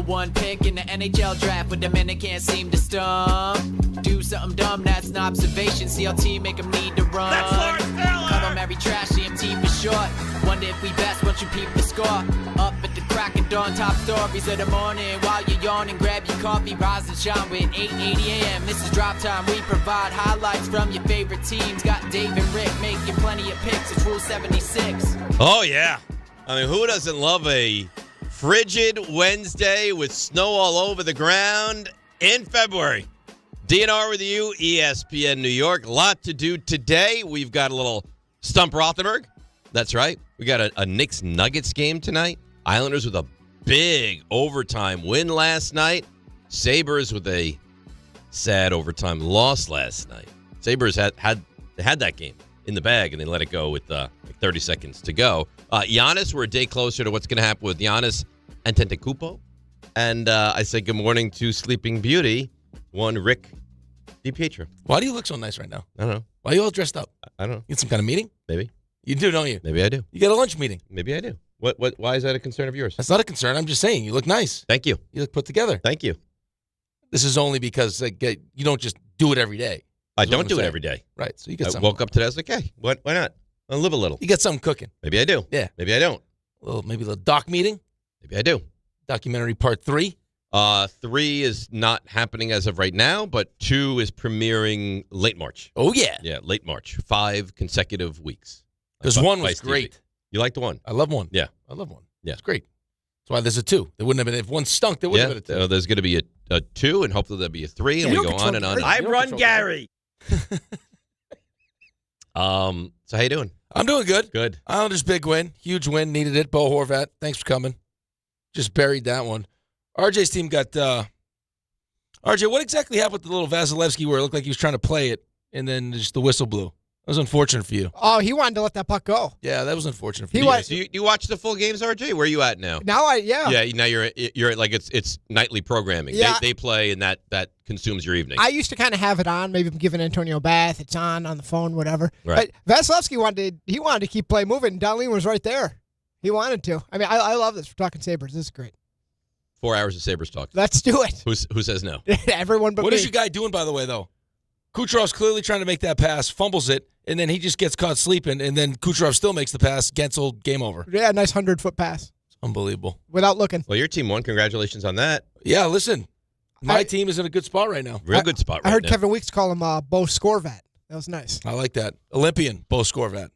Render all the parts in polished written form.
one pick in the NHL draft, but the minute can't seem to stump. Do something dumb, that's an observation. CLT make them need to run. That's Lawrence Taylor. Cuddle Mary Trash, CMT for short. Wonder if we best once you peep the score. Up at the crack of dawn, top stories of the morning. While you're yawning, grab your coffee, rise and shine with 8:80 a.m. This is Drop Time. We provide highlights from your favorite teams. Got Dave and Rick making plenty of picks. It's Rule 76. Oh, yeah. I mean, who doesn't love a frigid Wednesday with snow all over the ground in February? DNR with you, ESPN New York. A lot to do today. We've got a little Stump Rothenberg. That's right. We got a Knicks Nuggets game tonight. Islanders with a big overtime win last night. Sabres with a sad overtime loss last night. Sabres had that game in the bag, and they let it go with 30 seconds to go. Giannis, we're a day closer to what's going to happen with Giannis and Antetokounmpo. And I say good morning to Sleeping Beauty, one Rick DiPietro. Why do you look so nice right now? I don't know. Why are you all dressed up? I don't know. You get some kind of meeting? Maybe. You do, don't you? Maybe I do. You got a lunch meeting. Maybe I do. What? Why is that a concern of yours? That's not a concern. I'm just saying you look nice. Thank you. You look put together. Thank you. This is only because you don't just do it every day. I don't do it every day. Right. So you get I something. woke up today. I was like, hey, why not? I'll live a little. You get something cooking. Maybe I do. Yeah. Maybe I don't. Maybe a little doc meeting. Maybe I do. Documentary part 3. 3 is not happening as of right now, but 2 is premiering late March. Oh, yeah. Yeah, late March. 5 consecutive weeks. Because 1 was great. You liked 1? I love 1. Yeah. I love 1. Yeah. It's great. That's why there's a 2. There wouldn't have been, if 1 stunk, there wouldn't have been a 2. There's going to be a 2, and hopefully there'll be a 3, and we go on and on. I run Gary. So how you doing? I'm doing good. Good. Islanders big win. Huge win. Needed it. Bo Horvat. Thanks for coming. Just buried that one. RJ's team got RJ, what exactly happened with the little Vasilevsky where it looked like he was trying to play it and then just the whistle blew? That was unfortunate for you. Oh, he wanted to let that puck go. Yeah, that was unfortunate for He you. was- So you watch the full games, RJ? Where are you at now? Now Yeah, now you're like it's nightly programming. Yeah. They play and that consumes your evening. I used to kind of have it on. Maybe I'm giving Antonio a bath. It's on the phone, whatever. Right. But Vasilevsky wanted to keep play moving. Darlene was right there. He wanted to. I mean, I love this. We're talking Sabres. This is great. 4 hours of Sabres talk. Let's do it. Who says no? Everyone but What me. is your guy doing, by the way, though? Kucherov's clearly trying to make that pass, fumbles it, and then he just gets caught sleeping, and then Kucherov still makes the pass. Gensel, game over. Yeah, nice 100-foot pass. It's unbelievable. Without looking. Well, your team won. Congratulations on that. Yeah, listen, my team is in a good spot right now. Real good spot right now. I heard Kevin Weeks call him Bo Scorvat. That was nice. I like that. Olympian, Bo Scorvat.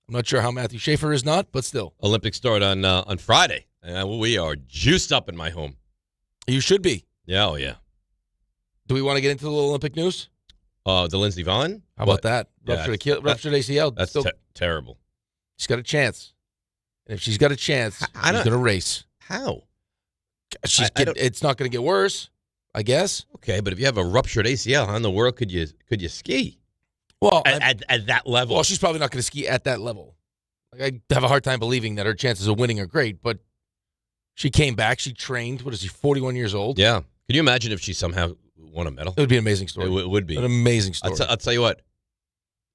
I'm not sure how Matthew Schaefer is not, but still. Olympics start on Friday. We are juiced up in my home. You should be. Yeah, oh yeah. Do we want to get into the little Olympic news? The Lindsey Vonn? How about that? Yeah, Ruptured ACL. That's terrible. She's got a chance. And if she's got a chance, she's going to race. How? It's not going to get worse, I guess. Okay, but if you have a ruptured ACL, how in the world could you ski? Well, at that level. Well, she's probably not going to ski at that level. Like, I have a hard time believing that her chances of winning are great, but she came back. She trained. What is she, 41 years old? Yeah. Can you imagine if she somehow won a medal? It would be an amazing story. It would be. An amazing story. I'll tell you what.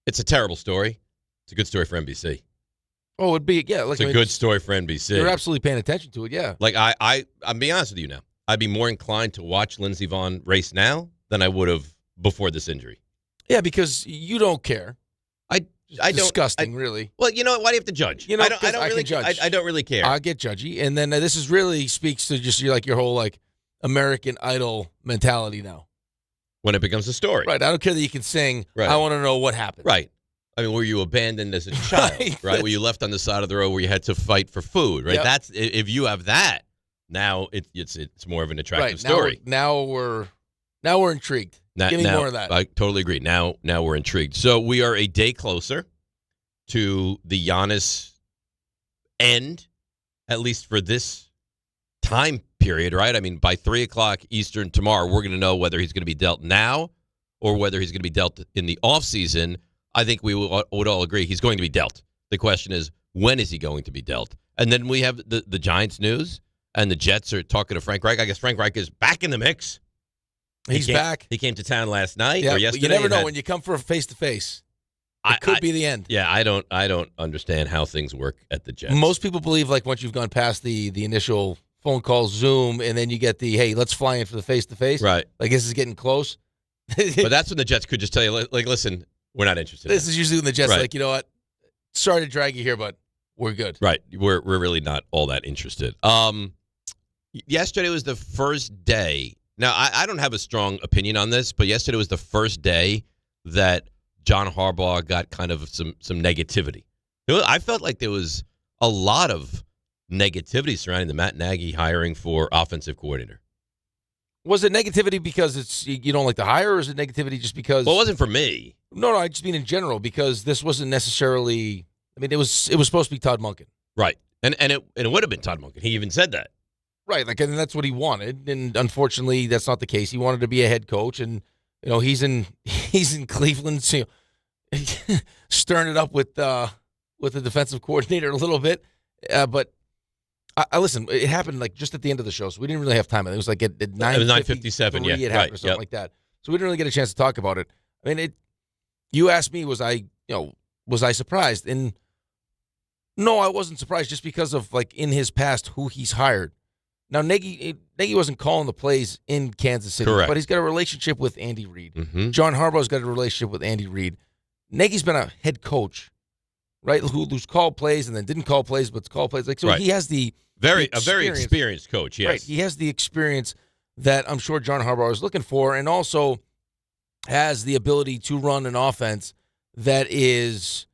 It's a terrible story. It's a good story for NBC. Oh, it'd be, yeah. It's a good story for NBC. You're absolutely paying attention to it, yeah. Like, I'm being honest with you now. I'd be more inclined to watch Lindsey Vonn race now than I would have before this injury. Yeah, because you don't care. I don't. Disgusting, really. Well, you know what? Why do you have to judge? You know, I don't really judge. I don't really care. I get judgy, and then this is really speaks to just your whole American Idol mentality now. When it becomes a story, Right? I don't care that you can sing. Right. I want to know what happened. Right. I mean, were you abandoned as a child? Right. Were you left on the side of the road where you had to fight for food? Right. Yep. That's if you have that. Now it's more of an attractive Right. story. Now we're intrigued. Give me more of that. I totally agree. Now we're intrigued. So we are a day closer to the Giannis end, at least for this time period, right? I mean, by 3:00 Eastern tomorrow, we're going to know whether he's going to be dealt now or whether he's going to be dealt in the offseason. I think we would all agree he's going to be dealt. The question is, when is he going to be dealt? And then we have the Giants news, and the Jets are talking to Frank Reich. I guess Frank Reich is back in the mix. He's back. He came to town last night Yeah, or yesterday. you never know when you come for a face-to-face. It could be the end. Yeah, I don't understand how things work at the Jets. Most people believe once you've gone past the initial phone call, Zoom, and then you get the, hey, let's fly in for the face-to-face. Right. Like, this is getting close. But that's when the Jets could just tell you, like, listen, we're not interested. This is usually when the Jets Right. are like, you know what? Sorry to drag you here, but we're good. Right. We're really not all that interested. Yesterday was the first day. Now, I don't have a strong opinion on this, but yesterday was the first day that John Harbaugh got kind of some negativity. I felt like there was a lot of negativity surrounding the Matt Nagy hiring for offensive coordinator. Was it negativity because you don't like the hire, or is it negativity just because? Well, it wasn't for me. No, I just mean in general, because this wasn't necessarily. I mean, it was supposed to be Todd Monken. Right, and it would have been Todd Monken. He even said that. Right, like, and that's what he wanted, and unfortunately, that's not the case. He wanted to be a head coach, and he's in Cleveland, so, stirring it up with the defensive coordinator a little bit. But I listen. It happened like just at the end of the show, so we didn't really have time. It was like at 9:57. Yeah, it happened right, or something like that. So we didn't really get a chance to talk about it. I mean, you asked me, was I surprised? And no, I wasn't surprised, just because of, like, in his past who he's hired. Now, Nagy wasn't calling the plays in Kansas City, Correct. but he's got a relationship with Andy Reid. Mm-hmm. John Harbaugh's got a relationship with Andy Reid. Nagy's been a head coach, right? Who's called plays and then didn't call plays, but called plays. Like, so Right. he has a very experienced coach. Yes, right. He has the experience that I'm sure John Harbaugh is looking for, and also has the ability to run an offense that is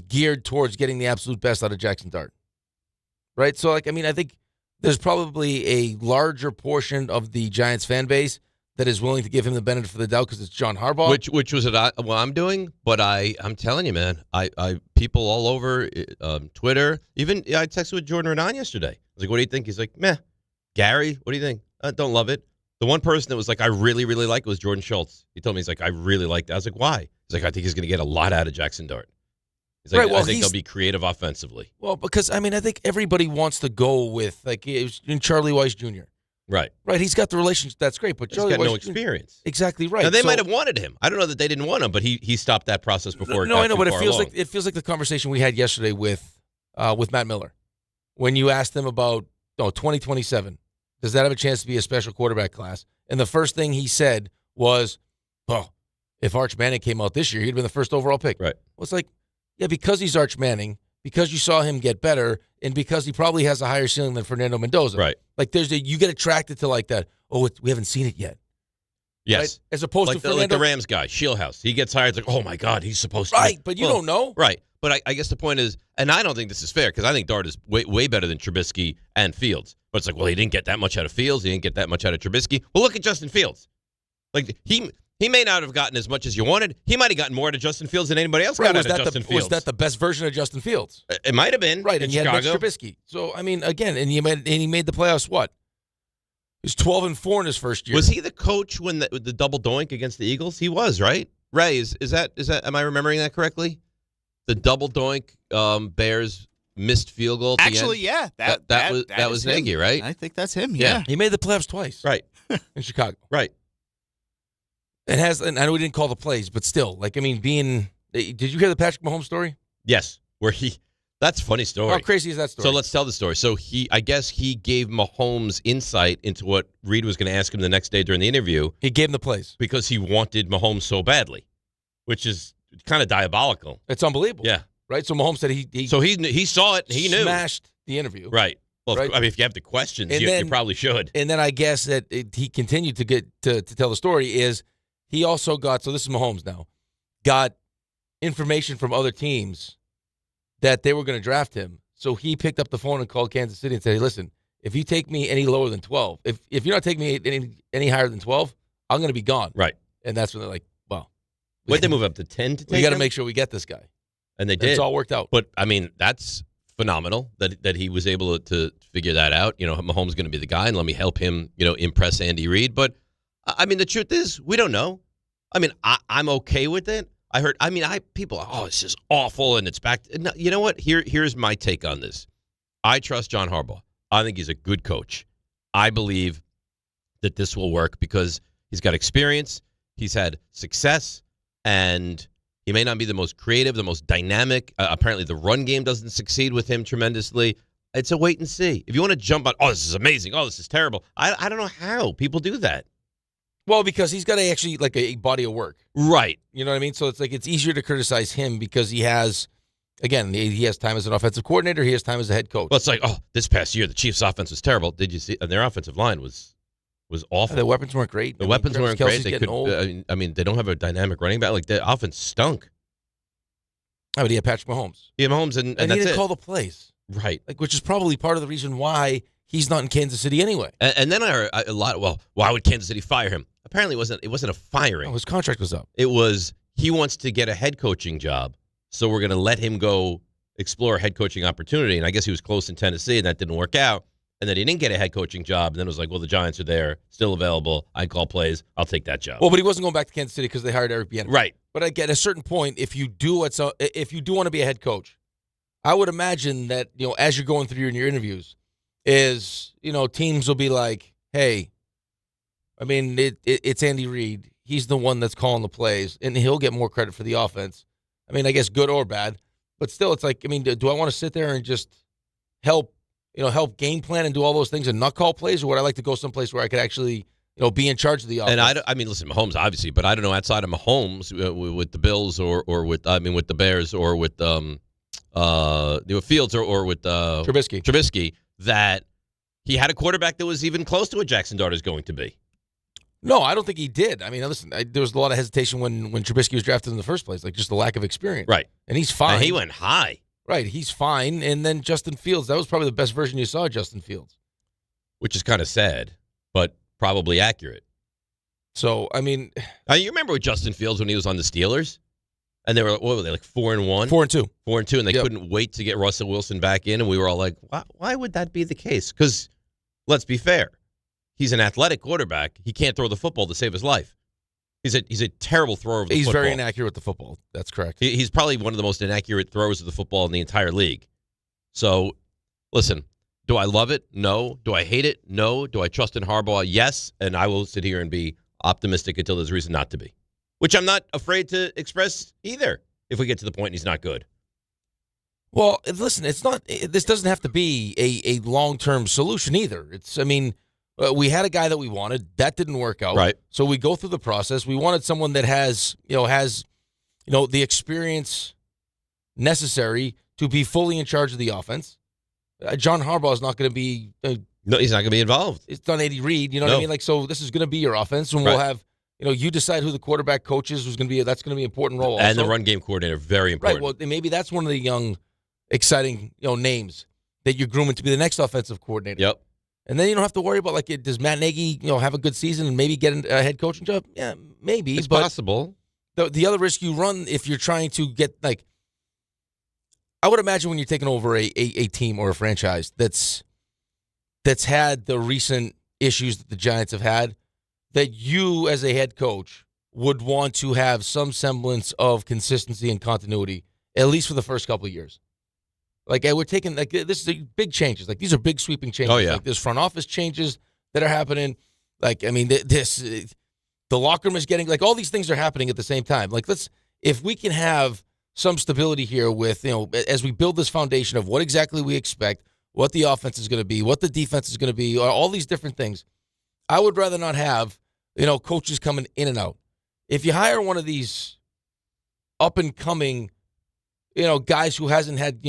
geared towards getting the absolute best out of Jackson Dart. Right? So, like, I mean, I think there's probably a larger portion of the Giants fan base that is willing to give him the benefit of the doubt because it's John Harbaugh. Which was what I'm doing, but I'm telling you, man, I people all over Twitter, even I texted with Jordan Renan yesterday. I was like, what do you think? He's like, meh. Gary, what do you think? Don't love it. The one person that was like, I really, really like it was Jordan Schultz. He told me, he's like, I really like that. I was like, why? He's like, I think he's going to get a lot out of Jackson Dart. He's like, Right, well, I think they'll be creative offensively. Well, because, I mean, I think everybody wants to go with, like, it was in Charlie Weiss Jr. Right. Right, he's got the relationship. That's great, but He's Charlie got Weiss no Jr. experience. Exactly right. Now, they So- might have wanted him. I don't know that they didn't want him, but he stopped that process before. No, I know, but it feels along. like the conversation we had yesterday with Matt Miller, when you asked him about 2027. Does that have a chance to be a special quarterback class? And the first thing he said was, "Well, if Arch Manning came out this year, he'd have been the first overall pick." Right. Well, it's like, yeah, because he's Arch Manning, because you saw him get better, and because he probably has a higher ceiling than Fernando Mendoza. Right. Like, you get attracted to like that. Oh, we haven't seen it yet. Yes. Right? As opposed to Fernando. Like the Rams guy, Shieldhouse. He gets hired. It's like, oh my God, he's supposed to. Right, but you don't know. Right. But I guess the point is, and I don't think this is fair because I think Dart is way better than Trubisky and Fields. But it's like, well, he didn't get that much out of Fields. He didn't get that much out of Trubisky. Well, look at Justin Fields. Like, he may not have gotten as much as you wanted. He might have gotten more out of Justin Fields than anybody else got out of Justin Fields. Was that the best version of Justin Fields? It might have been. Right, in and you Chicago. had Mitch Trubisky. So, I mean, again, and he made the playoffs, what? He was 12-4 in his first year. Was he the coach when the double doink against the Eagles? He was, right? Ray, is that am I remembering that correctly? The double doink Bears missed field goal at the Actually, end? yeah. That was Nagy, right? I think that's him, yeah. He made the playoffs twice. Right. In Chicago. Right. And I know we didn't call the plays, but still, like, I mean, did you hear the Patrick Mahomes story? Yes. That's a funny story. How crazy is that story? So let's tell the story. So I guess he gave Mahomes insight into what Reid was going to ask him the next day during the interview. He gave him the plays. Because he wanted Mahomes so badly, which is kind of diabolical. It's unbelievable. Yeah. Right? So Mahomes said he saw it. He knew. Smashed the interview. Right. Well, Right. I mean, if you have the questions, And you then- probably should. And then I guess that he continued to get to tell the story is he also got, so this is Mahomes now, got information from other teams that they were going to draft him. So he picked up the phone and called Kansas City and said, hey, listen, if you take me any lower than 12, if you're not taking me any higher than 12, I'm going to be gone. Right. And that's when they're like, well. What'd they move up to 10 to take We got to him? make sure we get this guy. And they And did. it's all worked out. But, I mean, that's phenomenal that he was able to figure that out. You know, Mahomes is going to be the guy, and let me help him, impress Andy Reid. But, I mean, the truth is, we don't know. I mean, I'm okay with it. People are, it's just awful, and it's back. No, you know what? Here's my take on this. I trust John Harbaugh. I think he's a good coach. I believe that this will work because he's got experience, he's had success, and he may not be the most creative, the most dynamic. Apparently, the run game doesn't succeed with him tremendously. It's a wait and see. If you want to jump on, oh, this is amazing. Oh, this is terrible. I don't know how people do that. Well, because he's got actually like a body of work. Right. You know what I mean? So it's like it's easier to criticize him because he has, again, he has time as an offensive coordinator. He has time as a head coach. Well, it's like, oh, this past year, the Chiefs' offense was terrible. Did you see? And their offensive line was awful. The weapons weren't great. The weapons weren't Kelsey's great. They getting old. I mean, they don't have a dynamic running back. Like, the offense stunk. Oh, but he had Patrick Mahomes. He had Mahomes, and he that's didn't it. call the plays. Right. Like, which is probably part of the reason why he's not in Kansas City anyway. And then I heard a lot. Well, why would Kansas City fire him? Apparently, it wasn't a firing. Oh, his contract was up. It was he wants to get a head coaching job, so we're going to let him go explore a head coaching opportunity. And I guess he was close in Tennessee, and that didn't work out. And then he didn't get a head coaching job. And then it was like, well, the Giants are there, still available. I call plays. I'll take that job. Well, but he wasn't going back to Kansas City because they hired Eric Bieniemy. Right. But at a certain point, if you do want to be a head coach, I would imagine that as you're going through in your interviews, teams will be like, hey, I mean, it's Andy Reid. He's the one that's calling the plays, and he'll get more credit for the offense. I mean, I guess good or bad, but still, it's like, I mean, do I want to sit there and just help game plan and do all those things and not call plays, or would I like to go someplace where I could actually, be in charge of the offense? And I mean, listen, Mahomes obviously, but I don't know outside of Mahomes with the Bills or with the Bears or with Fields or with Trubisky that he had a quarterback that was even close to what Jackson Dart is going to be. No, I don't think he did. I mean, listen, there was a lot of hesitation when Trubisky was drafted in the first place, like just the lack of experience. Right. And he's fine. And he went high. Right, he's fine. And then Justin Fields, that was probably the best version you saw of Justin Fields. Which is kind of sad, but probably accurate. So, I mean... you remember with Justin Fields when he was on the Steelers? And they were, what were they, like 4-1? 4-2. 4-2, and they couldn't wait to get Russell Wilson back in, and we were all like, why would that be the case? Because, let's be fair, he's an athletic quarterback. He can't throw the football to save his life. He's a terrible thrower of the football. He's very inaccurate with the football. That's correct. He's probably one of the most inaccurate throwers of the football in the entire league. So, listen, do I love it? No. Do I hate it? No. Do I trust in Harbaugh? Yes. And I will sit here and be optimistic until there's reason not to be, which I'm not afraid to express either if we get to the point and he's not good. Well, listen, this doesn't have to be a long-term solution either. We had a guy that we wanted. That didn't work out. Right. So we go through the process. We wanted someone that has the experience necessary to be fully in charge of the offense. John Harbaugh is not going to be. No, he's not going to be involved. It's not Andy Reid. You know what I mean? Like, so this is going to be your offense, and we'll have. You decide who the quarterback coach is. That's going to be an important role. And also. the run game coordinator, very important. Right. Well, maybe that's one of the young, exciting names that you're grooming to be the next offensive coordinator. Yep. And then you don't have to worry about, does Matt Nagy, have a good season and maybe get a head coaching job? Yeah, maybe. It's possible. The other risk you run if you're trying to get, I would imagine when you're taking over a team or a franchise that's had the recent issues that the Giants have had, that you as a head coach would want to have some semblance of consistency and continuity, at least for the first couple of years. We're taking, this is big changes. These are big sweeping changes. Oh, yeah. There's front office changes that are happening. The locker room is getting, all these things are happening at the same time. If we can have some stability here with, as we build this foundation of what exactly we expect, what the offense is going to be, what the defense is going to be, all these different things, I would rather not have, coaches coming in and out. If you hire one of these up-and-coming, guys who hasn't had,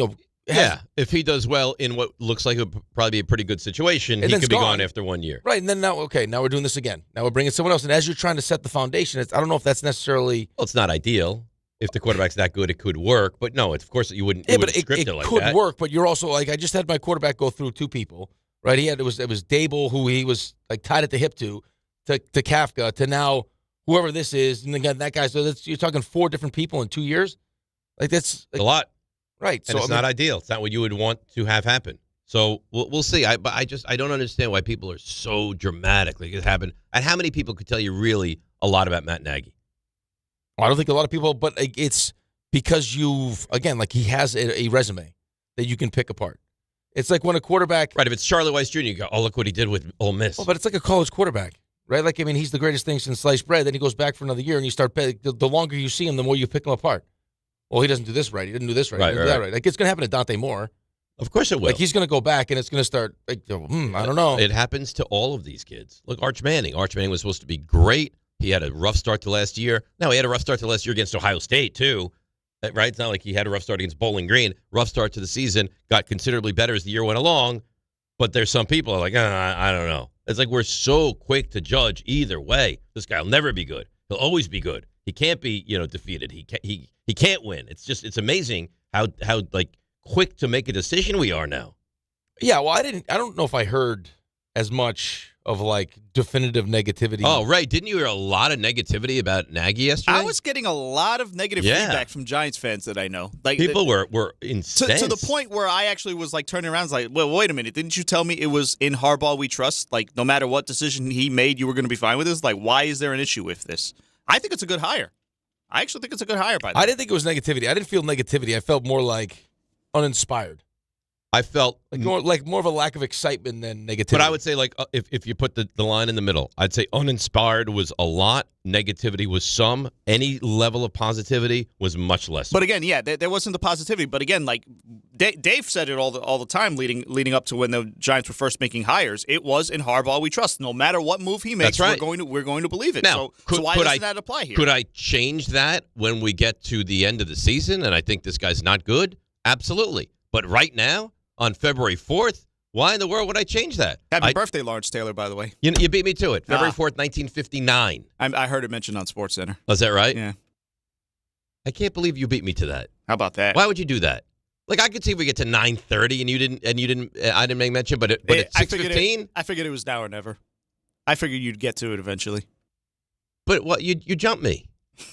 if he does well in what looks like it would probably be a pretty good situation, he could be gone after 1 year. Right, and then now we're doing this again. Now we're bringing someone else, and as you're trying to set the foundation, I don't know if that's necessarily... Well, it's not ideal. If the quarterback's that good, it could work. But no, of course, you wouldn't script it like that. It could work, but you're also, I just had my quarterback go through two people, right? It was Dable, who he was, tied at the hip to Kafka, to now whoever this is, and again, that guy, so you're talking 4 different people in 2 years? That's... a lot. Right. And it's not ideal. It's not what you would want to have happen. So we'll see. I don't understand why people are so dramatic. It happened. And how many people could tell you really a lot about Matt Nagy? Well, I don't think a lot of people, but it's because he has a resume that you can pick apart. It's like when a quarterback... Right, if it's Charlie Weiss Jr., you go, oh, look what he did with Ole Miss. Well, but it's like a college quarterback, right? He's the greatest thing since sliced bread. Then he goes back for another year, and you start... The longer you see him, the more you pick him apart. Well, he doesn't do this right. He didn't do this right. He didn't do that right. It's going to happen to Dante Moore. Of course it will. Like, he's going to go back, and it's going to start, like, I don't know. It happens to all of these kids. Look, Arch Manning. Arch Manning was supposed to be great. He had a rough start to last year. Now, he had a rough start to last year against Ohio State, too. Right? It's not like he had a rough start against Bowling Green. Rough start to the season. Got considerably better as the year went along. But there's some people are like, I don't know. It's like we're so quick to judge either way. This guy will never be good. He'll always be good. He can't be, defeated. He can't win. It's amazing how like quick to make a decision we are now. Yeah, well, I don't know if I heard as much of, like, definitive negativity. Oh, right. Didn't you hear a lot of negativity about Nagy yesterday? I was getting a lot of negative feedback from Giants fans that I know. Like, people were incensed. To the point where I actually was, like, turning around and was like, well, wait a minute. Didn't you tell me it was in Harbaugh we trust? Like, no matter what decision he made, you were going to be fine with this? Like, why is there an issue with this? I think it's a good hire. I actually think it's a good hire by them. I didn't think it was negativity. I didn't feel negativity. I felt more like uninspired. I felt like more of a lack of excitement than negativity. But I would say, like, if you put the line in the middle, I'd say uninspired was a lot. Negativity was some. Any level of positivity was much less. But again, yeah, there wasn't the positivity. But again, like Dave said it all the time leading up to when the Giants were first making hires. It was in Harbaugh we trust. No matter what move he makes, That's right. we're going to believe it. Now, so why doesn't that apply here? Could I change that when we get to the end of the season and I think this guy's not good? Absolutely. But right now, on February 4th, why in the world would I change that? Happy birthday, Lawrence Taylor, by the way. You beat me to it. February 4th, 1959. I heard it mentioned on SportsCenter. Was that right? Yeah. I can't believe you beat me to that. How about that? Why would you do that? Like, I could see if we get to 9:30 and I didn't make mention, but at 6:15? I figured it was now or never. I figured you'd get to it eventually. But what you jumped me.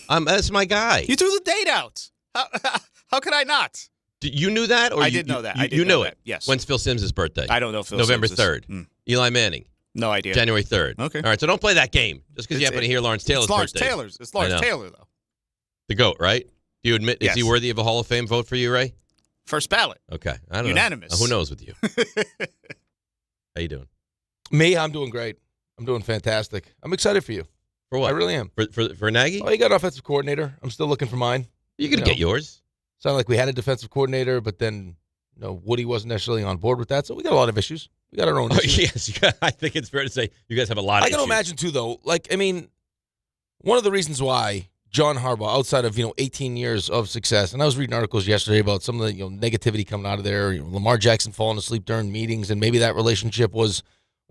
That's my guy. You threw the date out. How could I not? You knew that? Or I did know that. You knew that. it? Yes. When's Phil Simms' birthday? I don't know Phil November Simms' 3rd. Eli Manning. No idea. January 3rd. Okay. All right, so don't play that game just because you happen to hear Lawrence Taylor's birthday. It's Lawrence Taylor, though. The GOAT, right? Do you admit, Yes. Is he worthy of a Hall of Fame vote for you, Ray? First ballot. Okay. I don't know. Unanimous. Who knows with you? How you doing? Me, I'm doing great. I'm doing fantastic. I'm excited for you. For what? I really am. For Nagy? Oh, you got an offensive coordinator. I'm still looking for mine. You can get yours. Sounded like we had a defensive coordinator, but then Woody wasn't necessarily on board with that. So we got a lot of issues. We got our own issues. Yes, I think it's fair to say you guys have a lot of I can issues. imagine, too, though. Like, I mean, one of the reasons why John Harbaugh, outside of 18 years of success, and I was reading articles yesterday about some of the negativity coming out of there. Lamar Jackson falling asleep during meetings, and maybe that relationship was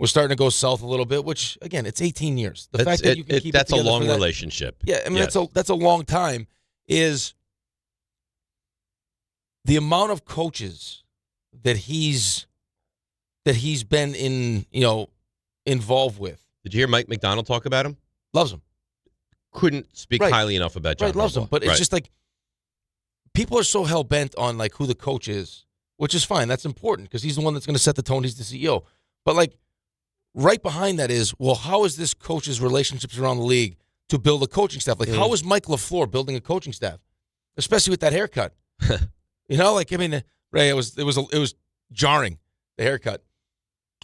starting to go south a little bit. Which, again, it's 18 years. The fact that you can keep that's it a together long for that, relationship. Yeah, I mean Yes. that's a long time. Is the amount of coaches that he's been involved with. Did you hear Mike McDonald talk about him? Loves him. Couldn't speak Right. highly enough about John Right, loves Harbaugh. him. But it's just like people are so hell bent on like who the coach is, which is fine. That's important because he's the one that's going to set the tone. He's the CEO. But like right behind that is, well, how is this coach's relationships around the league to build a coaching staff? Like how is Mike LaFleur building a coaching staff, especially with that haircut? Ray, it was jarring, the haircut.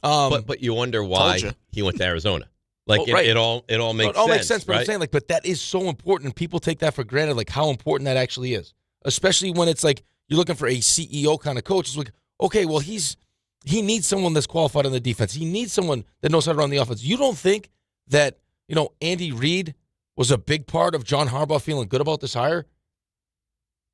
But you wonder why he went to Arizona. Like it all makes sense. It all makes sense, but right? I'm saying but that is so important, and people take that for granted, like how important that actually is. Especially when it's like you're looking for a CEO kind of coach. It's like, okay, well he needs someone that's qualified on the defense. He needs someone that knows how to run the offense. You don't think that Andy Reid was a big part of John Harbaugh feeling good about this hire?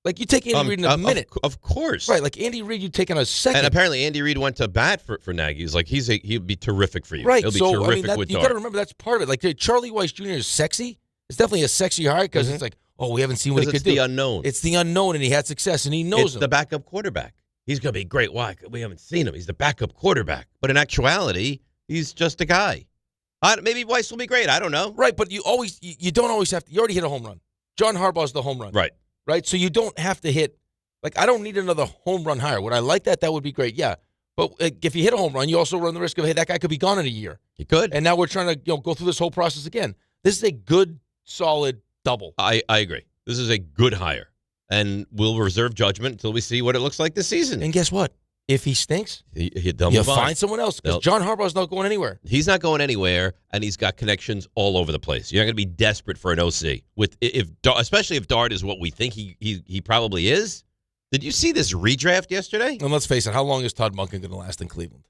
Like, you take Andy Reid in a minute. Of course. Right, like Andy Reid, you take in a second. And apparently Andy Reid went to bat for Nagy. He's like, he'd be terrific for you. Right, He'll be so terrific with you Dart. got to remember that's part of it. Like, Charlie Weiss Jr. is sexy. It's definitely a sexy hire because it's like, we haven't seen what he could do. It's the unknown. It's the unknown, and he had success, and he knows It's the backup quarterback. He's going to be great. Why? We haven't seen him. He's the backup quarterback. But in actuality, he's just a guy. Maybe Weiss will be great. I don't know. Right, but you don't always have to. You already hit a home run. John Harbaugh's the home run. Right? So you don't have to hit. Like, I don't need another home run hire. Would I like that? That would be great, yeah. But if you hit a home run, you also run the risk of, hey, that guy could be gone in a year. He could. And now we're trying to go through this whole process again. This is a good, solid double. I agree. This is a good hire. And we'll reserve judgment until we see what it looks like this season. And guess what? If he stinks, they'll you move on. find someone else because John Harbaugh's not going anywhere. He's not going anywhere, and he's got connections all over the place. You're not going to be desperate for an OC, especially if Dart is what we think he probably is. Did you see this redraft yesterday? And let's face it, how long is Todd Monken going to last in Cleveland?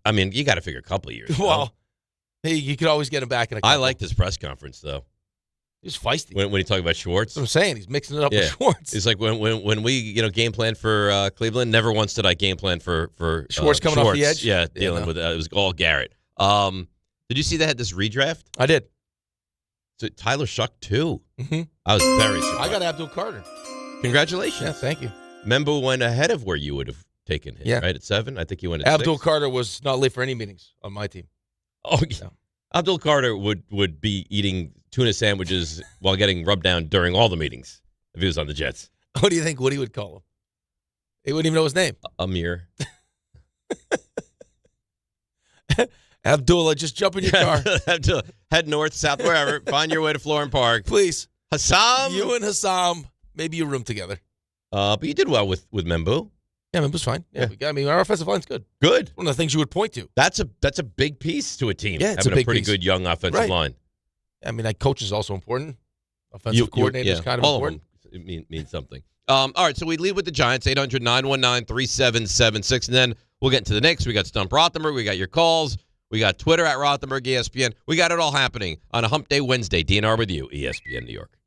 I mean, you got to figure a couple of years. Well, hey, you could always get him back in a couple. I liked his press conference, though. He's feisty. When he talked about Schwartz. That's what I'm saying. He's mixing it up with Schwartz. It's like when we game plan for Cleveland, never once did I game plan for Schwartz coming off the edge? Yeah, dealing with it. It was all Garrett. Did you see they had this redraft? I did. So Tyler Shuck, too. Mm-hmm. I was very surprised. I got Abdul Carter. Congratulations. Yeah, thank you. Membo went ahead of where you would have taken him, right? At 7? I think you went at Abdul 6. Carter was not late for any meetings on my team. Oh, yeah. No. Abdul Carter would be eating tuna sandwiches while getting rubbed down during all the meetings if he was on the Jets. What do you think Woody would call him? He wouldn't even know his name. Amir. Abdullah, just jump in your car. Abdullah, head north, south, wherever. Find your way to Florham Park. Please. Hassam. You and Hassam, maybe you room together. But you did well with Membu. Yeah, Membu's fine. Yeah. I mean, our offensive line's good. Good. One of the things you would point to. That's a big piece to a team. Yeah, it's having a big pretty piece. Good young offensive line. I mean, coach is also important. Offensive coordinator is kind of all important. Of them means something. All right, so we lead with the Giants, 800-919-3776, and then we'll get into the Knicks. We got Stump Rothenberg. We got your calls. We got Twitter at Rothenberg, ESPN. We got it all happening on a Hump Day Wednesday. DNR with you, ESPN New York.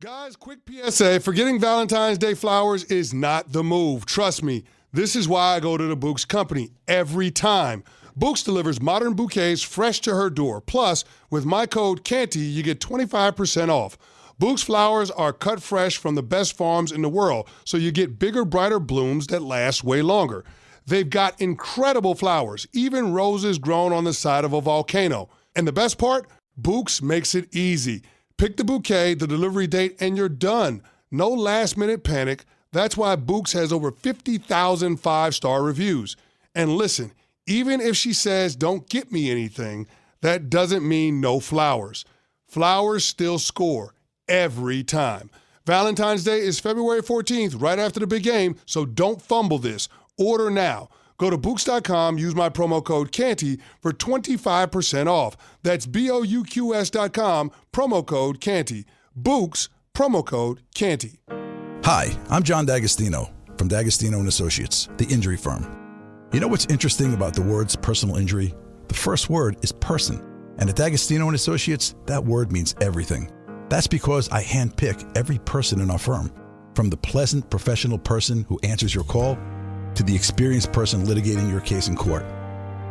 Guys, quick PSA. Forgetting Valentine's Day flowers is not the move. Trust me. This is why I go to the Books Company every time. Books delivers modern bouquets fresh to her door. Plus, with my code CANTY, you get 25% off. Books flowers are cut fresh from the best farms in the world, so you get bigger, brighter blooms that last way longer. They've got incredible flowers, even roses grown on the side of a volcano. And the best part? Books makes it easy. Pick the bouquet, the delivery date, and you're done. No last-minute panic. That's why Books has over 50,000 five-star reviews. And listen, even if she says, don't get me anything, that doesn't mean no flowers. Flowers still score every time. Valentine's Day is February 14th, right after the big game, so don't fumble this. Order now. Go to Books.com, use my promo code CANTY for 25% off. That's BOUQS.com, promo code CANTY. Books, promo code CANTY. Hi, I'm John D'Agostino from D'Agostino & Associates, the injury firm. You know what's interesting about the words personal injury? The first word is person. And at D'Agostino & Associates, that word means everything. That's because I handpick every person in our firm, from the pleasant professional person who answers your call to the experienced person litigating your case in court.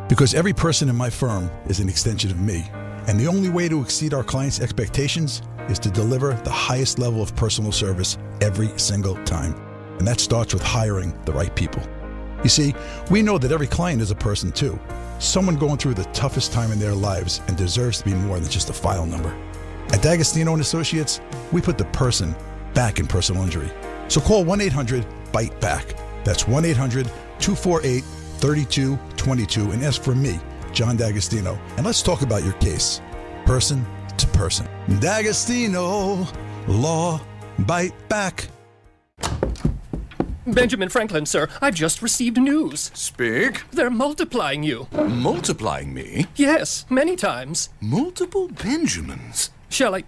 Because every person in my firm is an extension of me, and the only way to exceed our clients' expectations is to deliver the highest level of personal service every single time. And that starts with hiring the right people. You see, we know that every client is a person too, someone going through the toughest time in their lives and deserves to be more than just a file number. At D'Agostino & Associates, we put the person back in personal injury. So call 1-800-BITE-BACK. That's 1-800-248-3222 and ask for me, John D'Agostino. And let's talk about your case, person to person. D'Agostino, law, bite back. Benjamin Franklin, sir, I've just received news. Speak. They're multiplying you. Multiplying me? Yes, many times. Multiple Benjamins? Shall I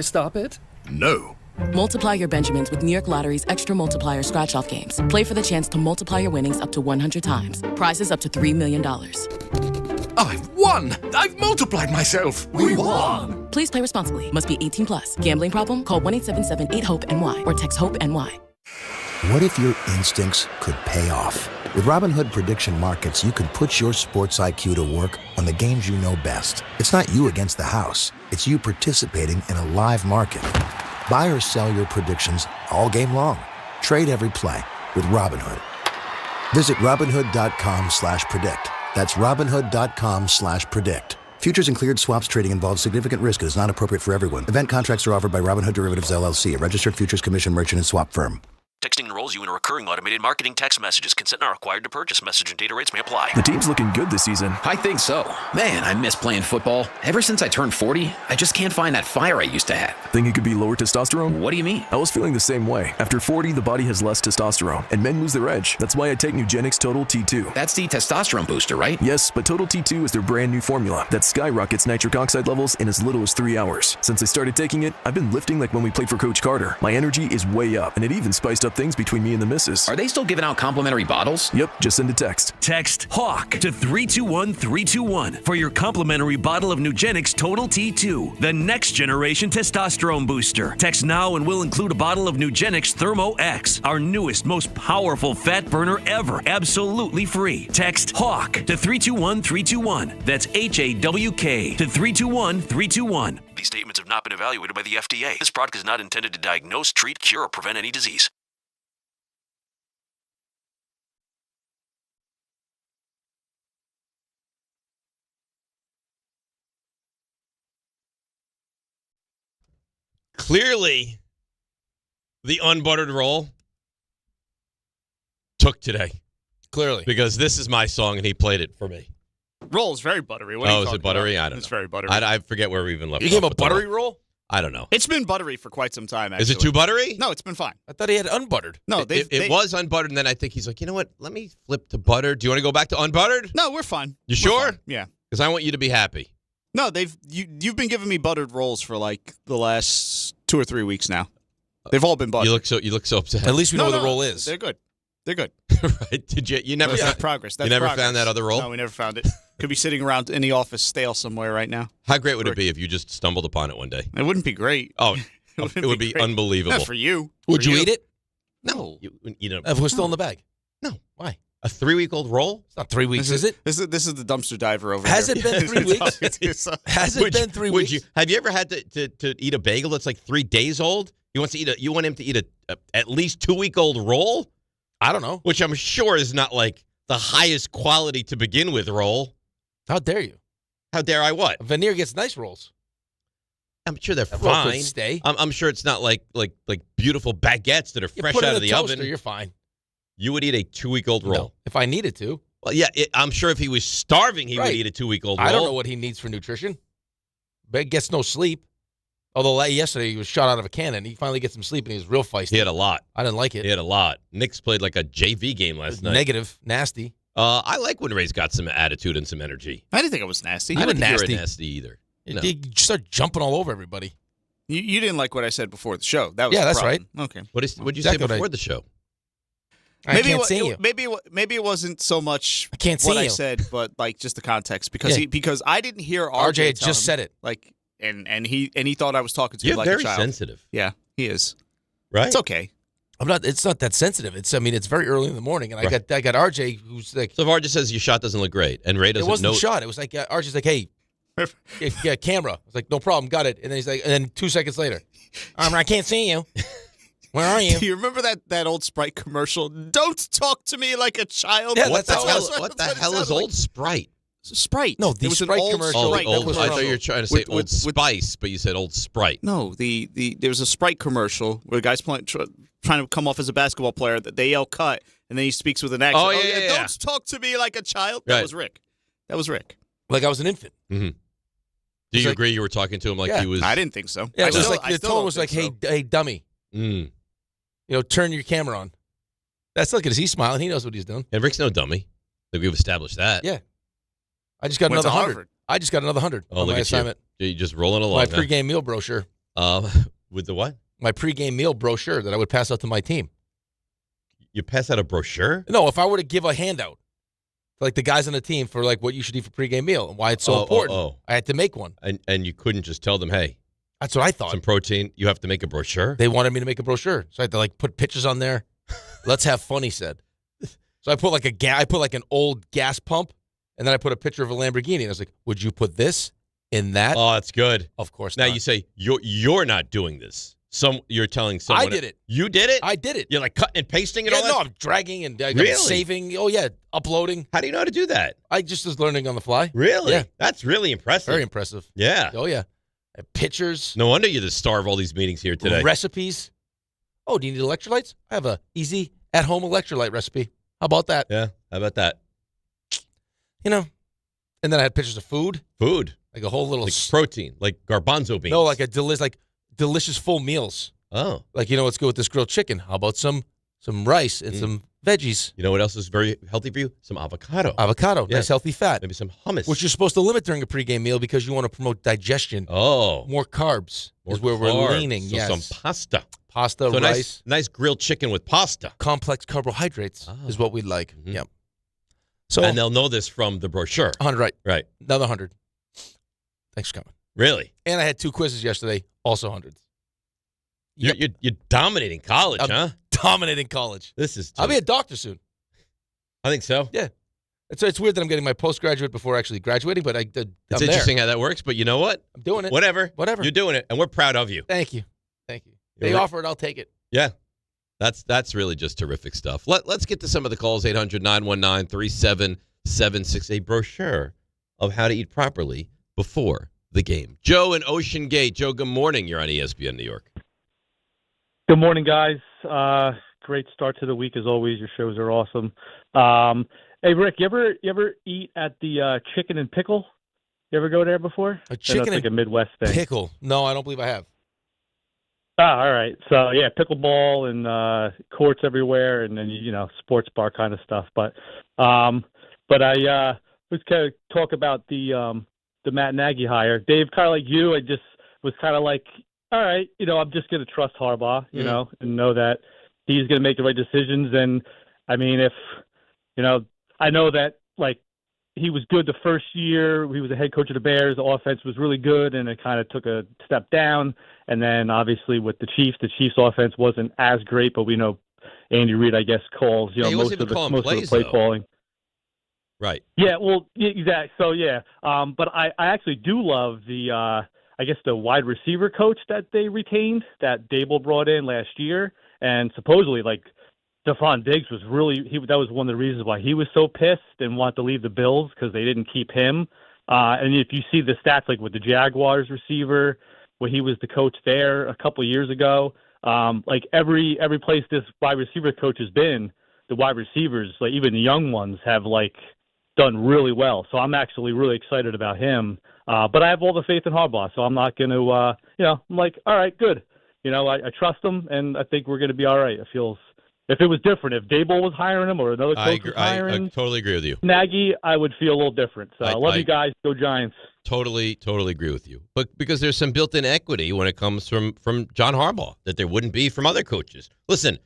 stop it? No. Multiply your Benjamins with New York Lottery's Extra Multiplier Scratch-Off games. Play for the chance to multiply your winnings up to 100 times. Prizes up to $3 million. I've won! I've multiplied myself! We won! Please play responsibly. Must be 18 plus. Gambling problem? Call 1-877-8-HOPE-NY or text HOPE-NY. What if your instincts could pay off? With Robinhood Prediction Markets, you can put your sports IQ to work on the games you know best. It's not you against the house. It's you participating in a live market. Buy or sell your predictions all game long. Trade every play with Robinhood. Visit Robinhood.com/predict. That's Robinhood.com/predict. Futures and cleared swaps trading involves significant risk and is not appropriate for everyone. Event contracts are offered by Robinhood Derivatives LLC, a registered futures commission merchant and swap firm. Texting enrolls you in a recurring automated marketing text messages. Consent not required to purchase. Message and data rates may apply. The team's looking good this season. I think so. Man, I miss playing football. Ever since I turned 40, I just can't find that fire I used to have. Think it could be lower testosterone? What do you mean? I was feeling the same way. After 40, the body has less testosterone, and men lose their edge. That's why I take Nugenix Total T2. That's the testosterone booster, right? Yes, but Total T2 is their brand new formula that skyrockets nitric oxide levels in as little as 3 hours. Since I started taking it, I've been lifting like when we played for Coach Carter. My energy is way up, and it even spiced up things between me and the missus. Are they still giving out complimentary bottles? Yep, just send a text. Text HAWK to 321-321 for your complimentary bottle of Nugenix Total T2, the next generation testosterone booster. Text now and we'll include a bottle of Nugenix Thermo X, our newest, most powerful fat burner ever, absolutely free. Text HAWK to 321-321. That's HAWK to 321-321. These statements have not been evaluated by the FDA. This product is not intended to diagnose, treat, cure, or prevent any disease. Clearly, the unbuttered roll took today. Clearly. Because this is my song, and he played it for me. Roll is very buttery. What are you is talking it buttery? about? I don't know. It's very buttery. I forget where we even left You off gave him a with the buttery roll. roll? I don't know. It's been buttery for quite some time, actually. Is it too buttery? No, it's been fine. I thought he had unbuttered. No, it was unbuttered, and then I think he's like, you know what? Let me flip to butter. Do you want to go back to unbuttered? No, we're fine. You sure? Fine. Yeah. Because I want you to be happy. No, you've been giving me buttered rolls for like the last 2 or 3 weeks now. They've all been buttered. You look so upset. At least we know where the roll is. They're good. They're good. Right? Did you never That's progress. That's you never progress. found that other roll? No, we never found it. Could be sitting around in the office stale somewhere right now. How great would it be if you just stumbled upon it one day? It wouldn't be great. Oh, it would be great. unbelievable. Not for you. Would you eat it? No. You know, If it was still in the bag? No. Why? A 3-week-old roll? It's not 3 weeks, is it? This is the dumpster diver over Has here. it been 3 weeks? Has it been 3 weeks? Have you ever had to eat a bagel that's like 3 days old? You want him to eat a at least 2-week-old roll? I don't know. Which I'm sure is not like the highest quality to begin with roll. How dare you? How dare I what? Veneer gets nice rolls. I'm sure they're That roll could fine. stay. I'm sure it's not like beautiful baguettes that are You fresh put it out in of the the toaster, oven. You're fine. You would eat a 2-week-old roll. No, if I needed to. Well, yeah, I'm sure if he was starving, he would Right. eat a 2-week-old roll. I don't know what he needs for nutrition. But gets no sleep. Although yesterday he was shot out of a cannon. He finally gets some sleep and he was real feisty. He had a lot. I didn't like it. He had a lot. Knicks played like a JV game last night. Negative, nasty. I like when Ray's got some attitude and some energy. I didn't think it was nasty. I didn't didn't think nasty. you were nasty either. No. You start jumping all over everybody. You didn't like what I said before the show. That was Yeah, the that's problem. Okay. What did you Exactly say what before the show? I can't see you. Maybe it wasn't so much I can't what see I you. said, but like just the context because Yeah. because I didn't hear RJ had tell just him, said it. like and he thought I was talking to You're him like very a child. sensitive. Yeah, he is. Right? It's okay. I'm not. It's not that sensitive. It's very early in the morning, and Right. I got RJ who's like. So if RJ says your shot doesn't look great, and Ray It doesn't wasn't know. a shot. It was like RJ's like, hey, yeah, camera. I was like, no problem, got it. And then he's like, and then 2 seconds later, I can't see you. Where are you? Do you remember that old Sprite commercial? Don't talk to me like a child. Yeah, What the that's hell? how- What the that's hell what it is sounded Old Sprite? Sprite. No, the It was an Sprite old commercial. Oh, Sprite the old. was I thought commercial. you were trying to say With- Old with- Spice, but you said Old Sprite. No, there was a Sprite commercial where the guy's trying to come off as a basketball player. That they yell cut, and then he speaks with an accent. Oh, yeah. Don't talk to me like a child. That Right. was Rick. That was Rick. Like I was an infant. Mm-hmm. Do you like- agree you were talking to him like Yeah. he was? I didn't think so. Yeah, I it was still- like I the still tone don't was like, think hey, dummy, Mm. turn your camera on. That's look at his. He's smiling. He knows what he's doing. And Rick's no dummy. I think we've established that. Yeah. I just got Went to another 100. Harvard. I just got another 100 Oh, on look my at assignment. you. You're just rolling along. My huh? pregame meal brochure. With the what? My pregame meal brochure that I would pass out to my team. You pass out a brochure? No, if I were to give a handout, like the guys on the team for like what you should eat for pregame meal and why it's so Oh, important, oh. I had to make one. And you couldn't just tell them, hey, That's what I thought. some protein. You have to make a brochure. They wanted me to make a brochure, so I had to like put pictures on there. Let's have fun, he said. So I put like an old gas pump, and then I put a picture of a Lamborghini, and I was like, "Would you put this in that?" Oh, that's good. Of course. Now not. you say you're not doing this. You're telling someone. I did it. You did it. I did it. You're like cutting and pasting it Yeah, all. no, that? I'm dragging and I'm Really? saving. Oh yeah, uploading. How do you know how to do that? I just was learning on the fly. Really? Yeah. That's really impressive. Very impressive. Yeah. Oh yeah, I have pictures, No wonder you're the star of all these meetings here today. recipes. Oh, do you need electrolytes? I have a easy at-home electrolyte recipe. How about that? Yeah. How about that? You know, and then I had pictures of food, Food. like a whole little Like protein, like garbanzo beans. no, like delicious full meals. Oh. Like, let's go with this grilled chicken. How about some rice and some veggies? You know what else is very healthy for you? Some avocado. Avocado, Yeah. nice healthy fat. Maybe some hummus. Which you're supposed to limit during a pregame meal because you want to promote digestion. Oh. More carbs More is where carbs. we're leaning. So yes. some pasta. Pasta, So rice. nice grilled chicken with pasta. Complex carbohydrates is what we'd like. Mm-hmm. Yep. So, and they'll know this from the brochure. 100, right. Right. Another 100. Thanks for coming. Really? And I had 2 quizzes yesterday, also hundreds. You're dominating college, huh? Dominating college. This is. I'll be a doctor soon. I think so. Yeah. It's weird that I'm getting my postgraduate before actually graduating, but it's interesting how that works. But you know what? I'm doing it. Whatever. You're doing it, and we're proud of you. Thank you. They offer it, I'll take it. Yeah. That's really just terrific stuff. Let's get to some of the calls. 800-919-3776. A brochure of how to eat properly before the game. Joe in Ocean Gate. Joe, good morning. You're on ESPN New York. Good morning, guys. Great start to the week as always. Your shows are awesome. Hey, Rick, you ever eat at the Chicken and Pickle? You ever go there before? A chicken like and a Midwest thing. Pickle? No, I don't believe I have. All right. So yeah, pickleball and courts everywhere, and then sports bar kind of stuff. But I was kind of talk about the Matt Nagy hire. Dave, kind of like you, I just was kind of like, all right, I'm just going to trust Harbaugh, and know that he's going to make the right decisions. And I mean, if I know that like he was good the first year. He was the head coach of the Bears. The offense was really good, and it kind of took a step down. And then obviously with the Chiefs offense wasn't as great, but we know Andy Reid, I guess, calls most of the play calling. Right. Yeah. Well, exactly. So yeah. But I actually do love the I guess the wide receiver coach that they retained that Dable brought in last year, and supposedly like Stephon Diggs was that was one of the reasons why he was so pissed and wanted to leave the Bills because they didn't keep him. And if you see the stats, like with the Jaguars receiver, when he was the coach there a couple of years ago, like every place this wide receiver coach has been, the wide receivers, like even the young ones, have like done really well. So I'm actually really excited about him. But I have all the faith in Harbaugh, so I'm not going to, I'm like, all right, good. I trust him, and I think we're going to be all right. It feels. If it was different, if Dable was hiring him or another coach was hiring I totally agree with you. Nagy, I would feel a little different. So I love you guys. Go Giants. Totally agree with you. But because there's some built-in equity when it comes from John Harbaugh that there wouldn't be from other coaches. Listen,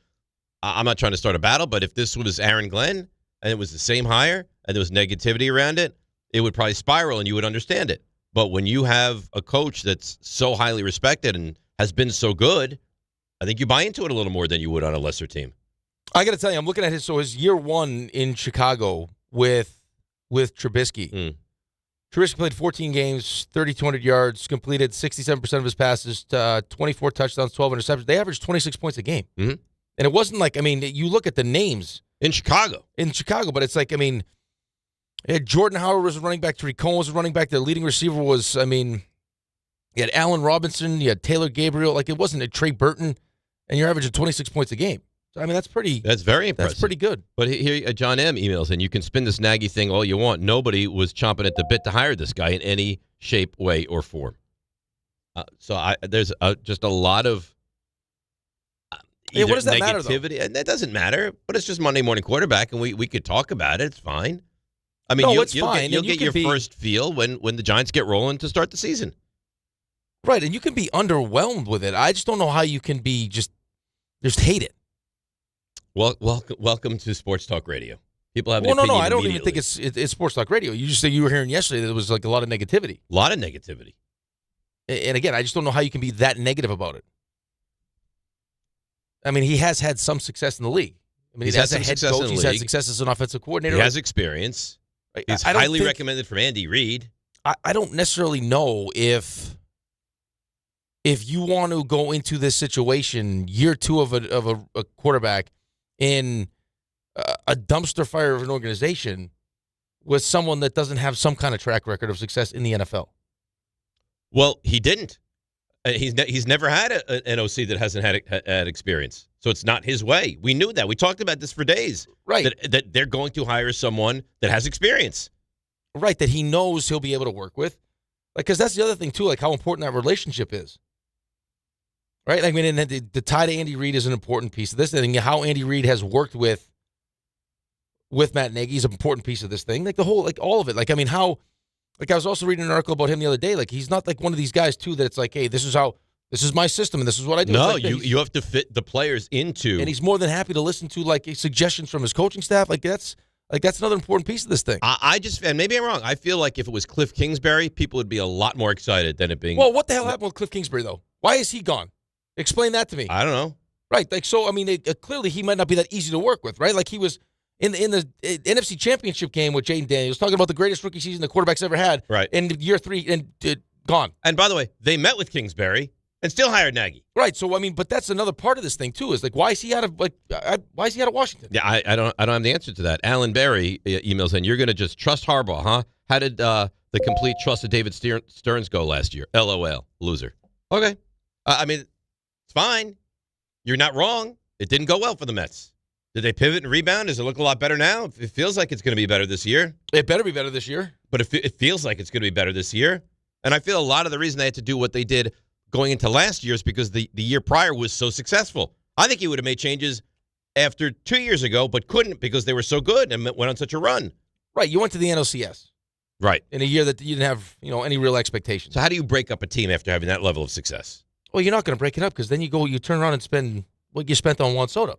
I'm not trying to start a battle, but if this was Aaron Glenn and it was the same hire and there was negativity around it, it would probably spiral and you would understand it. But when you have a coach that's so highly respected and has been so good, I think you buy into it a little more than you would on a lesser team. I got to tell you, I'm looking at his year one in Chicago with Trubisky. Trubisky played 14 games, 3,200 yards, completed 67% of his passes, 24 touchdowns, 12 interceptions. They averaged 26 points a game. Mm-hmm. And it wasn't like, I mean, you look at the names. In Chicago, but it's like, I mean, Jordan Howard was running back, Tariq Cohen was running back, the leading receiver was, I mean, you had Allen Robinson, you had Taylor Gabriel. Like, it wasn't a Trey Burton, and you're averaging 26 points a game. So, I mean, that's very impressive. That's pretty good. But here, John M. emails, and you can spin this Nagy thing all you want. Nobody was chomping at the bit to hire this guy in any shape, way, or form. There's just a lot of what does that negativity. Matter, and that doesn't matter, but it's just Monday morning quarterback, and we could talk about it. It's fine. I mean, it's fine. You'll get your first feel when the Giants get rolling to start the season. Right, and you can be underwhelmed with it. I just don't know how you can be just hate it. Well, welcome to Sports Talk Radio. People have an opinion. No, I don't even think it's Sports Talk Radio. You just say you were hearing yesterday that there was like a lot of negativity. A lot of negativity. And again, I just don't know how you can be that negative about it. I mean, he has had some success in the league. I mean, he's as had a head success coach, in the he's had league. success as an offensive coordinator. He has experience. He's highly recommended from Andy Reid. I don't necessarily know if you want to go into this situation year two of a quarterback in a dumpster fire of an organization with someone that doesn't have some kind of track record of success in the NFL. Well, he didn't. He's never had an OC that hasn't had experience. So it's not his way. We knew that. We talked about this for days. Right. That they're going to hire someone that has experience. Right, that he knows he'll be able to work with. Like, because that's the other thing, too, like how important that relationship is. Right? I mean, and the tie to Andy Reid is an important piece of this. And how Andy Reid has worked with Matt Nagy is an important piece of this thing. Like, all of it. Like, I mean, I was also reading an article about him the other day. Like, he's not like one of these guys, too, that it's like, hey, this is how This is my system, and this is what I do. No, you have to fit the players into. And he's more than happy to listen to like suggestions from his coaching staff. That's another important piece of this thing. And maybe I'm wrong. I feel like if it was Cliff Kingsbury, people would be a lot more excited than it being. Well, what the hell happened with Cliff Kingsbury though? Why is he gone? Explain that to me. I don't know. Right, like so. I mean, clearly he might not be that easy to work with, right? Like he was in the NFC Championship game with Jaden Daniels, talking about the greatest rookie season the quarterback's ever had. Right. In year 3, and gone. And by the way, they met with Kingsbury and still hired Nagy. Right. So I mean, but that's another part of this thing too. Is like why is he out of Washington? Yeah, I don't have the answer to that. Alan Berry emails in. You're going to just trust Harbaugh, huh? How did the complete trust of David Stearns go last year? LOL, loser. Okay. I mean, it's fine. You're not wrong. It didn't go well for the Mets. Did they pivot and rebound? Does it look a lot better now? It feels like it's going to be better this year. It better be better this year. But it feels like it's going to be better this year. And I feel a lot of the reason they had to do what they did going into last year is because the year prior was so successful. I think he would have made changes after 2 years ago, but couldn't because they were so good and went on such a run. Right. You went to the NLCS. Right. In a year that you didn't have any real expectations. So how do you break up a team after having that level of success? Well, you're not going to break it up because then you turn around and spend what you spent on Juan Soto.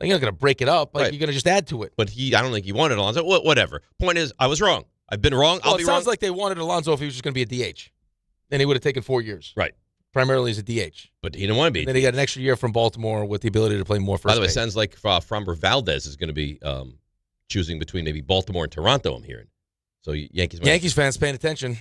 Like, you're not going to break it up. Like, You're going to just add to it. But I don't think he wanted Alonso. Whatever. Point is, I was wrong. I've been wrong. I'll be wrong. It sounds like they wanted Alonso if he was just going to be a DH. Then he would have taken 4 years. Right. Primarily as a DH. But he didn't want to be. And then he got an extra year from Baltimore with the ability to play more first base. By the way, it sounds like Framber Valdez is going to be choosing between maybe Baltimore and Toronto, I'm hearing. So Yankees fans paying attention.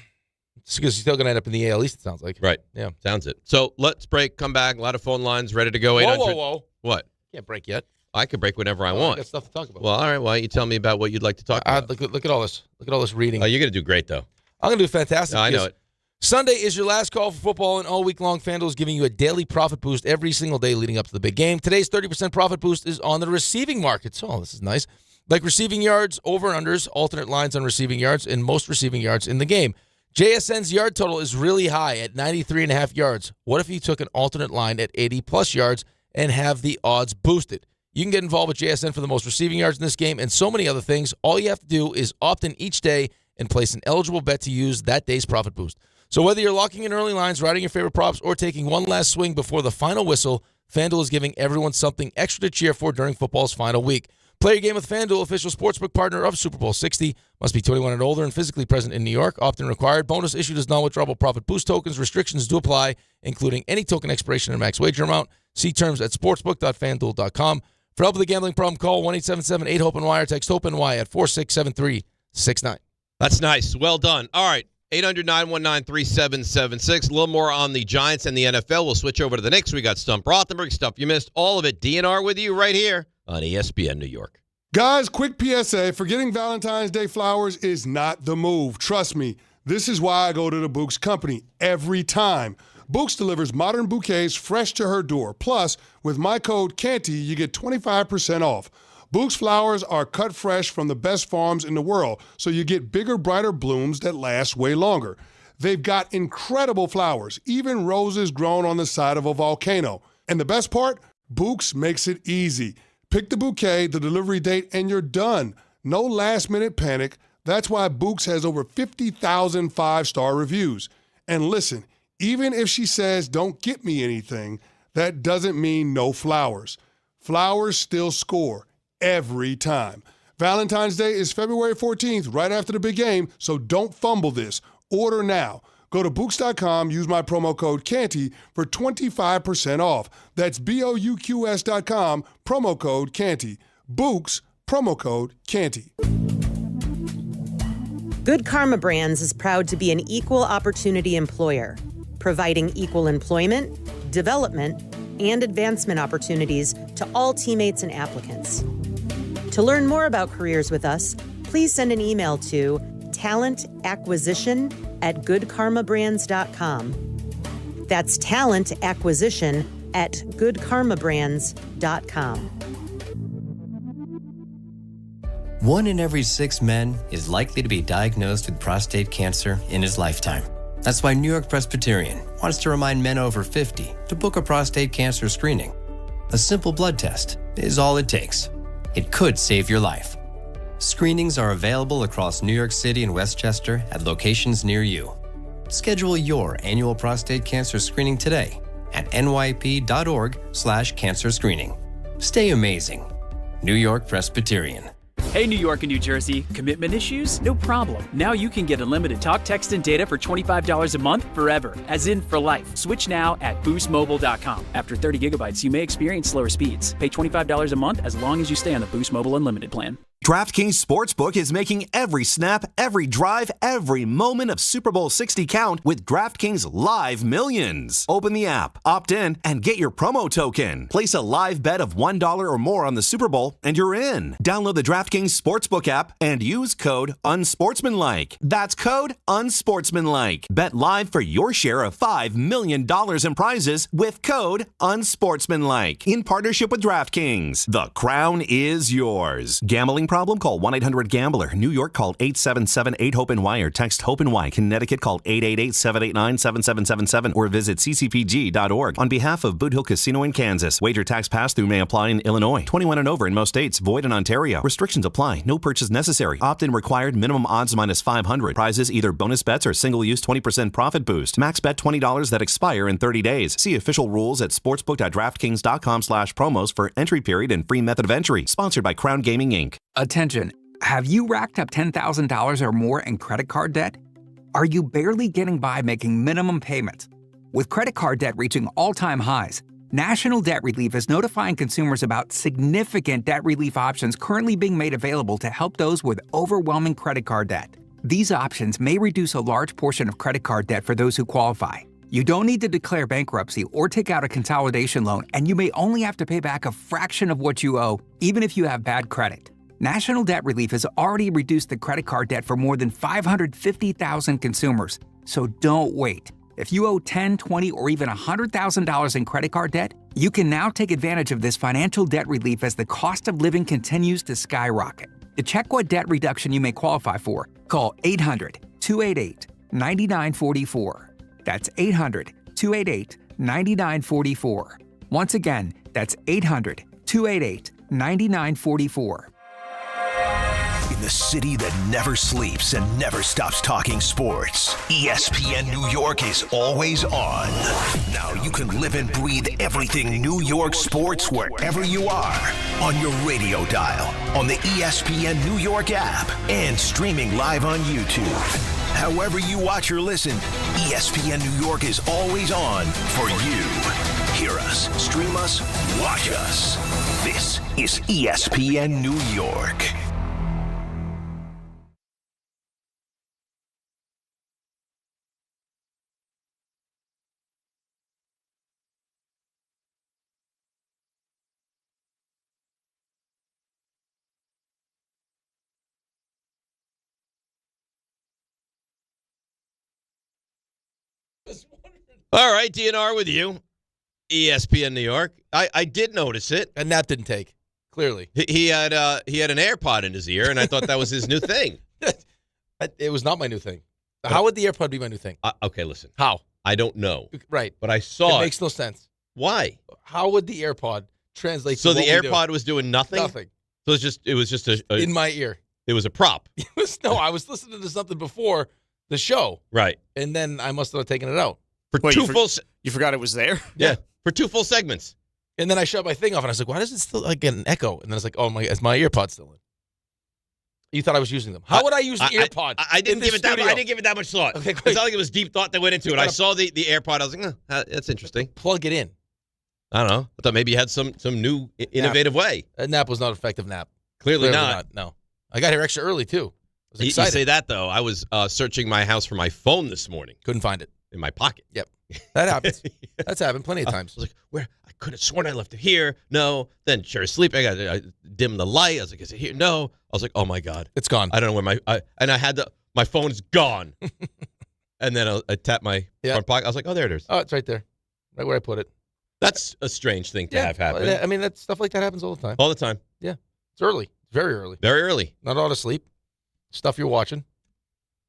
It's because he's still going to end up in the AL East, it sounds like. Right. Yeah. Sounds it. So let's break, come back. A lot of phone lines ready to go. Whoa. What? Can't break yet. I could break whenever I want. I got stuff to talk about. Well, all right. Why don't you tell me about what you'd like to talk about? Look at all this. Look at all this reading. Oh, you're going to do great, though. I'm going to do fantastic. No, I know it. Sunday is your last call for football, and all week long, FanDuel is giving you a daily profit boost every single day leading up to the big game. Today's 30% profit boost is on the receiving market. Oh, this is nice. Like receiving yards, over and unders, alternate lines on receiving yards, and most receiving yards in the game. JSN's yard total is really high at 93.5 yards. What if you took an alternate line at 80-plus yards and have the odds boosted? You can get involved with JSN for the most receiving yards in this game and so many other things. All you have to do is opt in each day and place an eligible bet to use that day's profit boost. So whether you're locking in early lines, riding your favorite props, or taking one last swing before the final whistle, FanDuel is giving everyone something extra to cheer for during football's final week. Play your game with FanDuel, official sportsbook partner of Super Bowl 60. Must be 21 and older and physically present in New York. Often required. Bonus issued as non-withdrawable profit boost tokens. Restrictions do apply, including any token expiration and max wager amount. See terms at sportsbook.fanduel.com. For help with a gambling problem, call 1-877-8-HOPE-NY or text HOPE-NY at 467-369. That's nice. Well done. All right. 800-919-3776. A little more on the Giants and the NFL. We'll switch over to the Knicks. We got Stump Rothenberg, stuff you missed. All of it. DNR with you right here on ESPN New York. Guys, quick PSA. Forgetting Valentine's Day flowers is not the move. Trust me. This is why I go to the Books Company every time. Books delivers modern bouquets fresh to her door. Plus, with my code CANTY, you get 25% off. Books flowers are cut fresh from the best farms in the world, so you get bigger, brighter blooms that last way longer. They've got incredible flowers, even roses grown on the side of a volcano. And the best part? Books makes it easy. Pick the bouquet, the delivery date, and you're done. No last-minute panic. That's why Books has over 50,000 five-star reviews. And listen, even if she says, "Don't get me anything," that doesn't mean no flowers. Flowers still score every time. Valentine's Day is February 14th, right after the big game, so don't fumble this. Order now. Go to Books.com, use my promo code CANTY for 25% off. That's BOUQS.com, promo code CANTY. Books, promo code CANTY. Good Karma Brands is proud to be an equal opportunity employer, providing equal employment, development, and advancement opportunities to all teammates and applicants. To learn more about careers with us, please send an email to talentacquisition@goodkarmabrands.com. That's talentacquisition@goodkarmabrands.com. 1 in every 6 men is likely to be diagnosed with prostate cancer in his lifetime. That's why New York Presbyterian wants to remind men over 50 to book a prostate cancer screening. A simple blood test is all it takes. It could save your life. Screenings are available across New York City and Westchester at locations near you. Schedule your annual prostate cancer screening today at nyp.org/cancer screening. Stay amazing. New York Presbyterian. Hey, New York and New Jersey, commitment issues? No problem. Now you can get unlimited talk, text, and data for $25 a month forever, as in for life. Switch now at boostmobile.com. After 30 gigabytes, you may experience slower speeds. Pay $25 a month as long as you stay on the Boost Mobile Unlimited plan. DraftKings Sportsbook is making every snap, every drive, every moment of Super Bowl 60 count with DraftKings Live Millions. Open the app, opt in, and get your promo token. Place a live bet of $1 or more on the Super Bowl, and you're in. Download the DraftKings Sportsbook app and use code UNSPORTSMANLIKE. That's code UNSPORTSMANLIKE. Bet live for your share of $5 million in prizes with code UNSPORTSMANLIKE. In partnership with DraftKings, the crown is yours. Gambling problem? Call 1-800-GAMBLER. New York, call 877-8-HOPE-NY or text HOPE-NY. Connecticut, call 888-789-7777 or visit ccpg.org. On behalf of Boot Hill Casino in Kansas, wager tax pass-through may apply in Illinois. 21 and over in most states. Void in Ontario. Restrictions apply. No purchase necessary. Opt-in required. Minimum odds minus 500. Prizes either bonus bets or single-use 20% profit boost. Max bet $20 that expire in 30 days. See official rules at sportsbook.draftkings.com/promos for entry period and free method of entry. Sponsored by Crown Gaming, Inc. Attention, have you racked up $10,000 or more in credit card debt? Are you barely getting by making minimum payments? With credit card debt reaching all-time highs, National Debt Relief is notifying consumers about significant debt relief options currently being made available to help those with overwhelming credit card debt. These options may reduce a large portion of credit card debt for those who qualify. You don't need to declare bankruptcy or take out a consolidation loan, and you may only have to pay back a fraction of what you owe, even if you have bad credit. National Debt Relief has already reduced the credit card debt for more than 550,000 consumers. So don't wait. If you owe $10,000, $20,000, or even $100,000 in credit card debt, you can now take advantage of this financial debt relief as the cost of living continues to skyrocket. To check what debt reduction you may qualify for, call 800-288-9944. That's 800-288-9944. Once again, that's 800-288-9944. In the city that never sleeps and never stops talking sports, ESPN New York is always on. Now you can live and breathe everything New York sports wherever you are. On your radio dial, on the ESPN New York app, and streaming live on YouTube. However you watch or listen, ESPN New York is always on for you. Hear us, stream us, watch us. This is ESPN New York. All right, DNR with you. ESPN New York. I did notice it. And that didn't take, clearly. He had an AirPod in his ear, and I thought that was his new thing. It was not my new thing. How would the AirPod be my new thing? Okay, listen. How? I don't know. Right. But I saw it. Makes no sense. Why? How would the AirPod translate to So what the we AirPod do? was doing nothing? Nothing. So it was just a in my ear. It was a prop. No, I was listening to something before the show. Right. And then I must have taken it out. You forgot it was there? Yeah. For 2 full segments. And then I shut my thing off, and I was like, why does it still get an echo? And then I was like, oh, is my AirPod still in? You thought I was using them. How would I use an AirPod? I didn't give it that much thought. Okay, it's not like it was deep thought that went into it. I saw the AirPod. I was like, that's interesting. Plug it in. I don't know. I thought maybe you had some new innovative way. A nap was not an effective nap. Clearly not. No. I got here extra early, too. I was excited. You say that, though. I was searching my house for my phone this morning. Couldn't find it. In my pocket. Yep. That happens. That's happened plenty of times. I was like, where? I could have sworn I left it here. No. Then sure, sleeping. I dimmed the light. I was like, is it here? No. I was like, oh my God. It's gone. I don't know where my phone's gone. And then I tapped my front pocket. I was like, oh, there it is. Oh, it's right there. Right where I put it. That's a strange thing to have happen. I mean, that stuff like that happens all the time. All the time. Yeah. It's early. It's very early. Very early. Not all to sleep. Stuff you're watching.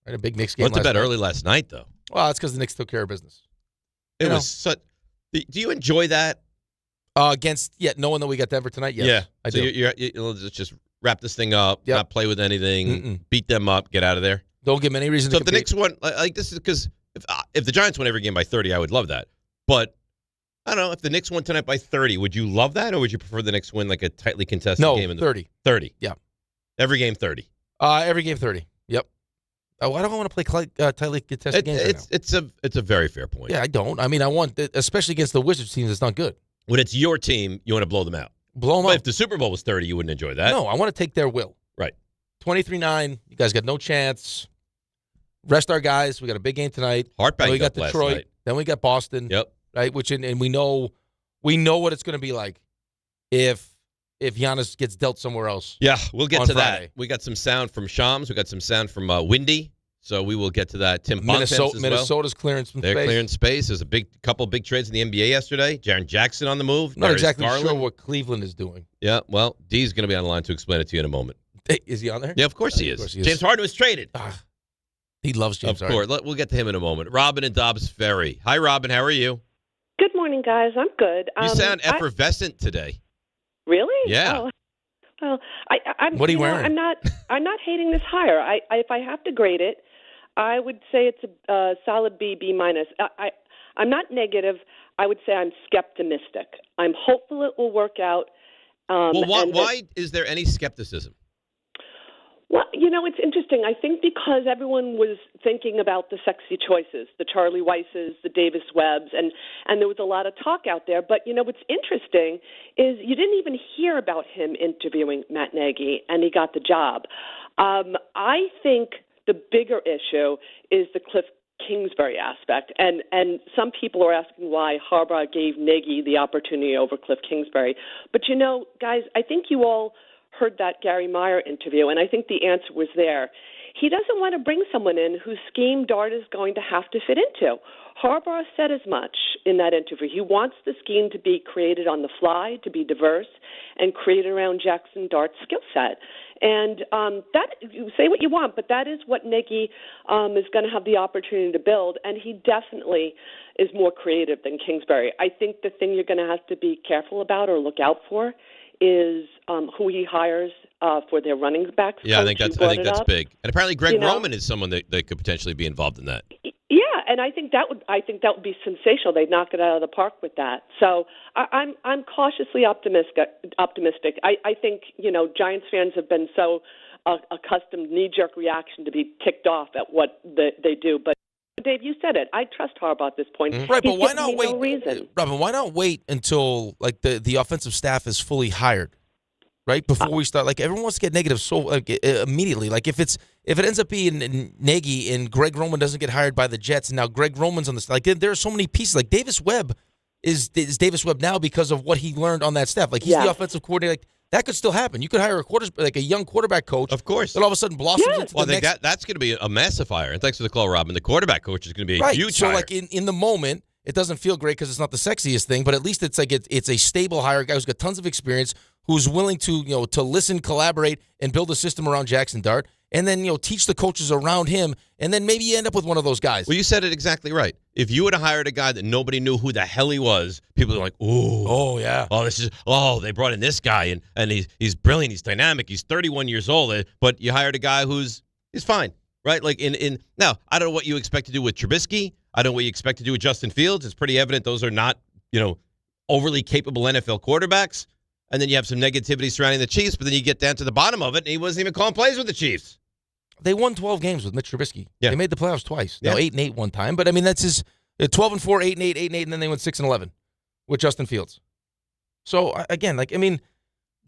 Right, a big Knicks game. Went to bed early last night, though. Well, that's because the Knicks took care of business. It was such. Do you enjoy that? Knowing that we got Denver tonight, yes. Yeah. I do. You'll just wrap this thing up, not play with anything, beat them up, get out of there. Don't give them any reason to compete. If the Knicks won, like this is because If the Giants win every game by 30, I would love that. But I don't know, if the Knicks won tonight by 30, would you love that, or would you prefer the Knicks win like a tightly contested game? No, 30. 30. Yeah. Every game 30. Every game 30. Yep. Why don't I want to play tightly contested games right now? It's a very fair point. Yeah, I don't. I mean, I want, especially against the Wizards teams, it's not good. When it's your team, you want to blow them out. Blow them But out. if the Super Bowl was 30, you wouldn't enjoy that. No, I want to take their will. Right. 23-9. You guys got no chance. Rest our guys. We got a big game tonight. Heart Then we banged got up last Detroit. night. Then we got Boston. Yep. Right. And we know what it's going to be like if Giannis gets dealt somewhere else. Yeah, we'll get on to Friday. that. We got some sound from Shams. We got some sound from Windy. So we will get to that. Tim Bontemps as well. Minnesota's clearing some They're space. clearing space. There's a couple big trades in the NBA yesterday. Jaren Jackson on the move. Not Darius exactly Garland. sure what Cleveland is doing. Yeah, well, D's going to be on the line to explain it to you in a moment. Hey, is he on there? Yeah, of course he is. Of course he is. James Harden was traded. He loves James Of Harden. course. We'll get to him in a moment. Robin and Dobbs Ferry. Hi, Robin. How are you? Good morning, guys. I'm good. You sound effervescent today. Really? Yeah. Oh, well, I'm. What are you know, wearing? I'm not hating this hire. If I have to grade it, I would say it's a solid B minus. I'm not negative. I would say I'm skeptimistic. I'm hopeful it will work out. Well, why is there any skepticism? Well, it's interesting. I think because everyone was thinking about the sexy choices, the Charlie Weisses, the Davis Webbs, and there was a lot of talk out there. But, what's interesting is you didn't even hear about him interviewing Matt Nagy, and he got the job. I think the bigger issue is the Cliff Kingsbury aspect. And some people are asking why Harbaugh gave Nagy the opportunity over Cliff Kingsbury. But, guys, I think you all heard that Gary Meyer interview, and I think the answer was there. He doesn't want to bring someone in whose scheme Dart is going to have to fit into. Harbaugh said as much in that interview. He wants the scheme to be created on the fly, to be diverse, and created around Jackson Dart's skill set. And that, you say what you want, but that is what Nagy is going to have the opportunity to build, and he definitely is more creative than Kingsbury. I think the thing you're going to have to be careful about or look out for is who he hires for their running backs. Yeah, I think that's big. And apparently Greg You know? Roman is someone that could potentially be involved in that. Yeah, and I think that would be sensational. They'd knock it out of the park with that. So I'm cautiously optimistic. I think Giants fans have been so accustomed knee-jerk reaction to be ticked off at what they do, but. Dave, you said it. I trust Harbaugh at this point. Right, but He's why given not me wait? No reason. Robin, why not wait until the offensive staff is fully hired, right? Before we start, everyone wants to get negative so immediately. Like if it ends up being Nagy and Greg Roman doesn't get hired by the Jets, and now Greg Roman's on the there are so many pieces. Like Davis Webb is Davis Webb now because of what he learned on that staff. Like he's the offensive coordinator. Like, that could still happen. You could hire a young quarterback coach. Of course. That all of a sudden blossoms into Well, the next. that's going to be a massive fire. And thanks for the call, Robin. The quarterback coach is going to be a huge so hire. in the moment, it doesn't feel great because it's not the sexiest thing, but at least it's it's a stable hire, a guy who's got tons of experience, who's willing to to listen, collaborate, and build a system around Jackson Dart, and then teach the coaches around him, and then maybe you end up with one of those guys. Well, you said it exactly right. If you would have hired a guy that nobody knew who the hell he was, people are like, "Ooh, oh yeah, they brought in this guy and he's brilliant, he's dynamic, he's 31 years old." But you hired a guy he's fine, right? Like now, I don't know what you expect to do with Trubisky. I don't know what you expect to do with Justin Fields. It's pretty evident those are not overly capable NFL quarterbacks. And then you have some negativity surrounding the Chiefs, but then you get down to the bottom of it, and he wasn't even calling plays with the Chiefs. They won 12 games with Mitch Trubisky. Yeah. They made the playoffs twice. Yeah. Now 8-8 one time, but I mean that's his 12-4, 8-8, 8-8, and then they went 6-11 with Justin Fields. So again,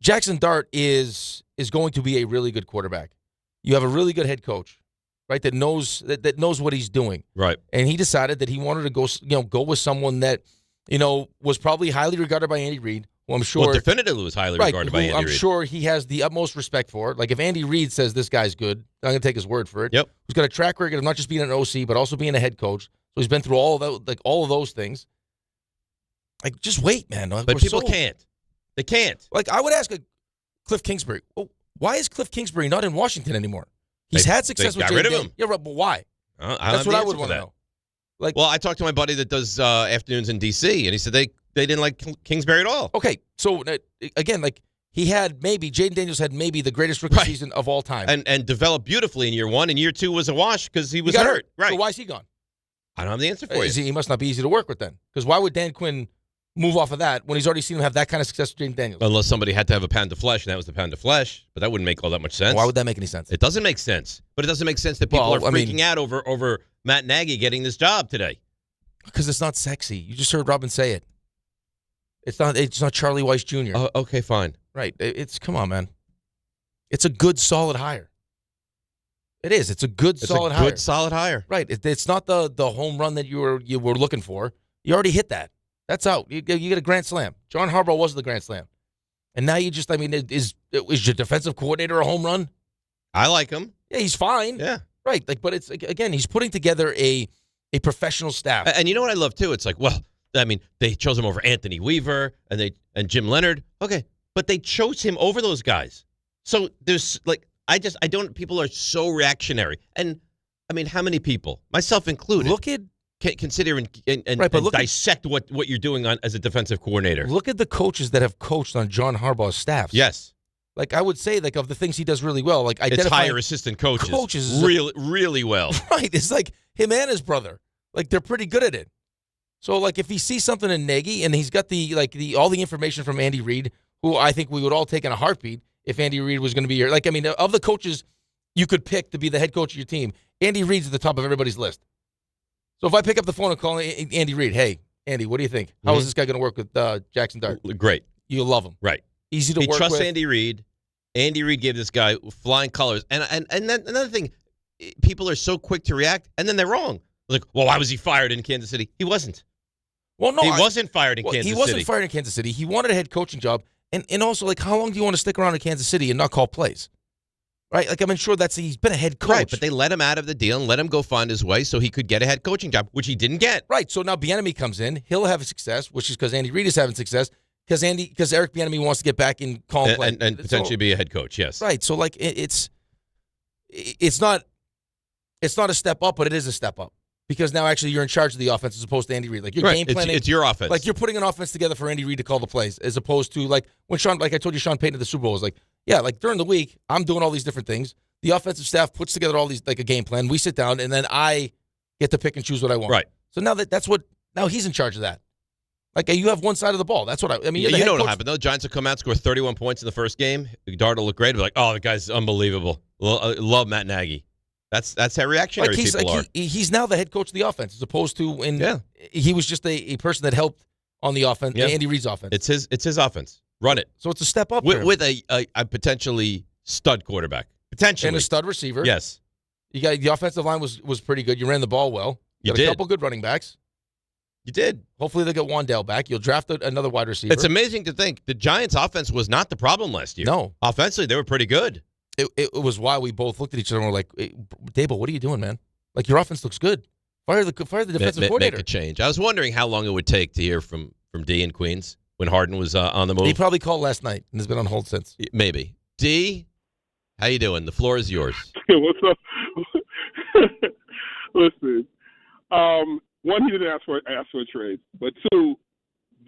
Jackson Dart is going to be a really good quarterback. You have a really good head coach, right? That knows what he's doing, right? And he decided that he wanted to go with someone that was probably highly regarded by Andy Reid. Well, I'm sure. Well, definitively was highly regarded by Andy Reid. I'm sure he has the utmost respect for. Like if Andy Reid says this guy's good, I'm going to take his word for it. Yep. Who's got a track record of not just being an OC, but also being a head coach. So he's been through all of those things. Like, just wait, man. But people can't. They can't. Like, I would ask Cliff Kingsbury, well, why is Cliff Kingsbury not in Washington anymore? He's had success with got rid of Daniels. him. Yeah, right, but why? That's what I would want to know. Well, I talked to my buddy that does afternoons in D.C., and he said they didn't like Kingsbury at all. Okay, so again, he had Jaden Daniels had maybe the greatest rookie season of all time, and developed beautifully in year one, and year two was a wash because he was got hurt. Right? So why is he gone? I don't have the answer for you. He must not be easy to work with then. Because why would Dan Quinn move off of that when he's already seen him have that kind of success with James Daniels? Unless somebody had to have a pound of flesh, and that was the pound of flesh. But that wouldn't make all that much sense. Why would that make any sense? It doesn't make sense. But it doesn't make sense that people are freaking out over Matt Nagy getting this job today. Because it's not sexy. You just heard Robin say it. It's not Charlie Weiss Jr. Okay, fine. Right. Come on, man. It's a good, solid hire. It is. It's a good, solid hire. Good, solid hire. Right. It's not the home run that you were looking for. You already hit that. That's out. You get a grand slam. John Harbaugh was the grand slam. And now is your defensive coordinator a home run? I like him. Yeah, he's fine. Yeah. Right. But it's, again, he's putting together a professional staff. And you know what I love, too? It's like, they chose him over Anthony Weaver and Jim Leonard. Okay. But they chose him over those guys. So there's, people are so reactionary. And, how many people, myself included, can consider and dissect what you're doing as a defensive coordinator? Look at the coaches that have coached on John Harbaugh's staffs. Yes. I would say, of the things he does really well, it's hire assistant coaches really, really well. Right. It's like him and his brother. They're pretty good at it. So, if he sees something in Nagy, and he's got all the information from Andy Reid, who I think we would all take in a heartbeat if Andy Reid was going to be here. Of the coaches you could pick to be the head coach of your team, Andy Reid's at the top of everybody's list. So if I pick up the phone and call Andy Reid, hey, Andy, what do you think? How is this guy going to work with Jackson Dart? Great. You'll love him. Right. Easy to work with. He trusts Andy Reid. Andy Reid gave this guy flying colors. And then another thing, people are so quick to react, and then they're wrong. Why was he fired in Kansas City? He wasn't. Well, no. He wasn't fired in Kansas City. He wasn't fired in Kansas City. He wanted a head coaching job. And also, how long do you want to stick around in Kansas City and not call plays? Right? I'm sure he's been a head coach. Right, but they let him out of the deal and let him go find his way so he could get a head coaching job, which he didn't get. Right, so now Bieniemy comes in. He'll have success, which is because Andy Reid is having success, because Eric Bieniemy wants to get back in calling plays. And potentially be a head coach, yes. Right, so, it's not a step up, but it is a step up. Because now actually you're in charge of the offense as opposed to Andy Reid. You're game planning. It's your offense. You're putting an offense together for Andy Reid to call the plays, as opposed to when Sean, I told you, Sean Payton at the Super Bowl was during the week I'm doing all these different things. The offensive staff puts together all these a game plan. We sit down and then I get to pick and choose what I want. Right. So now he's in charge of that. You have one side of the ball. That's what I mean. You know what'll happen though? Giants will come out, score 31 points in the first game. Dart will look great. Be the guy's unbelievable. Love Matt Nagy. That's how reactionary people are. He's now the head coach of the offense, as opposed to he was just a person that helped on the offense, Andy Reid's offense. It's his offense. Run it. So it's a step up with a potentially stud quarterback, potentially, and a stud receiver. Yes, you got the offensive line was pretty good. You ran the ball well. You got did. A couple good running backs. You did. Hopefully they'll get Wandale back. You'll draft another wide receiver. It's amazing to think the Giants' offense was not the problem last year. No, offensively they were pretty good. It was why we both looked at each other and were like, hey, Dable, what are you doing, man? Your offense looks good. Fire the defensive coordinator. Make a change. I was wondering how long it would take to hear from D in Queens when Harden was on the move. He probably called last night and has been on hold since. Maybe. D, how you doing? The floor is yours. What's up? Listen, one, he didn't ask for a trade, but two,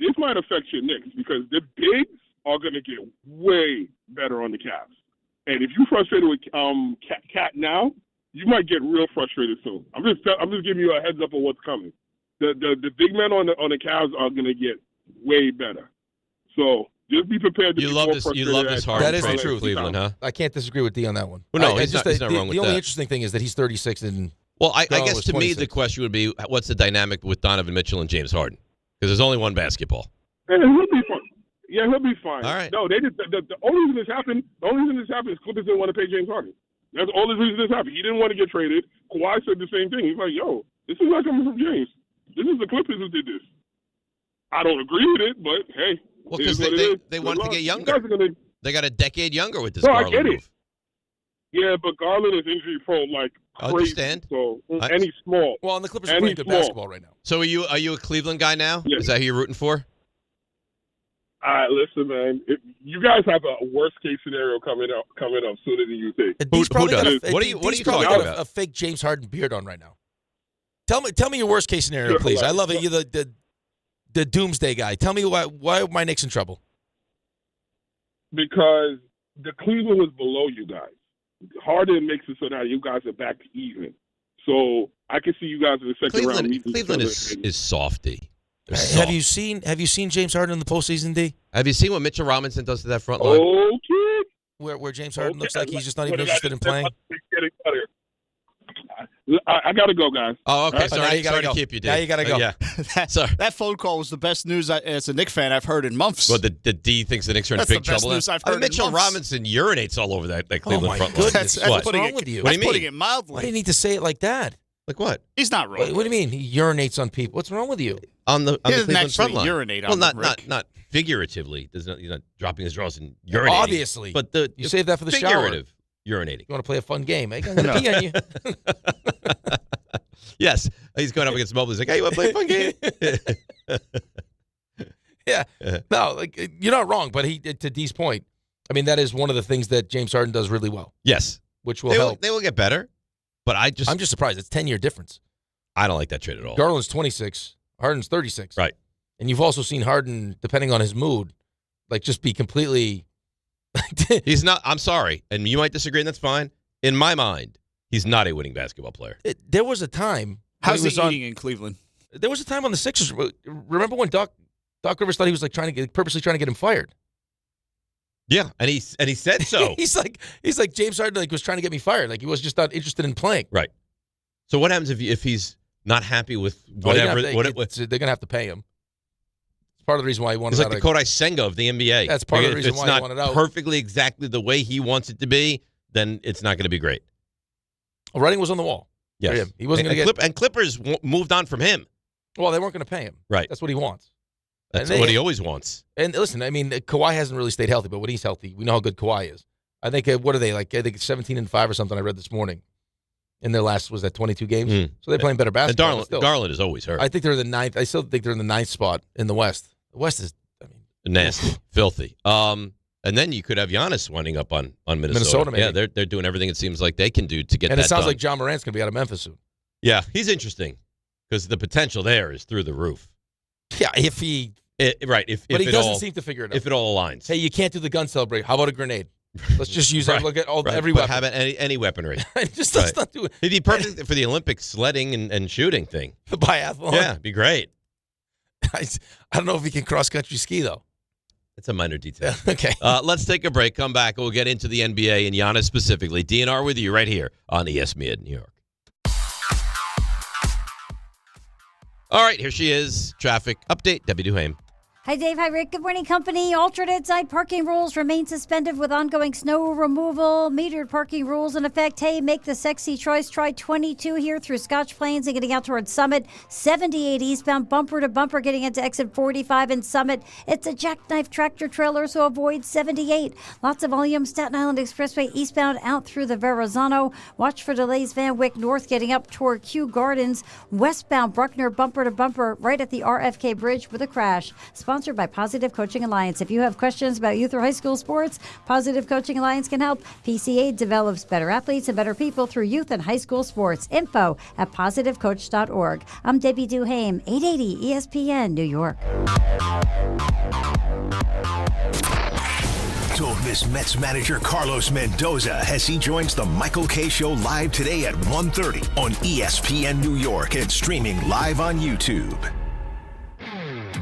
this might affect your Knicks because the bigs are going to get way better on the Cavs. And if you're frustrated with Cat now, you might get real frustrated soon. I'm just giving you a heads up of what's coming. The big men on the Cavs are going to get way better. So just be prepared to you be love more this. frustrated. You love this Harden That is trade the truth. for Cleveland, huh? I can't disagree with D on that one. Well, no, he's not wrong with the only that. interesting thing is that he's 36 and well, I guess to 26. me the question would be, what's the dynamic with Donovan Mitchell and James Harden? Because there's only one basketball. And he'll be fine. Yeah, he'll be fine. All right. No, they just the only reason this happened. The only reason this happened is Clippers didn't want to pay James Harden. That's the only reason this happened. He didn't want to get traded. Kawhi said the same thing. He's like, "Yo, this is not coming from James. This is the Clippers who did this." I don't agree with it, but hey, well, because they wanted to get younger. They got a decade younger with this Garland I get move. it. Yeah, but Garland is injury prone like crazy. Understand? So and he's small. Well, and the Clippers are playing good basketball right now. So are you a Cleveland guy now? Yes. Is that who you're rooting for? Listen, man. You guys have a worst case scenario coming up sooner than you think. Who does? What are you talking about? A fake James Harden beard on right now. Tell me your worst case scenario, please. I love it. You're the doomsday guy. Tell me why are my Knicks in trouble? Because the Cleveland was below you guys. Harden makes it so now you guys are back to even. So I can see you guys in the second round. Cleveland is softy. Have you seen James Harden in the postseason, D? Have you seen what Mitchell Robinson does to that front line? Okay. Where James Harden looks like he's just not even interested in playing? I got to go, guys. Oh, okay. Right? Sorry to keep you, Dave. Now you got to go. Yeah. That phone call was the best news as a Knicks fan I've heard in months. Well, the D thinks the Knicks are in That's big the best trouble. news I've heard in Mitchell months. Robinson urinates all over that Cleveland front line. Goodness. What's wrong with you? What do you mean? Putting it mildly. Why do you need to say it like that? Like what? He's not wrong. What do you mean? He urinates on people. What's wrong with you? On the He doesn't Cleveland actually front line. urinate on well, them, Rick. not figuratively. He's not dropping his drawers and urinating. Obviously. But you save that for the shower. Figurative urinating. You want to play a fun game? I'm going to pee on you. Yes. He's going up against Mobley. He's like, hey, you want to play a fun game? Yeah. No, like you're not wrong, but to D's point, I mean, that is one of the things that James Harden does really well. Yes. Which will help. They will get better, but I'm just surprised. It's 10-year difference. I don't like that trade at all. Garland's 26. Harden's 36. Right. And you've also seen Harden, depending on his mood, like just be completely. He's not. I'm sorry, and you might disagree, and that's fine. In my mind, he's not a winning basketball player. There was a time. How's he eating in Cleveland? There was a time on the Sixers. Remember when Doc Rivers thought he was like purposely trying to get him fired? Yeah, and he said so. he's like James Harden was trying to get me fired. Like he was just not interested in playing. Right. So what happens if he's not happy with whatever? They're gonna have to pay him. It's part of the reason why he wanted. He's like the Kodai Senga of the NBA. That's part of the reason why he wanted out. If it's not perfectly exactly the way he wants it to be, then it's not going to be great. Well, writing was on the wall. Yes, he wasn't going to get. And Clippers moved on from him. Well, they weren't going to pay him. Right. That's what he wants. That's what he always wants. And listen, I mean, Kawhi hasn't really stayed healthy, but when he's healthy, we know how good Kawhi is. I think what are they like? I think 17-5 or something. I read this morning. In their last 22 games, so they're playing better basketball. And Garland is always hurt. I think they're in the ninth. I still think they're in the ninth spot in the West. The West is, nasty, filthy. And then you could have Giannis winding up on Minnesota. Maybe. Yeah, they're doing everything it seems like they can do to get. And that it sounds done. like John Morant's going to be out of Memphis soon. Yeah, he's interesting because the potential there is through the roof. Yeah, if he right, but he doesn't seem to figure it out. If it all aligns. Hey, you can't do the gun celebration. How about a grenade? Let's just use that. Look at every but weapon. Have any weaponry. Just let's not do it. It'd be perfect for the Olympic sledding and shooting thing. The biathlon. Yeah, it'd be great. I don't know if he can cross country ski though. It's a minor detail. Okay. Let's take a break. Come back. We'll get into the NBA and Giannis specifically. DNR with you right here on ESPN New York. All right, here she is. Traffic update. Debbie Duhame. Hi, Dave. Hi, Rick. Good morning, company. Alternate side parking rules remain suspended with ongoing snow removal. Metered parking rules in effect. Hey, make the sexy choice. Try 22 here through Scotch Plains and getting out towards Summit. 78 eastbound, bumper to bumper, getting into exit 45 in Summit. It's a jackknife tractor trailer, so avoid 78. Lots of volume. Staten Island Expressway eastbound out through the Verrazano. Watch for delays. Van Wyck North getting up toward Kew Gardens. Westbound, Bruckner, bumper to bumper, right at the RFK Bridge with a crash. Sponsored by Positive Coaching Alliance. If you have questions about youth or high school sports, Positive Coaching Alliance can help. PCA develops better athletes and better people through youth and high school sports. Info at positivecoach.org. I'm Debbie Duhame, 880 ESPN, New York. Don't miss Mets manager Carlos Mendoza as he joins the Michael Kay Show live today at 1:30 on ESPN New York and streaming live on YouTube.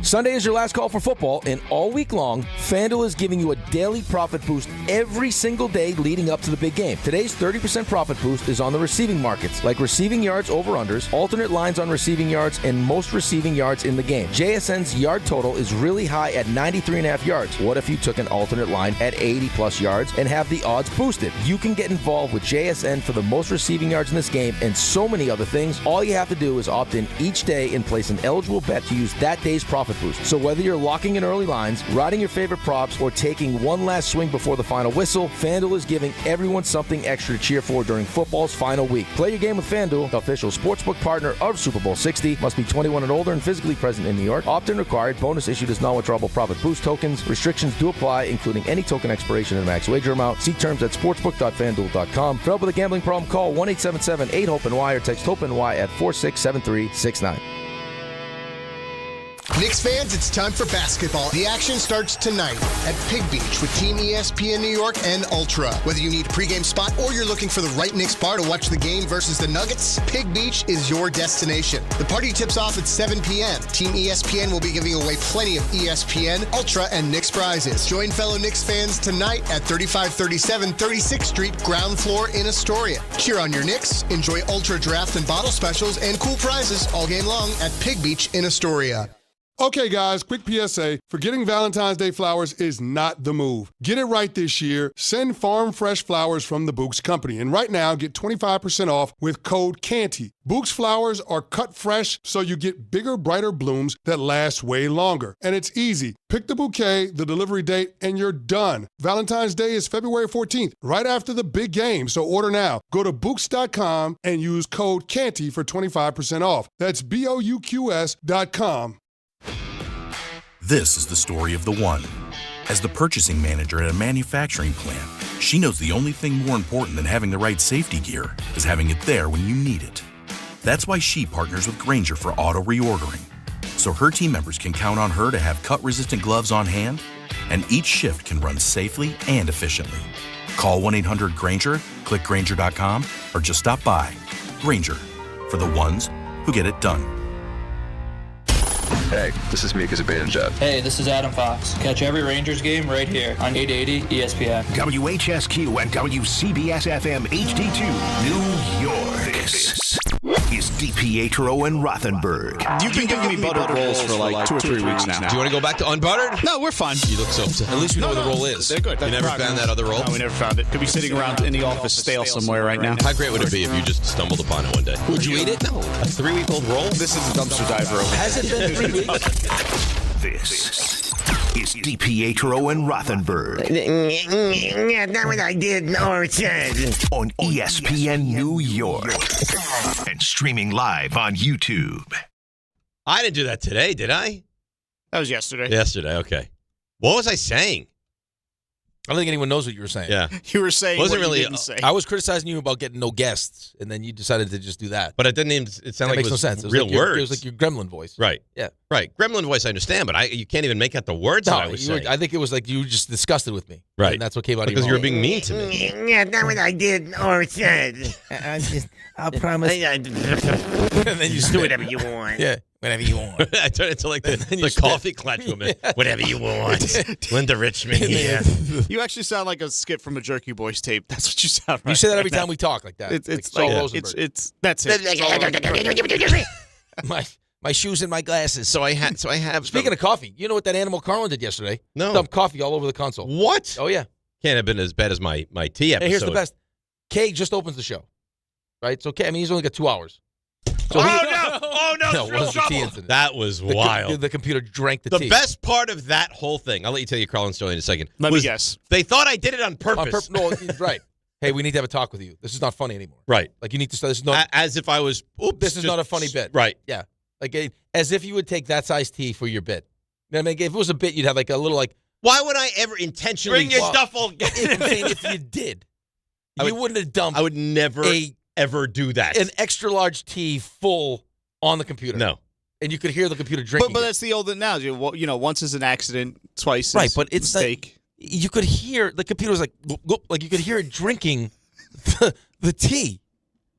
Sunday is your last call for football, and all week long, FanDuel is giving you a daily profit boost every single day leading up to the big game. Today's 30% profit boost is on the receiving markets, like receiving yards over-unders, alternate lines on receiving yards, and most receiving yards in the game. JSN's yard total is really high at 93.5 yards. What if you took an alternate line at 80-plus yards and have the odds boosted? You can get involved with JSN for the most receiving yards in this game and so many other things. All you have to do is opt in each day and place an eligible bet to use that day's profit boost. So whether you're locking in early lines, riding your favorite props, or taking one last swing before the final whistle, FanDuel is giving everyone something extra to cheer for during football's final week. Play your game with FanDuel, official sportsbook partner of Super Bowl 60. Must be 21 and older and physically present in New York. Opt-in required. Bonus issued as non-withdrawable profit boost tokens. Restrictions do apply, including any token expiration and max wager amount. See terms at sportsbook.fanduel.com. For help with a gambling problem, call 1-877-8-HOPE-NY or text HOPE-NY at 467369. Knicks fans, it's time for basketball. The action starts tonight at Pig Beach with Team ESPN New York and Ultra. Whether you need a pregame spot or you're looking for the right Knicks bar to watch the game versus the Nuggets, Pig Beach is your destination. The party tips off at 7 p.m. Team ESPN will be giving away plenty of ESPN, Ultra, and Knicks prizes. Join fellow Knicks fans tonight at 3537 36th Street, ground floor in Astoria. Cheer on your Knicks, enjoy Ultra draft and bottle specials, and cool prizes all game long at Pig Beach in Astoria. Okay, guys, quick PSA. Forgetting Valentine's Day flowers is not the move. Get it right this year. Send farm fresh flowers from the Books Company. And right now, get 25% off with code CANTY. Books flowers are cut fresh, so you get bigger, brighter blooms that last way longer. And it's easy. Pick the bouquet, the delivery date, and you're done. Valentine's Day is February 14th, right after the big game, so order now. Go to Books.com and use code CANTY for 25% off. That's BOUQS.com. This is the story of the one. As the purchasing manager at a manufacturing plant, she knows the only thing more important than having the right safety gear is having it there when you need it. That's why she partners with Grainger for auto reordering, so her team members can count on her to have cut-resistant gloves on hand, and each shift can run safely and efficiently. Call 1-800-GRAINGER, click Grainger.com, or just stop by. Grainger, for the ones who get it done. Hey, this is Mika Zibanejad. Hey, this is Adam Fox. Catch every Rangers game right here on 880 ESPN. WHSQ and WCBS-FM HD2, New York. This is DiPietro and Rothenberg. You've been giving me buttered rolls for like 2 or 3 weeks now. Do you want to go back to unbuttered? No, we're fine. You look so upset. At least we know what the roll is. They're good. You never found that other roll? No, we never found it. Could be sitting around in the office stale somewhere right now. How great would it be if you just stumbled upon it one day? Would you eat it? No. A 3-week-old roll? This is a dumpster diver. Has it been 3 weeks? This is DiPietro and Rothenberg. Yeah, that's what I did or said. On ESPN New York. And streaming live on YouTube. I didn't do that today, did I? That was yesterday. Yesterday, okay. What was I saying? I don't think anyone knows what you were saying. Yeah. You were saying Wasn't what really, you didn't say. I was criticizing you about getting no guests, and then you decided to just do that. But it didn't even, it sounded like makes it was no sense. It was real like words. It was like your gremlin voice. Right. Yeah. Right. Gremlin voice, I understand, but you can't even make out the words that I was saying. I think it was like you were just disgusted with me. Right. And that's what came out of your Because you were mouth. being mean to me. Yeah, that's what I did or said. I'll promise. And then you do whatever you want. Yeah. Whatever you want. I turned into like the coffee clutch woman. Whatever you want. Linda Richmond here. You actually sound like a skit from a Jerky Boys tape. That's what you sound like. You say that every right time we talk like that. It's like like, Saul it's Rosenberg. that's it. My shoes and my glasses. So I have. Speaking of coffee, you know what that Animal Carlin did yesterday? No. Dumped coffee all over the console. What? Oh, yeah. Can't have been as bad as my tea episode. Hey, here's the best. Kay just opens the show. Right? So, Kay, I mean, he's only got 2 hours. So no, what was the tea incident? That was wild. The computer drank the tea. The best part of that whole thing, I'll let you tell your Carlin story in a second. Let me guess. They thought I did it on purpose. No, right. Hey, we need to have a talk with you. This is not funny anymore. Right. Like, you need to start. This is not, as if I was, this is not a funny bit. Right. Yeah. Like, as if you would take that size tea for your bit. I mean, if it was a bit, you'd have like a little like. Why would I ever intentionally bring your duffel? If you did, you wouldn't have dumped. I would never ever do that. An extra large tea full on the computer. No. And you could hear the computer drinking. But that's the old analogy. Well, you know, once is an accident, twice right. is But it's mistake. Like, you could hear the computer was like, like you could hear it drinking the tea.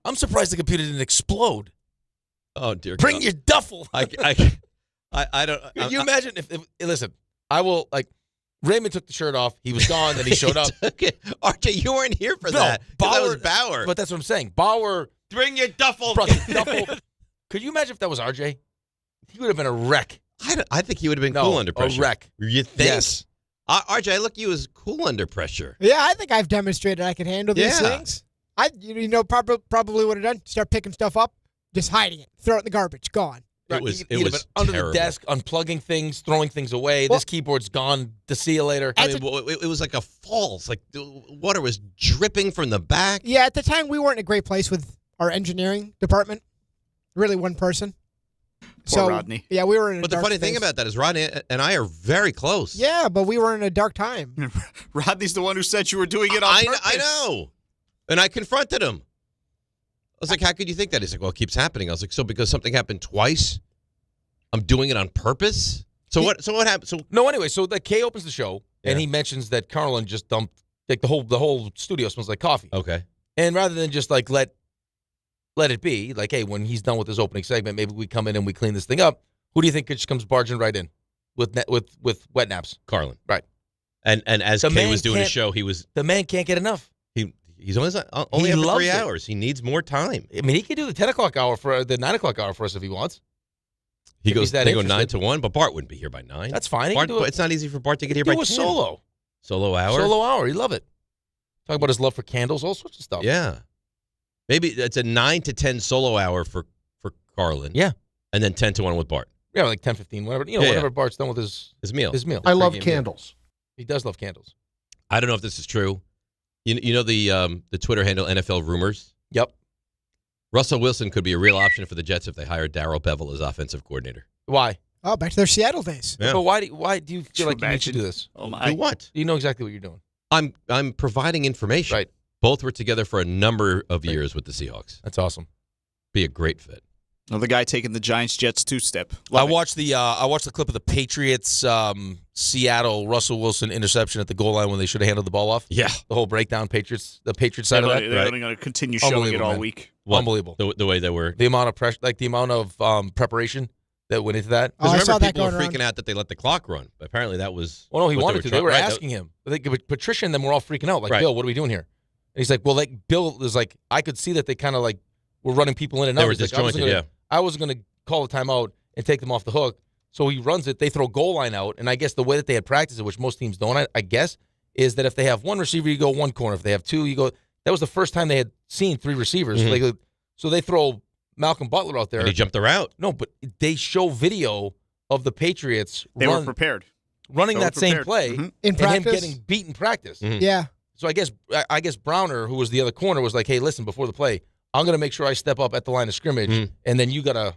I'm surprised the computer didn't explode. Oh dear! Bring God. your duffel. I don't. Can you imagine if listen? I will like. Raymond took the shirt off. He was gone. Then he showed up. RJ, you weren't here for that. That was Bauer. But that's what I'm saying. Bauer. Bring your duffel. Duffel. Could you imagine if that was RJ? He would have been a wreck. I think he would have been cool under pressure. A wreck. You think? Yes. RJ, I look at you as cool under pressure. Yeah, I think I've demonstrated I can handle these things. Probably would have done. Start picking stuff up, just hiding it, throw it in the garbage, gone. It was under terrible. the desk, unplugging things, throwing things away. This keyboard's gone. To see you later. I mean, it was like a falls. Like the water was dripping from the back. Yeah, at the time we weren't in a great place with our engineering department. Really, one person. Poor Rodney. Yeah, we were in a But the dark funny thing space. about that is Rodney and I are very close. Yeah, but we were in a dark time. Rodney's the one who said you were doing it on purpose. I know. And I confronted him. I was like, how could you think that? He's like, well, it keeps happening. I was like, so because something happened twice I'm doing it on purpose. So what happened? So no, anyway, so the K opens the show and he mentions that Carlin just dumped like the whole studio smells like coffee. Okay. And rather than just like let it be, like, hey, when he's done with his opening segment, maybe we come in and we clean this thing up. Who do you think just comes barging right in with wet naps? Carlin. Right. And as Kay was doing his show, the man can't get enough. He's only after 3 hours. He needs more time. I mean, he could do the 10 o'clock hour for the 9 o'clock hour for us if he wants. They go 9 to 1, but Bart wouldn't be here by 9. That's fine. It's not easy for Bart to get here by 10. Do a solo. Solo hour? Solo hour. He love it. Talk about his love for candles, all sorts of stuff. Yeah. Maybe it's a 9 to 10 solo hour for Carlin. Yeah. And then 10 to 1 with Bart. Yeah, like 10, 15, whatever. Whatever Bart's done with his meal. I love candles. He does love candles. I don't know if this is true. You know the Twitter handle NFL Rumors? Yep. Russell Wilson could be a real option for the Jets if they hire Darryl Bevell as offensive coordinator. Why? Oh, back to their Seattle days. Yeah. But why do you feel like you need to do this? Oh my! Do what? You know exactly what you're doing. I'm providing information. Right. Both were together for a number of years with the Seahawks. That's awesome. Be a great fit. Another guy taking the Giants-Jets two-step. I watched the clip of the Patriots Seattle Russell Wilson interception at the goal line when they should have handled the ball off. Yeah. The whole breakdown, the Patriots side of that. They're only going to continue showing it all week. Unbelievable. The way they were. The amount of pressure, like the amount of preparation that went into that. Oh, I saw that people going were freaking around. out that they let the clock run. Apparently that was. Well, no, he what wanted to. They were right, asking him. Patricia and them were all freaking out. Like, Bill, what are we doing here? And he's like, well, like Bill was like, I could see that they kind of like were running people in and out. They were He's like, disjointed, I wasn't going to call a timeout and take them off the hook. So he runs it. They throw goal line out. And I guess the way that they had practiced it, which most teams don't, I guess, is that if they have one receiver, you go one corner. If they have two, you go. That was the first time they had seen three receivers. Mm-hmm. So they throw Malcolm Butler out there. And he jumped the route. No, but they show video of the Patriots. They were prepared. Running that same play in practice, and him getting beat in practice. Mm-hmm. Yeah. So I guess Browner, who was the other corner, was like, hey, listen, before the play, I'm going to make sure I step up at the line of scrimmage, and then you gotta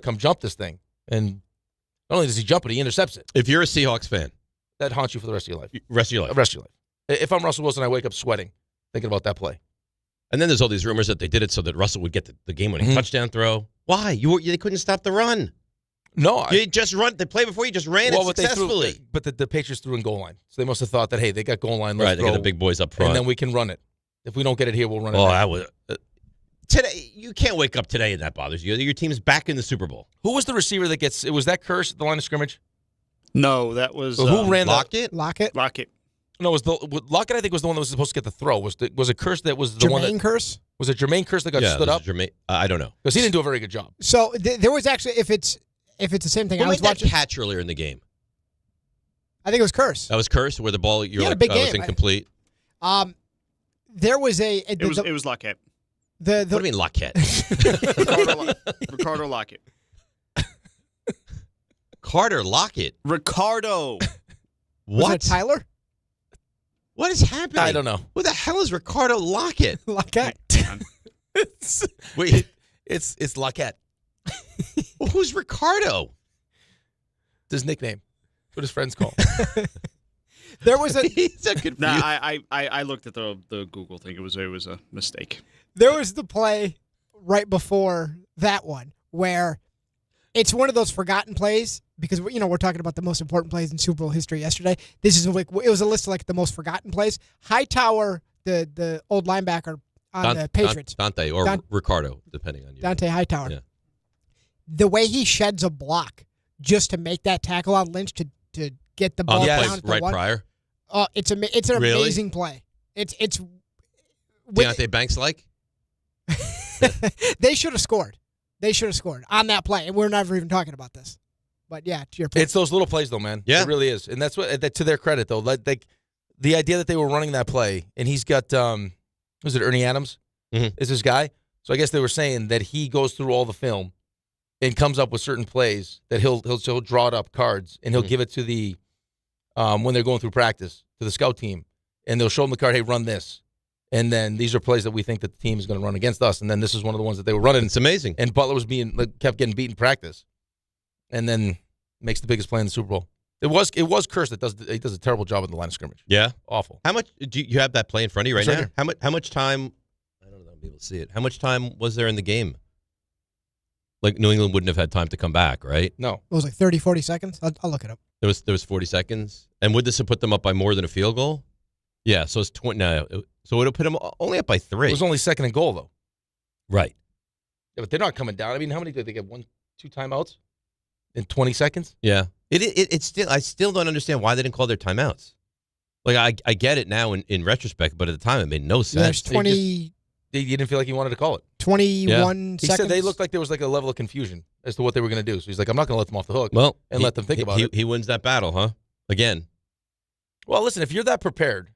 come jump this thing. And not only does he jump it, he intercepts it. If you're a Seahawks fan, that haunts you for the rest of your life. Rest of your life. Rest of your life. If I'm Russell Wilson, I wake up sweating thinking about that play. And then there's all these rumors that they did it so that Russell would get the game-winning touchdown throw. Why? They couldn't stop the run. No, you just run the play before you just ran it successfully. But the Patriots threw in goal line, so they must have thought that hey, they got goal line. Right, they got the big boys up front, and then we can run it. If we don't get it here, we'll run it. Oh, I would. Today, you can't wake up today and that bothers you. Your team's back in the Super Bowl. Who was the receiver that gets? Was that Curse at the line of scrimmage? No, that was who ran Lockett. Lockett. No, was Lockett? I think was the one that was supposed to get the throw. Was it Curse that was the Jermaine one that Curse? Was it Jermaine Curse that got stood up? Jermaine, I don't know because he didn't do a very good job. So there was actually if it's the same thing. Who I was made watching that catch earlier in the game. I think it was Curse. That was Curse, where the ball you're like, big game. was incomplete. There was it was Lockette. What do you mean Lockette? Ricardo Lockette. Carter Lockett. Ricardo. Was it Tyler? What is happening? I don't know. Who the hell is Ricardo Lockett? Lockette. Wait, it's Lockette. Well, who's Ricardo? It's his nickname. What his friends call. There was a. I looked at the Google thing. It was a mistake. There was the play right before that one where it's one of those forgotten plays because we're talking about the most important plays in Super Bowl history yesterday. This is it was a list of like the most forgotten plays. Hightower, the old linebacker on the Patriots, Dante or Ricardo, depending on you. Dante Hightower. Yeah. The way he sheds a block just to make that tackle on Lynch to get the ball down at the one. Prior. It's an amazing play. It's Deontay Banks like. They should have scored. They should have scored on that play, and we're never even talking about this. But yeah, to your point, it's those little plays though, man. Yeah, it really is, and that's what to their credit though. Like the idea that they were running that play, and he's got was it Ernie Adams? Mm-hmm. Is this guy? So I guess they were saying that he goes through all the film and comes up with certain plays that he'll draw it up cards and he'll give it to the when they're going through practice to the scout team, and they'll show them the card. Hey, run this. And then these are plays that we think that the team is going to run against us. And then this is one of the ones that they were running. It's amazing. And Butler was kept getting beat in practice, and then makes the biggest play in the Super Bowl. It was Curse that does a terrible job at the line of scrimmage. Yeah, awful. How much do you have that play in front of you right now? Here. How much time? I don't know. I'll be able to see it. How much time was there in the game? Like New England wouldn't have had time to come back, right? No. It was like 30, 40 seconds. I'll look it up. There was 40 seconds. And would this have put them up by more than a field goal? Yeah, so it's 20. No, so it would have put them only up by 3. It was only second and goal, though. Right. Yeah, but they're not coming down. I mean, how many did they get? 1, 2 timeouts in 20 seconds? Yeah. It's still, I still don't understand why they didn't call their timeouts. Like, I get it now in retrospect, but at the time it made no sense. There's 20. You didn't feel like he wanted to call it. 21 He seconds. said they looked like there was like a level of confusion as to what they were going to do. So he's like, I'm not going to let them off the hook and let them think about it. He wins that battle, huh? Again. Well, listen, if you're that prepared,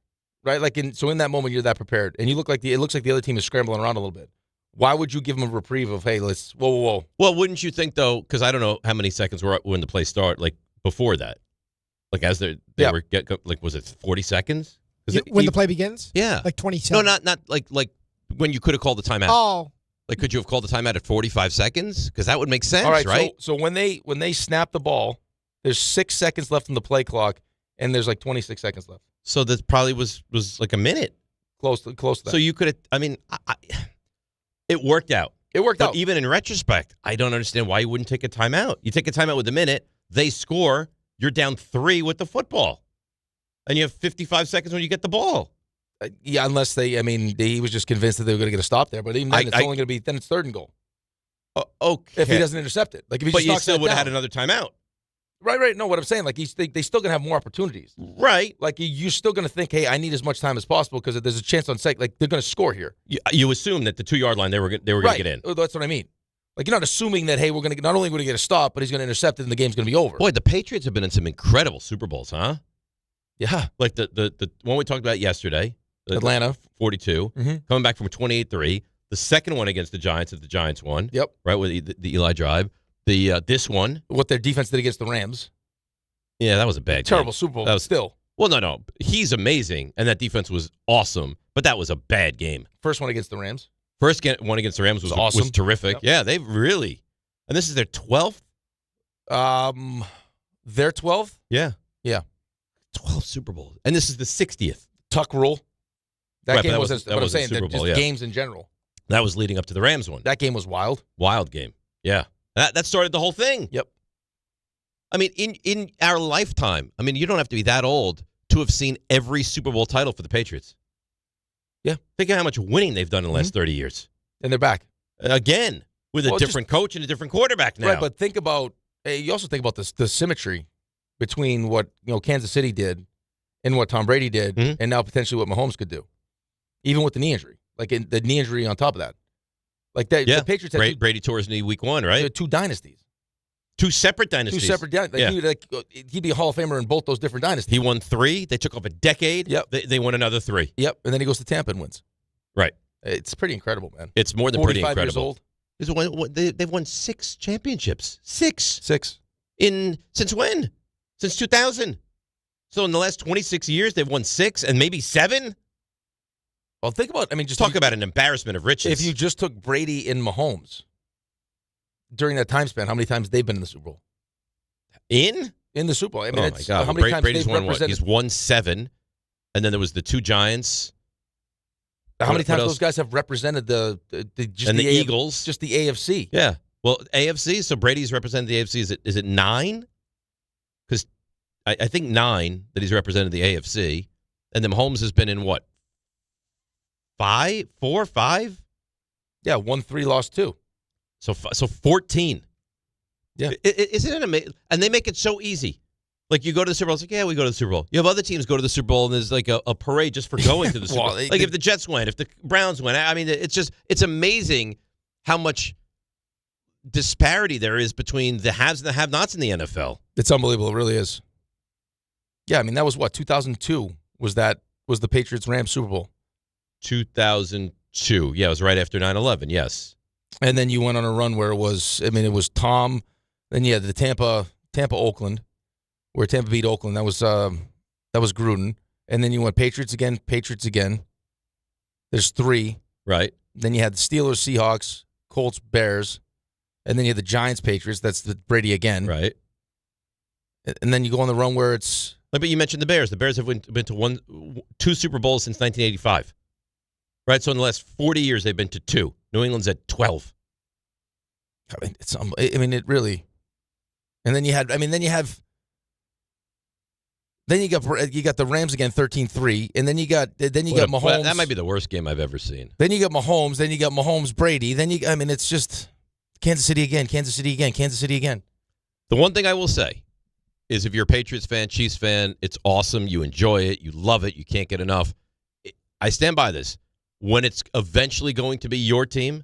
right? Like in that moment, you're that prepared, and you look like it looks like the other team is scrambling around a little bit. Why would you give them a reprieve of, hey, let's whoa? Well, wouldn't you think though? Because I don't know how many seconds were when the play started. Like before that, like as they were like, was it 40 seconds? When the play begins? Yeah, like 27. No, not like when you could have called the timeout. Oh. Like, could you have called the timeout at 45 seconds? Because that would make sense, All right, right? So when they snap the ball, there's 6 seconds left on the play clock, and there's like 26 seconds left. So that probably was like a minute. Close to that. So you could have, I mean, it worked out. It worked out. Even in retrospect, I don't understand why you wouldn't take a timeout. You take a timeout with a minute, they score, you're down 3 with the football. And you have 55 seconds when you get the ball. Yeah, unless he was just convinced that they were going to get a stop there. But even then, it's only going to be, then it's 3rd and goal. Okay. If he doesn't intercept it. Like if he but just you knocks still that would have down. had another timeout. Right. No, what I'm saying, like they still going to have more opportunities. Right. Like you're still going to think, hey, I need as much time as possible because there's a chance on sec. Like they're going to score here. You assume that the 2-yard line they were going to get in. That's what I mean. Like you're not assuming that, hey, we're going to not only going to get a stop, but he's going to intercept it and the game's going to be over. Boy, the Patriots have been in some incredible Super Bowls, huh? Yeah. Like the one we talked about yesterday. Atlanta. 42. Mm-hmm. Coming back from 28-3. The second one against the Giants that the Giants won. Yep. Right, with the Eli drive. This one. What their defense did against the Rams. Yeah, that was a bad Terrible game. Super Bowl. That was still. Well, no. He's amazing, and that defense was awesome, but that was a bad game. First one against the Rams. First one against the Rams was awesome. Was terrific. Yep. Yeah, they've really. And this is their 12th? Their 12th? Yeah. 12 Super Bowls. And this is the 60th. Tuck rule. That game was I'm saying, Super Bowl, just games in general. That was leading up to the Rams one. That game was wild. Wild game. Yeah. That started the whole thing. Yep. I mean, in our lifetime, I mean, you don't have to be that old to have seen every Super Bowl title for the Patriots. Yeah. Think of how much winning they've done in the last 30 years. And they're back. Again, with a different coach and a different quarterback now. Right, but think about, you also think about the symmetry between what Kansas City did and what Tom Brady did, and now potentially what Mahomes could do, even with the knee injury, like the knee injury on top of that. Like that, the Patriots had Brady tore his knee week 1, right? 2 dynasties, 2 separate dynasties. 2 separate dynasties. He'd be a Hall of Famer in both those different dynasties. He won 3. They took off a decade. Yep. They won another 3. Yep. And then he goes to Tampa and wins. Right. It's pretty incredible, man. It's more than pretty 45 incredible. years old. They've won 6 championships. 6. Since when? Since 2000. So in the last 26 years, they've won 6 and maybe 7? Well, think about, just talk about an embarrassment of riches. If you just took Brady and Mahomes during that time span, how many times they've been in the Super Bowl? In the Super Bowl. I mean, oh my God. How many times Brady's they've won what? represented? He's won 7. And then there was the 2 Giants. How many times those guys have represented the Eagles? Just the AFC. Yeah. Well, AFC, so Brady's represented the AFC. Is it 9? Because I think 9 that he's represented the AFC. And then Mahomes has been in what? 4, 5? Yeah, 1, 3, lost 2. So 14. Yeah. Isn't it amazing? And they make it so easy. Like, you go to the Super Bowl, it's like, yeah, we go to the Super Bowl. You have other teams go to the Super Bowl, and there's like a parade just for going to the Super Bowl. Like, if the Jets win, if the Browns win. I mean, it's amazing how much disparity there is between the haves and the have-nots in the NFL. It's unbelievable. It really is. Yeah, I mean, that was what, 2002 was the Patriots-Rams Super Bowl. 2002. Yeah, it was right after 9/11, yes. And then you went on a run where it was Tom, then you had the Tampa-Oakland, where Tampa beat Oakland. That was Gruden. And then you went Patriots again. There's 3. Right. Then you had the Steelers, Seahawks, Colts, Bears. And then you had the Giants, Patriots. That's the Brady again. Right. And then you go on the run where it's... But you mentioned the Bears. The Bears have been to 2 Super Bowls since 1985. Right? So in the last 40 years, they've been to 2. New England's at 12. I mean, it really. And then you got the Rams again, 13-3, and then you got Mahomes. That might be the worst game I've ever seen. Then you got Mahomes. Then you got Mahomes, Brady. It's just Kansas City again, Kansas City again, Kansas City again. The one thing I will say is, if you're a Patriots fan, Chiefs fan, it's awesome. You enjoy it. You love it. You can't get enough. I stand by this. When it's eventually going to be your team,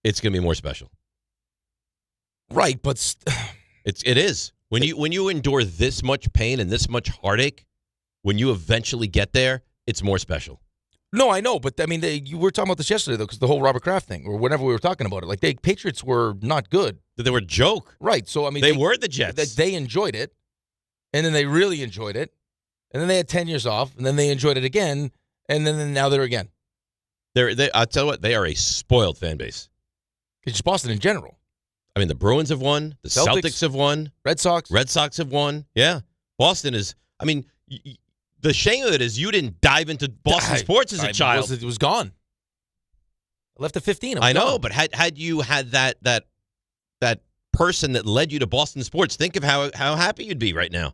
it's going to be more special. Right, but it is. When you endure this much pain and this much heartache, when you eventually get there, it's more special. No, I know, but I mean, you were talking about this yesterday, though, because the whole Robert Kraft thing, or whenever we were talking about it, like, Patriots were not good. They were a joke. Right, so I mean, they were the Jets. They enjoyed it, and then they really enjoyed it, and then they had 10 years off, and then they enjoyed it again, and then now they're again. I'll tell you what, they are a spoiled fan base. It's just Boston in general. I mean, the Bruins have won. The Celtics have won. Red Sox have won. Yeah. Boston is, I mean, the shame of it is you didn't dive into Boston sports as a child. It was gone. I left at 15. I know, but had you had that person that led you to Boston sports, think of how happy you'd be right now.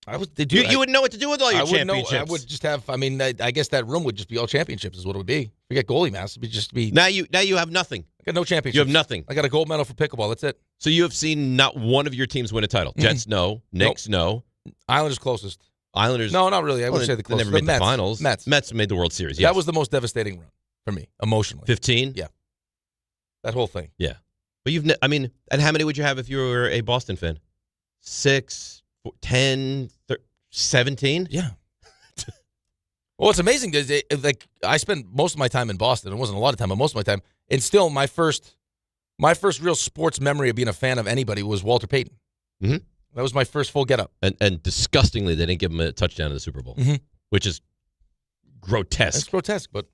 You wouldn't know what to do with all your championships. I would just have, I guess that room would just be all championships is what it would be. Forget goalie mask. It would just be. Now you have nothing. I got no championships. You have nothing. I got a gold medal for pickleball. That's it. So you have seen not one of your teams win a title. Jets, no. Knicks, no. Islanders closest. Islanders. No, not really. I wouldn't say the closest. They never made the finals. Mets made the World Series. Yes. That was the most devastating run for me, emotionally. 15? Yeah. That whole thing. Yeah. But and how many would you have if you were a Boston fan? 6, 10, 17? Yeah. Well, what's amazing is I spent most of my time in Boston. It wasn't a lot of time, but most of my time. And still, my first real sports memory of being a fan of anybody was Walter Payton. Mm-hmm. That was my first full get-up. And disgustingly, they didn't give him a touchdown in the Super Bowl, which is grotesque. It's grotesque, but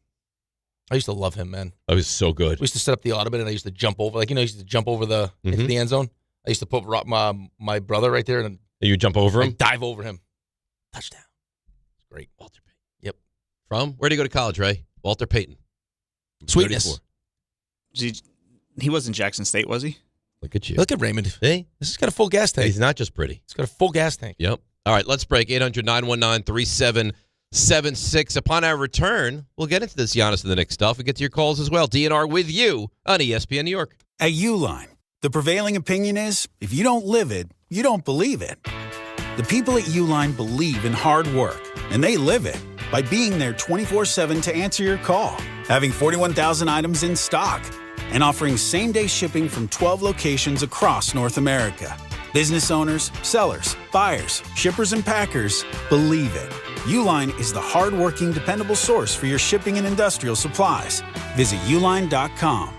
I used to love him, man. I was so good. We used to set up the ottoman, and I used to jump over. I used to jump over into the end zone. I used to put my brother right there. And you jump over him? Dive over him. Touchdown. Great. Walter Payton. Yep. From? Where did he go to college, Ray? Walter Payton. Sweetness. He was in Jackson State, was he? Look at you. Look at Raymond. Hey? This has got a full gas tank. He's not just pretty. It's got a full gas tank. Yep. All right, let's break. 800-919-3776. Upon our return, we'll get into this Giannis and the Knicks stuff. We'll get to your calls as well. DNR with you on ESPN New York. At Uline, the prevailing opinion is, if you don't live it, you don't believe it. The people at Uline believe in hard work, and they live it by being there 24/7 to answer your call, having 41,000 items in stock, and offering same-day shipping from 12 locations across North America. Business owners, sellers, buyers, shippers, and packers believe it. Uline is the hard-working, dependable source for your shipping and industrial supplies. Visit uline.com.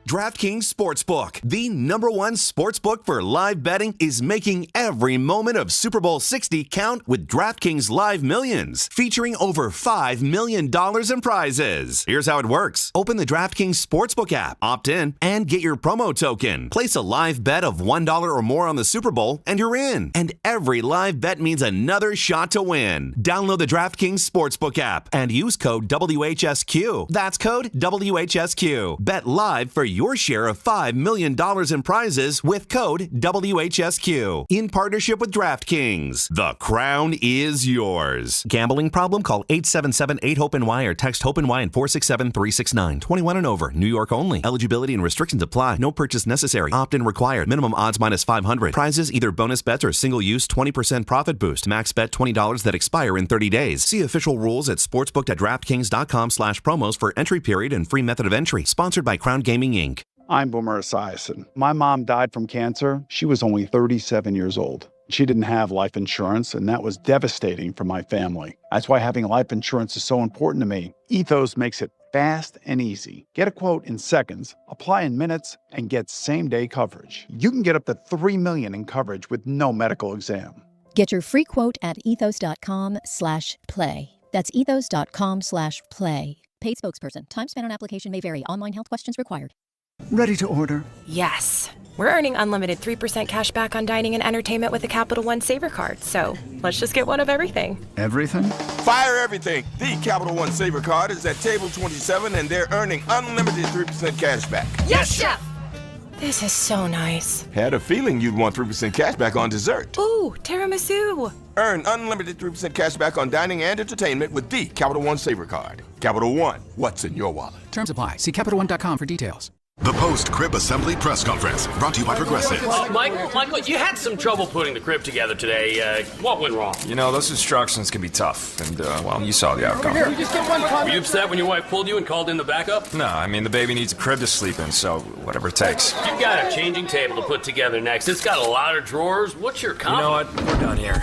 DraftKings Sportsbook, the #1 sportsbook for live betting, is making every moment of Super Bowl 60 count with DraftKings Live Millions, featuring over $5 million in prizes. Here's how it works. Open the DraftKings Sportsbook app, opt in, and get your promo token. Place a live bet of $1 or more on the Super Bowl, and you're in. And every live bet means another shot to win. Download the DraftKings Sportsbook app and use code WHSQ. That's code WHSQ. Bet live for your share of $5 million in prizes with code WHSQ. In partnership with DraftKings. The crown is yours. Gambling problem? Call 877-8-HOPE-NY or text HOPE-NY and 467-369. 21 and over. New York only. Eligibility and restrictions apply. No purchase necessary. Opt-in required. Minimum odds minus 500. Prizes either bonus bets or single use 20% profit boost. Max bet $20 that expire in 30 days. See official rules at sportsbook.draftkings.com/promos for entry period and free method of entry. Sponsored by Crown Gaming Inc. I'm Boomer Esiason. My mom died from cancer. She was only 37 years old. She didn't have life insurance, and that was devastating for my family. That's why having life insurance is so important to me. Ethos makes it fast and easy. Get a quote in seconds, apply in minutes, and get same-day coverage. You can get up to $3 million in coverage with no medical exam. Get your free quote at ethos.com/play. That's ethos.com/play. Paid spokesperson. Time spent on application may vary. Online health questions required. Ready to order? Yes. We're earning unlimited 3% cash back on dining and entertainment with a Capital One Saver card. So let's just get one of everything. Everything? Fire everything. The Capital One Saver card is at table 27 and they're earning unlimited 3% cash back. Yes, Chef! This is so nice. Had a feeling you'd want 3% cash back on dessert. Ooh, tiramisu. Earn unlimited 3% cash back on dining and entertainment with the Capital One Saver Card. Capital One, what's in your wallet? Terms apply. See CapitalOne.com for details. The post-crib assembly press conference, brought to you by Progressive. Michael, you had some trouble putting the crib together today. What went wrong? You know, those instructions can be tough, and, well, you saw the outcome. Were you upset when your wife pulled you and called in the backup? No, I mean, the baby needs a crib to sleep in, so whatever it takes. You've got a changing table to put together next. It's got a lot of drawers. What's your comment? You know what? We're done here.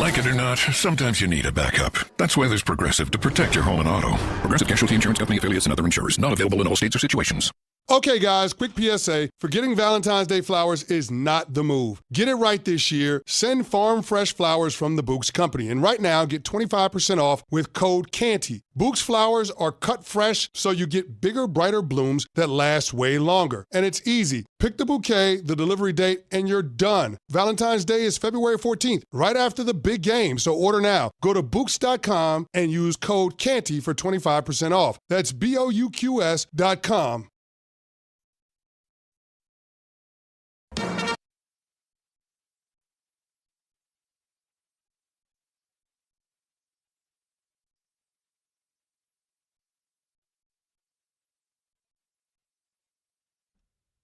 Like it or not, sometimes you need a backup. That's why there's Progressive to protect your home and auto. Progressive Casualty Insurance Company affiliates and other insurers. Not available in all states or situations. Okay, guys, quick PSA. Forgetting Valentine's Day flowers is not the move. Get it right this year. Send farm fresh flowers from the Books Company. And right now, get 25% off with code CANTY. Books flowers are cut fresh, so you get bigger, brighter blooms that last way longer. And it's easy. Pick the bouquet, the delivery date, and you're done. Valentine's Day is February 14th, right after the big game, so order now. Go to Books.com and use code CANTY for 25% off. That's BOUQS.com.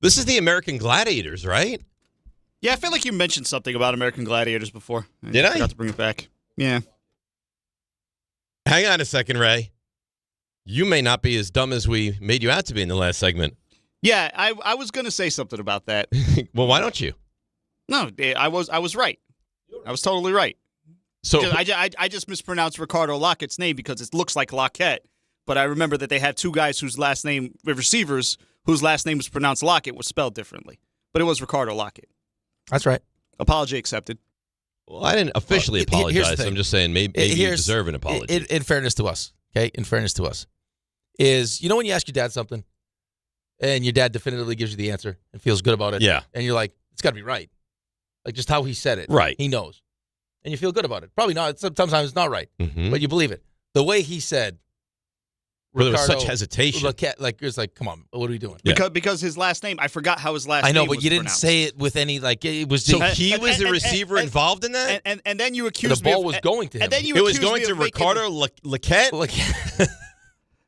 This is the American Gladiators, right? Yeah, I feel like you mentioned something about American Gladiators before. Did I? Forgot to bring it back. Yeah. Hang on a second, Ray. You may not be as dumb as we made you out to be in the last segment. Yeah, I was going to say something about that. Well, why don't you? No, I was right. I was totally right. So I just mispronounced Ricardo Lockett's name because it looks like Lockette, but I remember that they had two guys whose last name, receivers, whose last name was pronounced Lockett, was spelled differently. But it was Ricardo Lockette. That's right. Apology accepted. Well, I didn't officially apologize. I'm just saying maybe you deserve an apology. In fairness to us, okay? In fairness to us, is when you ask your dad something, and your dad definitively gives you the answer and feels good about it. Yeah. And you're like, it's got to be right. Like just how he said it. Right. He knows. And you feel good about it. Probably not. Sometimes it's not right. Mm-hmm. But you believe it. The way he said, there was such hesitation. Like, it's like, come on, what are we doing? Because his last name, I forgot how his last name was. I know, but you didn't say it with any, it was. So he was the receiver involved in that? And then you accused me the ball was going to him. And then you it was going to Ricardo Lockette?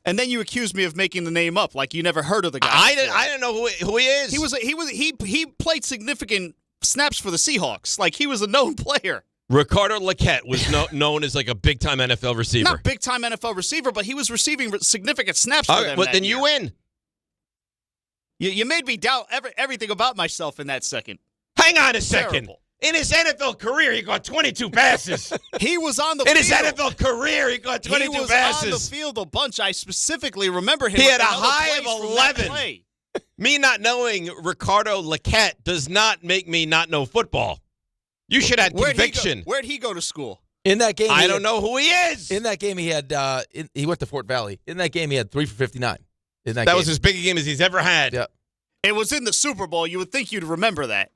And then you accused me of making the name up, like you never heard of the guy. I didn't know who he is. He played significant snaps for the Seahawks. Like he was a known player. Ricardo Lockette was known as like a big-time NFL receiver. Not big-time NFL receiver, but he was receiving significant snaps for them. But then you win. You made me doubt everything about myself in that second. Hang on a second. Terrible. In his NFL career, he got 22 passes. He was on the field. In his NFL career, he got 22 passes. He was on the field a bunch. I specifically remember him. He had a high of 11. Me not knowing Ricardo Lockette does not make me not know football. You should have conviction. Where'd he go to school? In that game, I don't know who he is. In that game, he had he went to Fort Valley. In that game, he had 3 for 59. That was as big a game as he's ever had. Yeah. It was in the Super Bowl. You would think you'd remember that.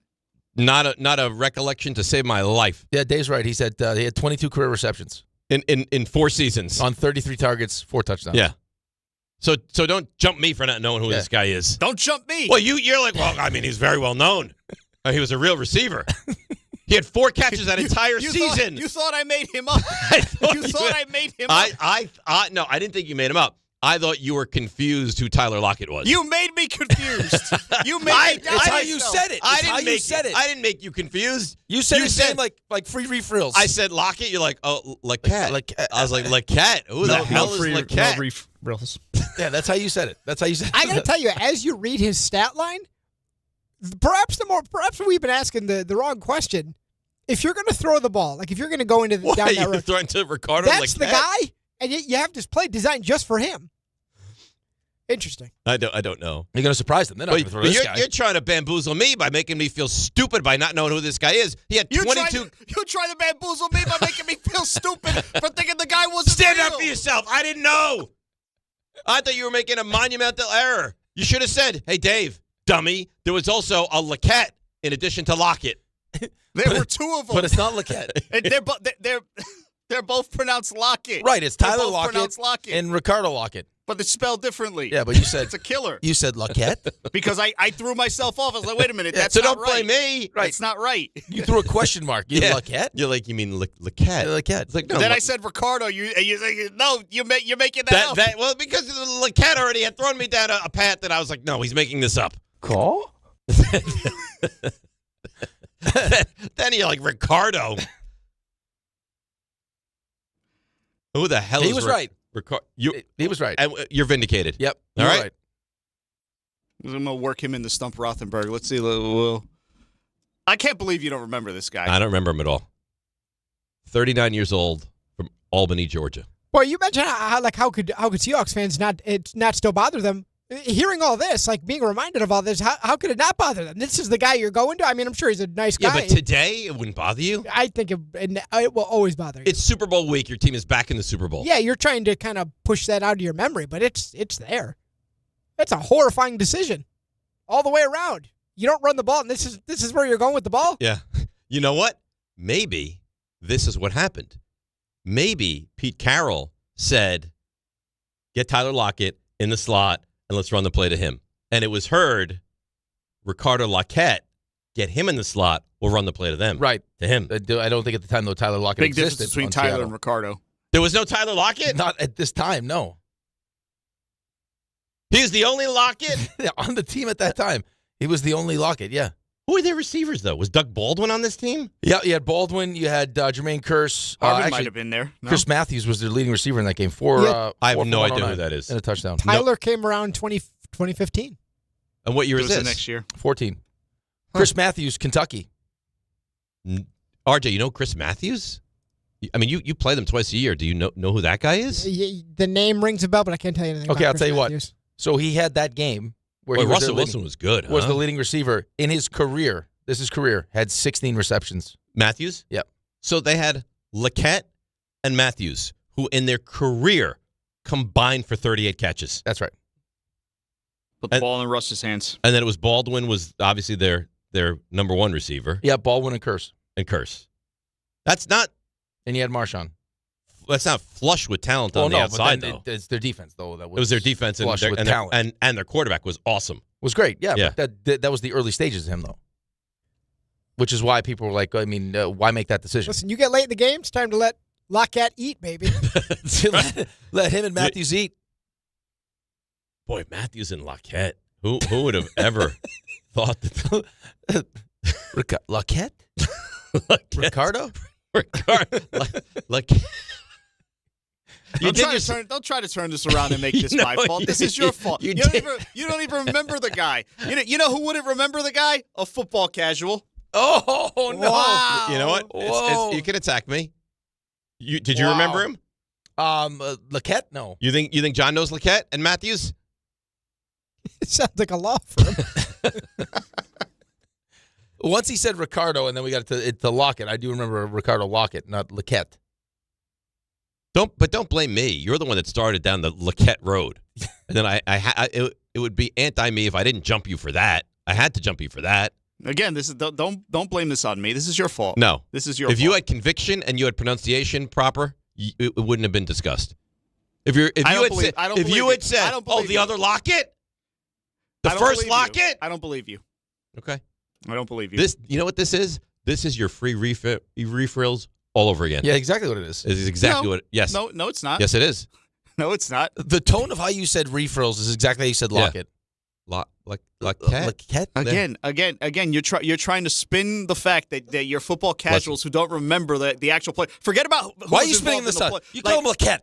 Not a recollection to save my life. Yeah, Dave's right. He said he had 22 career receptions in 4 seasons on 33 targets, 4 touchdowns. Yeah. So don't jump me for not knowing who this guy is. Don't jump me. Well, you're like, well, I mean, he's very well known. He was a real receiver. He had 4 catches that entire season. You thought I made him up. You thought I made him up. No, I didn't think you made him up. I thought you were confused who Tyler Lockett was. You made me confused. You made me doubt That's how you said it. I didn't make you confused. You said his name like free frills. I said Lockett. You're like, oh, Lockette. I was like, Lockette. Who the hell is Lockette? No frills. Yeah, that's how you said it. That's how you said it. I got to tell you, as you read his stat line, perhaps we've been asking the wrong question. If you're going to throw the ball, like if you're going to go into down that road, throwing to Ricardo that's Lockette? the guy, and you have this play designed just for him. Interesting. I don't know. You're going to surprise them. They're not going to throw this guy. You're trying to bamboozle me by making me feel stupid by not knowing who this guy is. He had 22. You tried to bamboozle me by making me feel stupid for thinking the guy wasn't Stand real. up for yourself. I didn't know. I thought you were making a monumental error. You should have said, hey, Dave, dummy, there was also a Lockette in addition to Lockett. There were 2 of them. But it's not Lockette. And they're both pronounced Lockett. Right, it's Tyler Lockett and Ricardo Lockett. But it's spelled differently. Yeah, but you said it's a killer. You said Lockette? Because I threw myself off. I was like, wait a minute, that's so not don't blame me. Right. It's not right. You threw a question mark. You Lockette? You're like, you mean Lockette? Lockette. It's like, no. Then I said Ricardo. You're like, no, you're making that up. Well, because Lockette already had thrown me down a path that I was like, no, he's making this up. Call? Then you're like, Ricardo. Who the hell He is was right. He was right. And you're vindicated. Yep. All right. I'm going to work him into Stump Rothenberg. Let's see. I can't believe you don't remember this guy. I don't remember him at all. 39 years old from Albany, Georgia. Well, you mentioned how could Seahawks fans not still bother them? Hearing all this, like being reminded of all this, how could it not bother them? This is the guy you're going to. I mean, I'm sure he's a nice guy. Yeah, but today it wouldn't bother you. I think it will always bother you. It's Super Bowl week. Your team is back in the Super Bowl. Yeah, you're trying to kind of push that out of your memory, but it's there. It's a horrifying decision all the way around. You don't run the ball, and this is where you're going with the ball. Yeah. You know what? Maybe this is what happened. Maybe Pete Carroll said, "Get Tyler Lockett in the slot and let's run the play to him." And it was heard, Ricardo Lockette, get him in the slot, we'll run the play to them. Right. To him. I don't think at the time, though, Tyler Lockette Big existed. difference between on Tyler Seattle. and Ricardo. There was no Tyler Lockett? Not at this time, no. He was the only Lockett? On the team at that time. He was the only Lockett, yeah. Who were their receivers, though? Was Doug Baldwin on this team? Yeah, you had Baldwin. You had Jermaine Kearse. Harvin might have been there. No? Chris Matthews was their leading receiver in that game. I have no idea who that is. And a touchdown. Tyler came around 2015. And what year is this? The next year. 14. Chris Matthews, Kentucky. RJ, you know Chris Matthews? I mean, you play them twice a year. Do you know who that guy is? The name rings a bell, but I can't tell you anything Okay, about I'll tell you Matthews. what. So he had that game where Boy, he was Russell Wilson was good. Was the leading receiver in his career. This is career. Had 16 receptions. Matthews? Yep. So they had Lockette and Matthews, who in their career combined for 38 catches. That's right. Put the ball in Russ's hands. And then it was Baldwin was obviously their number one receiver. Yeah, Baldwin and Kearse. That's not. And you had Marshawn. That's not flush with talent on the outside, though. It's their defense, though. It was their defense flush with talent. And their quarterback was awesome. Was great, yeah. But that was the early stages of him, though. Which is why people were like, I mean, why make that decision? Listen, you get late in the game, it's time to let Lockette eat, baby. let him and Matthews eat. Boy, Matthews and Lockette. Who would have ever thought that? Lockette? Ricardo? Lockette. Don't try to turn this around and make this my fault. This is your fault. You don't even remember the guy. You know who wouldn't remember the guy? A football casual. Oh no! Wow. You know what? You can attack me. Did you remember him? Lockette? No. You think John knows Lockette and Matthews? It sounds like a law firm. Once he said Ricardo, and then we got to Lockett. I do remember Ricardo Lockette, not Lockette. Don't blame me. You're the one that started down the Lockette road, and then it would be anti-me if I didn't jump you for that. I had to jump you for that. Again, this is don't blame this on me. This is your fault. No, this is your fault. If you had conviction and you had pronunciation proper, it wouldn't have been discussed. If you had said, "Oh, the other Lockett, the first Lockett," I don't believe you. Okay, I don't believe you. This, you know what this is? This is your free refills all over again. Yeah, exactly what it is. This is exactly what. Yes. No, it's not. Yes, it is. No, it's not. The tone of how you said refrills is exactly how you said Lockett. Lockette. Again, you're trying to spin the fact that you're football casuals who don't remember the actual play. Forget about who why are you was spinning involved this in the up? play. You call him Lockette.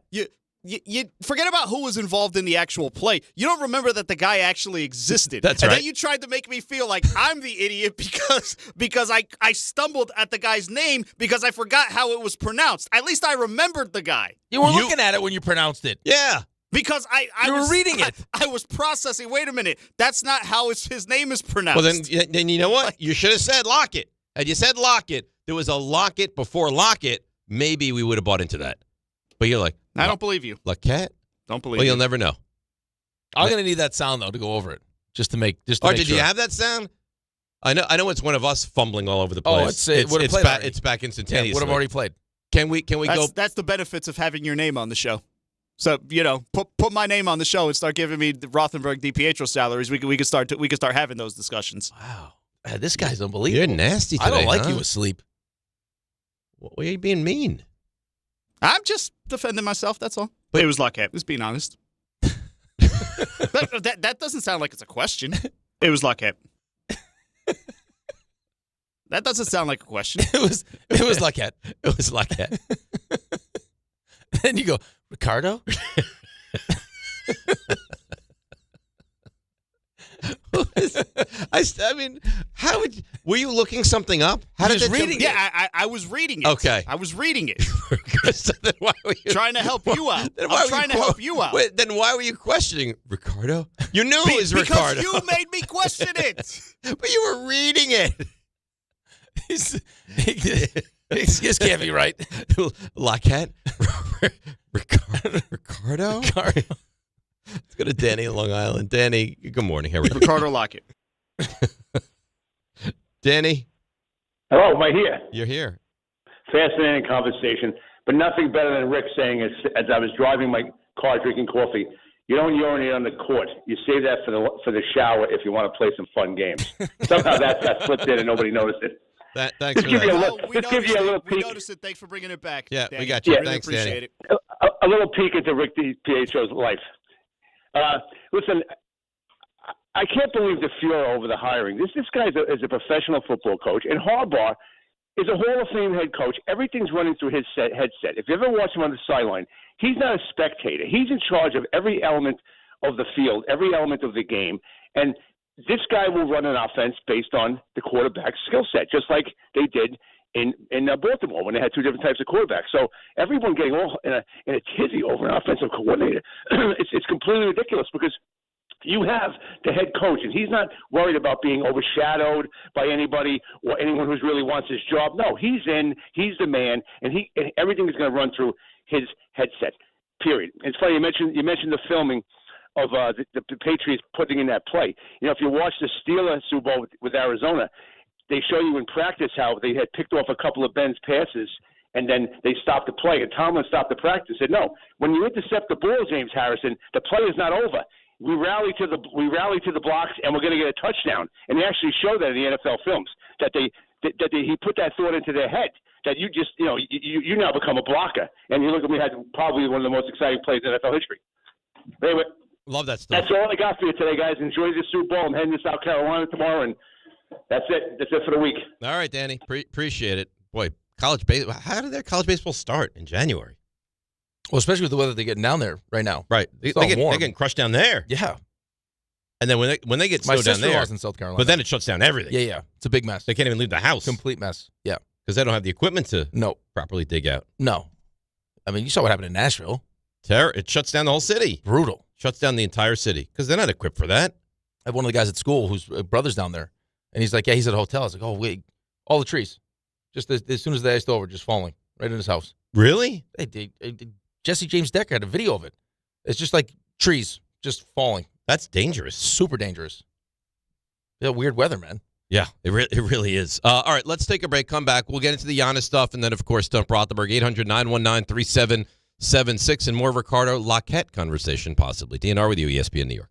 You forget about who was involved in the actual play. You don't remember that the guy actually existed. That's and right. Then you tried to make me feel like I'm the idiot because I stumbled at the guy's name because I forgot how it was pronounced. At least I remembered the guy. You were looking at it when you pronounced it. Yeah. Because I was reading it. I was processing. Wait a minute. That's not how his name is pronounced. Well, then you know what? You should have said Lockett. Had you said Lockett, there was a Lockett before Lockett, maybe we would have bought into that. But you're like, I don't believe you. Lockette? Don't believe Well, you. you'll never know. I'm going to need that sound, though, to go over it. Just to make Or make did sure. you have that sound? I know it's one of us fumbling all over the Oh, place. it's back instantaneously. would have already played. Can we go? That's the benefits of having your name on the show. So, put my name on the show and start giving me the Rothenberg DiPietro salaries. We could start having those discussions. Wow. This guy's unbelievable. You're nasty today, I don't like huh? you asleep. Why are you being mean? I'm just defending myself, that's all. But it was Lockette. Just being honest. that doesn't sound like it's a question. It was Lockette. That doesn't sound like a question. It was Lockette. It was Lockette. Then you go, Ricardo? I mean, were you looking something up? How did reading? Yeah, I was reading it. Okay, I was reading it. So then why were you trying to help you out? I'm trying to help you out. Wait, then why were you questioning Ricardo? You knew it was Ricardo. Because you made me question it. But you were reading it. This can't be right. Lockette? Ricardo? Let's go to Danny in Long Island. Danny, good morning. How are you? Ricardo Lockette. Danny? Hello, am I here? You're here. Fascinating conversation, but nothing better than Rick saying as I was driving my car drinking coffee, you don't urinate on the court. You save that for the shower if you want to play some fun games. Somehow that slipped in and nobody noticed it. Thanks for that. We noticed it. Thanks for bringing it back. Yeah, Danny. we got you. Really Thanks, appreciate Danny. it. A little peek into Rick DiPietro's life. Listen, I can't believe the furor over the hiring. This guy is a professional football coach, and Harbaugh is a Hall of Fame head coach. Everything's running through his headset. If you ever watch him on the sideline, he's not a spectator. He's in charge of every element of the field, every element of the game, and this guy will run an offense based on the quarterback's skill set, just like they did in Baltimore when they had two different types of quarterbacks. So everyone getting all in a tizzy over an offensive coordinator, it's completely ridiculous because you have the head coach, and he's not worried about being overshadowed by anybody or anyone who really wants his job. No, he's the man, and everything is going to run through his headset, period. It's funny, you mentioned the filming of the Patriots putting in that play. If you watch the Steelers Super Bowl with Arizona, they show you in practice how they had picked off a couple of Ben's passes, and then they stopped the play. And Tomlin stopped the practice and said, no, when you intercept the ball, James Harrison, the play is not over. We rally to the blocks, and we're going to get a touchdown. And they actually show that in the NFL films, that he put that thought into their head, that you just, you now become a blocker. And you look at, we had probably one of the most exciting plays in NFL history. Anyway, love that stuff. That's all I got for you today, guys. Enjoy the Super Bowl. I'm heading to South Carolina tomorrow, and that's it. That's it for the week. All right, Danny. Appreciate it. Boy, college baseball. How did their college baseball start in January? Well, especially with the weather they're getting down there right now. Right. They're getting crushed down there. Yeah. And then when they get snow down there, in South Carolina. but then it shuts down everything. Yeah. It's a big mess. They can't even leave the house. Complete mess. Yeah. Because they don't have the equipment to properly dig out. No. I mean, you saw what happened in Nashville. It shuts down the whole city. Brutal. Shuts down the entire city because they're not equipped for that. I have one of the guys at school whose brother's down there. And he's like, yeah, he's at a hotel. I was like, oh, wait, all the trees, just as soon as they iced over, just falling right in his house. Really? Jesse James Decker had a video of it. It's just like trees just falling. That's dangerous. Super dangerous. Yeah, weird weather, man. Yeah, it really is. All right, let's take a break. Come back. We'll get into the Giannis stuff, and then, of course, Stump Rothenberg, 800-919-3776, and more Ricardo Lockette conversation, possibly. DNR with you, ESPN New York.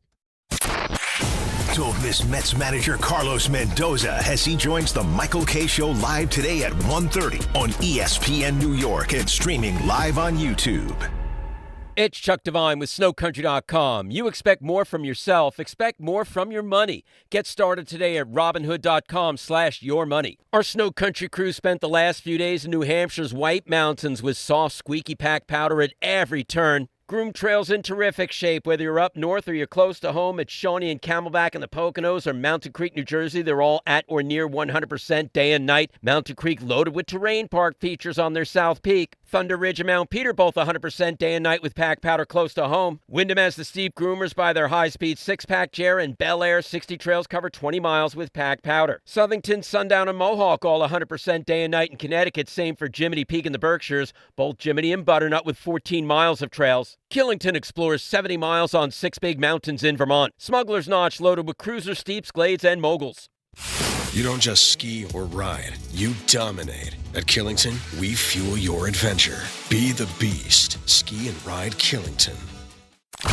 Don't miss Mets manager Carlos Mendoza as he joins the Michael K. Show live today at 1:30 on ESPN New York and streaming live on YouTube. It's Chuck Devine with SnowCountry.com. You expect more from yourself, expect more from your money. Get started today at Robinhood.com/yourmoney. Our Snow Country crew spent the last few days in New Hampshire's White Mountains with soft, squeaky pack powder at every turn. Groom trails in terrific shape, whether you're up north or you're close to home at Shawnee and Camelback in the Poconos or Mountain Creek, New Jersey. They're all at or near 100% day and night. Mountain Creek loaded with terrain park features on their South Peak. Thunder Ridge and Mount Peter both 100% day and night with pack powder close to home. Wyndham has the steep groomers by their high-speed 6-pack chair, and Bel Air 60 trails cover 20 miles with pack powder. Southington, Sundown, and Mohawk all 100% day and night in Connecticut. Same for Jiminy Peak in the Berkshires, both Jiminy and Butternut with 14 miles of trails. Killington explores 70 miles on 6 big mountains in Vermont. Smuggler's Notch loaded with cruisers, steeps, glades, and moguls. You don't just ski or ride, you dominate. At Killington, we fuel your adventure. Be the beast. Ski and ride Killington.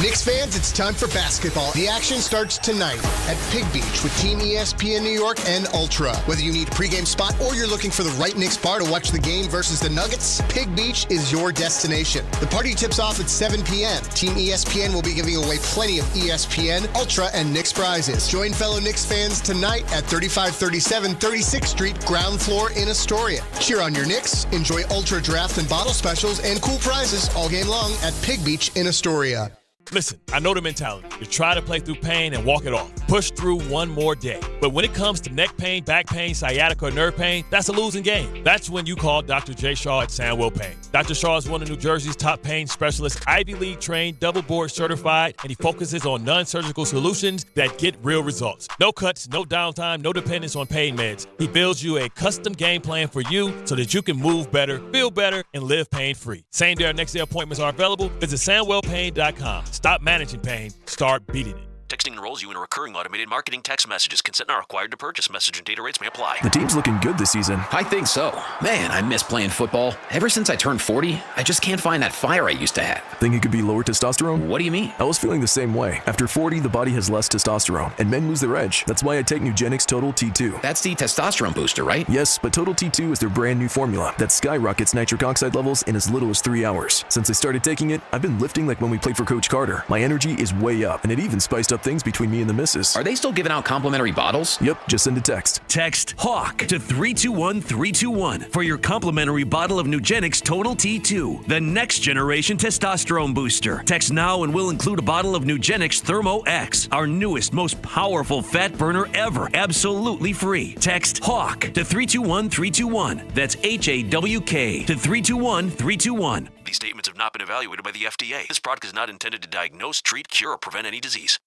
Knicks fans, it's time for basketball. The action starts tonight at Pig Beach with Team ESPN New York and Ultra. Whether you need a pregame spot or you're looking for the right Knicks bar to watch the game versus the Nuggets, Pig Beach is your destination. The party tips off at 7 p.m. Team ESPN will be giving away plenty of ESPN, Ultra, and Knicks prizes. Join fellow Knicks fans tonight at 3537 36th Street, ground floor in Astoria. Cheer on your Knicks, enjoy Ultra draft and bottle specials and cool prizes all game long at Pig Beach in Astoria. Listen, I know the mentality. You try to play through pain and walk it off. Push through one more day. But when it comes to neck pain, back pain, sciatica, or nerve pain, that's a losing game. That's when you call Dr. J. Shaw at Sandwell Pain. Dr. Shaw is one of New Jersey's top pain specialists, Ivy League trained, double board certified, and he focuses on non-surgical solutions that get real results. No cuts, no downtime, no dependence on pain meds. He builds you a custom game plan for you so that you can move better, feel better, and live pain-free. Same day or next day appointments are available. Visit SandwellPain.com. Stop managing pain. Start beating it. Texting enrolls you in a recurring automated marketing text messages. Consent not required to purchase. Message and data rates may apply. The team's looking good this season. I think so. Man, I miss playing football. Ever since I turned 40, I just can't find that fire I used to have. Think it could be lower testosterone? What do you mean? I was feeling the same way. After 40, the body has less testosterone, and men lose their edge. That's why I take Nugenix Total T2. That's the testosterone booster, right? Yes, but Total T2 is their brand new formula that skyrockets nitric oxide levels in as little as 3 hours. Since I started taking it, I've been lifting like when we played for Coach Carter. My energy is way up, and it even spiced up things between me and the missus. Are they still giving out complimentary bottles? Yep, just send a text. Text HAWK to 321321 for your complimentary bottle of Nugenix Total T2, the next generation testosterone booster. Text now and we'll include a bottle of Nugenix Thermo X, our newest, most powerful fat burner ever, absolutely free. Text HAWK to 321321. That's HAWK to 321321. These statements have not been evaluated by the FDA. This product is not intended to diagnose, treat, cure, or prevent any disease.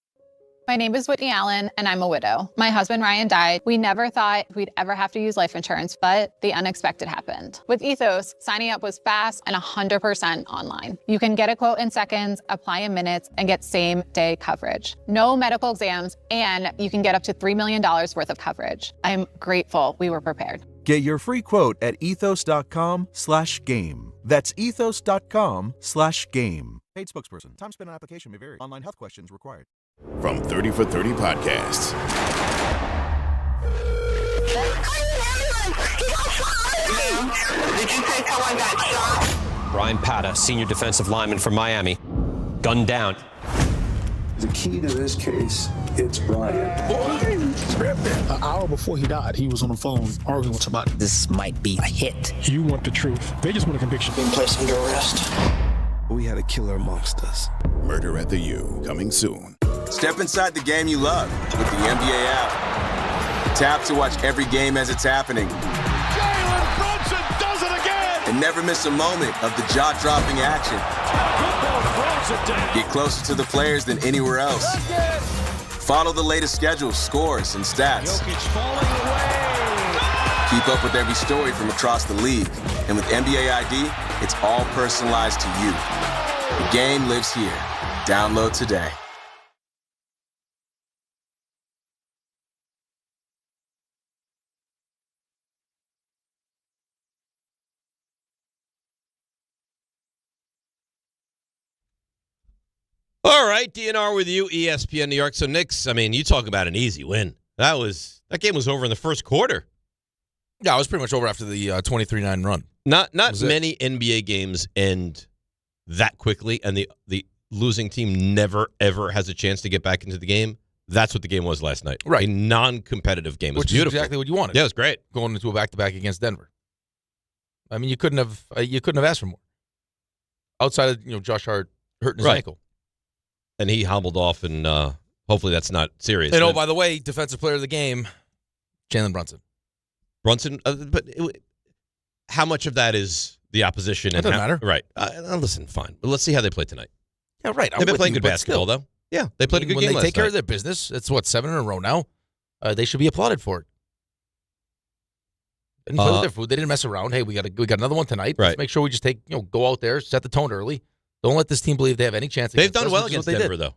My name is Whitney Allen, and I'm a widow. My husband, Ryan, died. We never thought we'd ever have to use life insurance, but the unexpected happened. With Ethos, signing up was fast and 100% online. You can get a quote in seconds, apply in minutes, and get same-day coverage. No medical exams, and you can get up to $3 million worth of coverage. I'm grateful we were prepared. Get your free quote at ethos.com/game. That's ethos.com/game. Paid spokesperson. Time spent on application may vary. Online health questions required. From 30 for 30 Podcasts. Did you say someone got shot? Brian Pata, senior defensive lineman from Miami, gunned down. The key to this case, it's Brian. An hour before he died, he was on the phone arguing with somebody. This might be a hit. You want the truth. They just want a conviction. Being placed under arrest. We had a killer amongst us. Murder at the U, coming soon. Step inside the game you love with the NBA app. Tap to watch every game as it's happening. Jalen Brunson does it again! And never miss a moment of the jaw-dropping action. Get closer to the players than anywhere else. Follow the latest schedules, scores, and stats. Keep up with every story from across the league. And with NBA ID, it's all personalized to you. The game lives here. Download today. All right, DNR with you, ESPN New York. So Knicks, I mean, you talk about an easy win. That game was over in the first quarter. Yeah, it was pretty much over after the 23-9 run. Not many NBA games end that quickly, and the losing team never, ever has a chance to get back into the game. That's what the game was last night. Right. A non-competitive game. It was Which beautiful. is exactly what you wanted. Yeah, it was great. Going into a back-to-back against Denver. I mean, you couldn't have asked for more. Outside of Josh Hart hurting his ankle. And he hobbled off, and hopefully that's not serious. And by the way, defensive player of the game, Jalen Brunson. How much of that is the opposition? It doesn't matter. Right. Listen, fine. But let's see how they play tonight. Yeah, right. They've been playing good basketball, though. Yeah, they played a good game last night. When they take care of their business, it's 7 in a row now. They should be applauded for it. And play with their food. They didn't mess around. Hey, we got another one tonight. Right. Let's make sure we just go out there, set the tone early. Don't let this team believe they have any chance. They've done well against Denver, though.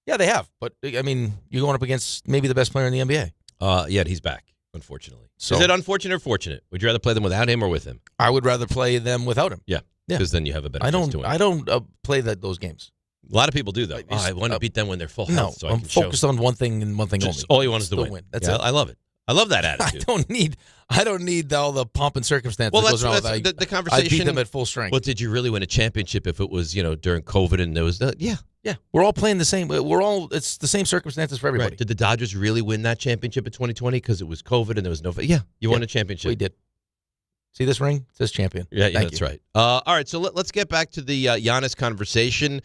Yeah, they have. But, I mean, you're going up against maybe the best player in the NBA. Yeah, he's back, unfortunately. So, is it unfortunate or fortunate? Would you rather play them without him or with him? I would rather play them without him. Yeah, because then you have a better chance to win. I don't play those games. A lot of people do, though. I want to beat them when they're full health. So I'm focused on one thing and one thing only. All you want is to win. That's it. I love it. I love that attitude. I don't need all the pomp and circumstance. Well, that goes around that's the conversation. I beat them at full strength. Well, did you really win a championship if it was, during COVID and there was Yeah. We're all playing the same. It's the same circumstances for everybody. Right. Did the Dodgers really win that championship in 2020 because it was COVID and there was no? Yeah, you won a championship. We did. See this ring? It says champion. Yeah, that's right. All right, so let's get back to the Giannis conversation.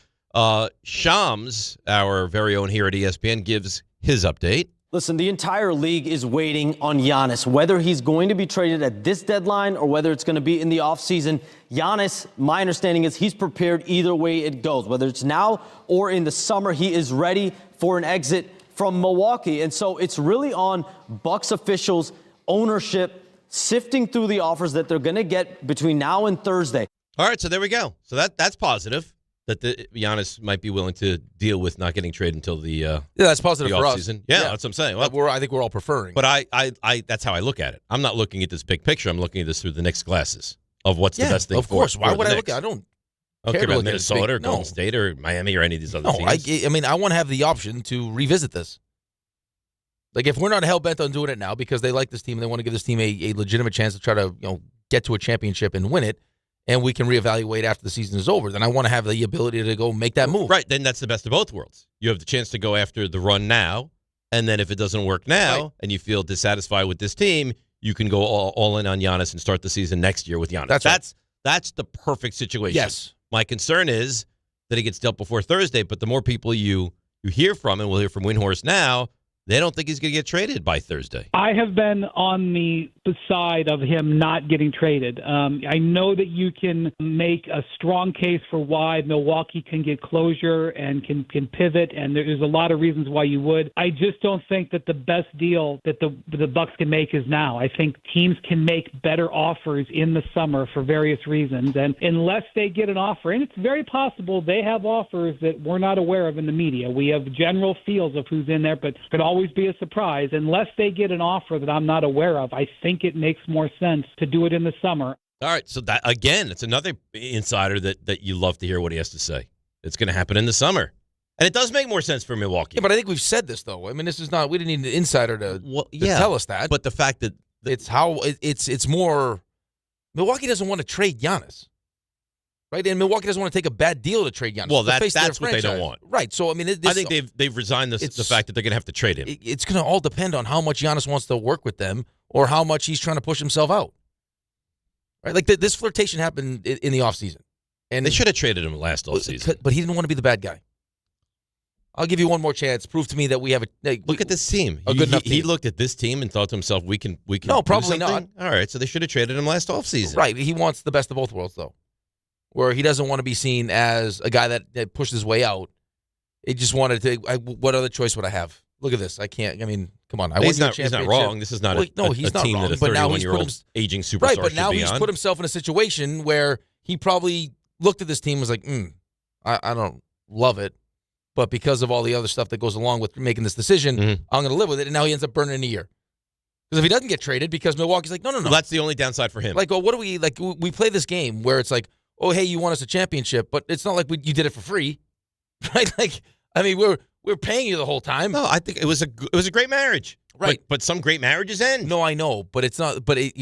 Shams, our very own here at ESPN, gives his update. Listen, the entire league is waiting on Giannis, whether he's going to be traded at this deadline or whether it's going to be in the offseason. Giannis, my understanding is he's prepared either way it goes, whether it's now or in the summer. He is ready for an exit from Milwaukee. And so it's really on Bucks officials, ownership, sifting through the offers that they're going to get between now and Thursday. All right, so there we go. So that's positive. That Giannis might be willing to deal with not getting traded until the that's positive for us. Yeah, that's what I'm saying. Well, I think we're all preferring. But I that's how I look at it. I'm not looking at this big picture. I'm looking at this through the Knicks glasses of what's the best thing. Of course. Why would I look at? I don't care about Minnesota or Golden State or Miami or any of these other teams. I mean, I want to have the option to revisit this. Like if we're not hell bent on doing it now because they like this team and they want to give this team a legitimate chance to try to get to a championship and win it. And we can reevaluate after the season is over, then I want to have the ability to go make that move. Right, then that's the best of both worlds. You have the chance to go after the run now, and then if it doesn't work now and you feel dissatisfied with this team, you can go all in on Giannis and start the season next year with Giannis. That's the perfect situation. Yes. My concern is that he gets dealt before Thursday, but the more people you hear from, and we'll hear from Windhorst now, they don't think he's going to get traded by Thursday. I have been on the side of him not getting traded. I know that you can make a strong case for why Milwaukee can get closure and can pivot, and there's a lot of reasons why you would. I just don't think that the best deal that the Bucks can make is now. I think teams can make better offers in the summer for various reasons, and unless they get an offer, and it's very possible they have offers that we're not aware of in the media. We have general feels of who's in there, but could always be a surprise. Unless they get an offer that I'm not aware of, I think it makes more sense to do it in the summer. All right, so that again, it's another insider that you love to hear what he has to say. It's going to happen in the summer. And it does make more sense for Milwaukee. Yeah, but I think we've said this, though. I mean, this is not – we didn't need an insider to tell us that. But the fact that – it's more – Milwaukee doesn't want to trade Giannis. Right, and Milwaukee doesn't want to take a bad deal to trade Giannis. Well, that's what they don't want. Right, so, I mean... I think they've resigned the fact that they're going to have to trade him. It's going to all depend on how much Giannis wants to work with them or how much he's trying to push himself out. Right, like this flirtation happened in the offseason. And they should have traded him last offseason. But he didn't want to be the bad guy. I'll give you one more chance. Prove to me that we have look at this team. A good enough team. He looked at this team and thought to himself, we can No, probably not. All right, so they should have traded him last offseason. Right, he wants the best of both worlds, though. Where he doesn't want to be seen as a guy that pushed his way out. He just wanted to. What other choice would I have? Look at this. I can't. I mean, come on. He's not wrong. This is not a team that a 31-year-old aging superstar right, but should now be he's on. put himself in a situation where he probably looked at this team and was like, I don't love it, but because of all the other stuff that goes along with making this decision, I'm going to live with it. And now he ends up burning in a year. Because if he doesn't get traded, because Milwaukee's like, no. Well, that's the only downside for him. Like, what do we like? We play this game where it's like, oh, hey, you won us a championship, but it's not like you did it for free, right? Like, I mean, we're paying you the whole time. No, I think it was a great marriage, right? But some great marriages end. No, I know, but it's not. But it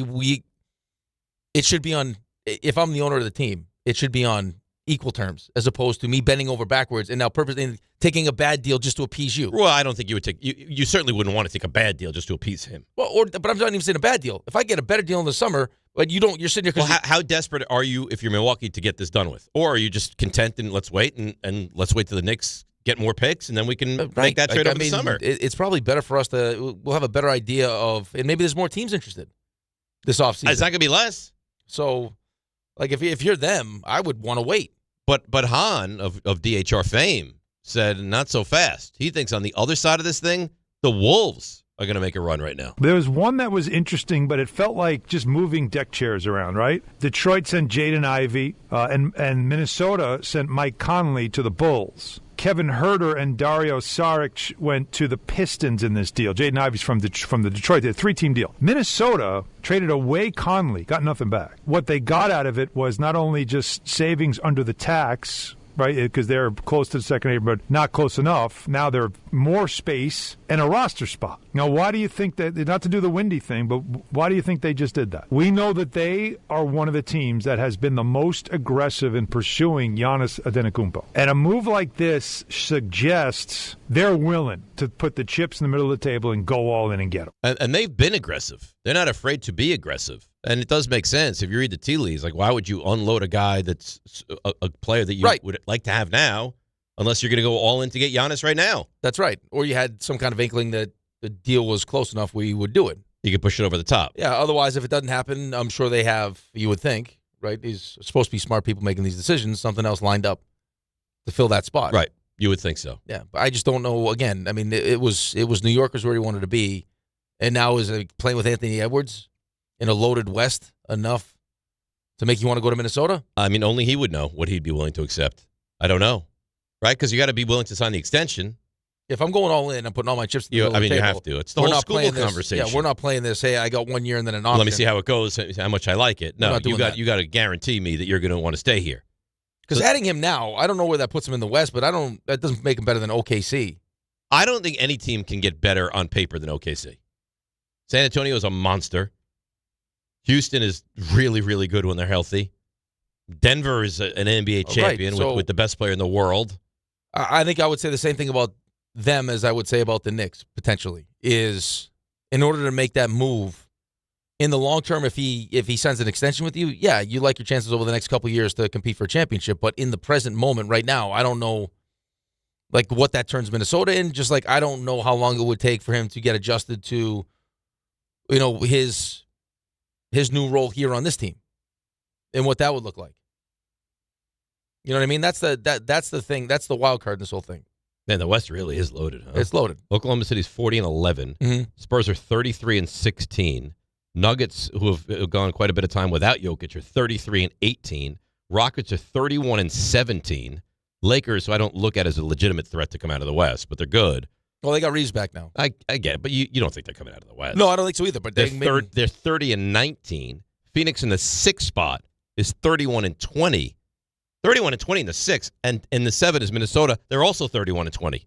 should be on. If I'm the owner of the team, it should be on equal terms, as opposed to me bending over backwards and now purposely taking a bad deal just to appease you. Well, I don't think you would take. You certainly wouldn't want to take a bad deal just to appease him. Well, but I'm not even saying a bad deal. If I get a better deal in the summer. But you don't. You're sitting here. Well, how desperate are you if you're Milwaukee to get this done with, or are you just content and let's wait and let's wait till the Knicks get more picks and then we can make that trade over the summer? It's probably better for us to. We'll have a better idea of, and maybe there's more teams interested this offseason. It's not going to be less. So, like if you're them, I would want to wait. But Hahn of DHR fame said not so fast. He thinks on the other side of this thing, the Wolves are going to make a run right now. There was one that was interesting, but it felt like just moving deck chairs around, right? Detroit sent Jaden Ivey, and Minnesota sent Mike Conley to the Bulls. Kevin Herter and Dario Saric went to the Pistons in this deal. Jaden Ivey's from the Detroit. They had a 3-team deal. Minnesota traded away Conley, got nothing back. What they got out of it was not only just savings under the tax, right, because they're close to the second neighbor, but not close enough. Now they're more space and a roster spot. Now, why do you think that, not to do the windy thing, but why do you think they just did that? We know that they are one of the teams that has been the most aggressive in pursuing Giannis Antetokounmpo. And a move like this suggests they're willing to put the chips in the middle of the table and go all in and get them. And they've been aggressive. They're not afraid to be aggressive. And it does make sense. If you read the tea leaves, like, why would you unload a guy that's a player that you would like to have now, unless you're going to go all in to get Giannis right now? That's right. Or you had some kind of inkling that the deal was close enough where you would do it. You could push it over the top. Yeah, otherwise, if it doesn't happen, I'm sure they have, you would think, right? These are supposed to be smart people making these decisions, something else lined up to fill that spot. Right. You would think so. Yeah, but I just don't know. Again, I mean, it was New Yorkers where he wanted to be, and now is playing with Anthony Edwards in a loaded West enough to make you want to go to Minnesota? I mean, only he would know what he'd be willing to accept. I don't know, right? Because you got to be willing to sign the extension. If I'm going all in, I'm putting all my chips. You have to. It's the whole school conversation. Yeah, we're not playing this. Hey, I got 1 year and then an option. Let me see how it goes. How much I like it. No, you got to guarantee me that you're going to want to stay here. Because adding him now, I don't know where that puts him in the West, but that doesn't make him better than OKC. I don't think any team can get better on paper than OKC. San Antonio is a monster. Houston is really, really good when they're healthy. Denver is an NBA champion with the best player in the world. I think I would say the same thing about them as I would say about the Knicks, potentially, is in order to make that move, in the long term, if he signs an extension with you, yeah, you like your chances over the next couple of years to compete for a championship. But in the present moment, right now, I don't know like what that turns Minnesota in. Just like I don't know how long it would take for him to get adjusted to, his new role here on this team and what that would look like. You know what I mean? That's the thing. That's the wild card in this whole thing. Man, the West really is loaded, huh? It's loaded. Oklahoma City's 40-11. Mm-hmm. Spurs are 33-16. Nuggets, who have gone quite a bit of time without Jokic, are 33-18. Rockets are 31-17. Lakers, who I don't look at as a legitimate threat to come out of the West, but they're good. Well, they got Reeves back now. I get it, but you don't think they're coming out of the West. No, I don't think so either. But they're 30-19. Phoenix in the 6th spot is 31-20. 31-20 in the 6th, and in the 7 is Minnesota. They're also 31-20.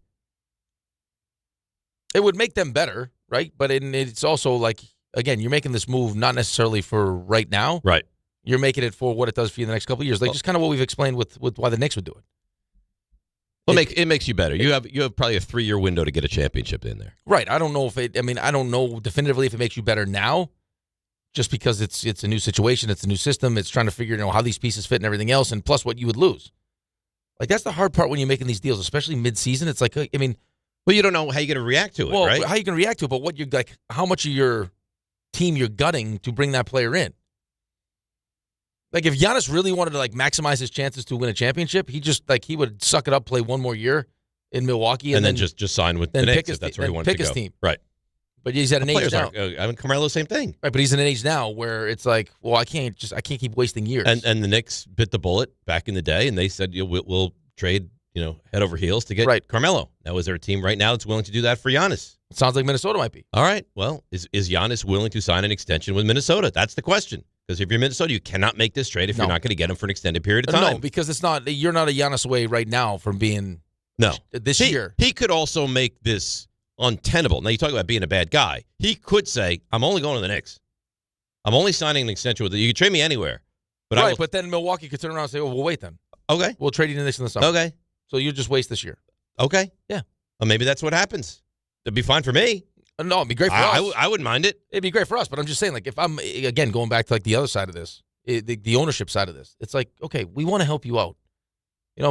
It would make them better, right? But it's also like, again, you're making this move not necessarily for right now. Right. You're making it for what it does for you in the next couple of years. Like just kind of what we've explained with why the Knicks would do it. Well, it makes you better. You have probably a 3-year window to get a championship in there. Right. I don't know I don't know definitively if it makes you better now, just because it's a new situation, it's a new system, it's trying to figure how these pieces fit and everything else, and plus what you would lose. Like that's the hard part when you're making these deals, especially mid-season. It's like, well, you don't know how you're going to react to it, right? How are you going to react to it, but what you're like, how much of your team you're gutting to bring that player in. Like if Giannis really wanted to maximize his chances to win a championship, he would suck it up, play one more year in Milwaukee, and then just sign with the Knicks if that's where he wanted to go. Pick his team, right? But he's at an age now. Carmelo, same thing, right? But he's in an age now where it's like, well, I can't keep wasting years. And the Knicks bit the bullet back in the day, and they said we'll trade head over heels to get Carmelo. Now, is there a team right now that's willing to do that for Giannis? It sounds like Minnesota might be. All right. Well, is Giannis willing to sign an extension with Minnesota? That's the question. Because if you're Minnesota, you cannot make this trade if you're not going to get him for an extended period of time. No, because you're not a Giannis away right now from being this year. He could also make this untenable. Now, you talk about being a bad guy. He could say, I'm only going to the Knicks. I'm only signing an extension with you. You can trade me anywhere. But but then Milwaukee could turn around and say, well, wait then. Okay. We'll trade you to the Knicks in the summer. Okay. So you just waste this year. Okay. Yeah. Well, maybe that's what happens. It'd be fine for me. No, it'd be great for us. I wouldn't mind it. It'd be great for us, but I'm just saying, if I'm, again, going back to the other side of this, the ownership side of this, it's like, okay, we want to help you out.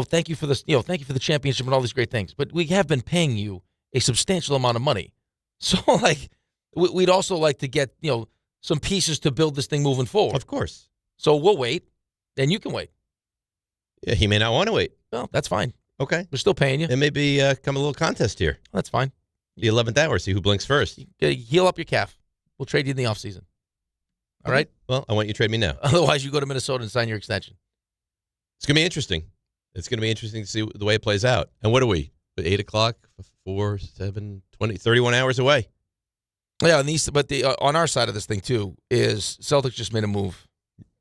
Thank you for this, thank you for the championship and all these great things, but we have been paying you a substantial amount of money. So, we'd also like to get, some pieces to build this thing moving forward. Of course. So we'll wait, and you can wait. Yeah, he may not want to wait. Well, that's fine. Okay. We're still paying you. It may be come a little contest here. That's fine. The 11th hour, see who blinks first. Heal up your calf. We'll trade you in the offseason. All right? Well, I want you to trade me now. Otherwise, you go to Minnesota and sign your extension. It's going to be interesting. It's going to be interesting to see the way it plays out. And what are we? 8 o'clock, 4, 7, 20, 31 hours away. Yeah, but on our side of this thing, too, is Celtics just made a move.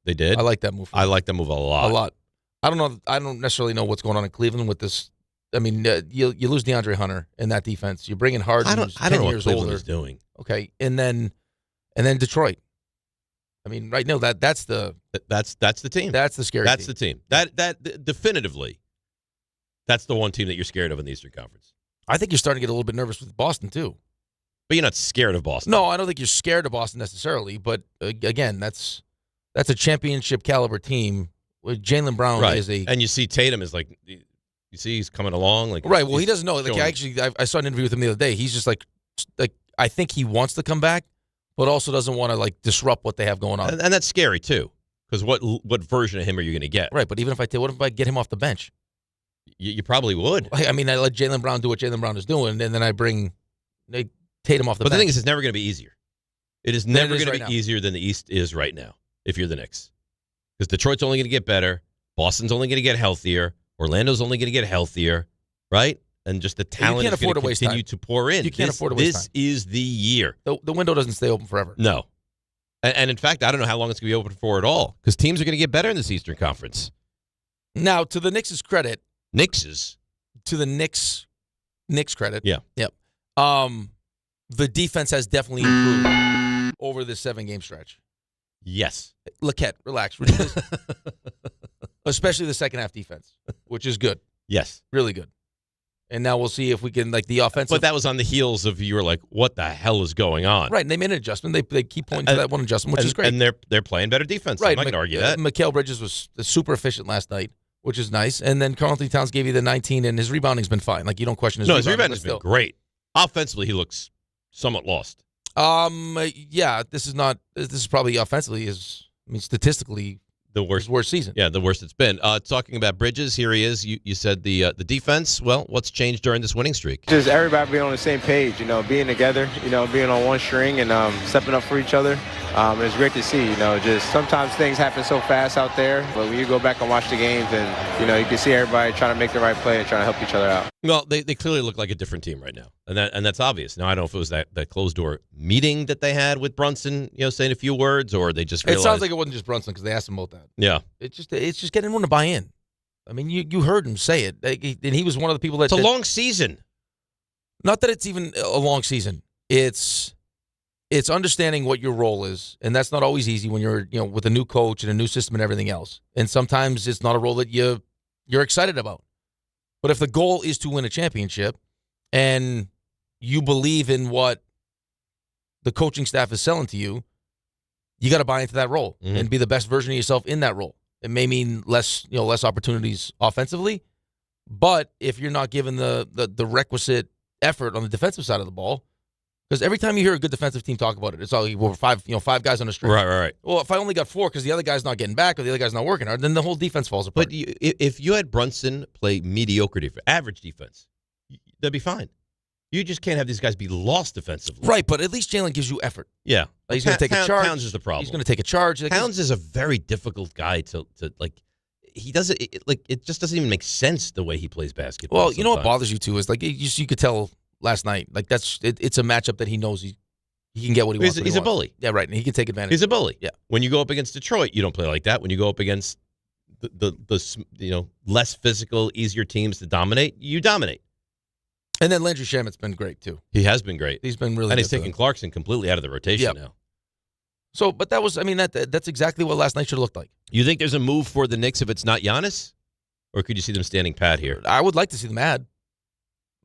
They did? I like that move. I like that move a lot. A lot. I don't know. I don't necessarily know what's going on in Cleveland with this. I mean, you lose DeAndre Hunter in that defense. You bring in Harden, who's 10 know years what Cleveland older. is doing. Okay, and then Detroit. I mean, right now that's the team. That's the scary. That's team. the team. That definitively. That's the one team that you're scared of in the Eastern Conference. I think you're starting to get a little bit nervous with Boston too. But you're not scared of Boston. No, I don't think you're scared of Boston necessarily. But again, that's a championship caliber team. Jaylen Brown is and you see Tatum is like, you see he's coming along like right. Well, he doesn't know. Like I saw an interview with him the other day. He's just like I think he wants to come back, but also doesn't want to like disrupt what they have going on. And that's scary too, because what version of him are you going to get? Right. But even what if I get him off the bench? You probably would. I mean, I let Jaylen Brown do what Jaylen Brown is doing, and then I bring Tatum off the bench. But the thing is, it's never going to be easier. It is never going to be now. easier than the East is right now if you're the Knicks. Because Detroit's only going to get better. Boston's only going to get healthier. Orlando's only going to get healthier, right? And just the talent is going to continue to pour in. You can't afford to waste time. This is the year. The window doesn't stay open forever. No. And in fact, I don't know how long it's going to be open for at all because teams are going to get better in this Eastern Conference. Now, to the Knicks' credit. To the Knicks' credit. Yeah. Yep. The defense has definitely improved over this 7-game stretch. Yes. Lockette, relax. Especially the second half defense, which is good. Yes. Really good. And now we'll see if we can, like, the offensive. But that was on the heels of you were like, what the hell is going on? Right, and they made an adjustment. They keep pointing to that one adjustment, which is great. And they're playing better defense. Right. I'm not going to argue that. Mikal Bridges was super efficient last night, which is nice. And then Karl-Anthony Towns gave you the 19, and his rebounding's been fine. Like, you don't question his rebounding. No, his rebounding's been great. Offensively, he looks somewhat lost. Yeah, this is probably offensively statistically the worst season. Yeah, the worst it's been. Talking about Bridges, here he is. You said the defense. Well, what's changed during this winning streak? Just everybody being on the same page, being together, being on one string and stepping up for each other. It's great to see, just sometimes things happen so fast out there, but when you go back and watch the games and, you can see everybody trying to make the right play and trying to help each other out. Well, they clearly look like a different team right now, and that's obvious. Now, I don't know if it was that closed-door meeting that they had with Brunson, saying a few words, or they just realized. It sounds like it wasn't just Brunson because they asked him about that. Yeah. It's just getting everyone to buy in. I mean, you heard him say it, and he was one of the people that. It's a long season. Not that it's even a long season. It's understanding what your role is, and that's not always easy when you're with a new coach and a new system and everything else. And sometimes it's not a role that you're excited about. But if the goal is to win a championship, and you believe in what the coaching staff is selling to you, you got to buy into that role and be the best version of yourself in that role. It may mean less opportunities offensively, but if you're not given the requisite effort on the defensive side of the ball. Because every time you hear a good defensive team talk about it, it's all five guys on the string. Right. Well, if I only got 4 because the other guy's not getting back or the other guy's not working hard, then the whole defense falls apart. But if you had Brunson play mediocre defense, average defense, that'd be fine. You just can't have these guys be lost defensively. Right, but at least Jaylen gives you effort. Yeah. Like he's going to take a charge. Towns is the problem. He's going to take a charge. Towns is a very difficult guy to like. He does it like it just doesn't even make sense the way he plays basketball. Well, sometimes. you know what bothers you too is like you could tell last night like it's a matchup that he knows he can get what he wants. He's a bully. Yeah, right. And he can take advantage. He's a bully. Yeah. When you go up against Detroit, you don't play like that. When you go up against the less physical, easier teams to dominate, you dominate. And then Landry Shamet's been great too. He has been great. He's been really. And he's taking Clarkson completely out of the rotation now. So, but that was, that's exactly what last night should have looked like. You think there's a move for the Knicks if it's not Giannis? Or could you see them standing pat here? I would like to see them add.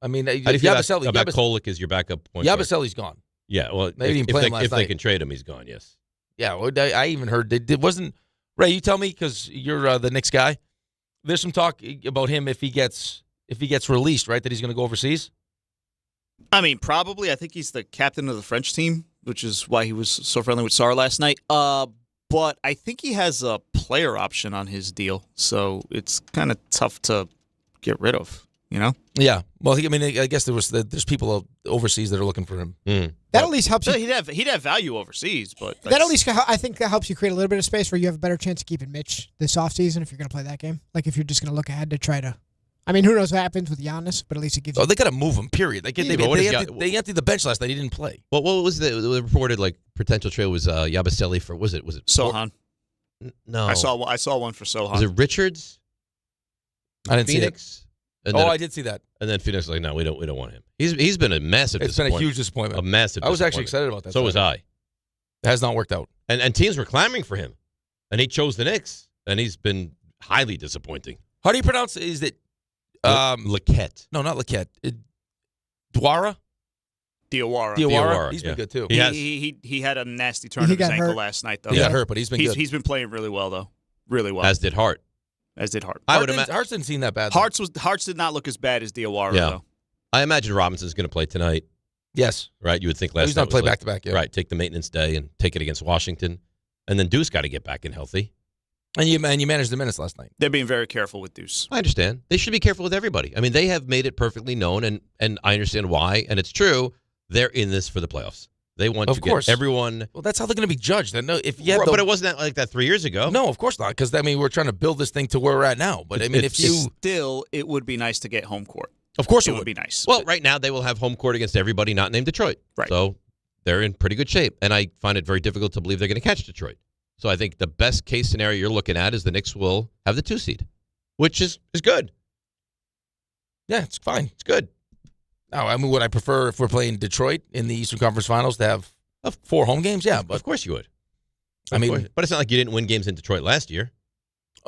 I mean, how do you feel about Kolek as your backup point guard? Yabaselli's gone. Yeah, well, maybe if they can trade him, he's gone, yes. Yeah, well, I even heard it wasn't – Ray, you tell me because you're the Knicks guy. There's some talk about him if he gets released, right, that he's going to go overseas? I mean, probably. I think he's the captain of the French team, which is why he was so friendly with Sarr last night. But I think he has a player option on his deal, so it's kind of tough to get rid of. You know? Yeah. Well, I guess there's people overseas that are looking for him. That at least helps you. He'd have value overseas, but That at least, I think that helps you create a little bit of space where you have a better chance of keeping Mitch this offseason if you're going to play that game. Like if you're just going to look ahead to try to. I mean, who knows what happens with Giannis, but at least it gives you. Oh, they got to move him, period. They emptied the bench last night. He didn't play. Well, what was the reported potential trade was Yabusele for, was it Sohan? No. I saw one for Sohan. Was it Richards? I didn't Phoenix? see it. I did see that. And then Phoenix was like, no, we don't want him. He's been a massive It's disappointment. been a huge disappointment. A massive I was actually disappointment. excited about that. So was I. It has not worked out. And teams were clamoring for him. And he chose the Knicks. And he's been highly disappointing. How do you pronounce it? Is it Lockette? No, not Lockette. Diawara? Diawara. He's been good too. He had a nasty turn of his ankle last night though. He got hurt, but he's been good. He's been playing really well though. Really well. As did Hart. Hart's didn't seem that bad. Hart's did not look as bad as Diawara though. I imagine Robinson's going to play tonight. Yes. Right? You would think last he's night not play was back-to-back yet. Right. Take the maintenance day and take it against Washington. And then Deuce got to get back in healthy. And you managed the minutes last night. They're being very careful with Deuce. I understand. They should be careful with everybody. I mean, they have made it perfectly known, and I understand why. And it's true. They're in this for the playoffs. They want to get everyone. Well, that's how they're going to be judged. If but it wasn't like that 3 years ago. No, of course not. Because we're trying to build this thing to where we're at now. But still, it would be nice to get home court. Of course, it would be nice. Well, right now they will have home court against everybody not named Detroit. Right. So they're in pretty good shape, and I find it very difficult to believe they're going to catch Detroit. So I think the best case scenario you're looking at is the Knicks will have the 2 seed, which is good. Yeah, it's fine. It's good. No, I mean, would I prefer if we're playing Detroit in the Eastern Conference Finals to have 4 home games? Yeah, but of course you would. But it's not like you didn't win games in Detroit last year.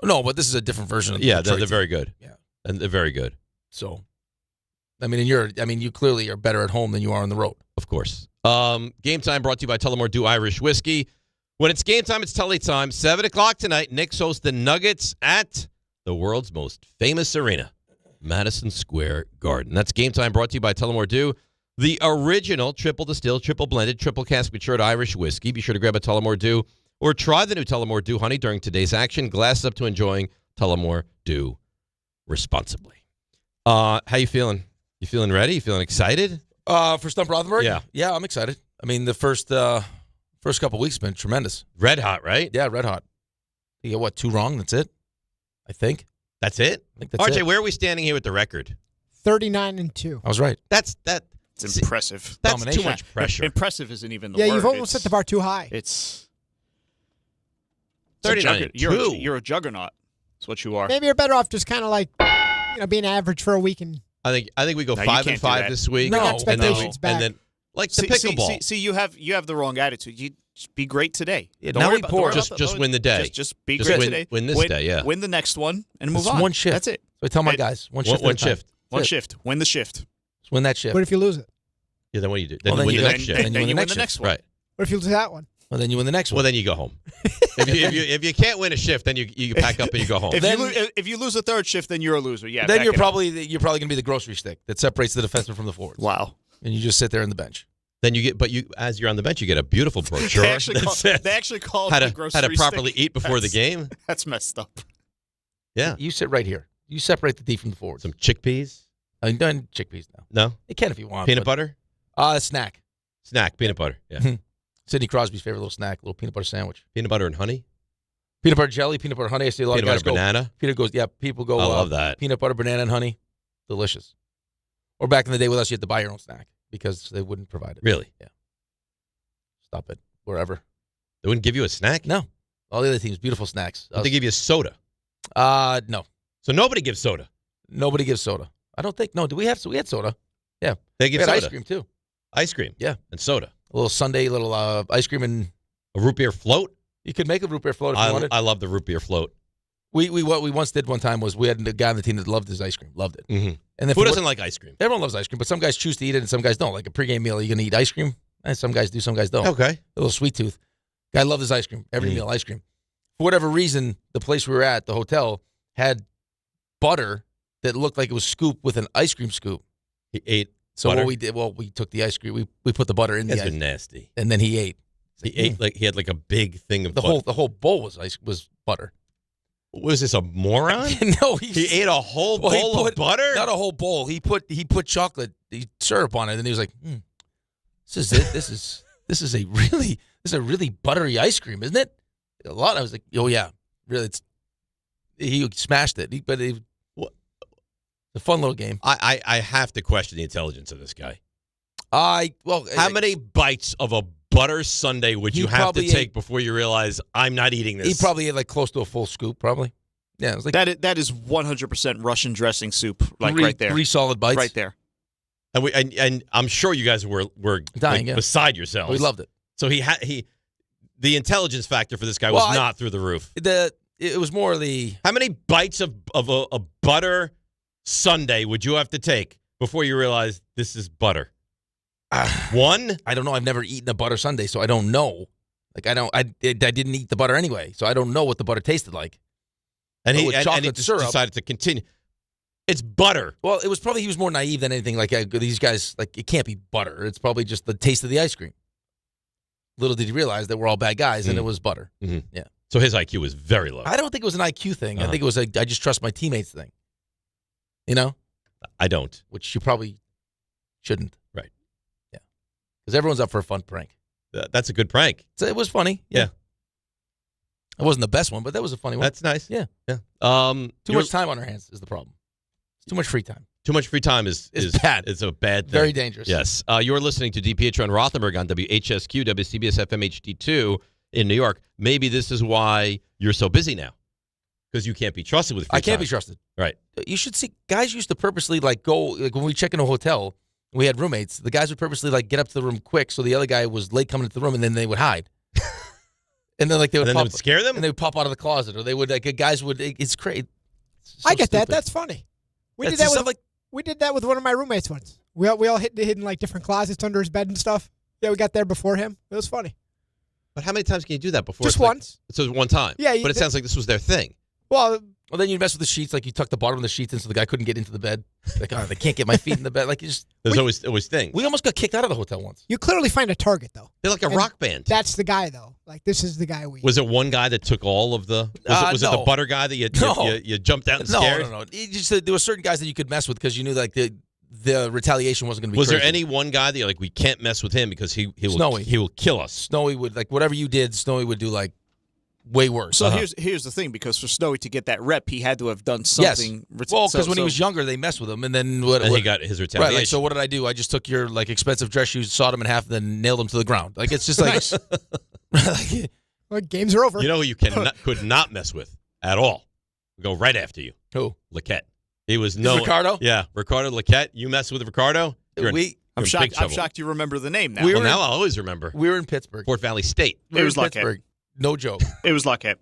No, but this is a different version of the They're Detroit very team. good. Yeah, and they're very good. So, you clearly are better at home than you are on the road. Of course. Game time brought to you by Tullamore Dew Irish Whiskey. When it's game time, it's Tully time. 7 o'clock tonight, Knicks host the Nuggets at the world's most famous arena, Madison Square Garden. That's game time brought to you by Tullamore Dew, the original triple distilled, triple blended, triple cask matured Irish whiskey. Be sure to grab a Tullamore Dew or try the new Tullamore Dew Honey during today's action. Glass up to enjoying Tullamore Dew responsibly. How you feeling? You feeling ready? You feeling excited? For Stump Rothenberg? Yeah, I'm excited. I mean, the first couple weeks have been tremendous. Red hot, right? Yeah, red hot. You get 2 wrong? That's it. I think. That's it? I think that's RJ, it. where are we standing here with the record? 39-2. I was right. That's impressive. That's Domination. too much pressure. Impressive isn't even the word. Yeah, you've almost set the bar too high. It's 39-2. You're a juggernaut. That's what you are. Maybe you're better off just kind of being average for a week and. I think we go No, 5-5 this week. No, and expectations back. then like the pickleball. See, you have the wrong attitude. You just be great today. Yeah, Don't now worry we about- pour. don't worry about Just the- win the day. Just be Just great win- today. win this day, yeah. Win the next one and move It's on. one shift. That's it. So I tell my guys, one shift. One at a time. shift. One That's it. shift. Win the shift. Just win that shift. What if you lose it? Yeah, then what do you do? Well, Then then you win you the win- next shift. then you win the next one. Right. What if you lose that one? Well, then you win the next one. Well, then you go home. if you can't win a shift, then you pack up and you go home. If you lose a third shift, then you're a loser. Yeah. then back you're it up. probably going to be the grocery stick that separates the defenseman from the forwards. Wow. And you just sit there on the bench. Then you get, as you're on the bench, you get a beautiful brochure. They actually that call says it the grocery how to properly stick. eat before the game. That's messed up. Yeah. You sit right here. You separate the D from the forwards. Some chickpeas. I'm done chickpeas now. No. You can if you want. Peanut butter. Snack. Snack. Peanut butter. Yeah. Sidney Crosby's favorite little snack, little peanut butter sandwich. Peanut butter and honey. Peanut butter jelly, peanut butter honey. I see a lot Peanut of guys butter go. banana. People go. I love that. Peanut butter, banana, and honey. Delicious. Or back in the day with us, you had to buy your own snack because they wouldn't provide it. Really? Yeah. Stop it. Wherever. They wouldn't give you a snack? No. All the other teams, beautiful snacks. They give you soda. No. So nobody gives soda. Nobody gives soda. I don't think. No. We had soda. Yeah. They give we had soda. ice cream too. Ice cream. Yeah. And soda. A little sundae, little ice cream and a root beer float. You could make a root beer float if you wanted. I love the root beer float. What we once did one time was we had a guy on the team that loved his ice cream, loved it. Mm-hmm. And then who doesn't like ice cream? Everyone loves ice cream, but some guys choose to eat it and some guys don't. Like a pregame meal, are you going to eat ice cream? And some guys do, some guys don't. Okay. A little sweet tooth. Guy loved his ice cream. Every meal, ice cream. For whatever reason, the place we were at, the hotel, had butter that looked like it was scooped with an ice cream scoop. He ate. So butter? what we did, we took the ice cream, we put the butter in the ice cream. That's nasty. And then he ate. He ate he had like a big thing of butter. The whole bowl was butter. Was this a moron? No, he ate a whole bowl of butter. Not a whole bowl. He put chocolate syrup on it, and he was like, "This is it. This is a really buttery ice cream, isn't it?" A lot. I was like, "Oh yeah, really." He smashed it. It's a fun little game. I have to question the intelligence of this guy. How many bites of a butter sundae would you have to take before you realize I'm not eating this? He probably ate like close to a full scoop, probably. Yeah, it was like that is 100% Russian dressing soup, right there. 3 solid bites, right there. And I'm sure you guys were dying, beside yourselves. We loved it. So the intelligence factor for this guy was not through the roof. It was more the how many bites of a butter sundae would you have to take before you realize this is butter? One? I don't know. I've never eaten a butter sundae, so I don't know. Like I didn't eat the butter anyway, so I don't know what the butter tasted like. And he chocolate syrup decided to continue. It's butter. Well, it was probably he was more naive than anything. Like these guys, like it can't be butter. It's probably just the taste of the ice cream. Little did he realize that we're all bad guys, and it was butter. Mm-hmm. Yeah. So his IQ was very low. I don't think it was an IQ thing. I think it was I just trust my teammates thing. You know? I don't. Which you probably shouldn't. Right. Yeah. Because everyone's up for a fun prank. That's a good prank. So it was funny. Yeah. It wasn't the best one, but that was a funny one. That's nice. Yeah. Yeah. Too much time on our hands is the problem. Too much free time. Too much free time is bad. It's a bad thing. Very dangerous. Yes. You're listening to DiPietro and Rothenberg on WHSQ, WCBS FM HD2 in New York. Maybe this is why you're so busy now. Because you can't be trusted with free I can't time. be trusted. Right. You should see, guys used to purposely go, like when we check in a hotel, we had roommates, the guys would purposely get up to the room quick so the other guy was late coming into the room, and then they would hide. And then they would scare them? And they would pop out of the closet, or they would, guys would, it's crazy. I get that. That's funny. We did that with one of my roommates once. We all hid in different closets under his bed and stuff. Yeah, we got there before him. It was funny. But how many times can you do that before? Just once. So one time. Yeah. But it sounds like this was their thing. Well, then you'd mess with the sheets, you tuck the bottom of the sheets in so the guy couldn't get into the bed. They can't get my feet in the bed. There's always things. We almost got kicked out of the hotel once. You clearly find a target, though. They're like a rock band. That's the guy, though. This is the guy we... Was it one guy that took all of the... Was it the butter guy that you jumped out and scared? No. There were certain guys that you could mess with because you knew the retaliation wasn't going to be Was crazy. there any one guy that you're we can't mess with him because he Snowy. will kill us? Snowy would, whatever you did, Snowy would do, way worse. So here's the thing, because for Snowy to get that rep, he had to have done something. Yes. Well, because when he was younger, they messed with him, and then he got his retaliation. Right. So what did I do? I just took your expensive dress shoes, sawed them in half, and then nailed them to the ground. It's just well, games are over. You know who you could not mess with at all? Go right after you. Who? Lockette. He was Ricardo. Yeah, Ricardo Lockette. You mess with Ricardo. I'm shocked you remember the name now. Now I'll always remember. We were in Pittsburgh, Fort Valley State. It was Lockette. No joke. It was Lockette.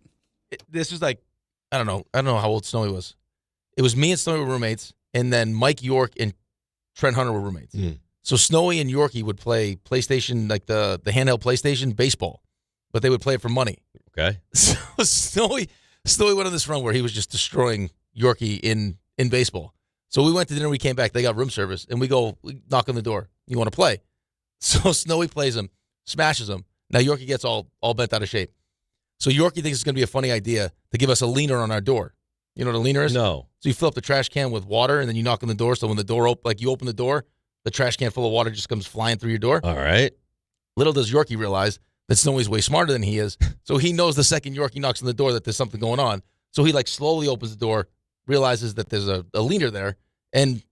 This was I don't know how old Snowy was. It was me and Snowy were roommates, and then Mike York and Trent Hunter were roommates. So Snowy and Yorkie would play PlayStation, the handheld PlayStation baseball, but they would play it for money. Okay. So Snowy went on this run where he was just destroying Yorkie in baseball. So we went to dinner, we came back, they got room service, and we knock on the door. You want to play? So Snowy plays him, smashes him. Now Yorkie gets all bent out of shape. So Yorkie thinks it's going to be a funny idea to give us a leaner on our door. You know what a leaner is? No. So you fill up the trash can with water, and then you knock on the door. So when the door you open the door, the trash can full of water just comes flying through your door. All right. Little does Yorkie realize that Snowy's way smarter than he is. So he knows the second Yorkie knocks on the door that there's something going on. So he slowly opens the door, realizes that there's a leaner there, and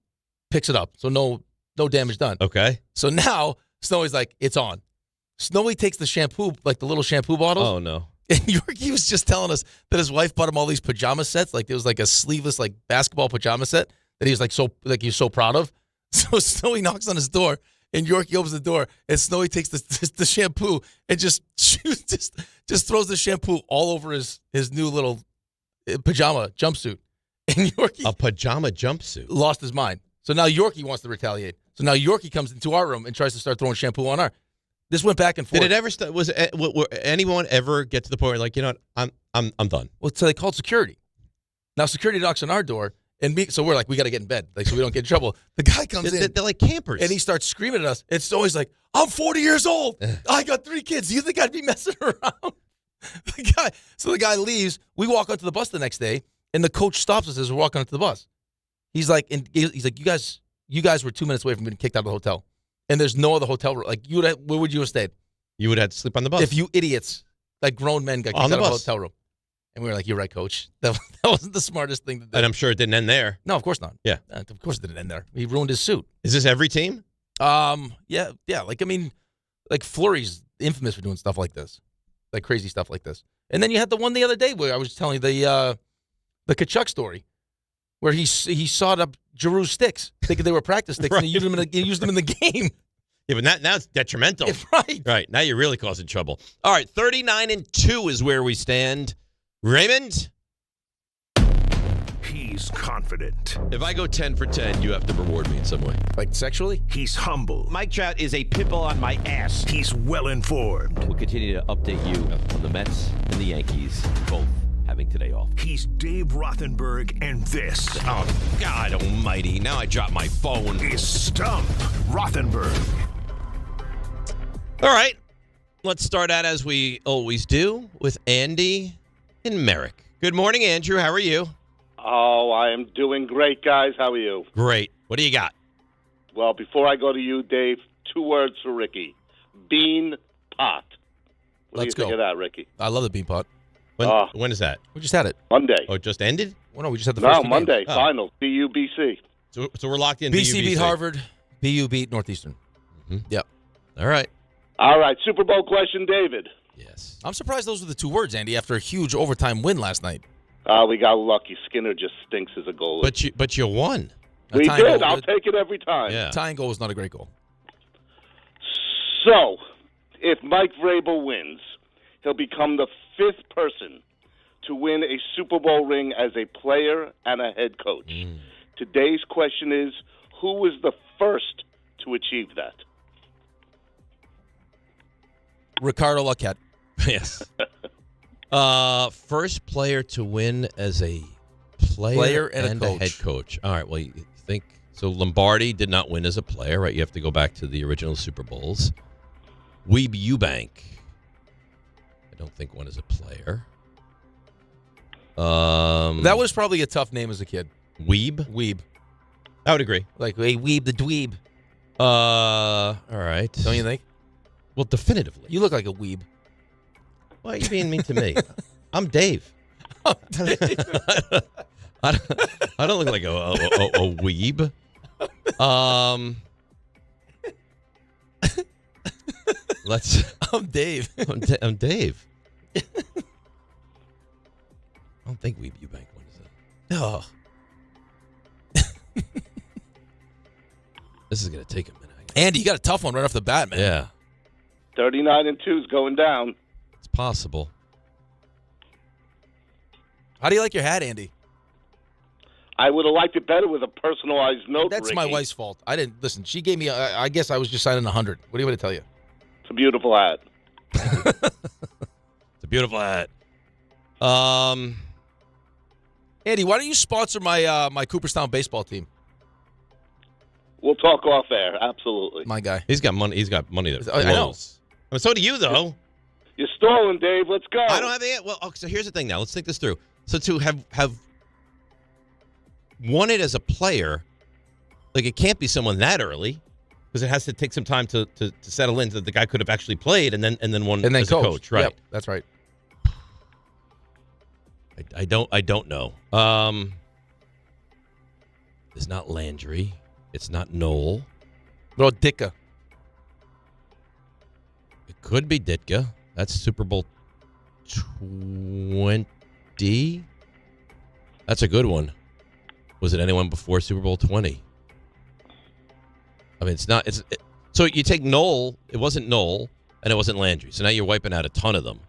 picks it up. So no damage done. Okay. So now Snowy's it's on. Snowy takes the shampoo, the little shampoo bottles. Oh, no. And Yorkie was just telling us that his wife bought him all these pajama sets. There was a sleeveless basketball pajama set that he was so proud of. So Snowy knocks on his door, and Yorkie opens the door, and Snowy takes the shampoo and just throws the shampoo all over his new little pajama jumpsuit. And Yorkie, a pajama jumpsuit, lost his mind. So now Yorkie wants to retaliate. So now Yorkie comes into our room and tries to start throwing shampoo on our. This went back and forth. Did it ever? Was anyone ever get to the point where I'm done? Well, so they called security. Now security knocks on our door, and so we're we got to get in bed, so we don't get in trouble. The guy comes in. They're like campers, and he starts screaming at us. It's always I'm 40 years old. I got 3 kids. Do you think I'd be messing around? the guy leaves. We walk onto the bus the next day, and the coach stops us as we're walking onto the bus. He's like, you guys were 2 minutes away from being kicked out of the hotel, and there's no other hotel room. Like, where would you have stayed? You would have to sleep on the bus. If you idiots, like grown men, got kicked out of the hotel room. And we were like, you're right, coach. That wasn't the smartest thing to do. And I'm sure it didn't end there. No, of course not. Yeah. Of course it didn't end there. He ruined his suit. Is this every team? Yeah. Like Fleury's infamous for doing stuff like this. Like crazy stuff like this. And then you had the one the other day where I was telling you the Kachuk story, where he sawed up Giroux's sticks, thinking they were practice sticks, Right. and he used them in the game. Yeah, but now it's detrimental. Right. Right. Now you're really causing trouble. All right, 39-2 is where we stand. Raymond? He's confident. If I go 10 for 10, you have to reward me in some way. Like sexually? He's humble. Mike Trout is a pitbull on my ass. He's well-informed. We'll continue to update you on the Mets and the Yankees, both having today off. He's Dave Rothenberg, and this... Oh, God almighty. Now I dropped my phone. ...is Stump Rothenberg. All right. Let's start out as we always do with Andy and Merrick. Good morning, Andrew. How are you? Oh, I am doing great, guys. How are you? Great. What do you got? Well, before I go to you, Dave, 2 words for Ricky. Bean pot. What Let's do you think go. of that, Ricky? I love the bean pot. When is that? We just had it. Monday. Oh, it just ended? Well, no, we just had the first two Monday. games. Final. BUBC. So we're locked in. BC beat Harvard. BU beat Northeastern. Mm-hmm. Yep. All right. All right. Super Bowl question, David. Yes. I'm surprised those were the 2 words, Andy, after a huge overtime win last night. We got lucky. Skinner just stinks as a goalie. But you won. We did. I'll take it every time. Yeah. Tying goal was not a great goal. So, if Mike Vrabel wins, he'll become the 5th person to win a Super Bowl ring as a player and a head coach. Today's question is, who was the first to achieve that? Ricardo Lockette. Yes. First player to win as a player and a head coach. All right. Well, you think so? Lombardi did not win as a player, right? You have to go back to the original Super Bowls. Weeb Eubank, I don't think won as a player. That was probably a tough name as a kid. Weeb. I would agree. Like, hey, Weeb the dweeb. All right. Don't you think? Well, definitively. You look like a weeb. Why are you being mean to me? I'm Dave. I don't look like a weeb. I'm Dave. I'm Dave. I don't think Weeb Eubank won is it? No. This is gonna take a minute. Andy, you got a tough one right off the bat, man. Yeah. 39-2 is going down. It's possible. How do you like your hat, Andy? I would have liked it better with a personalized note. That's Ricky. my wife's fault. I didn't listen. She gave me. I guess I was just signing 100. What do you want to tell you? It's a beautiful hat. It's a beautiful hat. Andy, why don't you sponsor my my Cooperstown baseball team? We'll talk off air. Absolutely. My guy. He's got money. He's got money that I know. flows. I mean, so do you, though. You're stalling, Dave. Let's go. I don't have the. Well, so here's the thing. Now let's think this through. So to have won it as a player, like it can't be someone that early, because it has to take some time to settle in. So that the guy could have actually played and then won as a coach, right? Yep, that's right. I don't know. It's not Landry. It's not Knoll. No, Ditka. It could be Ditka. That's Super Bowl 20. That's a good one. Was it anyone before Super Bowl 20? I mean, it's not. So you take Knoll. It wasn't Knoll, and it wasn't Landry. So now you're wiping out a ton of them.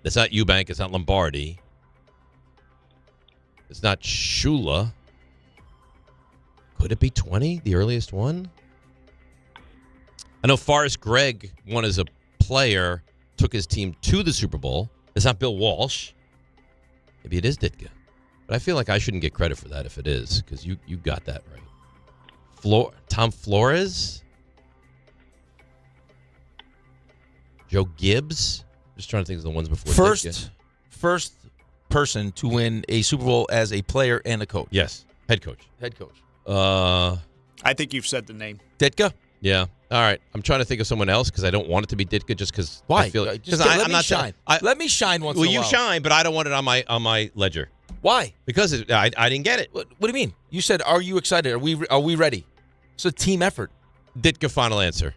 It's not Eubank. It's not Lombardi. It's not Shula. Could it be 20, the earliest one? I know Forrest Gregg won as a player, took his team to the Super Bowl. It's not Bill Walsh. Maybe it is Ditka. But I feel like I shouldn't get credit for that if it is, because you got that right. Tom Flores? Joe Gibbs? Just trying to think of the ones before. First person to win a Super Bowl as a player and a coach. Yes, head coach. I think you've said the name. Ditka? Yeah. All right. I'm trying to think of someone else because I don't want it to be Ditka just because Why? I feel let me shine. Let me shine once in a while. Well, you shine, but I don't want it on my ledger. Why? Because I didn't get it. What do you mean? You said, "Are you excited? Are we ready?" It's a team effort. Ditka, final answer.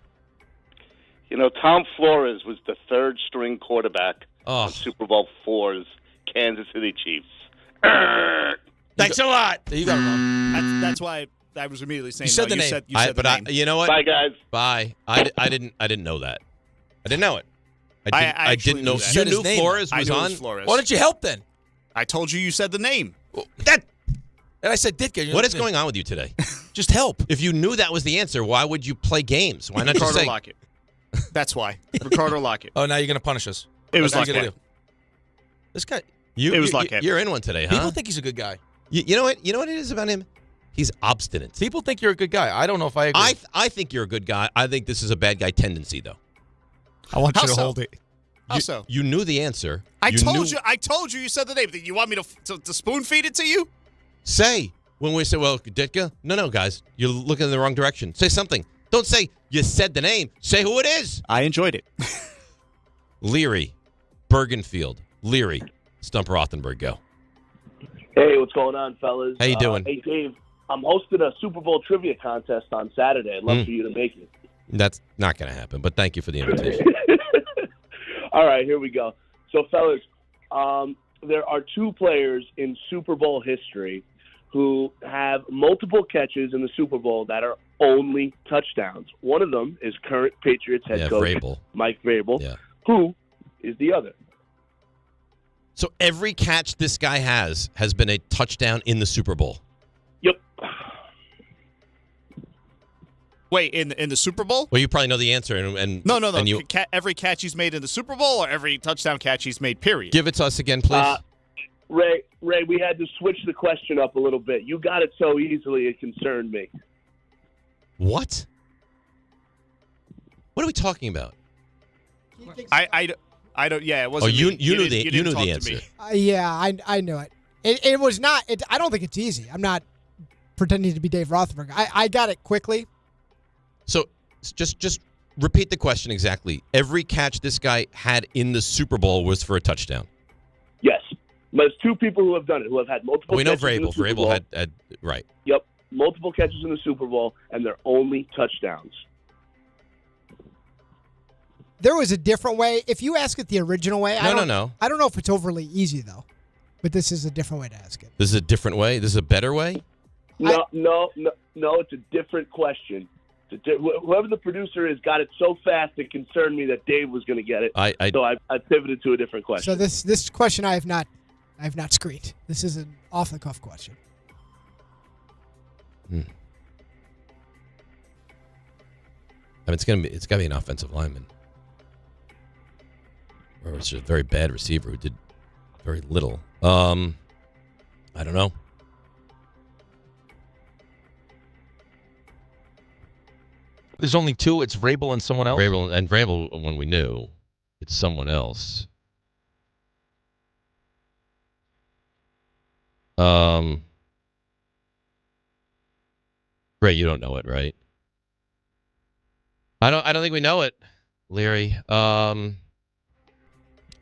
Tom Flores was the third-string quarterback on Super Bowl IV's Kansas City Chiefs. Thanks a lot. You got it wrong. That's why I was immediately saying you said the name. You said the name. You know what? Bye, guys. Bye. I didn't know that. I didn't know it. I didn't know. that. You knew Flores was on? Flores. Why don't you help then? I told you said the name. And I said Ditka. What is going on with you today? Just help. If you knew that was the answer, why would you play games? Why not Ricardo just say Lockette. That's why. Ricardo Lockette. Oh, now you're going to punish us. It was Lockette. This guy. It was Lockette. You're in one today, huh? People think he's a good guy. You know what? You know what it is about him? He's obstinate. People think you're a good guy. I don't know if I agree. I think you're a good guy. I think this is a bad guy tendency, though. I want you to hold it. How so? You knew the answer. I told you. You said the name. You want me to spoon feed it to you? Say when we say, "Well, Ditka." No, guys, you're looking in the wrong direction. Say something. Don't say you said the name. Say who it is. I enjoyed it. Leary, Bergenfield, Leary, Stump Rothenberg, go. Hey, what's going on, fellas? How you doing? Hey, Dave. I'm hosting a Super Bowl trivia contest on Saturday. I'd love for you to make it. That's not going to happen, but thank you for the invitation. All right, here we go. So, fellas, there are two players in Super Bowl history who have multiple catches in the Super Bowl that are only touchdowns. One of them is current Patriots head coach Vrabel. Mike Vrabel. Yeah. Who is the other? So every catch this guy has been a touchdown in the Super Bowl. Yep. Wait, in the Super Bowl? Well, you probably know the answer. And No. And Every catch he's made in the Super Bowl, or every touchdown catch he's made, period? Give it to us again, please. Ray, we had to switch the question up a little bit. You got it so easily it concerned me. What? What are we talking about? I don't. Yeah, it wasn't. You me. knew the talk answer. to me. Yeah, I knew it. It was not. I don't think it's easy. I'm not pretending to be Dave Rothenberg. I got it quickly. So just repeat the question exactly. Every catch this guy had in the Super Bowl was for a touchdown. Yes. But there's two people who have done it, who have had multiple We know catches in the Vrabel. Super Vrabel Bowl. had right. Yep. Multiple catches in the Super Bowl, and they're only touchdowns. There was a different way. If you ask it the original way, No. I don't know if it's overly easy, though. But this is a different way to ask it. This is a different way? This is a better way? No, it's a different question. Whoever the producer is got it so fast it concerned me that Dave was going to get it. So I pivoted to a different question. So this question I have not screened. This is an off-the-cuff question. I mean, it's got to be an offensive lineman. Or it's just a very bad receiver who did very little. I don't know. There's only two. It's Vrabel and someone else. Vrabel, when we knew, it's someone else. Ray, you don't know it, right? I don't think we know it, Leary.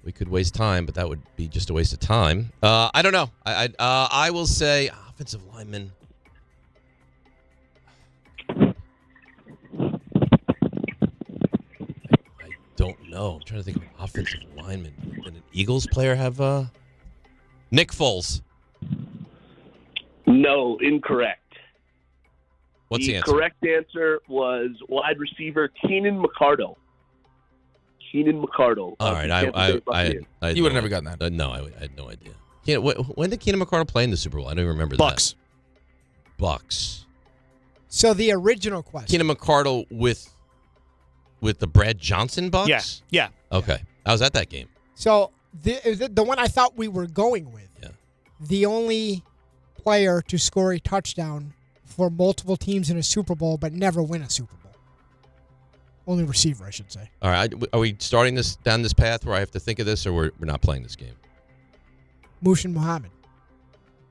We could waste time, but that would be just a waste of time. I don't know. I will say offensive lineman. I don't know. I'm trying to think of an offensive lineman. Did an Eagles player have Nick Foles? No, incorrect. What's the answer? The correct answer was wide receiver Keenan McCardle. All right, I you would have never gotten that. No, I had no idea. When did Keenan McCardle play in the Super Bowl? I don't even remember Bucks. that. Bucks. So the original question. Keenan McCardle with the Brad Johnson Bucks? Yeah. Okay. I was at that game. So the one I thought we were going with, the only player to score a touchdown for multiple teams in a Super Bowl but never win a Super Bowl. Only receiver, I should say. All right. Are we starting this down this path where I have to think of this, or we're not playing this game? Mushin Muhammad.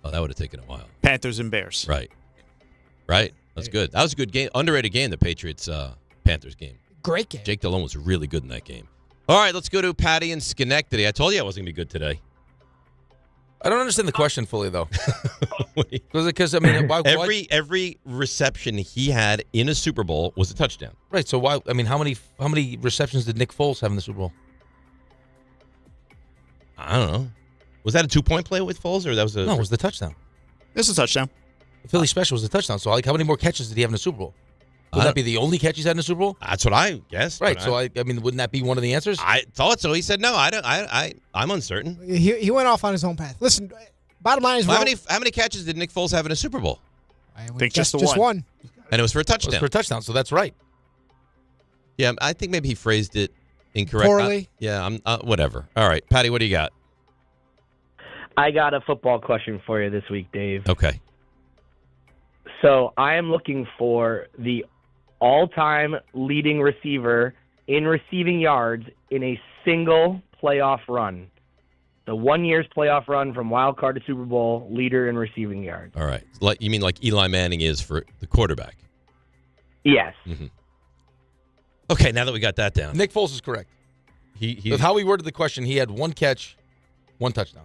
Oh, that would have taken a while. Panthers and Bears. Right. That's good. That was a good game. Underrated game, the Patriots-Panthers game. Great game. Jake Delhomme was really good in that game. All right, let's go to Patty in Schenectady. I told you I wasn't going to be good today. I don't understand the question fully, though. Because I mean, every reception he had in a Super Bowl was a touchdown. Right. So why? I mean, how many receptions did Nick Foles have in the Super Bowl? I don't know. Was that a 2-point play with Foles, or that was a? No, it was the touchdown. This is a touchdown. The Philly special was a touchdown. So, how many more catches did he have in the Super Bowl? Would that be the only catch he's had in the Super Bowl? That's what I guessed. Right. So I mean, wouldn't that be one of the answers? I thought so. He said no. I'm uncertain. He went off on his own path. Listen, bottom line is how many catches did Nick Foles have in a Super Bowl? I think just one. And it was for a touchdown. It was for a touchdown. So that's right. Yeah, I think maybe he phrased it incorrect. Poorly. I'm whatever. All right, Patty, what do you got? I got a football question for you this week, Dave. Okay. So I am looking for the all-time leading receiver in receiving yards in a single playoff run. The 1 year's playoff run from wild card to Super Bowl, leader in receiving yards. All right. You mean like Eli Manning is for the quarterback? Yes. Mm-hmm. Okay, now that we got that down. Nick Foles is correct. With how he worded the question, he had one catch, one touchdown.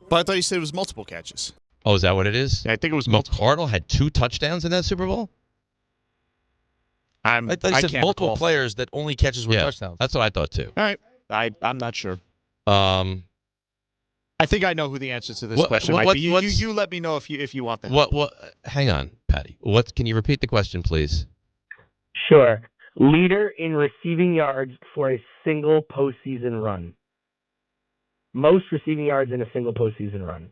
But I thought you said it was multiple catches. Oh, is that what it is? Yeah, I think it was McCardle had 2 touchdowns in that Super Bowl? I thought you said multiple players that only catches were touchdowns. That's what I thought too. All right. I'm not sure. I think I know who the answer to this question might be. You let me know if you want that. What? Hang on, Patty. Can you repeat the question, please? Sure. Leader in receiving yards for a single postseason run. Most receiving yards in a single postseason run.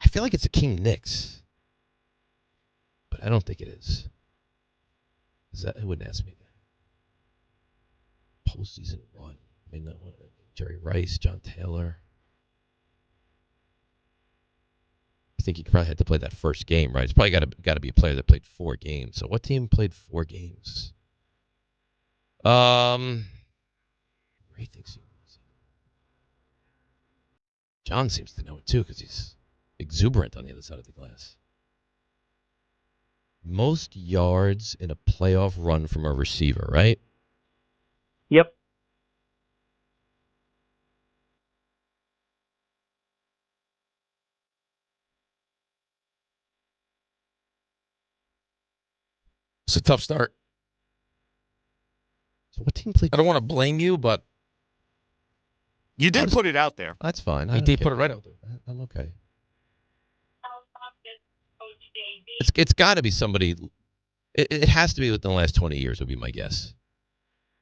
I feel like it's a King Knicks, but I don't think it is. It wouldn't ask me that. Postseason run. I mean, Jerry Rice, John Taylor. I think he probably had to play that first game, right? It's probably got to be a player that played 4 games. So what team played 4 games? Ray thinks he was. John seems to know it too because he's exuberant on the other side of the glass. Most yards in a playoff run from a receiver, right? Yep. It's a tough start. So what team played? I don't want to blame you, but you did put it out there. That's fine. He did put it right out there. I'm okay. It's got to be somebody. It has to be within the last 20 years, would be my guess.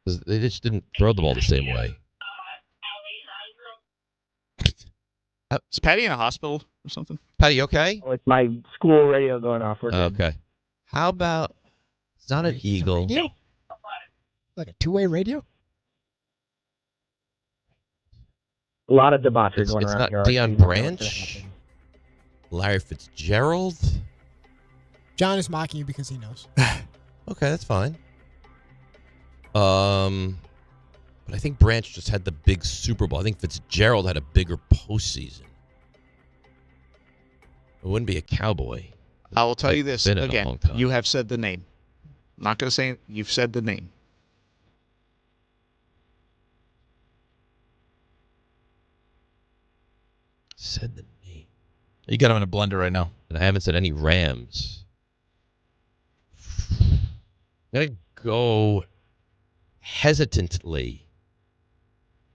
Because they just didn't throw the ball the same way. Is Patty in a hospital or something? Patty, you okay? Oh, it's my school radio going off. Okay. How about, it's not an Eagle. Radio? Like a two-way radio? A lot of debauchery going it's around not here. Deion Branch? Larry Fitzgerald? John is mocking you because he knows. Okay, that's fine. But I think Branch just had the big Super Bowl. I think Fitzgerald had a bigger postseason. It wouldn't be a Cowboy. I will tell you this Been in a again. long time. You have said the name. I'm not going to say it. You've said the name. Said the name. You got him in a blender right now. And I haven't said any Rams. I'm going to go hesitantly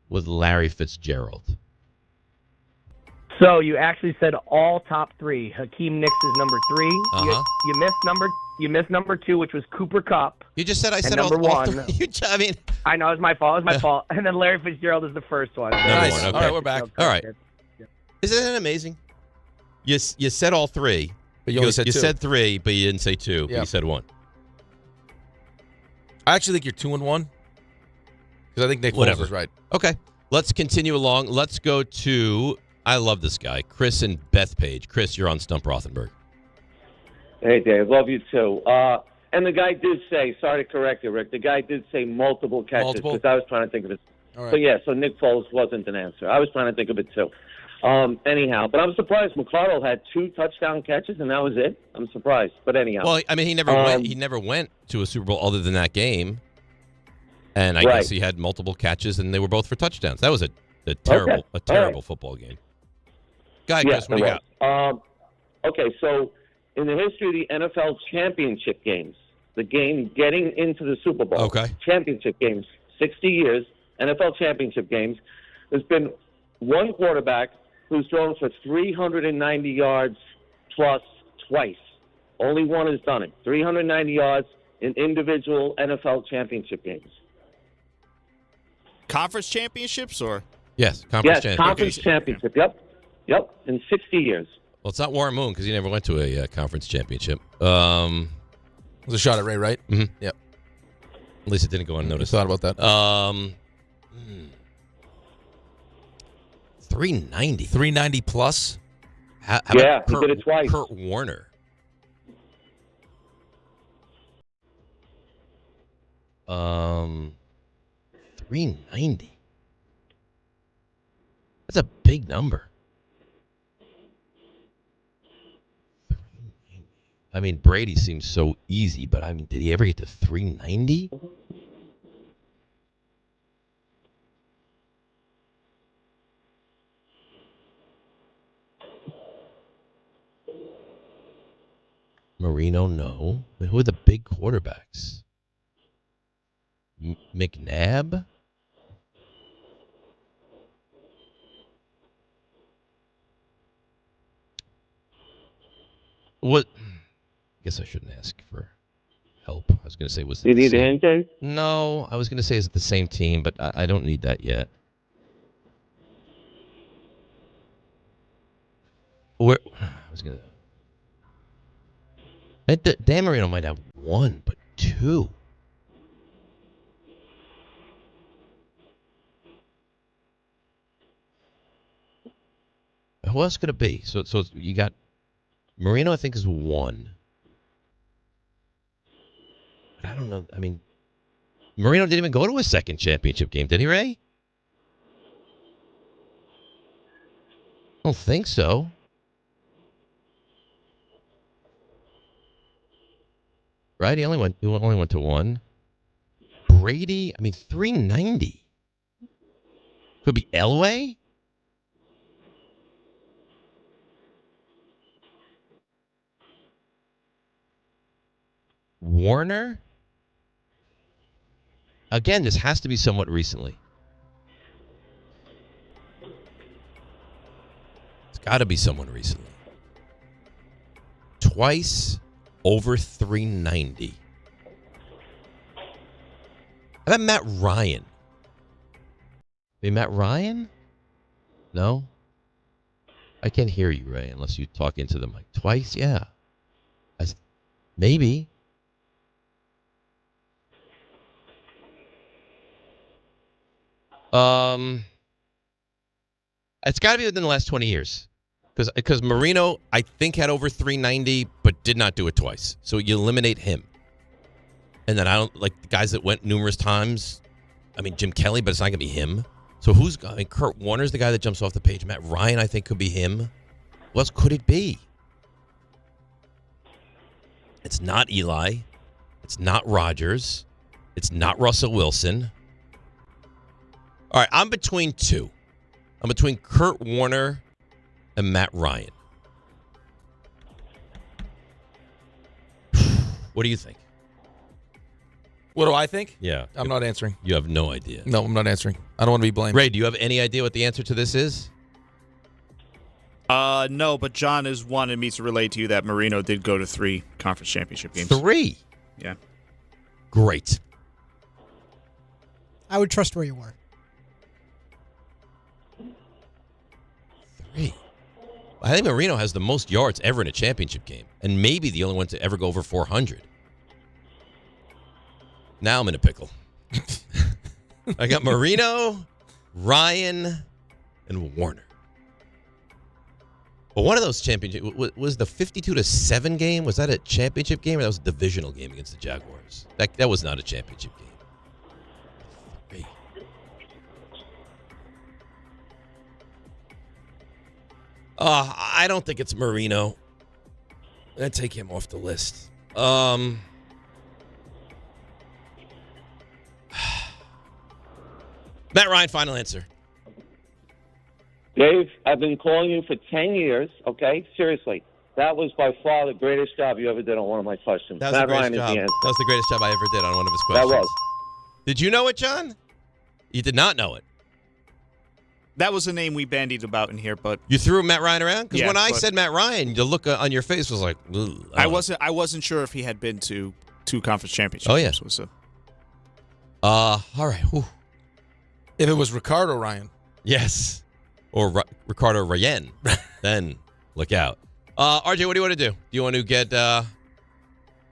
with Larry Fitzgerald. So you actually said all top 3. Hakeem Nicks is number 3. Uh-huh. You missed number 2, which was Cooper Kupp. You just said I said number all 1. I mean, I know, it was my fault. It was my fault. And then Larry Fitzgerald is the first one. Number 1. Okay. All right, we're back. All right. Isn't that amazing? You said all 3. But you only said 2. You said 3, but you didn't say 2. But you said 1. I actually think you're 2-1. Because I think Nick Foles is right. Okay. Let's continue along. Let's go to, I love this guy, Chris and Bethpage. Chris, you're on Stump Rothenberg. Hey, Dave. Love you, too. And the guy did say, sorry to correct you, Rick, the guy did say multiple catches because I was trying to think of it. All right. So, yeah, so Nick Foles wasn't an answer. I was trying to think of it, too. Anyhow, but I'm surprised McCardle had 2 touchdown catches, and that was it. I'm surprised. But anyhow. Well, I mean, he never went to a Super Bowl other than that game. And I guess he had multiple catches, and they were both for touchdowns. That was a terrible football game. Go ahead, Chris, what do you got? Okay, so in the history of the NFL championship games, the game getting into the Super Bowl, championship games, 60 years, NFL championship games, there's been one quarterback who's thrown for 390 yards plus twice. Only one has done it. 390 yards in individual NFL championship games. Conference championships or? Yes, conference championship. Yep, in 60 years. Well, it's not Warren Moon because he never went to a conference championship. It was a shot at Ray, right? Mm-hmm. Yep. At least it didn't go unnoticed. Thought about that. 390. 390 plus? How he about did it twice. Kurt Warner. Um, 390. That's a big number. I mean, Brady seems so easy, but I mean, did he ever get to 390? Marino, no. I mean, who are the big quarterbacks? McNabb? What? I guess I shouldn't ask for help. I was going to say, was it you need a hand, Jay? No, I was going to say, is it the same team? But I don't need that yet. Where? I was going to. Dan Marino might have 1, but 2. Who else could it be? So you got Marino, I think, is 1. But I don't know. I mean, Marino didn't even go to a second championship game, did he, Ray? I don't think so. Right? He only went to 1. Brady, I mean, 390. Could be Elway? Warner? Again, this has to be somewhat recently. It's got to be someone recently. Twice over 390. How about Matt Ryan? Hey, Matt Ryan? No? I can't hear you, Ray, unless you talk into the mic. Twice? Yeah. Maybe. It's got to be within the last 20 years. Because Marino, I think, had over 390, but did not do it twice. So you eliminate him. And then I don't like the guys that went numerous times. I mean, Jim Kelly, but it's not going to be him. So Kurt Warner's the guy that jumps off the page. Matt Ryan, I think, could be him. Who else could it be? It's not Eli. It's not Rodgers. It's not Russell Wilson. All right, I'm between 2. I'm between Kurt Warner and Matt Ryan. What do you think? What do I think? Yeah. I'm not answering. You have no idea. No, I'm not answering. I don't want to be blamed. Ray, do you have any idea what the answer to this is? No, but John has wanted me to relay to you that Marino did go to 3 conference championship games. 3? Yeah. Great. I would trust where you were. 3. I think Marino has the most yards ever in a championship game, and maybe the only one to ever go over 400. Now I'm in a pickle. I got Marino, Ryan, and Warner. But one of those championship was the 52-7 game. Was that a championship game or that was a divisional game against the Jaguars? That was not a championship game. I don't think it's Marino. I'd take him off the list. Matt Ryan, final answer. Dave, I've been calling you for 10 years, okay? Seriously. That was by far the greatest job you ever did on one of my questions. That was the greatest job. That was the greatest job I ever did on one of his questions. That was. Did you know it, John? You did not know it. That was a name we bandied about in here, but you threw Matt Ryan around because when I but said Matt Ryan, the look on your face was like, I wasn't sure if he had been to 2 conference championships. Oh yeah. So. All right. Whew. If it was Ricardo Ryan, yes, or Ricardo Ryan, then look out. RJ, what do you want to do? Do you want to get the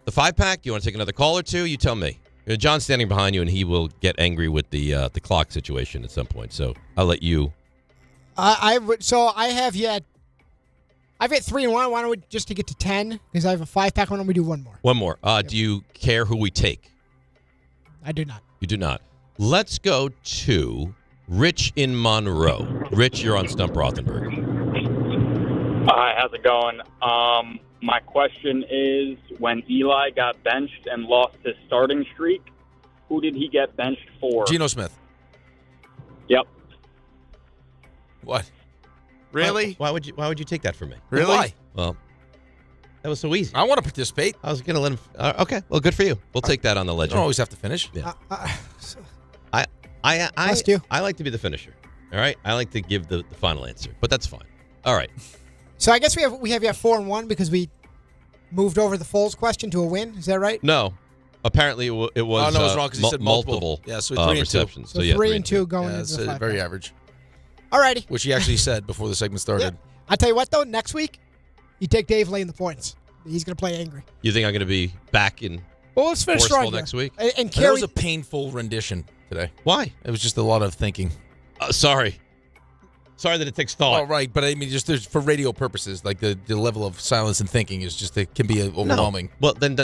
5-pack? Do you want to take another call or two? You tell me. John's standing behind you, and he will get angry with the clock situation at some point. So I'll let you. I've hit 3 and 1. Why don't we just to get to 10? Because I have a 5-pack. Why don't we do one more? One more. Do you care who we take? I do not. You do not. Let's go to Rich in Monroe. Rich, you're on Stump Rothenberg. Hi, how's it going? My question is, when Eli got benched and lost his starting streak, who did he get benched for? Geno Smith. Yep. What? Really? Why would you take that from me? Really? Why? Well, that was so easy. I want to participate. I was going to let him. Okay, well, good for you. We'll take that on the ledger. You don't always have to finish. Yeah. I like to be the finisher. All right, I like to give the final answer, but that's fine. All right. So I guess we have 4 and 1 because we moved over the Foles question to a win. Is that right? No. Apparently it was. Oh, no, it was wrong because he said multiple. Yeah, so 3 and 2. receptions. So yeah, 3 and 2 going into the 5. Very average. All righty. Which he actually said before the segment started. Yeah. I tell you what, though, next week you take Dave laying the points. He's going to play angry. You think I'm going to be back in? Well, let's finish strong next week. And That was a painful rendition today. Why? It was just a lot of thinking. Sorry that it takes thought. Oh, right, but I mean, just for radio purposes, like the level of silence and thinking is just it can be overwhelming. No. Well, then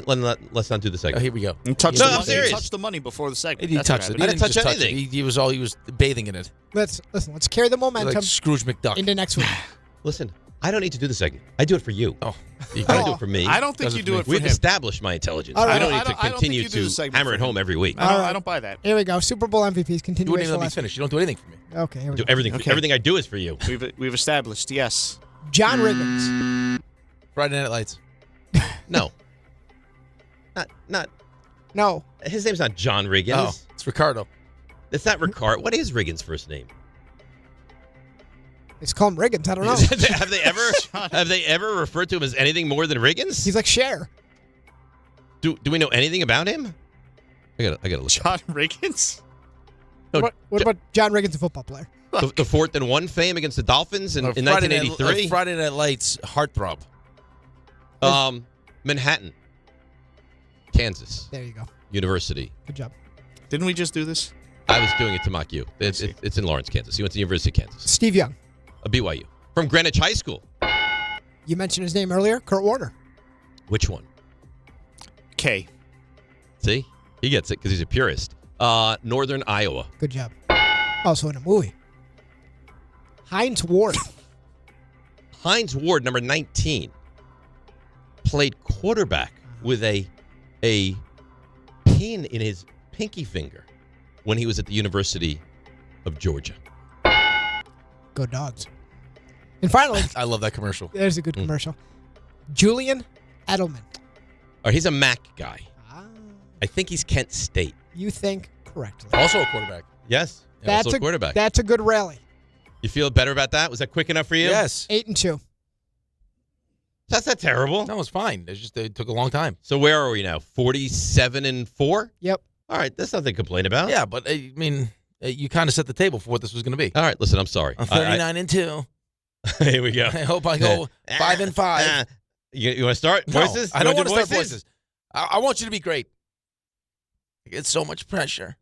let's not do the segment. Oh, here we go. Touch the money before the segment. He touched it. I didn't touch anything. He was bathing in it. Let's carry the momentum like Scrooge McDuck into next week. Listen, I don't need to do the segment. I do it for you. Oh, you don't do it for me. I don't think you do it for him. We've established my intelligence. Right. I don't need to continue to hammer it home every week. I don't buy that. Here we go. Super Bowl MVPs. Continuation. You wouldn't even let me finish. You don't do anything for me. Okay. Here we do go. everything I do is for you. We've established. Yes. John Riggins. Friday Night Lights. No. Not. No. His name's not John Riggins. Oh, it's Ricardo. It's not Ricardo. What is Riggins' first name? It's called Riggins. I don't know. have they ever referred to him as anything more than Riggins? He's like Cher. Do we know anything about him? I gotta look. John Riggins? No, what about John Riggins, a football player? The 4th and 1 fame against the Dolphins in 1983. Friday Night Lights heartthrob. Manhattan, Kansas. There you go. University. Good job. Didn't we just do this? I was doing it to mock you. It's in Lawrence, Kansas. He went to the University of Kansas. Steve Young. A BYU. From Greenwich High School. You mentioned his name earlier. Kurt Warner. Which one? K. See? He gets it because he's a purist. Northern Iowa. Good job. Also in a movie. Hines Ward. Hines Ward, number 19, played quarterback with a pin in his pinky finger when he was at the University of Georgia. Go Dogs. And finally, I love that commercial. There's a good commercial. Julian Edelman. Oh, he's a MAC guy. I think he's Kent State. You think correctly. Also a quarterback. Yes. That's also a quarterback. That's a good rally. You feel better about that? Was that quick enough for you? Yes. 8 and 2. That's not terrible. No, it's fine. It took a long time. So where are we now? 47 and 4? Yep. All right, that's nothing to complain about. Yeah, but I mean, you kind of set the table for what this was going to be. All right, listen, I'm sorry. I'm 39 and 2. Here we go. I hope I go 5 and 5. You want to start No, voices? I don't want to start voices. I want you to be great. It's so much pressure.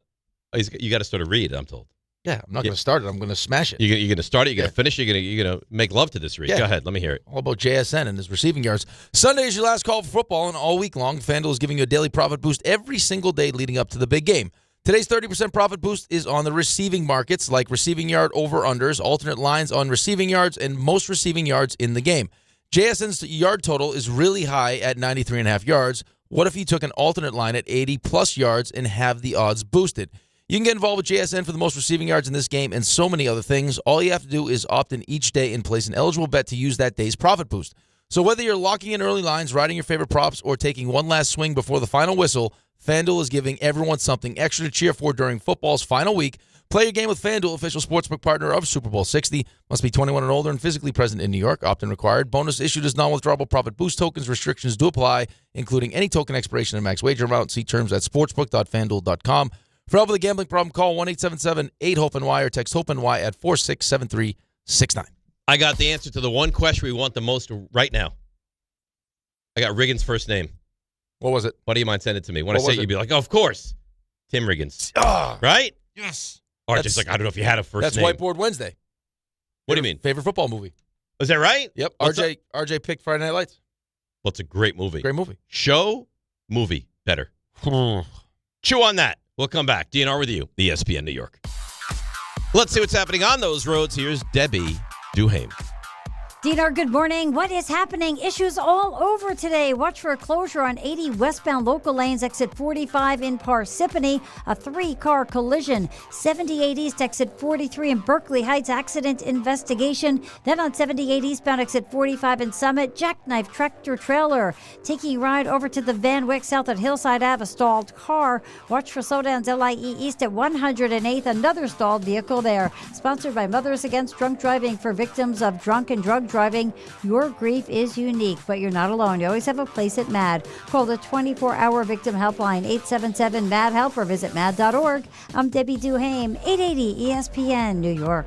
Oh, you got to start a read, I'm told. Yeah, I'm not going to start it. I'm going to smash it. You're going to start it. You're going to finish it. You're going to make love to this read. Yeah. Go ahead. Let me hear it. All about JSN and his receiving yards. Sunday is your last call for football, and all week long, FanDuel is giving you a daily profit boost every single day leading up to the big game. Today's 30% profit boost is on the receiving markets, like receiving yard over-unders, alternate lines on receiving yards, and most receiving yards in the game. JSN's yard total is really high at 93.5 yards. What if you took an alternate line at 80-plus yards and have the odds boosted? You can get involved with JSN for the most receiving yards in this game and so many other things. All you have to do is opt in each day and place an eligible bet to use that day's profit boost. So whether you're locking in early lines, riding your favorite props, or taking one last swing before the final whistle, FanDuel is giving everyone something extra to cheer for during football's final week. Play your game with FanDuel, official sportsbook partner of Super Bowl 60. Must be 21 and older and physically present in New York. Opt-in required. Bonus issued as non-withdrawable profit boost tokens. Restrictions do apply, including any token expiration and max wager amount. See terms at sportsbook.fanduel.com. For help with a gambling problem, call 1-877-8-HOPE-NY or text HOPE-NY at 467369. I got the answer to the one question we want the most right now. I got Riggins' first name. What was it? What do you mind sending it to me? When I What say was it, it? you'd be like, oh, of course. Tim Riggins. Ah, Right? yes. Or just like, I don't know if you had a first That's name. Whiteboard Wednesday. What do you mean? Favorite football movie. Is that right? Yep. What's RJ picked Friday Night Lights. Well, it's a great movie. Great movie. Show, movie, better. Chew on that. We'll come back. DNR with you, ESPN New York. Let's see what's happening on those roads. Here's Debbie Duhame. Dinar, good morning. What is happening? Issues all over today. Watch for a closure on 80 westbound local lanes, exit 45 in Parsippany, a 3-car collision. 78 east, exit 43 in Berkeley Heights, accident investigation. Then on 78 eastbound, exit 45 in Summit, jackknife tractor trailer. Taking ride over to the Van Wyck south at Hillside Ave, a stalled car. Watch for slowdowns LIE east at 108th, another stalled vehicle there. Sponsored by Mothers Against Drunk Driving for victims of drunk and drug driving. Your grief is unique, but you're not alone. You always have a place at MAD. Call the 24-hour victim helpline, 877-MAD-HELP, or visit mad.org. I'm Debbie Duhame, 880 ESPN, New York.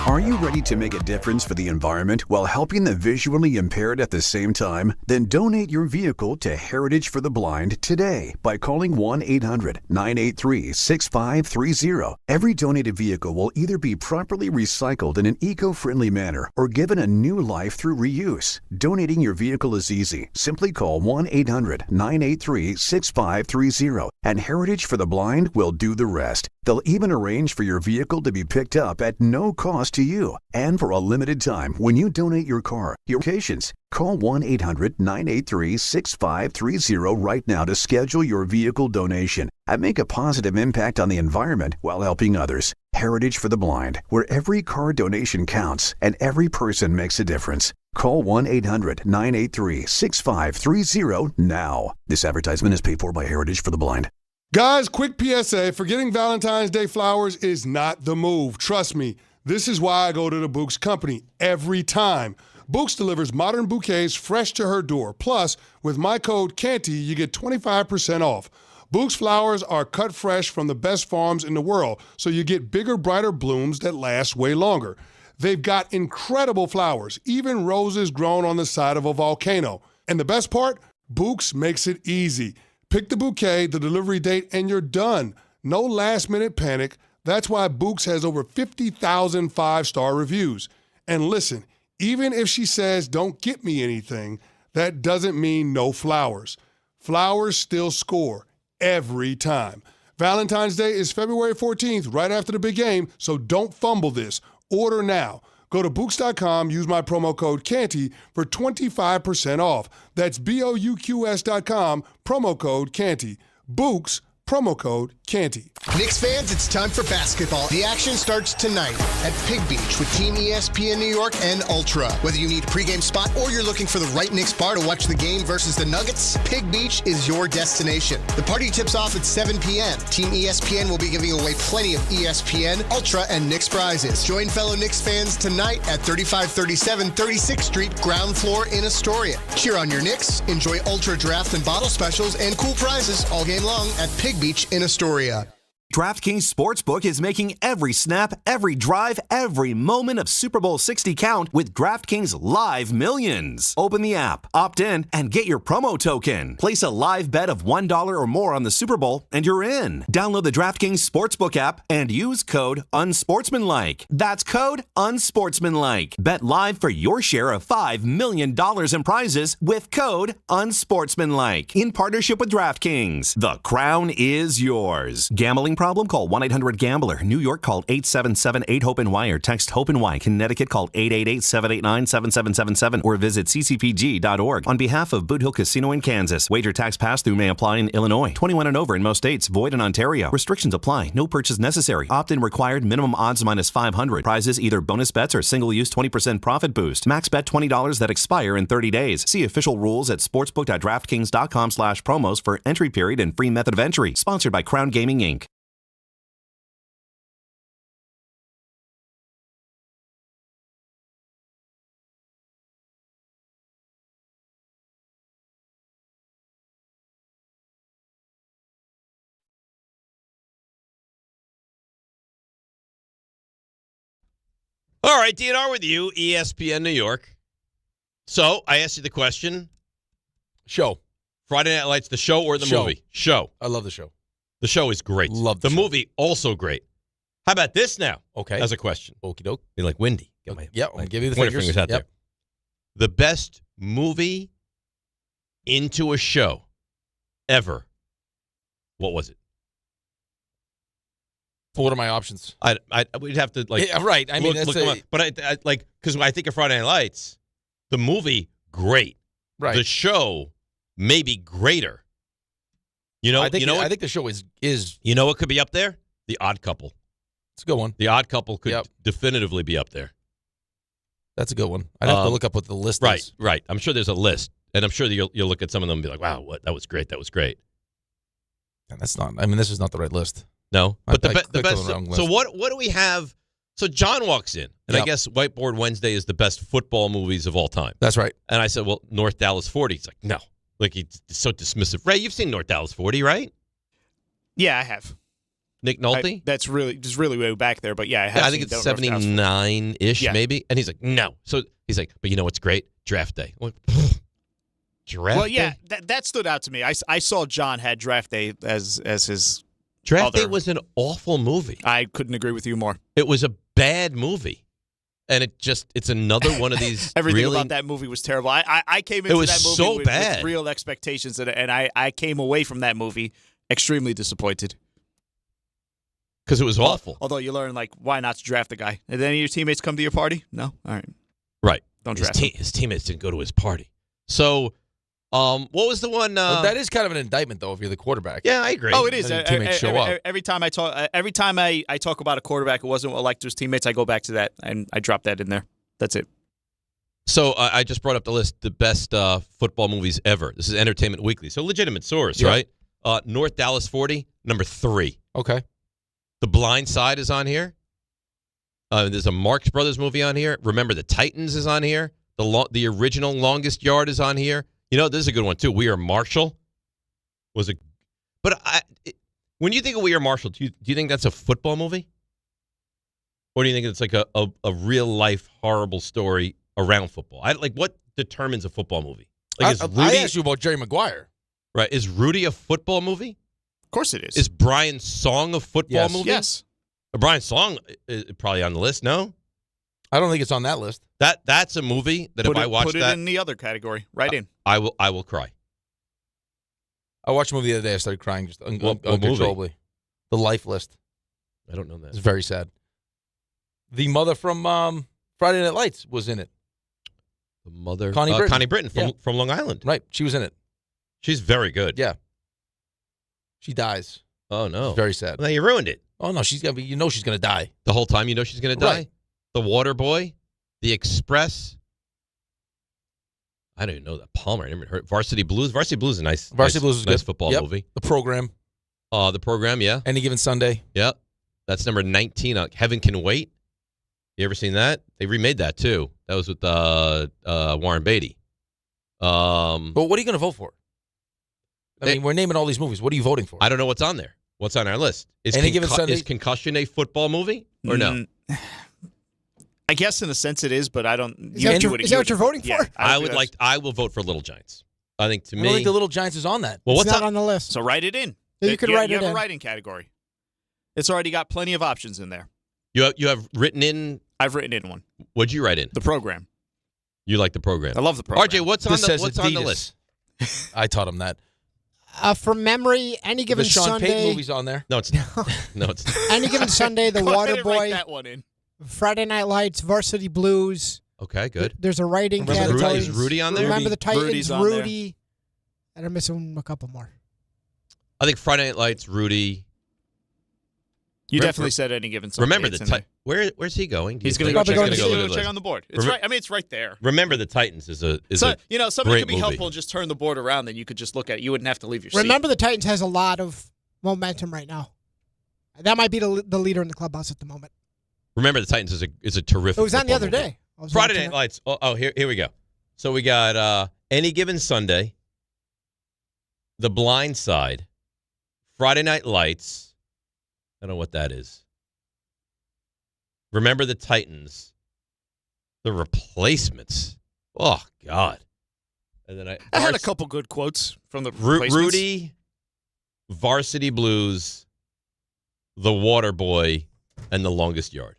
Are you ready to make a difference for the environment while helping the visually impaired at the same time? Then donate your vehicle to Heritage for the Blind today by calling 1-800-983-6530. Every donated vehicle will either be properly recycled in an eco-friendly manner or given a new life through reuse. Donating your vehicle is easy. Simply call 1-800-983-6530 and Heritage for the Blind will do the rest. They'll even arrange for your vehicle to be picked up at no cost to you. And for a limited time, when you donate your car, your locations, call 1-800-983-6530 right now to schedule your vehicle donation and make a positive impact on the environment while helping others. Heritage for the Blind, where every car donation counts and every person makes a difference. Call 1-800-983-6530 now. This advertisement is paid for by Heritage for the Blind. Guys, quick PSA, forgetting Valentine's Day flowers is not the move. Trust me, this is why I go to the Bouqs company every time. Bouqs delivers modern bouquets fresh to her door. Plus, with my code CANTY, you get 25% off. Bouqs flowers are cut fresh from the best farms in the world, so you get bigger, brighter blooms that last way longer. They've got incredible flowers, even roses grown on the side of a volcano. And the best part? Bouqs makes it easy. Pick the bouquet, the delivery date, and you're done. No last-minute panic. That's why Bouqs has over 50,000 five-star reviews. And listen, even if she says, don't get me anything, that doesn't mean no flowers. Flowers still score every time. Valentine's Day is February 14th, right after the big game, so don't fumble this. Order now. Go to Bouqs.com, use my promo code CANTY for 25% off. That's BOUQS.com, promo code CANTY. Bouqs, promo code CANTY. Knicks fans, it's time for basketball. The action starts tonight at Pig Beach with Team ESPN New York and Ultra. Whether you need a pregame spot or you're looking for the right Knicks bar to watch the game versus the Nuggets, Pig Beach is your destination. The party tips off at 7 p.m. Team ESPN will be giving away plenty of ESPN, Ultra, and Knicks prizes. Join fellow Knicks fans tonight at 3537 36th Street, ground floor in Astoria. Cheer on your Knicks, enjoy Ultra draft and bottle specials and cool prizes all game long at Pig Beach in Astoria. DraftKings Sportsbook is making every snap, every drive, every moment of Super Bowl 60 count with DraftKings Live Millions. Open the app, opt in, and get your promo token. Place a live bet of $1 or more on the Super Bowl, and you're in. Download the DraftKings Sportsbook app and use code UNSPORTSMANLIKE. That's code UNSPORTSMANLIKE. Bet live for your share of $5 million in prizes with code UNSPORTSMANLIKE. In partnership with DraftKings, the crown is yours. Gambling problem? Call 1-800-GAMBLER. New York, call 877-8-HOPE-NY or text HOPE-NY. Connecticut, call 888-789-7777 or visit ccpg.org. On behalf of Boot Hill Casino in Kansas, wager tax pass-through may apply in Illinois. 21 and over in most states. Void in Ontario. Restrictions apply. No purchase necessary. Opt-in required. Minimum odds minus 500. Prizes either bonus bets or single-use 20% profit boost. Max bet $20 that expire in 30 days. See official rules at sportsbook.draftkings.com/promos for entry period and free method of entry. Sponsored by Crown Gaming, Inc. All right, DNR with you, ESPN New York. So I asked you the question. Show. Friday Night Lights, the show or the movie? Show. I love the show. The show is great. Love the movie, also great. How about this now? Okay. As a question. Okie doke. You're like Wendy. I'll give you the pointer fingers. out there. The best movie into a show ever. What was it? What are my options? We'd have to like. Yeah, right. I mean, look them up. But I like because when I think of Friday Night Lights, the movie great. Right. The show maybe greater. You know. I think what, I think the show is. You know what could be up there? The Odd Couple. It's a good one. The Odd Couple could definitively be up there. That's a good one. I'd have to look up what the list is. Right. I'm sure there's a list, and I'm sure that you'll look at some of them and be like, "Wow, that was great. That was great." And that's not. I mean, this is not the right list. No, but the best. The So what do we have? So John walks in, and I guess Whiteboard Wednesday is the best football movies of all time. That's right. And I said, well, North Dallas 40. He's like, no. Like, he's so dismissive. Ray, you've seen North Dallas 40, right? Yeah, I have. Nick Nolte? That's really way back there, but yeah, I have. I think it's 79-ish, maybe. And he's like, no. So he's like, but you know what's great? Draft Day. Draft Day? Yeah, that stood out to me. I saw John had Draft Day as his. Draft Day was an awful movie. I couldn't agree with you more. It was a bad movie. And it's another one of these. Everything about that movie was terrible. I came into that movie with real expectations, and I came away from that movie extremely disappointed. Because it was awful. Although you learn, like, why not to draft the guy? Did any of your teammates come to your party? No? All right. Right. Don't draft him. His teammates didn't go to his party. So, what was the one? That is kind of an indictment, though, if you're the quarterback. Yeah, I agree. Oh, it is. Your teammates show up. Every time I talk about a quarterback who wasn't well liked to his teammates, I go back to that, and I drop that in there. That's it. So I just brought up the list, the best football movies ever. This is Entertainment Weekly. So legitimate source, right? North Dallas 40, number 3. Okay. The Blind Side is on here. There's a Marx Brothers movie on here. Remember the Titans is on here. The original Longest Yard is on here. You know, this is a good one, too. We Are Marshall was a... But when you think of We Are Marshall, do you think that's a football movie? Or do you think it's like a real-life horrible story around football? What determines a football movie? Like, I asked you about Jerry Maguire. Right. Is Rudy a football movie? Of course it is. Is Brian's Song a football movie? Yes. Brian's Song is probably on the list, no? I don't think it's on that list. That's a movie that if I watch that... Put it in the other category. Right in. I will cry. I watched a movie the other day. I started crying just uncontrollably. The Life List. I don't know that. It's very sad. The mother from Friday Night Lights was in it. The mother? Connie Britton from Long Island. Right. She was in it. She's very good. Yeah. She dies. Oh, no. It's very sad. Well, you ruined it. Oh, no. She's going to be, she's going to die. The whole time you know she's going to die? Right. The Water Boy, The Express. I don't even know that. Palmer. I never heard. Varsity Blues. Varsity Blues is a nice. Varsity Blues is nice good. Football movie. The Program. The Program, yeah. Any Given Sunday. Yeah. That's number 19. Heaven Can Wait. You ever seen that? They remade that too. That was with Warren Beatty. But what are you going to vote for? I mean, we're naming all these movies. What are you voting for? I don't know what's on there. What's on our list? Is Concussion a football movie or no? I guess in a sense it is, but I don't. Is that what you're voting for? I will vote for Little Giants. I think to me, I don't think the Little Giants is on that. Well, It's not on the list. So write it in. Yeah, you could write it You have in. a write-in category. It's already got plenty of options in there. You have written in. I've written in one. What'd you write in? The program. You like the program? I love the program. RJ, what's on the list? I taught him that. From memory, any given the Sean Sunday. Payton movie's on there. No, it's not. No, it's not. Any given Sunday, The Go ahead and write Waterboy, that one in. Friday Night Lights, Varsity Blues. Okay, good. There's a writing Remember category. Is Rudy on there? Remember the Titans, Rudy's on Rudy. And I'm missing a couple more. I think Friday Night Lights, Rudy. You definitely said any given Sunday. Remember the Titans. Where's he going? He's going to go check on the board. It's right. I mean, it's right there. Remember the Titans is a somebody could be movie. helpful and just turn the board around. Then you could just look at it. You wouldn't have to leave your seat. Remember the Titans has a lot of momentum right now. That might be the leader in the clubhouse at the moment. Remember the Titans is a terrific. It was on the other movie. day. Friday Night Lights. Oh, here we go. So we got Any Given Sunday, The Blind Side, Friday Night Lights. I don't know what that is. Remember the Titans, The Replacements. Oh God! And then I had a couple good quotes from the Replacements. Rudy, Varsity Blues, The Waterboy, and The Longest Yard.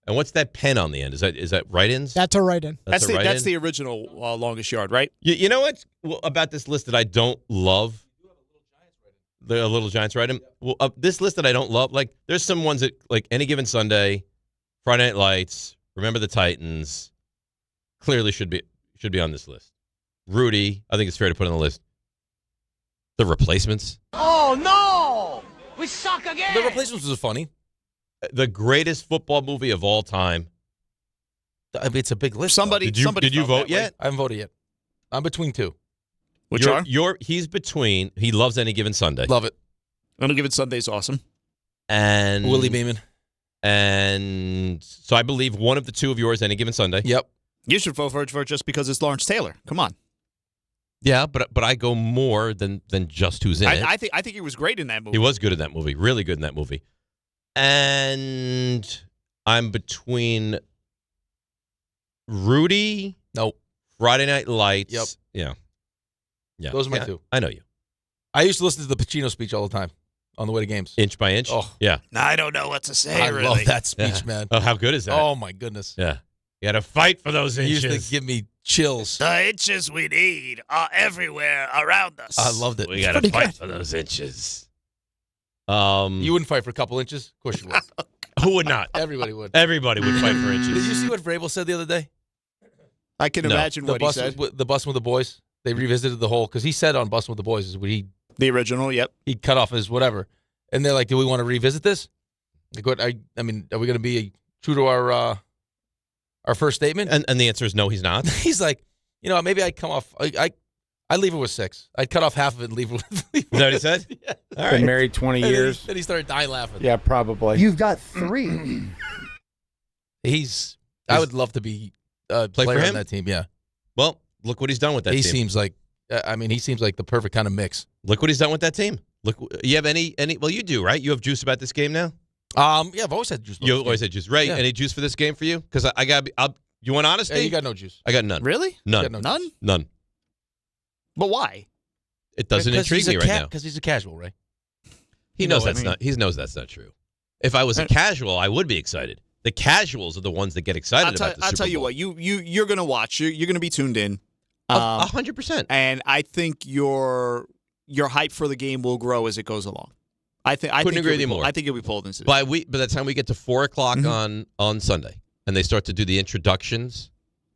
And what's that pen on the end? Is that write-ins? That's a write-in. That's the original Longest Yard, right? You know what about this list that I don't love? The Little Giants write-in. Well, this list that I don't love, like there's some ones that like Any Given Sunday, Friday Night Lights, Remember the Titans, clearly should be on this list. Rudy, I think it's fair to put on the list. The Replacements. Oh no, we suck again. The Replacements was funny. The greatest football movie of all time. I mean, it's a big list. Did you vote yet? I haven't voted yet. I'm between two. Which are? He's between. He loves Any Given Sunday. Love it. Any Given Sunday is awesome. And Willie Beeman. And so I believe one of the two of yours, Any Given Sunday. Yep. You should vote for it just because it's Lawrence Taylor. Come on. Yeah, but I go more than just who's in it. I think he was great in that movie. He was good in that movie. Really good in that movie. And I'm between Rudy. Nope. Friday Night Lights. Yep. Yeah. Those are my two. I know you. I used to listen to the Pacino speech all the time on the way to games. Inch by inch? Oh. Yeah. I don't know what to say, I really. love that speech, man. Oh, how good is that? Oh, my goodness. Yeah. You got to fight for those He inches. used to give me chills. The inches we need are everywhere around us. I loved it. We got to fight for those inches. You wouldn't fight for a couple inches? Of course you would. Who would not? Everybody would. Everybody would fight for inches. Did you see what Vrabel said the other day? I can imagine what he said. The Bussin' with the Boys. They revisited the whole, because he said on Bussin' with the Boys is what the original, yep. He cut off his whatever. And they're like, do we want to revisit this? Like, what, I mean, are we going to be true to our first statement? And the answer is no, he's not. He's like, maybe I'd come off, I'd leave it with 6. I'd cut off half of it and leave it with. Is that what he said? Yeah. All right. Been married 20 years. Then he started dying laughing. Yeah, probably. You've got 3. I would love to be a Play player for on him? that team, yeah. Well, look what he's done with that He team. seems like, he seems like the perfect kind of mix. Look what he's done with that team. Look, you have any? Well, you do, right? You have juice about this game now. Yeah, I've always had juice. You always had juice, right? Yeah. Any juice for this game for you? Because I got. You want honesty? Yeah, you got no juice. I got none. Really? None. None? None. But why? It doesn't intrigue me right now. Because he's a casual, right? He knows that's not. He knows that's not true. If I was a casual, I would be excited. The casuals are the ones that get excited about the Super Bowl. I'll tell you what. You're going to watch. You're going to be tuned in. 100%. And I think your hype for the game will grow as it goes along. I think agree with you more. I think you'll be pulled into it. By the time we get to 4:00 on Sunday, and they start to do the introductions,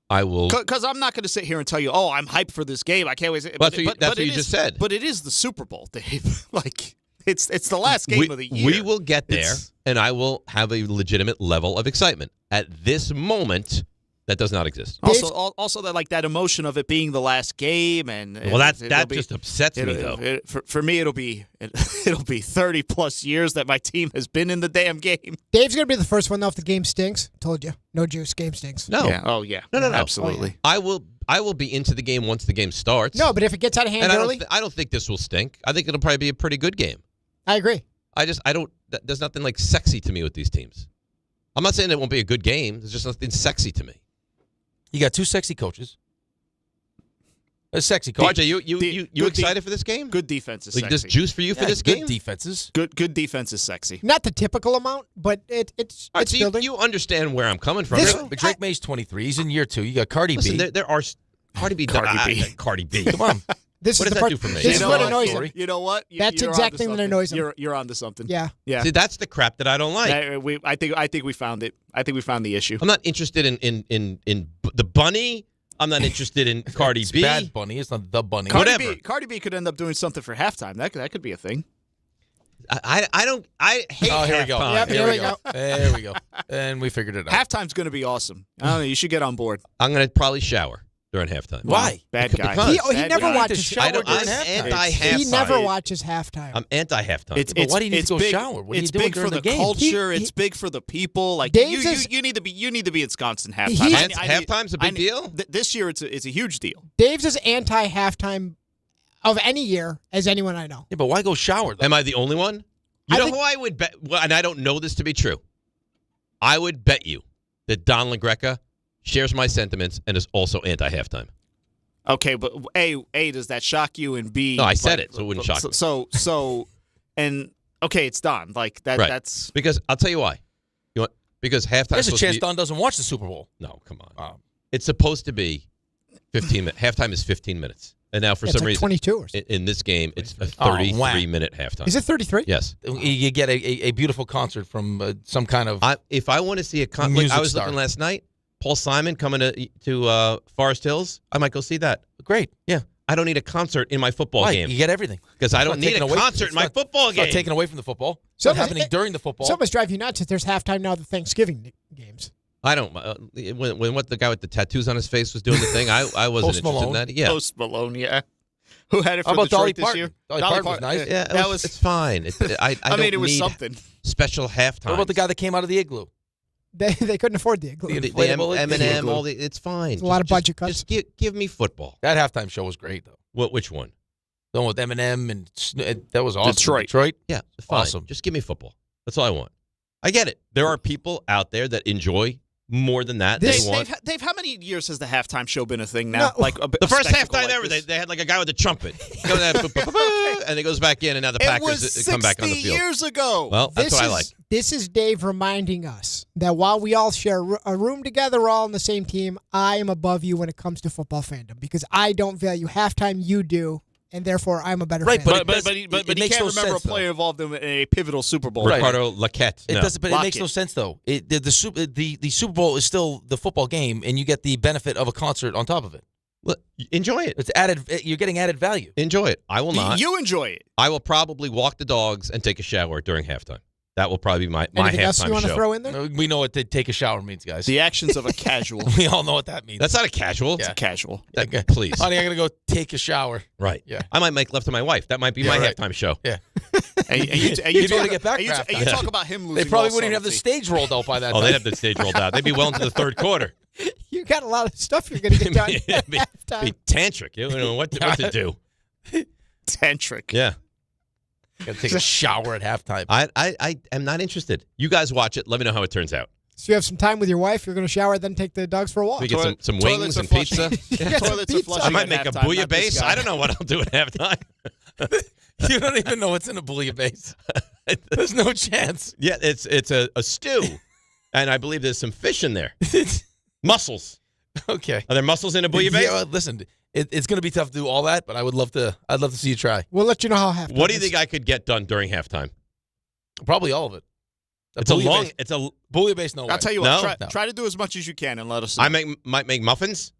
I will. Because I'm not going to sit here and tell you, oh, I'm hyped for this game. I can't wait. That's what you just said. But it is the Super Bowl, Dave. Like it's the last game of the year. We will get there, and I will have a legitimate level of excitement. At this moment, that does not exist. Also that emotion of it being the last game, and that just upsets me though. For me, it'll be 30 plus years that my team has been in the damn game. Dave's gonna be the first one though if the game stinks. Told you, no juice. Game stinks. No. Yeah. Oh yeah. No. Absolutely. I will be into the game once the game starts. No, but if it gets out of hand and early, I don't think this will stink. I think it'll probably be a pretty good game. I agree. There's nothing like sexy to me with these teams. I'm not saying it won't be a good game. There's just nothing sexy to me. You got 2 sexy coaches. A sexy coach. RJ, you excited for this game? Good defense is like sexy. this juice for you for this game? Good defenses. Good defense is sexy. Not the typical amount, but it's All right, so building. you understand where I'm coming from. But Drake May's 23. He's in year 2. You got Cardi Listen, B. there are Cardi B. Cardi B. Come on. This what is does the that do for me? This is what annoys him. You know what? That's You're exact onto thing that something. annoys him. You're onto something. Yeah. Yeah. See, that's the crap that I don't like. I think we found it. I think we found the issue. I'm not interested in the bunny. I'm not interested in Cardi It's B. Bad Bunny. It's not the Bunny. Cardi B could end up doing something for halftime. That could be a thing. I hate Oh, here we go. halftime. Yep, here we go. There we go. And we figured it out. Halftime's going to be awesome. I don't know. You should get on board. I'm going to probably shower during halftime. Why? Bad guy. Because He Bad never guy. watches. I'm halftime. anti-halftime. He never watches halftime. I'm anti-halftime. But why do you need it's to go big, shower? What are you it's doing big during for the game? culture. It's big for the people. Like Dave's you need to be ensconced in halftime. He's- Halftime's a big deal? This year, it's a huge deal. Dave's as anti-halftime of any year as anyone I know. Yeah, but why go shower? Though? Am I the only one? You know who I would bet, and I don't know this to be true. I would bet you that Don LaGreca shares my sentiments and is also anti-halftime. Okay, but A, does that shock you? And B, No, I said it, so it wouldn't shock me. So, and okay, it's Don. Like that. Right. That's Because I'll tell you why. Because halftime. There's a chance Don doesn't watch the Super Bowl. No, come on. It's supposed to be 15 minutes. Halftime is 15 minutes. And now, for It's some like reason, 22 or something. in this game, it's a Oh, 33-minute halftime. Is it 33? Yes. You get a beautiful concert from some kind of. If I want to see a concert, Music I was star. looking last night. Paul Simon coming to Forest Hills. I might go see that. Great. Yeah. I don't need a concert in my football Why? game. You get everything. Because I It's don't not need taken a away- concert it's in my not- football It's game. not taken away from the football. It's So not happening during the football. Some of us drive you nuts that there's halftime now at the Thanksgiving games. I don't. When what the guy with the tattoos on his face was doing the thing, I wasn't Post interested Malone. in that. Yeah. Post Malone. Yeah. Who had it for How about Detroit Dolly this Parton? year? Dolly Parton was nice. Yeah, that was. It's fine. I I mean, don't it was need something. special halftime. What about the guy that came out of the igloo? They couldn't afford the igloo. the inflatable M&M? igloo? It's fine. It's a lot of budget cuts. Just give me football. That halftime show was great, though. Which one? The one with Eminem and that was awesome. Detroit. Yeah, fine. Awesome. Just give me football. That's all I want. I get it. There are people out there that enjoy more than that. They want. Dave, how many years has the halftime show been a thing now? No. Like The first spectacle halftime like ever, this? they had like a guy with a trumpet. And it goes back in, and now the It Packers was come back on the 60 field. years ago. Well, that's what I like. This is Dave reminding us that while we all share a room together, we're all on the same team. I am above you when it comes to football fandom because I don't value halftime. You do, and therefore I'm a better fan. But it he makes can't no remember sense, a player involved in a pivotal Super Bowl. Right. Ricardo Lockette. It No. doesn't, but it makes no sense though. The Super Bowl is still the football game, and you get the benefit of a concert on top of it. Well, enjoy it. It's added. You're getting added value. Enjoy it. I will not. You enjoy it. I will probably walk the dogs and take a shower during halftime. That will probably be my Anything halftime else you want to show. throw in there? We know what to take a shower means, guys. The actions of a casual. We all know what that means. That's not a casual. It's a casual. Please. Honey, I'm gonna go take a shower. Right. Yeah. I might make love to my wife. That might be my halftime show. Yeah. And You talk, gotta get back and for you halftime. talk about him losing. They probably all wouldn't even have the subtlety. stage rolled out by that Oh, time. they'd have the stage rolled out. They'd be well into the third quarter. You got a lot of stuff you're going to get done at be halftime. tantric. You don't know what to do. Tantric. Yeah. Gotta take a shower at halftime. I am not interested. You guys watch it. Let me know how it turns out. So you have some time with your wife. You're going to shower, then take the dogs for a walk. We get some wings toilets are and flushing. pizza. You got some Toilets are pizza. flushing. I might at make a halftime, not this bouillabaisse. guy. I don't know what I'll do at halftime. You don't even know what's in a bouillabaisse. There's no chance. Yeah, it's a stew, and I believe there's some fish in there. Mussels. Okay. Are there mussels in a bouillabaisse? Yeah, well, listen, it's going to be tough to do all that, but I'd love to see you try. We'll let you know how halftime What do you is. think I could get done during halftime? Probably all of it. It's a long. It's a. Bouillabaisse. No way. I'll tell you No? what. No. Try to do as much as you can and let us know. I might make muffins.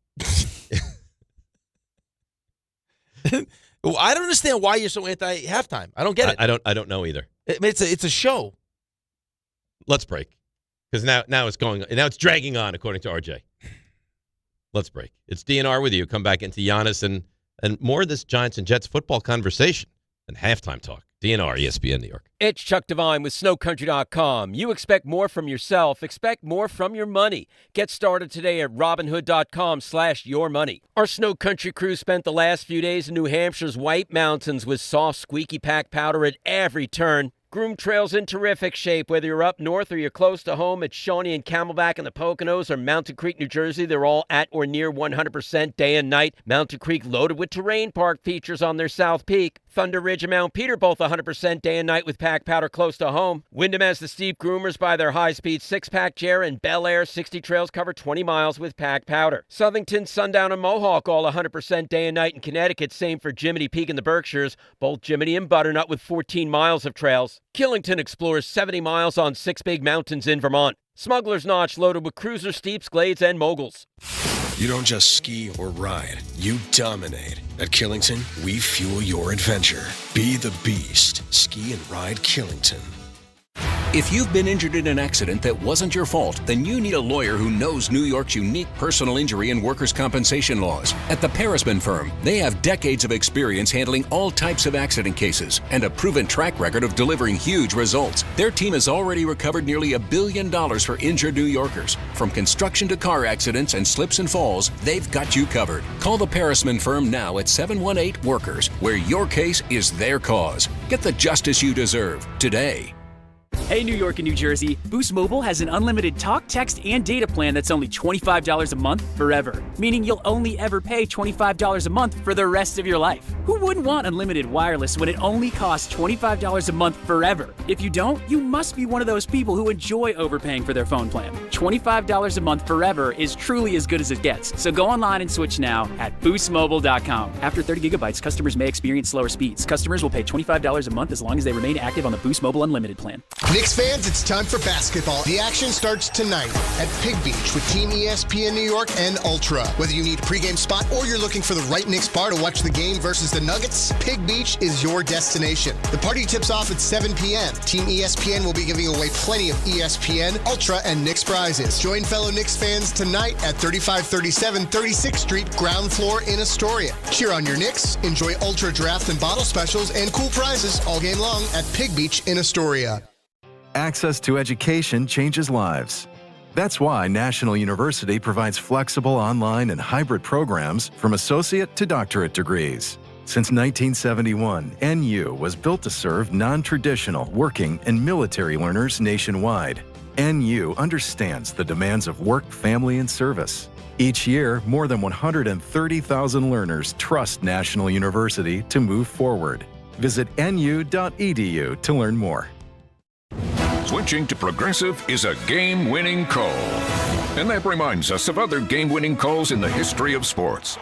Well, I don't understand why you're so anti halftime. I don't get it. I don't know either. I mean, it's a show. Let's break, because now it's dragging on according to RJ. Let's break. It's DNR with you. Come back into Giannis and more of this Giants and Jets football conversation and halftime talk. DNR, ESPN New York. It's Chuck Devine with SnowCountry.com. You expect more from yourself. Expect more from your money. Get started today at Robinhood.com/yourmoney. Our Snow Country crew spent the last few days in New Hampshire's White Mountains with soft, squeaky pack powder at every turn. Groom trails in terrific shape. Whether you're up north or you're close to home at Shawnee and Camelback in the Poconos or Mountain Creek, New Jersey, they're all at or near 100% day and night. Mountain Creek loaded with terrain park features on their South Peak. Thunder Ridge and Mount Peter both 100% day and night with pack powder close to home. Wyndham has the steep groomers by their high-speed six-pack chair, and Bel Air 60 trails cover 20 miles with pack powder. Southington, Sundown, and Mohawk all 100% day and night in Connecticut. Same for Jiminy Peak in the Berkshires, both Jiminy and Butternut with 14 miles of trails. Killington explores 70 miles on 6 big mountains in Vermont. Smuggler's Notch loaded with cruiser steeps, glades, and moguls. You don't just ski or ride, you dominate. At Killington, we fuel your adventure. Be the beast. Ski and ride Killington. If you've been injured in an accident that wasn't your fault, then you need a lawyer who knows New York's unique personal injury and workers' compensation laws. At the Parisman Firm, they have decades of experience handling all types of accident cases and a proven track record of delivering huge results. Their team has already recovered nearly $1 billion for injured New Yorkers. From construction to car accidents and slips and falls, they've got you covered. Call the Parisman Firm now at 718-WORKERS, where your case is their cause. Get the justice you deserve today. Hey, New York and New Jersey, Boost Mobile has an unlimited talk, text, and data plan that's only $25 a month forever, meaning you'll only ever pay $25 a month for the rest of your life. Who wouldn't want unlimited wireless when it only costs $25 a month forever? If you don't, you must be one of those people who enjoy overpaying for their phone plan. $25 a month forever is truly as good as it gets. So go online and switch now at boostmobile.com. After 30 gigabytes, customers may experience slower speeds. Customers will pay $25 a month as long as they remain active on the Boost Mobile Unlimited plan. Knicks fans, it's time for basketball. The action starts tonight at Pig Beach with Team ESPN New York and Ultra. Whether you need a pregame spot or you're looking for the right Knicks bar to watch the game versus the Nuggets, Pig Beach is your destination. The party tips off at 7 p.m. Team ESPN will be giving away plenty of ESPN, Ultra, and Knicks prizes. Join fellow Knicks fans tonight at 3537 36th Street, ground floor in Astoria. Cheer on your Knicks, enjoy Ultra draft and bottle specials and cool prizes all game long at Pig Beach in Astoria. Access to education changes lives. That's why National University provides flexible online and hybrid programs from associate to doctorate degrees. Since 1971, NU was built to serve non-traditional working and military learners nationwide. NU understands the demands of work, family, and service. Each year, more than 130,000 learners trust National University to move forward. Visit nu.edu to learn more. Switching to Progressive is a game-winning call. And that reminds us of other game-winning calls in the history of sports.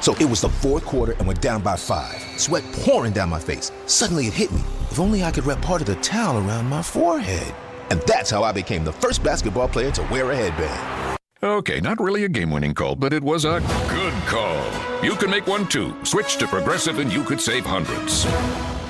So it was the fourth quarter and we're down by 5. Sweat pouring down my face. Suddenly it hit me. If only I could wrap part of the towel around my forehead. And that's how I became the first basketball player to wear a headband. Okay, not really a game-winning call, but it was a good call. You can make one too. Switch to Progressive and you could save hundreds.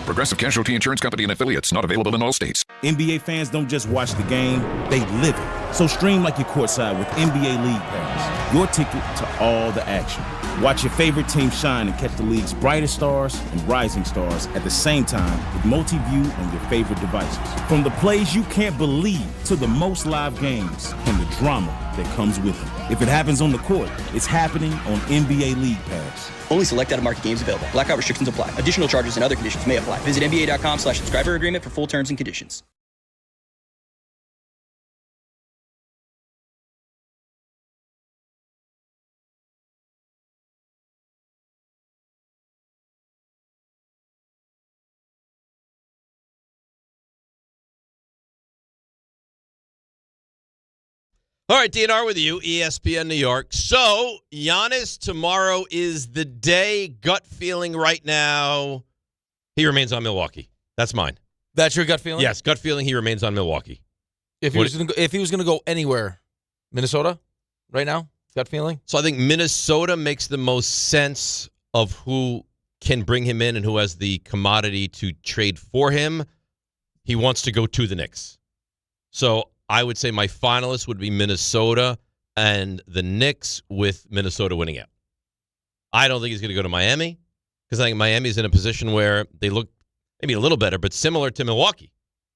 Progressive Casualty Insurance Company and affiliates, not available in all states. NBA fans don't just watch the game, they live it. So stream like you're courtside with NBA League Pass, your ticket to all the action. Watch your favorite team shine and catch the league's brightest stars and rising stars at the same time with multi-view on your favorite devices. From the plays you can't believe to the most live games and the drama that comes with it. If it happens on the court, it's happening on NBA League Pass. Only select out-of-market games available. Blackout restrictions apply. Additional charges and other conditions may apply. Visit NBA.com/subscriber agreement for full terms and conditions. All right, DNR with you, ESPN New York. So, Giannis, tomorrow is the day. Gut feeling right now, he remains on Milwaukee. That's mine. That's your gut feeling? Yes, gut feeling he remains on Milwaukee. If he was going to go anywhere, Minnesota, right now, gut feeling? So I think Minnesota makes the most sense of who can bring him in and who has the commodity to trade for him. He wants to go to the Knicks. So I would say my finalists would be Minnesota and the Knicks, with Minnesota winning out. I don't think he's going to go to Miami because I think Miami's in a position where they look maybe a little better, but similar to Milwaukee.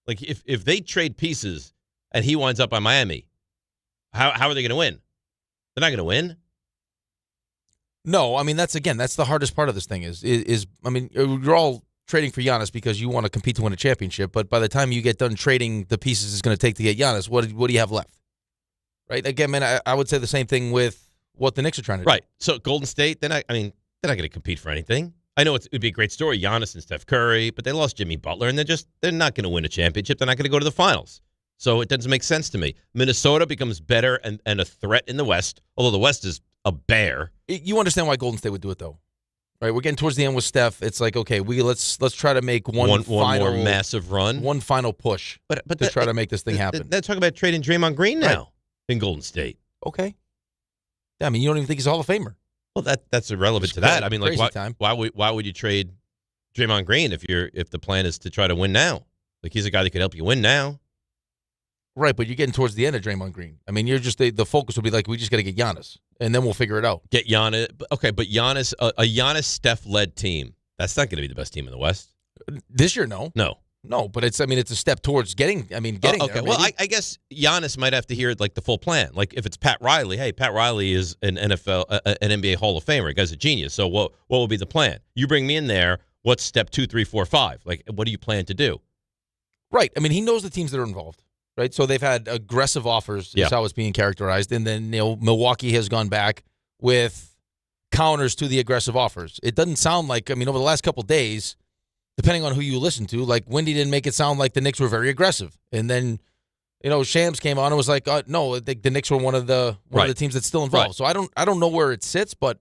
Like if they trade pieces and he winds up on Miami, how are they going to win? They're not going to win. No, I mean that's the hardest part of this thing is I mean, you're all trading for Giannis because you want to compete to win a championship, but by the time you get done trading the pieces it's going to take to get Giannis, what do you have left? Right? Again, man, I would say the same thing with what the Knicks are trying to do. Right. So Golden State, they're not going to compete for anything. I know it would be a great story, Giannis and Steph Curry, but they lost Jimmy Butler, and they're not going to win a championship. They're not going to go to the finals. So it doesn't make sense to me. Minnesota becomes better and a threat in the West, although the West is a bear. You understand why Golden State would do it, though. Right, we're getting towards the end with Steph. It's like, okay, let's try to make one final, more massive run, one final push, but to try to make this thing happen. They're talking about trading Draymond Green now in Golden State. Okay, yeah, I mean, you don't even think he's a Hall of Famer. Well, that's irrelevant to that. I mean, like, why would you trade Draymond Green if the plan is to try to win now? Like, he's a guy that could help you win now. Right, but you're getting towards the end of Draymond Green. I mean, you're just the focus would be like, we just got to get Giannis, and then we'll figure it out. Get Giannis. Okay, but Giannis, a Giannis-Steph-led team, that's not going to be the best team in the West. This year, no. No, but it's a step towards getting okay. there. Well, I guess Giannis might have to hear like the full plan. Like if it's Pat Riley, hey, Pat Riley is an NFL, an NBA Hall of Famer. The guy's a genius. So what will be the plan? You bring me in there. What's step 2, 3, 4, 5? Like, what do you plan to do? Right. I mean, he knows the teams that are involved. Right, so they've had aggressive offers, is how it's being characterized, and then Milwaukee has gone back with counters to the aggressive offers. It doesn't sound like, I mean, over the last couple of days, depending on who you listen to, like Wendy didn't make it sound like the Knicks were very aggressive, and then Shams came on and was like, no, the Knicks were one of the teams that's still involved. Right. So I don't know where it sits, but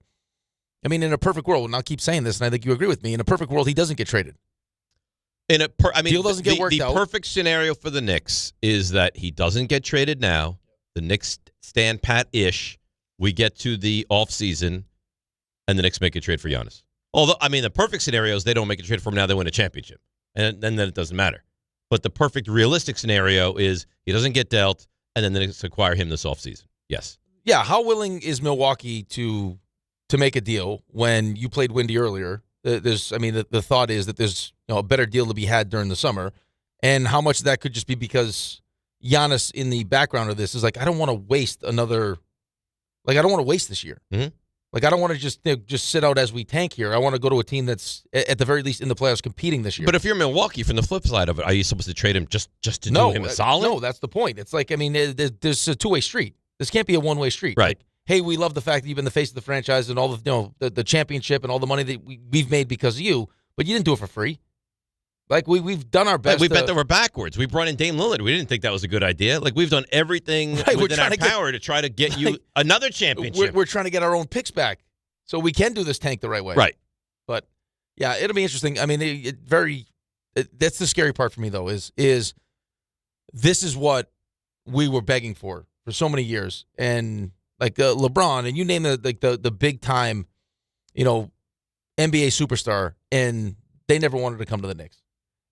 I mean, in a perfect world, and I'll keep saying this, and I think you agree with me, in a perfect world, he doesn't get traded. Deal doesn't get worked out. The perfect scenario for the Knicks is that he doesn't get traded now. The Knicks stand pat-ish. We get to the offseason, and the Knicks make a trade for Giannis. Although, I mean, the perfect scenario is they don't make a trade for him now. They win a championship, and then it doesn't matter. But the perfect realistic scenario is he doesn't get dealt, and then the Knicks acquire him this offseason. Yes. Yeah. How willing is Milwaukee to make a deal when you played Wendy earlier? The thought is that there's a better deal to be had during the summer, and how much of that could just be because Giannis in the background of this is like, I don't want to waste another, like I don't want to waste this year. Mm-hmm. Like I don't want to just sit out as we tank here. I want to go to a team that's at the very least in the playoffs competing this year. But if you're Milwaukee, from the flip side of it, are you supposed to trade him just to do him a solid? No, that's the point. It's like, I mean, there's a two-way street. This can't be a one-way street. Right. Like, hey, we love the fact that you've been the face of the franchise and all the championship and all the money that we've made because of you, but you didn't do it for free. Like we've done our best. We bent over backwards. We brought in Dame Lillard. We didn't think that was a good idea. Like we've done everything within our power to try to get you another championship. We're trying to get our own picks back so we can do this tank the right way. Right. But yeah, it'll be interesting. I mean, that's the scary part for me though. Is this is what we were begging for so many years, and like LeBron, and you name the big time, NBA superstar, and they never wanted to come to the Knicks.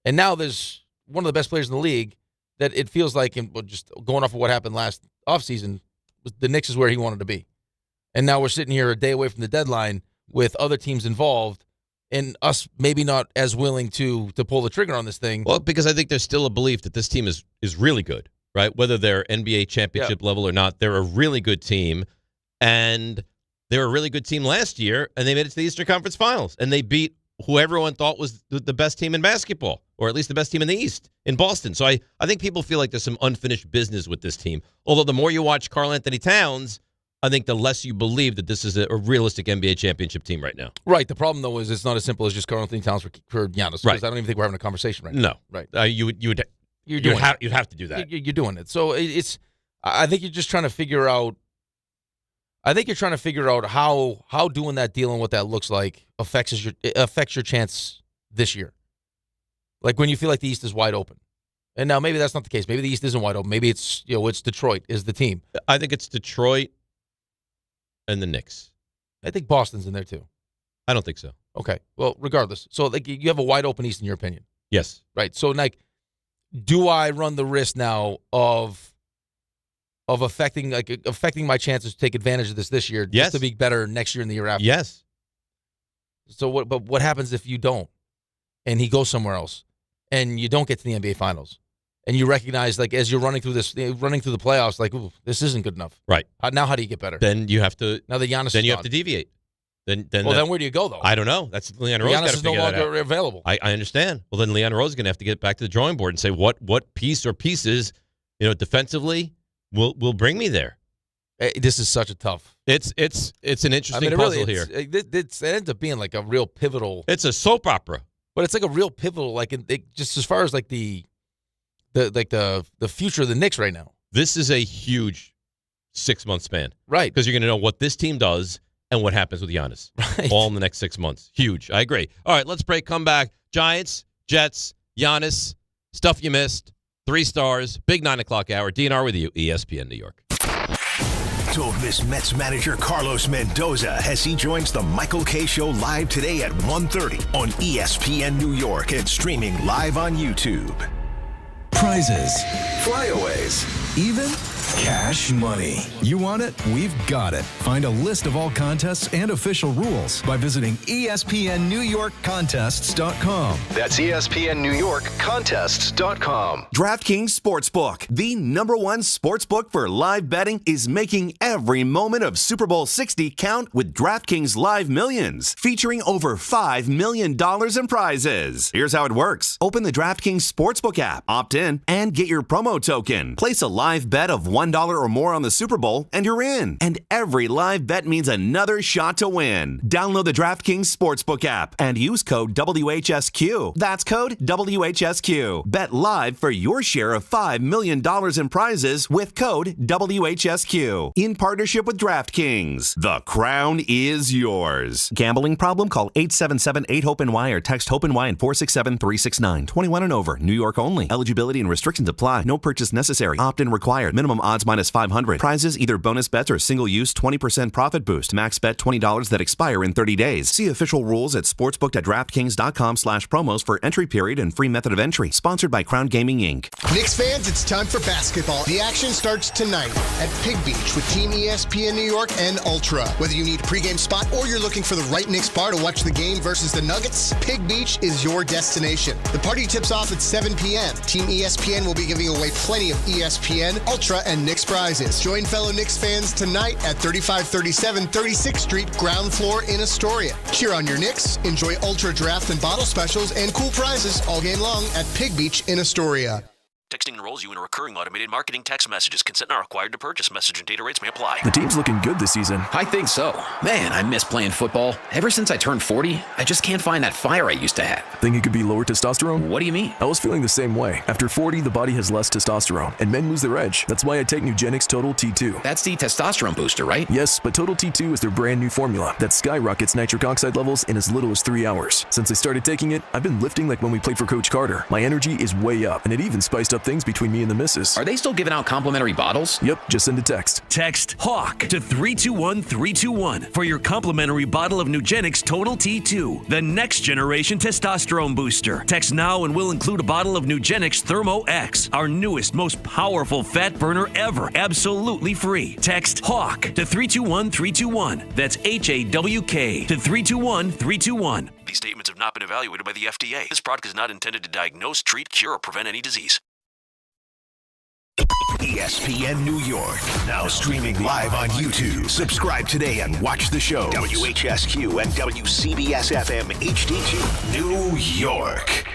And now there's one of the best players in the league that it feels like, just going off of what happened last offseason, the Knicks is where he wanted to be. And now we're sitting here a day away from the deadline with other teams involved and us maybe not as willing to pull the trigger on this thing. Well, because I think there's still a belief that this team is really good, right? Whether they're NBA championship level or not, they're a really good team. And they were a really good team last year, and they made it to the Eastern Conference Finals. And they beat who everyone thought was the best team in basketball, or at least the best team in the East, in Boston. So I think people feel like there's some unfinished business with this team. Although the more you watch Karl Anthony Towns, I think the less you believe that this is a realistic NBA championship team right now. Right. The problem, though, is it's not as simple as just Karl Anthony Towns for Giannis. Right. I don't even think we're having a conversation right now. No. Right. You'd have to do that. You're doing it. So I think you're just trying to figure out. I think you're trying to figure out how doing that deal and what that looks like affects your chance this year. Like when you feel like the East is wide open. And now maybe that's not the case. Maybe the East isn't wide open. Maybe it's it's Detroit is the team. I think it's Detroit and the Knicks. I think Boston's in there too. I don't think so. Okay. Well, regardless. So like you have a wide open East in your opinion. Yes. Right. So like, do I run the risk now of affecting my chances to take advantage of this year, just to be better next year and the year after? Yes. So what happens if you don't, and he goes somewhere else, and you don't get to the NBA Finals, and you recognize like as you're running through the playoffs, like, ooh, this isn't good enough. Right. Now how do you get better? Then you have to. Now that Giannis then is you gone. have to deviate. Then where do you go, though? I don't know. That's Leon Rose got to Giannis is no figure that longer out. available. I understand. Well, then Leon Rose is going to have to get back to the drawing board and say what piece or pieces, defensively will bring me there. This is such a tough. It's an interesting puzzle here. It ends up being like a real pivotal. It's a soap opera, but it's like a real pivotal, just as far as like the future of the Knicks right now. This is a huge 6-month span, right? Because you're going to know what this team does and what happens with Giannis, right? All in the next 6 months. Huge. I agree. All right, let's break. Come back. Giants, Jets, Giannis, stuff you missed. 3 stars. Big 9 o'clock hour. DNR with you, ESPN New York. Don't miss Mets manager Carlos Mendoza as he joins the Michael Kay Show live today at 1:30 on ESPN New York and streaming live on YouTube. Prizes, flyaways, even cash money. You want it? We've got it. Find a list of all contests and official rules by visiting ESPNNewYorkContests.com. That's ESPNNewYorkContests.com. DraftKings Sportsbook, the #1 sportsbook for live betting, is making every moment of Super Bowl 60 count with DraftKings Live Millions, featuring over $5 million in prizes. Here's how it works. Open the DraftKings Sportsbook app, opt in, and get your promo token. Place a live bet of $1 or more on the Super Bowl, and you're in. And every live bet means another shot to win. Download the DraftKings Sportsbook app and use code WHSQ. That's code WHSQ. Bet live for your share of $5 million in prizes with code WHSQ. In partnership with DraftKings. The crown is yours. Gambling problem? Call 877-8-HOPE-NY or text HOPE-NY and 467-369. 21 and over. New York only. Eligibility and restrictions apply. No purchase necessary. Opt-in required. Minimum odds minus 500. Prizes either bonus bets or single use 20% profit boost. Max bet $20 that expire in 30 days. See official rules at sportsbook.draftkings.com/promos for entry period and free method of entry. Sponsored by Crown Gaming Inc. Knicks fans, it's time for basketball. The action starts tonight at Pig Beach with Team ESPN New York and Ultra. Whether you need a pregame spot or you're looking for the right Knicks bar to watch the game versus the Nuggets, Pig Beach is your destination. The party tips off at 7 p.m. Team ESPN will be giving away plenty of ESPN, Ultra, and Knicks prizes. Join fellow Knicks fans tonight at 3537 36th Street, ground floor in Astoria. Cheer on your Knicks, enjoy Ultra draft and bottle specials and cool prizes all game long at Pig Beach in Astoria. Texting enrolls you in a recurring automated marketing text messages. Consent not required to purchase. Message and data rates may apply. The team's looking good this season. I think so. Man, I miss playing football. Ever since I turned 40, I just can't find that fire I used to have. Think it could be lower testosterone? What do you mean? I was feeling the same way. After 40, the body has less testosterone, and men lose their edge. That's why I take Nugenix Total T2. That's the testosterone booster, right? Yes, but Total T2 is their brand new formula that skyrockets nitric oxide levels in as little as 3 hours. Since I started taking it, I've been lifting like when we played for Coach Carter. My energy is way up, and it even spiced up things between me and the missus. Are they still giving out complimentary bottles? Yep, just send a text. Text HAWK to 321-321 for your complimentary bottle of Nugenix Total T2, the next generation testosterone booster. Text now and we'll include a bottle of Nugenix Thermo X, our newest, most powerful fat burner ever, absolutely free. Text HAWK to 321-321. That's HAWK to 321-321. These statements have not been evaluated by the FDA. This product is not intended to diagnose, treat, cure, or prevent any disease. ESPN New York, now streaming live on YouTube. Subscribe today and watch the show. WHSQ and WCBS FM HD2, New York.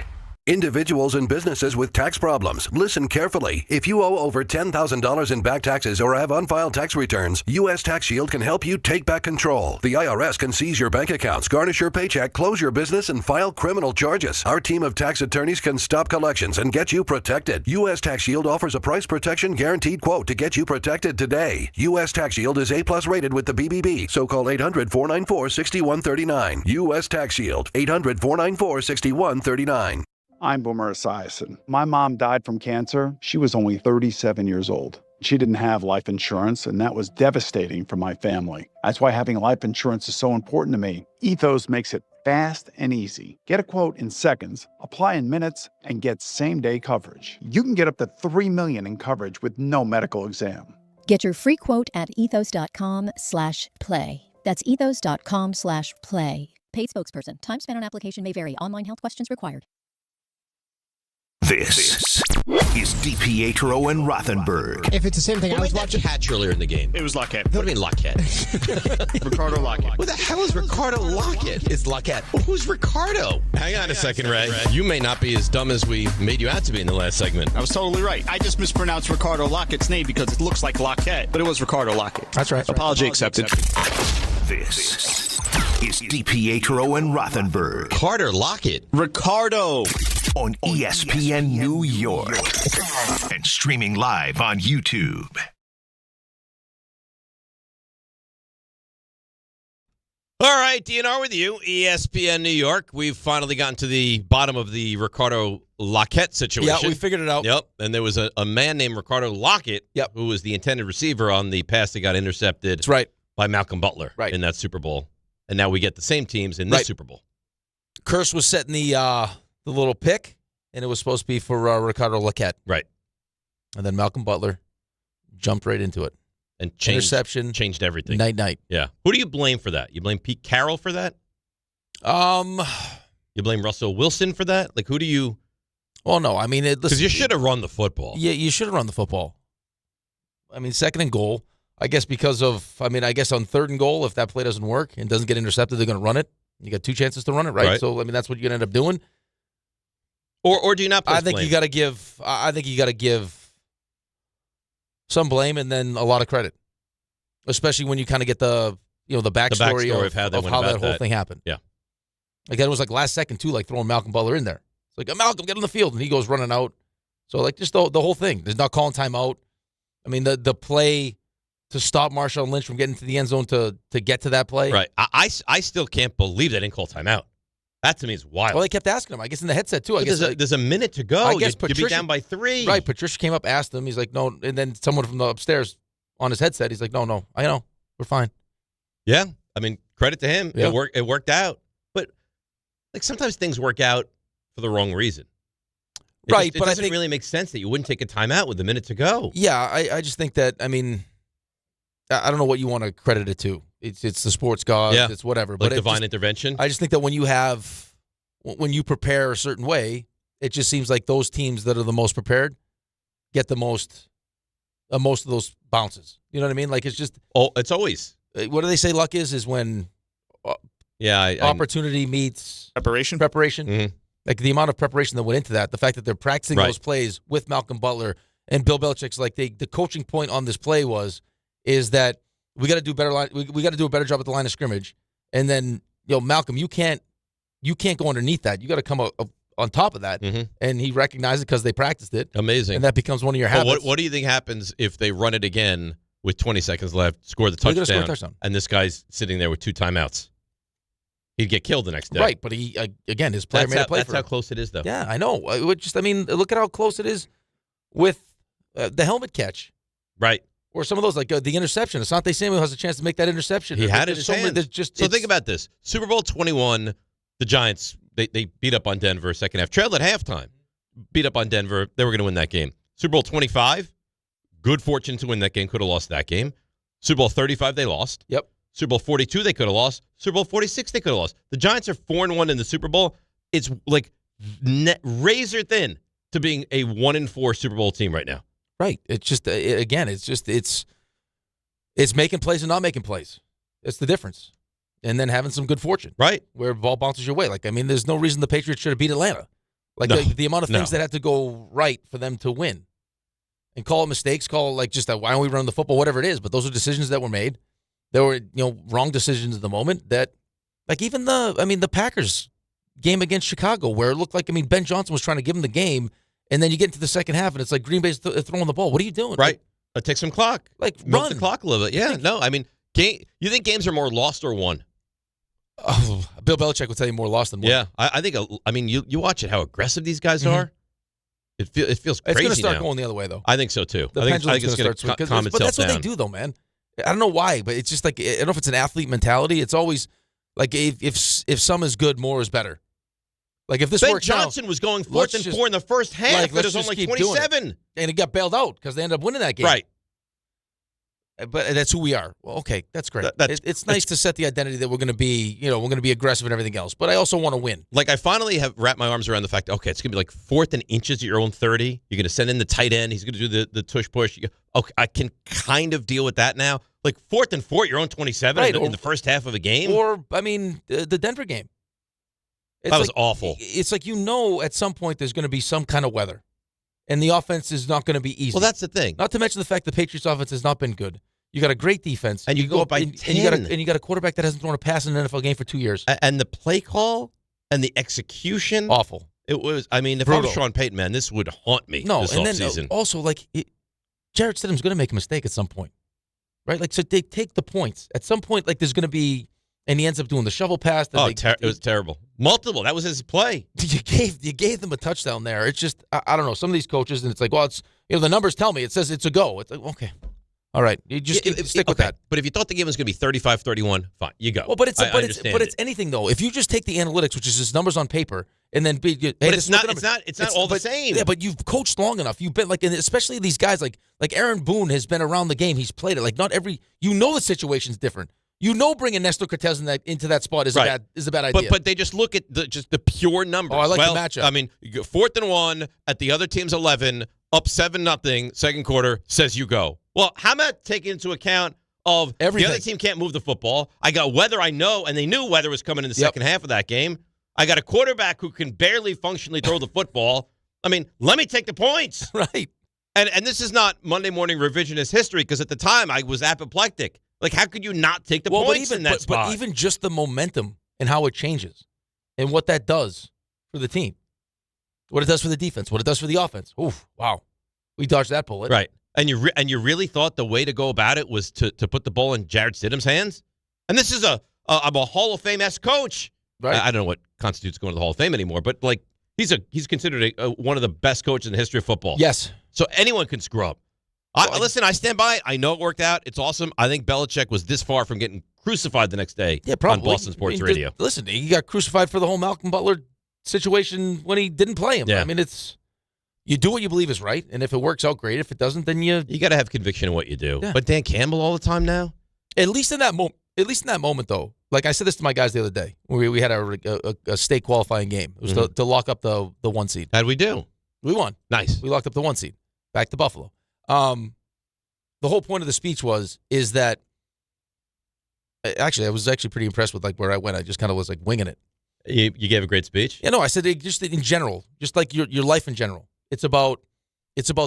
Individuals and businesses with tax problems, listen carefully. If you owe over $10,000 in back taxes or have unfiled tax returns, U.S. Tax Shield can help you take back control. The IRS can seize your bank accounts, garnish your paycheck, close your business, and file criminal charges. Our team of tax attorneys can stop collections and get you protected. U.S. Tax Shield offers a price protection guaranteed quote to get you protected today. U.S. Tax Shield is A+ rated with the BBB, so call 800-494-6139. U.S. Tax Shield, 800-494-6139. I'm Boomer Esiason. My mom died from cancer. She was only 37 years old. She didn't have life insurance, and that was devastating for my family. That's why having life insurance is so important to me. Ethos makes it fast and easy. Get a quote in seconds, apply in minutes, and get same-day coverage. You can get up to $3 million in coverage with no medical exam. Get your free quote at ethos.com/play. That's ethos.com/play. Paid spokesperson. Time spent on application may vary. Online health questions required. This is DiPietro and Rothenberg. If it's the same thing, I was watching. Catch earlier in the game. It was Lockette. What do you mean Lockette? Ricardo Lockette. What the hell is Ricardo Lockette? It's Lockette. Well, who's Ricardo? Hang on a second, Ray. You may not be as dumb as we made you out to be in the last segment. I was totally right. I just mispronounced Ricardo Lockett's name because it looks like Lockette, but it was Ricardo Lockette. That's right. Apology accepted. This is DiPietro and Rothenberg. Carter Lockett. Ricardo. On ESPN New York. And streaming live on YouTube. All right, DNR with you, ESPN New York. We've finally gotten to the bottom of the Ricardo Lockette situation. Yeah, we figured it out. Yep, and there was a man named Ricardo Lockette who was the intended receiver on the pass that got intercepted That's right. by Malcolm Butler in that Super Bowl. And now we get the same teams in this Super Bowl. Curse was setting the little pick, and it was supposed to be for Ricardo Lockette. Right. And then Malcolm Butler jumped right into it. And interception. Changed everything. Night. Yeah. Who do you blame for that? You blame Pete Carroll for that? You blame Russell Wilson for that? Like, who do you... Well, no. I mean... Because you should have run the football. Yeah, you should have run the football. I mean, 2nd and goal. I guess because of... I mean, I guess on 3rd and goal, if that play doesn't work and doesn't get intercepted, they're going to run it. You got 2 chances to run it, right? So, I mean, that's what you're going to end up doing. Or do you not place I think blame? You got to give some blame and then a lot of credit, especially when you kind of get the backstory of how, that whole thing happened. Yeah, like that was like last second too, like throwing Malcolm Butler in there. It's like Malcolm, get on the field, and he goes running out. So like just the whole thing. There's not calling timeout. I mean the play to stop Marshawn Lynch from getting to the end zone to get to that play. Right. I still can't believe they didn't call timeout. That to me is wild. Well, they kept asking him. I guess in the headset too. I guess there's a minute to go. I guess you'd be down by 3. Right. Patricia came up, asked him. He's like, no. And then someone from the upstairs on his headset. He's like, no. I know. We're fine. Yeah. I mean, credit to him. Yeah. It worked out. But like sometimes things work out for the wrong reason. It doesn't really make sense that you wouldn't take a timeout with a minute to go. Yeah. I just think that. I mean, I don't know what you want to credit it to. It's the sports gods. Yeah. It's whatever. Like divine intervention. I just think that when you prepare a certain way, it just seems like those teams that are the most prepared get the most of those bounces. You know what I mean? Like it's just. Oh, it's always. What do they say? Luck is when. Opportunity meets preparation. Mm-hmm. Like the amount of preparation that went into that, the fact that they're practicing those plays with Malcolm Butler and Bill Belichick's like the coaching point on this play is that we got to do better. We got to do a better job at the line of scrimmage, and then Malcolm, you can't go underneath that. You got to come up on top of that. Mm-hmm. And he recognized it because they practiced it. Amazing. And that becomes one of your habits. What do you think happens if they run it again with 20 seconds left, score the touchdown, and this guy's sitting there with 2 timeouts? He'd get killed the next day. Right, but he again, his player made a play for him. That's how close it is, though. Yeah, I know. Look at how close it is with the helmet catch. Right. Or some of those, like the interception. Asante Samuel has a chance to make that interception. He had it in his hands. So think about this. Super Bowl 21, the Giants, they beat up on Denver second half. Trailed at halftime. Beat up on Denver. They were going to win that game. Super Bowl 25, good fortune to win that game. Could have lost that game. Super Bowl 35, they lost. Yep. Super Bowl 42, they could have lost. Super Bowl 46, they could have lost. The Giants are 4-1 in the Super Bowl. It's like razor thin to being a 1-4 Super Bowl team right now. Right. It's just it's making plays and not making plays. It's the difference. And then having some good fortune. Right. Where the ball bounces your way. Like, I mean, there's no reason the Patriots should have beat Atlanta. Like, the amount of things that had to go right for them to win. And call it mistakes, why don't we run the football, whatever it is. But those are decisions that were made. There were, wrong decisions at the moment that, like even the Packers game against Chicago where it looked like, Ben Johnson was trying to give them the game, and then you get into the second half and it's like Green Bay's throwing the ball. What are you doing? Right. Take some clock. Like, milk run. the clock a little bit. Yeah, no, you think games are more lost or won? Oh, Bill Belichick would tell you more lost than won. Yeah, I think, you watch it, how aggressive these guys are. It feels crazy. It's going to start now. going the other way, though. I think so, too. The I think pendulum's it's going to calm itself down. But that's what they do, though, man. I don't know why, but it's just like, I don't know if it's an athlete mentality. It's always like if some is good, more is better. Like if this Ben works Johnson out, was going 4th and 4 in the first half. It was only 27. And it got bailed out because they ended up winning that game. Right. But that's who we are. Well, okay, that's great. It's nice to set the identity that we're going to be, we're going to be aggressive and everything else. But I also want to win. Like, I finally have wrapped my arms around the fact, okay, it's going to be like 4th and inches at your own 30. You're going to send in the tight end. He's going to do the tush push. Okay, I can kind of deal with that now. Like 4th and 4 at your own 27 in the first half of a game. Or, the Denver game. That was awful. It's like at some point there's going to be some kind of weather. And the offense is not going to be easy. Well, that's the thing. Not to mention the fact the Patriots offense has not been good. You got a great defense. And you go up by 10. And you got a quarterback that hasn't thrown a pass in an NFL game for 2 years. And the play call and the execution. Awful. It was, if I was Sean Payton, man, this would haunt me this offseason. Then also, Jarrett Stidham's going to make a mistake at some point. Right? Like, so they take the points. At some point, there's going to be, and he ends up doing the shovel pass. It was terrible. Multiple. That was his play. You gave them a touchdown there. It's just, I don't know. Some of these coaches, and it's like, well, it's, the numbers tell me. It says it's a go. It's like, okay. All right, you just stick with that. But if you thought the game was going to be 35-31, fine, you go. Well, but it's anything though. If you just take the analytics, which is just numbers on paper, and then it's not all the same. Yeah, but you've coached long enough. You've been and especially these guys like Aaron Boone has been around the game. He's played it. Like not every the situation's different. Bringing Nestor Cortez into that spot is a bad idea. But they just look at the pure numbers. Oh, I like the matchup. You go 4th and 1 at the other team's 11, up 7-0, second quarter, says you go. Well, how about taking into account of everything? The other team can't move the football. I got weather, I know, and they knew weather was coming in the second half of that game. I got a quarterback who can barely functionally throw the football. Let me take the points. Right. And this is not Monday morning revisionist history because at the time I was apoplectic. Like, how could you not take the points in that spot? But even just the momentum and how it changes and what that does for the team, what it does for the defense, what it does for the offense. Oof, wow. We dodged that bullet. Right. And you really thought the way to go about it was to put the ball in Jarrett Stidham's hands? And this is I'm a Hall of Fame-esque coach. Right. I don't know what constitutes going to the Hall of Fame anymore, but he's considered one of the best coaches in the history of football. Yes. So anyone can screw up. Listen, I stand by it. I know it worked out. It's awesome. I think Belichick was this far from getting crucified the next day on Boston Sports Radio. Listen, he got crucified for the whole Malcolm Butler situation when he didn't play him. Yeah. It's you do what you believe is right, and if it works out, great. If it doesn't, then you got to have conviction in what you do. Yeah. But Dan Campbell all the time now? At least in that moment, though. Like I said this to my guys the other day. We had a state qualifying game. It was to lock up the 1 seed. How'd we do? We won. Nice. We locked up the 1 seed. Back to Buffalo. The whole point of the speech is that actually I was pretty impressed with where I went. I just kind of was winging it. You gave a great speech? Yeah, no, I said just in general, just like your life in general. It's about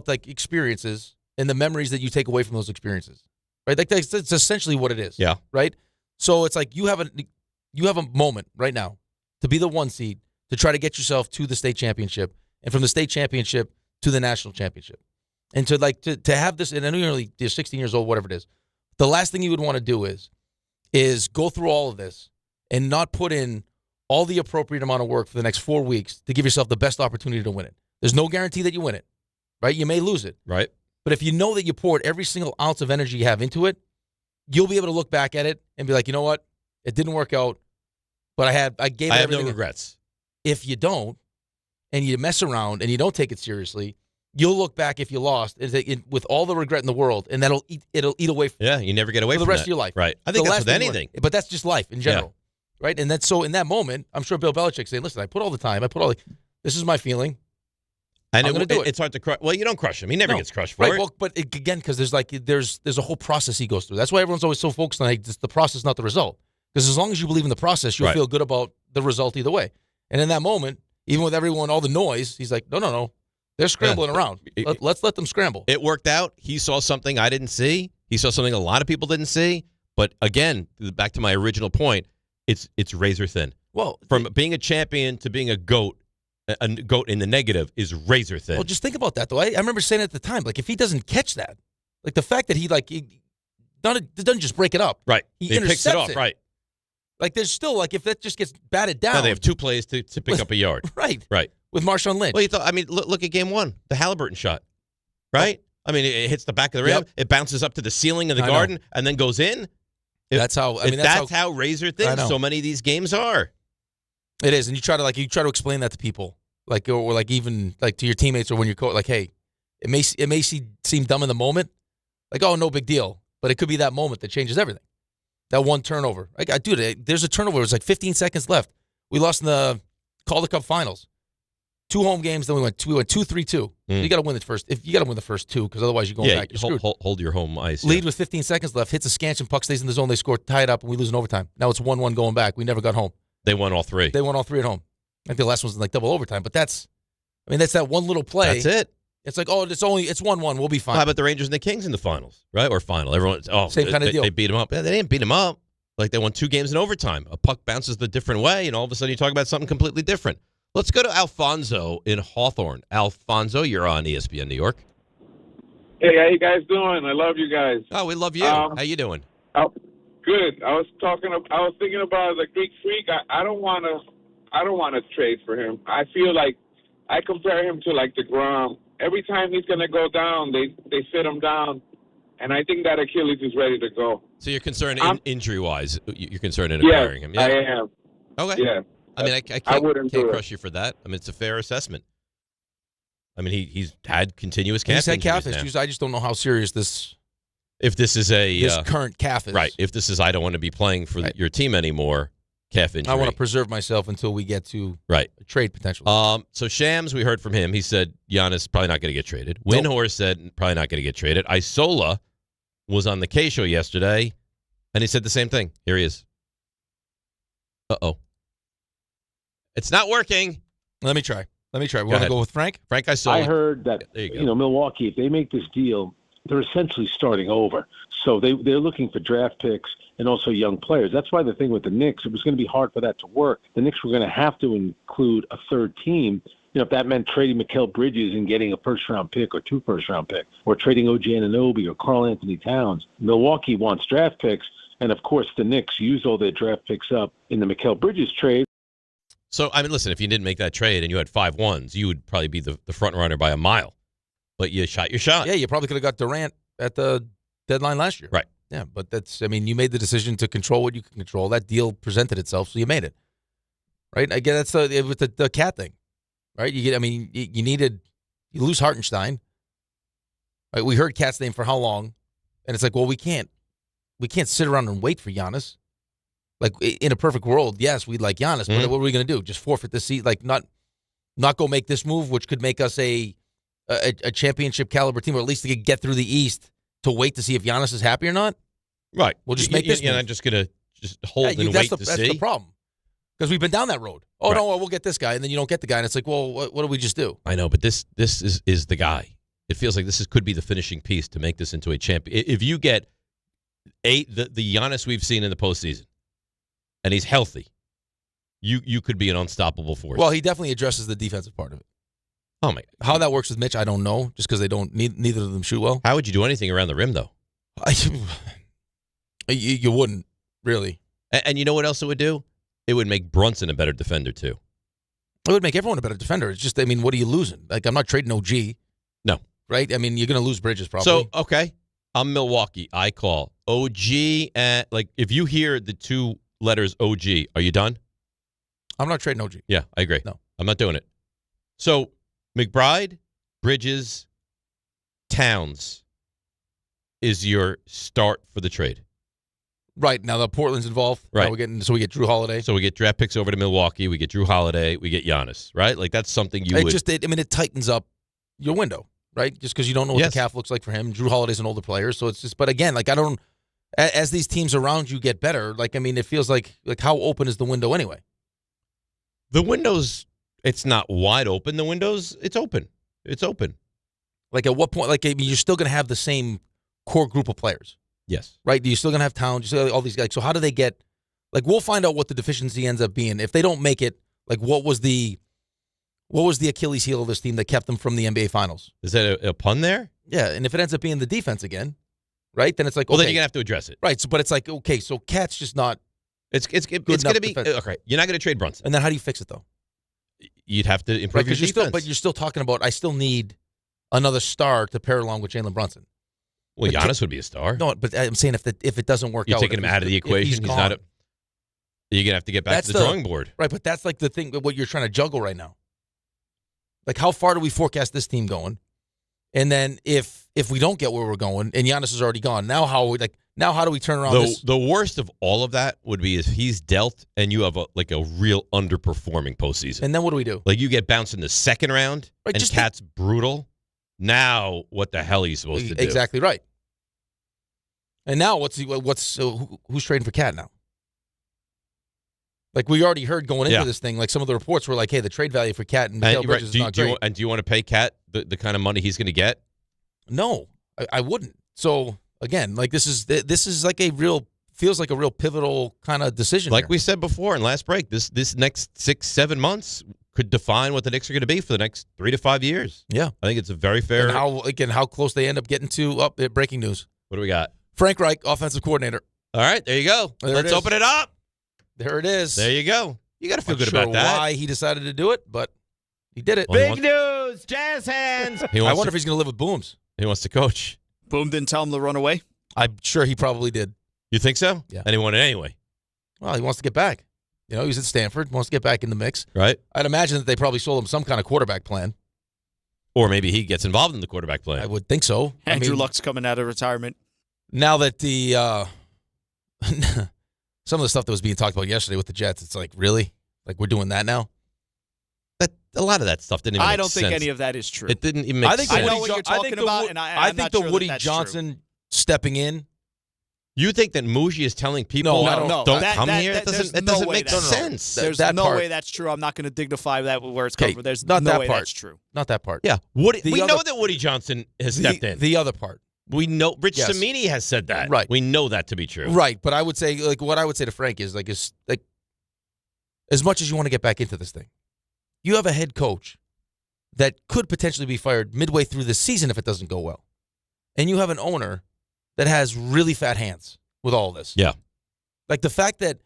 experiences and the memories that you take away from those experiences. Right? That's essentially what it is. Yeah. Right? So it's like you have a moment right now to be the 1 seed, to try to get yourself to the state championship, and from the state championship to the national championship. And to have this, and I know you're 16 years old, whatever it is, the last thing you would want to do is go through all of this and not put in all the appropriate amount of work for the next 4 weeks to give yourself the best opportunity to win it. There's no guarantee that you win it, right? You may lose it. Right. But if you know that you poured every single ounce of energy you have into it, you'll be able to look back at it and be like, you know what? It didn't work out, but I gave it everything. I have no regrets. If you don't, and you mess around and you don't take it seriously, you'll look back if you lost with all the regret in the world, and it'll eat away from you never get away for from the rest that. of your life. Right. I think that's with anything. But that's just life in general. Yeah. Right? And that's so in that moment, I'm sure Bill Belichick saying, listen, I put all the time, this is my feeling. And I'm going to do it. It's hard to crush. Well, you don't crush him. He never gets crushed for it. Well, but again, because there's a whole process he goes through. That's why everyone's always so focused on the process, not the result. Because as long as you believe in the process, you'll feel good about the result either way. And in that moment, even with everyone, all the noise, he's like, no. They're scrambling around. Let's let them scramble. It worked out. He saw something I didn't see. He saw something a lot of people didn't see. But again, back to my original point, it's razor thin. Well, from being a champion to being a goat in the negative is razor thin. Well, just think about that, though. I remember saying at the time, if he doesn't catch that, the fact that he doesn't just break it up. Right. He picks it off, right. There's still, if that just gets batted down. No, they have 2 plays to pick up a yard. Right. Right. With Marshawn Lynch. Well, look at game 1, the Halliburton shot, right? It hits the back of the rim, it bounces up to the ceiling of the garden, and then goes in. That's how razor thin so many of these games are. It is, and you try to explain that to people, or even to your teammates or when you're hey, it may seem dumb in the moment, oh, no big deal. But it could be that moment that changes everything. That one turnover. Dude, there's a turnover. It was like 15 seconds left. We lost in the Calder Cup Finals. 2 home games, then we went 2-3-2. So you got to win the first. If you got to win the first 2, because otherwise you're going back. You're screwed. Hold your home ice. Lead with 15 seconds left. Hits a scansion, puck stays in the zone. They score, tie it up, and we lose in overtime. Now it's 1-1 going back. We never got home. They won all 3. They won all 3 at home. I think the last one's in like double overtime. But that's that one little play. That's it. It's like, it's 1-1. We'll be fine. How about the Rangers and the Kings in the finals, right? Or final? Everyone, same kind of deal. They beat them up. Yeah, they didn't beat them up. Like they won 2 games in overtime. A puck bounces the different way, and all of a sudden you talk about something completely different. Let's go to Alfonso in Hawthorne. Alfonso, you're on ESPN New York. Hey, how you guys doing? I love you guys. Oh, we love you. How you doing? Good. I was thinking about the Greek Freak. I don't want to trade for him. I feel like I compare him to like DeGrom. Every time he's going to go down, they sit him down, and I think that Achilles is ready to go. So you're concerned injury-wise. You're concerned in acquiring him. Yeah, I am. Okay. Yeah. I mean, I can't crush you for that. I mean, it's a fair assessment. I mean, he's had continuous calf injuries. He's had calf now. issues. I just don't know how serious this. If this is this current calf is. Right. If this is I don't want to be playing for your team anymore, calf injury. I want to preserve myself until we get to a trade potential. So Shams, we heard from him. He said Giannis probably not going to get traded. Windhorst said probably not going to get traded. Isola was on the K show yesterday, and he said the same thing. Here he is. Uh-oh. It's not working. Let me try. We want to go with Frank? Frank, I heard that, Milwaukee, if they make this deal, they're essentially starting over. So they're looking for draft picks and also young players. That's why the thing with the Knicks, it was going to be hard for that to work. The Knicks were going to have to include a third team. If that meant trading Mikal Bridges and getting a first-round pick or 2 first-round picks, or trading OG Anunoby or Karl Anthony Towns. Milwaukee wants draft picks, and, of course, the Knicks use all their draft picks up in the Mikal Bridges trade. So, I mean, listen, if you didn't make that trade and you had 5 ones, you would probably be the front runner by a mile. But you shot your shot. Yeah, you probably could have got Durant at the deadline last year. Right. Yeah, but you made the decision to control what you can control. That deal presented itself, so you made it. Right? I guess that's with the cat thing. Right? You lose Hartenstein. Right? We heard Cat's name for how long? And it's like, well, we can't sit around and wait for Giannis. Like, in a perfect world, yes, we'd like Giannis, but what are we going to do? Just forfeit this seat? Like, not go make this move, which could make us a championship caliber team, or at least to get through the East, to wait to see if Giannis is happy or not? Right. We'll just make this move. You're not just going to just hold and wait to see? That's the problem. Because we've been down that road. Oh, right. No, we'll get this guy, and then you don't get the guy, and it's like, well, what do we just do? I know, but this is the guy. It feels like this could be the finishing piece to make this into a champion. If you get the Giannis we've seen in the postseason, and he's healthy, you could be an unstoppable force. Well, he definitely addresses the defensive part of it. Oh my! How that works with Mitch, I don't know. Just because neither of them shoot well. How would you do anything around the rim, though? You wouldn't really. And you know what else it would do? It would make Brunson a better defender too. It would make everyone a better defender. It's just, what are you losing? Like, I'm not trading OG. No. Right? You're going to lose Bridges probably. So, okay, I'm Milwaukee. I call OG, and if you hear the 2 letters OG, are you done? I'm not trading OG. Yeah, I agree. No. I'm not doing it. So, McBride, Bridges, Towns is your start for the trade. Right. Now the Portland's involved. Right. So we get Drew Holiday. So we get draft picks over to Milwaukee. We get Drew Holiday. We get Giannis. Right? Like, that's something it tightens up your window, right? Just because you don't know what the calf looks like for him. Drew Holiday's an older player. So it's just, but again, as these teams around you get better, it feels like how open is the window anyway? The window's, it's not wide open. The window's, it's open. It's open. Like, at what point, you're still going to have the same core group of players. Yes. Right? You're still going to have Towns. You still have all these guys. So how do they get, we'll find out what the deficiency ends up being. If they don't make it, what was the Achilles heel of this team that kept them from the NBA Finals? Is that a pun there? Yeah, and if it ends up being the defense again, right, then it's like, well, then you're going to have to address it. Right, but it's like, okay, so Cat's just not It's going to be, okay, you're not going to trade Brunson. And then how do you fix it, though? You'd have to improve your defense. But you're still talking about, I still need another star to pair along with Jalen Brunson. Well, Giannis would be a star. No, but I'm saying if it doesn't work out. You're taking him out of the equation. He's not you're going to have to get back to the drawing board. Right, but that's the thing, what you're trying to juggle right now. How far do we forecast this team going? And then if we don't get where we're going, and Giannis is already gone, now how do we turn around this? The worst of all of that would be if he's dealt and you have a real underperforming postseason. And then what do we do? Like you get bounced in the second round, and Cat's brutal. Now, what the hell are you supposed to do? Exactly right. And now who's trading for Cat now? Like we already heard going into this thing, like some of the reports were like, hey, the trade value for Cat and Mikal Bridges is not great. Do you want to pay Cat the kind of money he's going to get? No, I wouldn't. So again, like this is like feels like a real pivotal kind of decision. Like here. we said before in last break, this next 6-7 months could define what the Knicks are going to be for the next 3 to 5 years. Yeah, I think it's a very fair. And how close they end up getting to breaking news. What do we got? Frank Reich, offensive coordinator. All right, there you go. Let's open it up. There it is. There you go. You got to feel good about that. Why he decided to do it, but he did it. Well, Big news, Jazz hands. I wonder if he's going to live with Booms. He wants to coach. Boom didn't tell him to run away? I'm sure he probably did. You think so? Yeah. And he wanted anyway. Well, he wants to get back. He was at Stanford, wants to get back in the mix. Right. I'd imagine that they probably sold him some kind of quarterback plan. Or maybe he gets involved in the quarterback plan. I would think so. Andrew Luck's coming out of retirement. Now that the some of the stuff that was being talked about yesterday with the Jets, it's like, really? Like we're doing that now? A lot of that stuff didn't even make sense. I don't think any of that is true. It didn't even make sense. I know what you're talking about, and I'm think not the sure Woody that's Johnson true. stepping in. You think that Muji is telling people don't come here? It doesn't make sense. There's no way that's true. I'm not going to dignify that where it's coming from. There's no way that's true. Not that part. Yeah. We know that Woody Johnson has stepped in. The other part. We know Rich Cimini has said that. Right. We know that to be true. Right. But I would say, what I would say to Frank is, as much as you want to get back into this thing, you have a head coach that could potentially be fired midway through the season if it doesn't go well. And you have an owner that has really fat hands with all this. Yeah. Like the fact that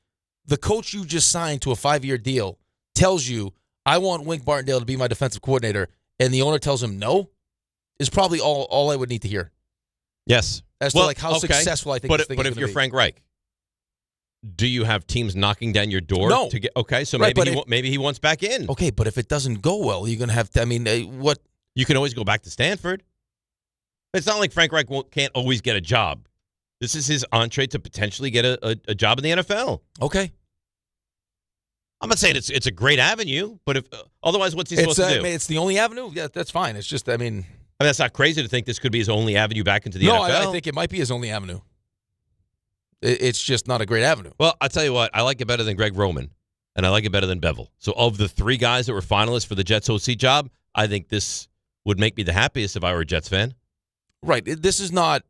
the coach you just signed to a 5-year deal tells you, I want Wink Martindale to be my defensive coordinator, and the owner tells him no, is probably all I would need to hear. Yes. As to how successful I think this thing is. But if you're Frank Reich, do you have teams knocking down your door? No. To get, okay, so right, maybe he wants back in. Okay, but if it doesn't go well, you're going to have to, what? You can always go back to Stanford. It's not like Frank Reich can't always get a job. This is his entree to potentially get a job in the NFL. Okay. I'm not saying it's a great avenue, but if otherwise, what's he supposed to do? It's the only avenue? Yeah, that's fine. It's just, that's not crazy to think this could be his only avenue back into the NFL. No, I think it might be his only avenue. It's just not a great avenue. Well, I'll tell you what. I like it better than Greg Roman, and I like it better than Bevel. So of the 3 guys that were finalists for the Jets OC job, I think this would make me the happiest if I were a Jets fan. Right. This is not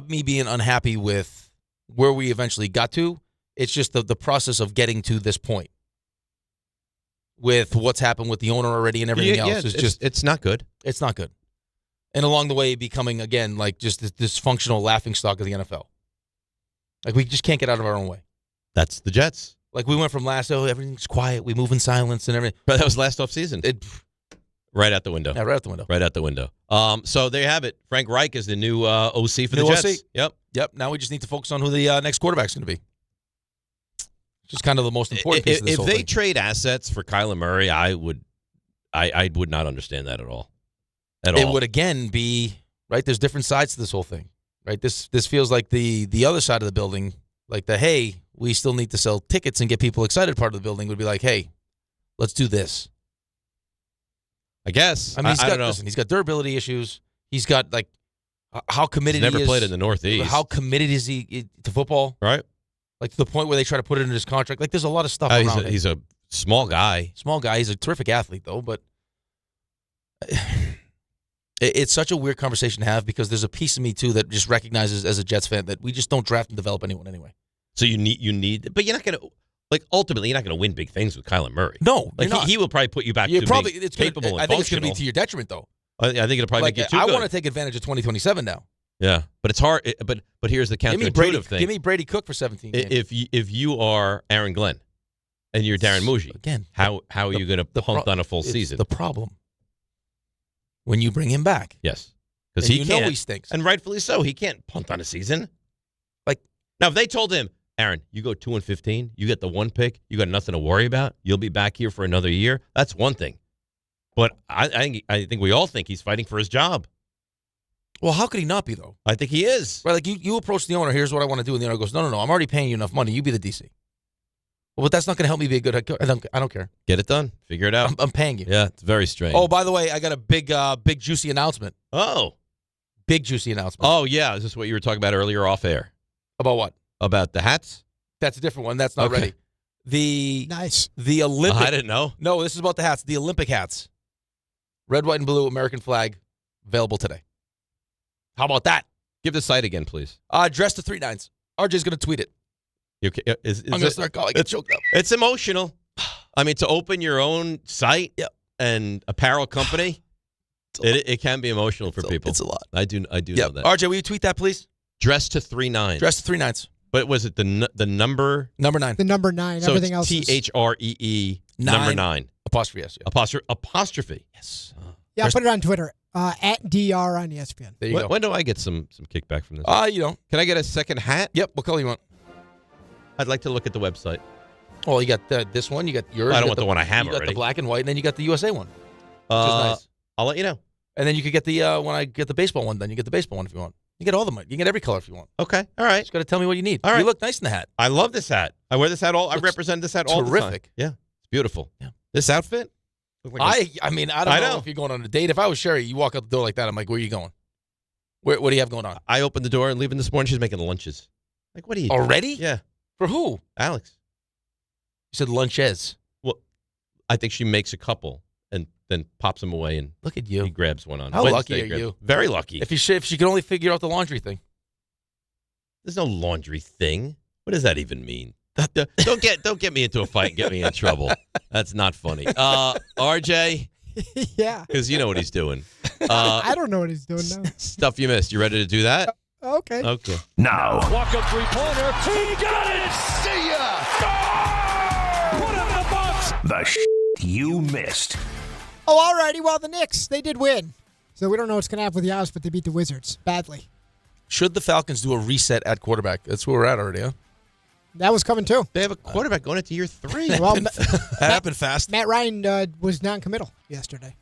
me being unhappy with where we eventually got to. It's just the process of getting to this point with what's happened with the owner already and everything else. It's not good. It's not good. And along the way, becoming, again, like just this dysfunctional laughingstock of the NFL. Like, we just can't get out of our own way. That's the Jets. Like, we went from everything's quiet, we move in silence and everything. But that was last offseason. Right out the window. Yeah, right out the window. Right out the window. So there you have it. Frank Reich is the new OC for the Jets. OC. Yep. Now we just need to focus on who the next quarterback's going to be. Just kind of the most important piece of this whole thing. If they trade assets for Kyler Murray, I would not understand that at all. It would, again, be, right, there's different sides to this whole thing. Right, this feels like the other side of the building, like hey, we still need to sell tickets and get people excited part of the building would be like, hey, let's do this. I guess. I don't know. Listen, he's got durability issues. He's got how committed he's never he is. Played in the Northeast. How committed is he to football? Right. Like to the point where they try to put it in his contract. Like there's a lot of stuff around it. He's a small guy. Small guy. He's a terrific athlete though, but it's such a weird conversation to have because there's a piece of me, too, that just recognizes as a Jets fan that we just don't draft and develop anyone anyway. So you need, but you're not going to, ultimately, you're not going to win big things with Kyler Murray. No, he will probably put you back to being capable and I think it's going to be to your detriment, though. I think it'll probably make you too good. I want to take advantage of 2027 now. Yeah, but it's hard. But here's the counterintuitive thing. Give me Brady Cook for 17 games. If you are Aaron Glenn and you're Darren Muji, again, how are you going to punt on a full season? The problem. When you bring him back. Yes. Because he can't. Know he stinks. And rightfully so. He can't punt on a season. Now, if they told him, Aaron, you go 2-15, you get the 1 pick, you got nothing to worry about, you'll be back here for another year, that's one thing. But I think we all think he's fighting for his job. Well, how could he not be, though? I think he is. Right, like you approach the owner, here's what I want to do, and the owner goes, no, I'm already paying you enough money. You be the DC. Well, but that's not going to help me be a good head coach. I don't care. Get it done. Figure it out. I'm paying you. Yeah, it's very strange. Oh, by the way, I got a big juicy announcement. Oh. Big juicy announcement. Oh, yeah. Is this what you were talking about earlier off air? About what? About the hats? That's a different one. That's not ready. The Olympic. I didn't know. No, this is about the hats. The Olympic hats. Red, white, and blue, American flag, available today. How about that? Give the site again, please. Dress to 39s. RJ's going to tweet it. I'm going to start calling. Get choked up. It's emotional. I mean, to open your own site and apparel company, it can be emotional for people. It's a lot. I do know that. RJ, will you tweet that, please? Dress to 39. Dress to 39s. But was it the number? Number 9. The number 9. So everything it's else THREE number 9. Apostrophe S. Yeah. Apostrophe. Yes. Yeah, I'll put it on Twitter. At DR on ESPN. There you go. When do I get some kickback from this? You don't. Can I get a second hat? Yep. What color you want? I'd like to look at the website. Well, you got this one. You got yours. I don't want the one I have already. You got already. the black and white, and then you got the USA one. Which is nice. I'll let you know. And then you could get the when I get the baseball one. Then you get the baseball one if you want. You get all the money. You can get every color if you want. Okay. All right. Just got to tell me what you need. All right. You look nice in the hat. I love this hat. I wear this hat I represent this hat all the time. Terrific. Yeah. It's beautiful. Yeah. This outfit? I mean, I don't know if you're going on a date. If I was Sherry, you walk out the door like that, I'm like, where are you going? What do you have going on? I opened the door and leaving this morning. She's making lunches. Like, what are you already? doing? Yeah. For who? Alex. You said lunches. Well, I think she makes a couple and then pops them away and look at you. He grabs one on. How Wednesday, lucky are you? Very lucky. If she could only figure out the laundry thing. There's no laundry thing. What does that even mean? Don't get me into a fight and get me in trouble. That's not funny. RJ. Yeah. Because you know what he's doing. I don't know what he's doing now. Stuff you missed. You ready to do that? Okay. Okay. Now. Walk up 3-pointer. He got it. See ya. Score! Put it in the box. The you missed. Oh, all righty. Well, the Knicks, they did win. So we don't know what's going to happen with the Owls, but they beat the Wizards badly. Should the Falcons do a reset at quarterback? That's where we're at already, huh? That was coming, too. They have a quarterback going into year 3. Well, that happened fast. Matt Ryan was non-committal yesterday.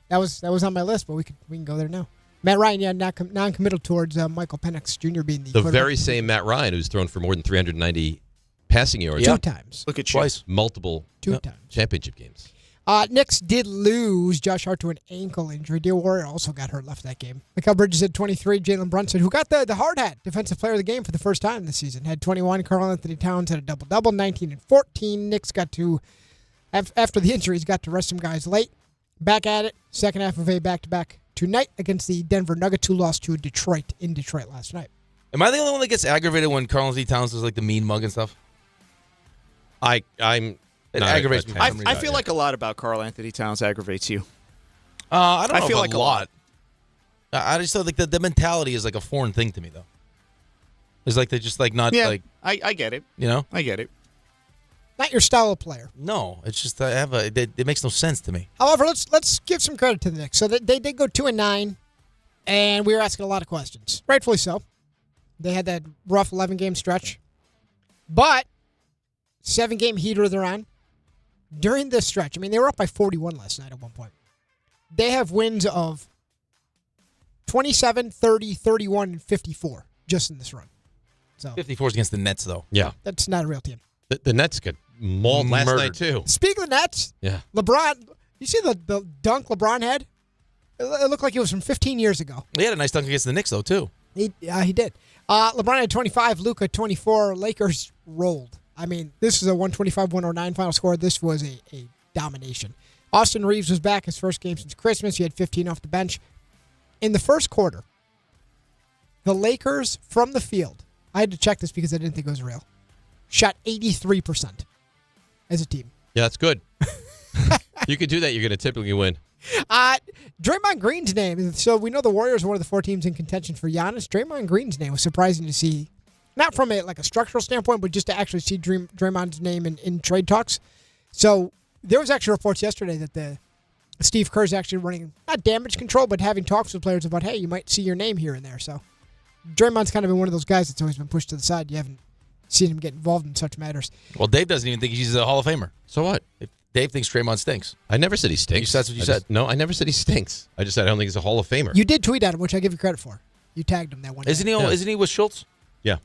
That was on my list, but we can go there now. Matt Ryan, non-committal towards Michael Penix Jr. being the very same Matt Ryan who's thrown for more than 390 passing yards. 2 times. Look at you. Twice. Multiple 2 times. Championship games. Knicks did lose Josh Hart to an ankle injury. Dale Warrior also got hurt, left that game. Mikal Bridges had 23. Jalen Brunson, who got the hard hat, defensive player of the game for the first time this season, had 21. Karl Anthony Towns had a double-double, 19 and 14. Knicks got to, after the injuries, got to rest some guys late. Back at it, second half of a back-to-back tonight against the Denver Nuggets, who lost to Detroit in Detroit last night. Am I the only one that gets aggravated when Karl Anthony Towns is like the mean mug and stuff? It aggravates me. I feel like a lot about Karl Anthony Towns aggravates you. I don't know. I feel if like a lot. I just feel like the mentality is like a foreign thing to me, though. It's like they're just like not like. I get it. You know, I get it. Not your style of player. No, it's just it makes no sense to me. However, let's give some credit to the Knicks. So they did go 2-9, and we were asking a lot of questions, rightfully so. They had that rough 11-game stretch, but 7-game heater they're on. During this stretch, I mean, they were up by 41 last night at one point. They have wins of 27, 30, 31, and 54 just in this run. So 54 is against the Nets, though. Yeah. That's not a real team. The Nets got mauled last night, too. Speaking of the Nets, yeah. LeBron, you see the dunk LeBron had? It looked like it was from 15 years ago. He had a nice dunk against the Knicks, though, too. He did. LeBron had 25, Luka 24. Lakers rolled. I mean, this is a 125-109 final score. This was a domination. Austin Reeves was back his first game since Christmas. He had 15 off the bench. In the first quarter, the Lakers from the field, I had to check this because I didn't think it was real, shot 83% as a team. Yeah, that's good. You can do that, you're going to typically win. Draymond Green's name, so we know the Warriors are one of the 4 teams in contention for Giannis. Draymond Green's name was surprising to see. Not from a structural standpoint, but just to actually see Draymond's name in trade talks. So there was actually reports yesterday that Steve Kerr's actually running, not damage control, but having talks with players about, hey, you might see your name here and there. So Draymond's kind of been one of those guys that's always been pushed to the side. You haven't seen him get involved in such matters. Well, Dave doesn't even think he's a Hall of Famer. So what? Dave thinks Draymond stinks. I never said he stinks. That's what you said. No, I never said he stinks. I just said I don't think he's a Hall of Famer. You did tweet at him, which I give you credit for. You tagged him that one day. Isn't he with Schultz? Yeah.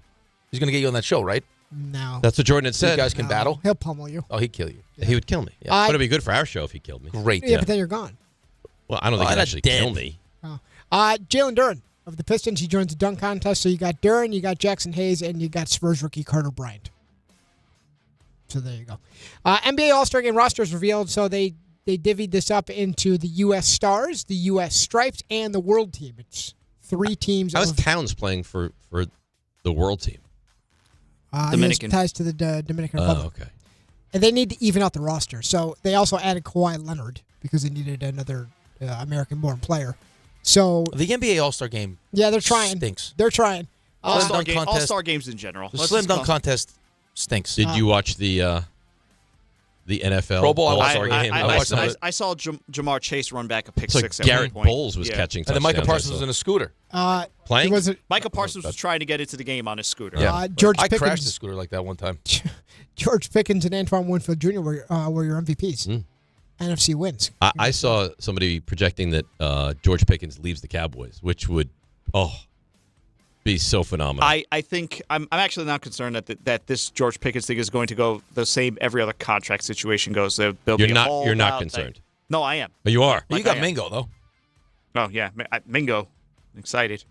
He's going to get you on that show, right? No. That's what Jordan had said. You guys can battle? He'll pummel you. Oh, he'd kill you. He would kill me. Yeah. But it'd be good for our show if he killed me. Great. Yeah, but then you're gone. Well, I don't think he'd actually kill me. Oh. Jalen Duren of the Pistons, he joins the dunk contest. So you got Duren, you got Jackson Hayes, and you got Spurs rookie Carter Bryant. So there you go. NBA All-Star Game rosters revealed. So they divvied this up into the U.S. Stars, the U.S. Stripes, and the World Team. It's 3 teams. How is Towns playing for the World Team? Dominican. Ties to the Dominican Republic. Okay. And they need to even out the roster. So they also added Kawhi Leonard because they needed another American-born player. So the NBA All-Star Game. Yeah, they're trying. Stinks. They're trying. All-Star games in general. The slam dunk contest stinks. Did you watch the NFL Pro Bowl? All-Star game? I saw Jamar Chase run back a pick six at Garrett one point. Bowles was catching And then touchdowns. Micah Parsons was in a scooter. Playing? Micah Parsons was trying to get into the game on his scooter. Yeah. George I Pickens, crashed a scooter like that one time. George Pickens and Antoine Winfield Jr. were your MVPs. NFC wins. I saw somebody projecting that George Pickens leaves the Cowboys, which would be so phenomenal. I think I'm actually not concerned that this George Pickens thing is going to go the same every other contract situation goes. You're not concerned. No, I am. But you are. You got Mingo though. Oh yeah, Mingo. Excited.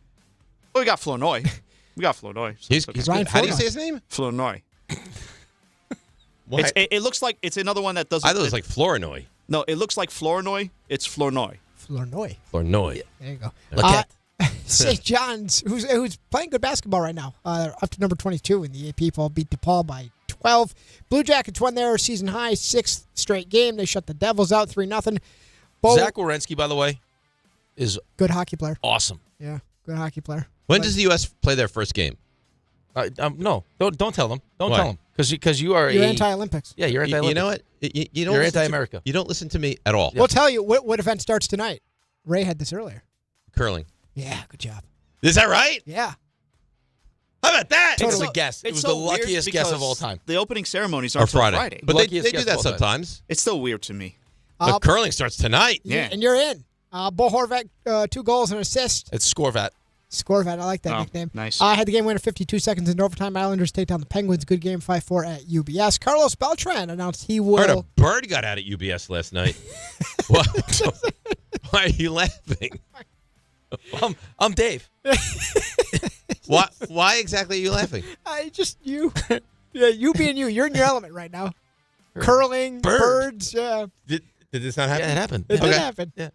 Well, we got Flournoy. So he's good. How do you say his name? Flournoy. It looks like it's another one that doesn't. I thought it was like Flournoy. No, it looks like Flournoy. It's Flournoy. Flournoy. Flournoy. There you go. Lockette. St. John's, who's playing good basketball right now, up to number 22 in the AP poll, beat DePaul by 12. Blue Jackets won their season high 6th straight game. They shut the Devils out 3-0. Zach Werenski, by the way, is good hockey player. Awesome. Yeah, good hockey player. When does the U.S. play their first game? No, don't tell them. Don't Why? tell them because you're anti-Olympics. Yeah, you're anti-Olympics. You know what? You don't. You're anti-America. You don't listen to me at all. We'll tell you what event starts tonight. Ray had this earlier. Curling. Yeah, good job. Is that right? Yeah. How about that? It was a guess. It was the luckiest guess of all time. The opening ceremonies are Friday. But they do that sometimes. It's still weird to me. But curling starts tonight. Yeah. And you're in. Bo Horvat, 2 goals and an assist. It's Scorvat. Scorvat, I like that nickname. Nice. Had the game winner 52 seconds in overtime. Islanders take down the Penguins. Good game, 5-4 at UBS. Carlos Beltran announced he will. I heard a bird got out at UBS last night. Why are you laughing? I'm Dave. Why exactly are you laughing? You. Yeah, you being you. You're in your element right now. Curling, birds. Yeah. Did this not happen? Yeah, it happened. It did happen. Yeah.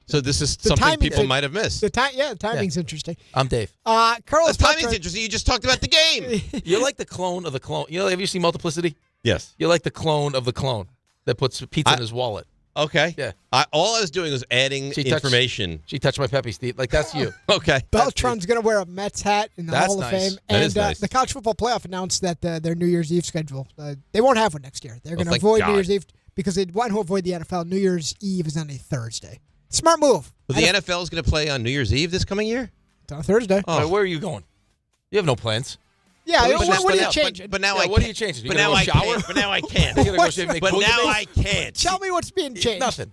So this is something people might have missed. The timing's interesting. I'm Dave. Carlos The timing's interesting. You just talked about the game. You're like the clone of the clone. Have you seen Multiplicity? Yes. You're like the clone of the clone that puts pizza in his wallet. Okay. Yeah. All I was doing was adding information. She touched my Peppy, Steve. Like, that's you. Okay. Beltran's going to wear a Mets hat in the Hall of Fame. That and is nice. The College Football Playoff announced that their New Year's Eve schedule, they won't have one next year. They're going to avoid New Year's Eve because they want to avoid the NFL. New Year's Eve is on a Thursday. Smart move. Well, the NFL is going to play on New Year's Eve this coming year? It's on a Thursday. Oh. Where are you going? You have no plans. Yeah, what are you changing? But now what are you changing? But now I can't. But now I can't. But now I can't. Tell me what's being changed. Nothing.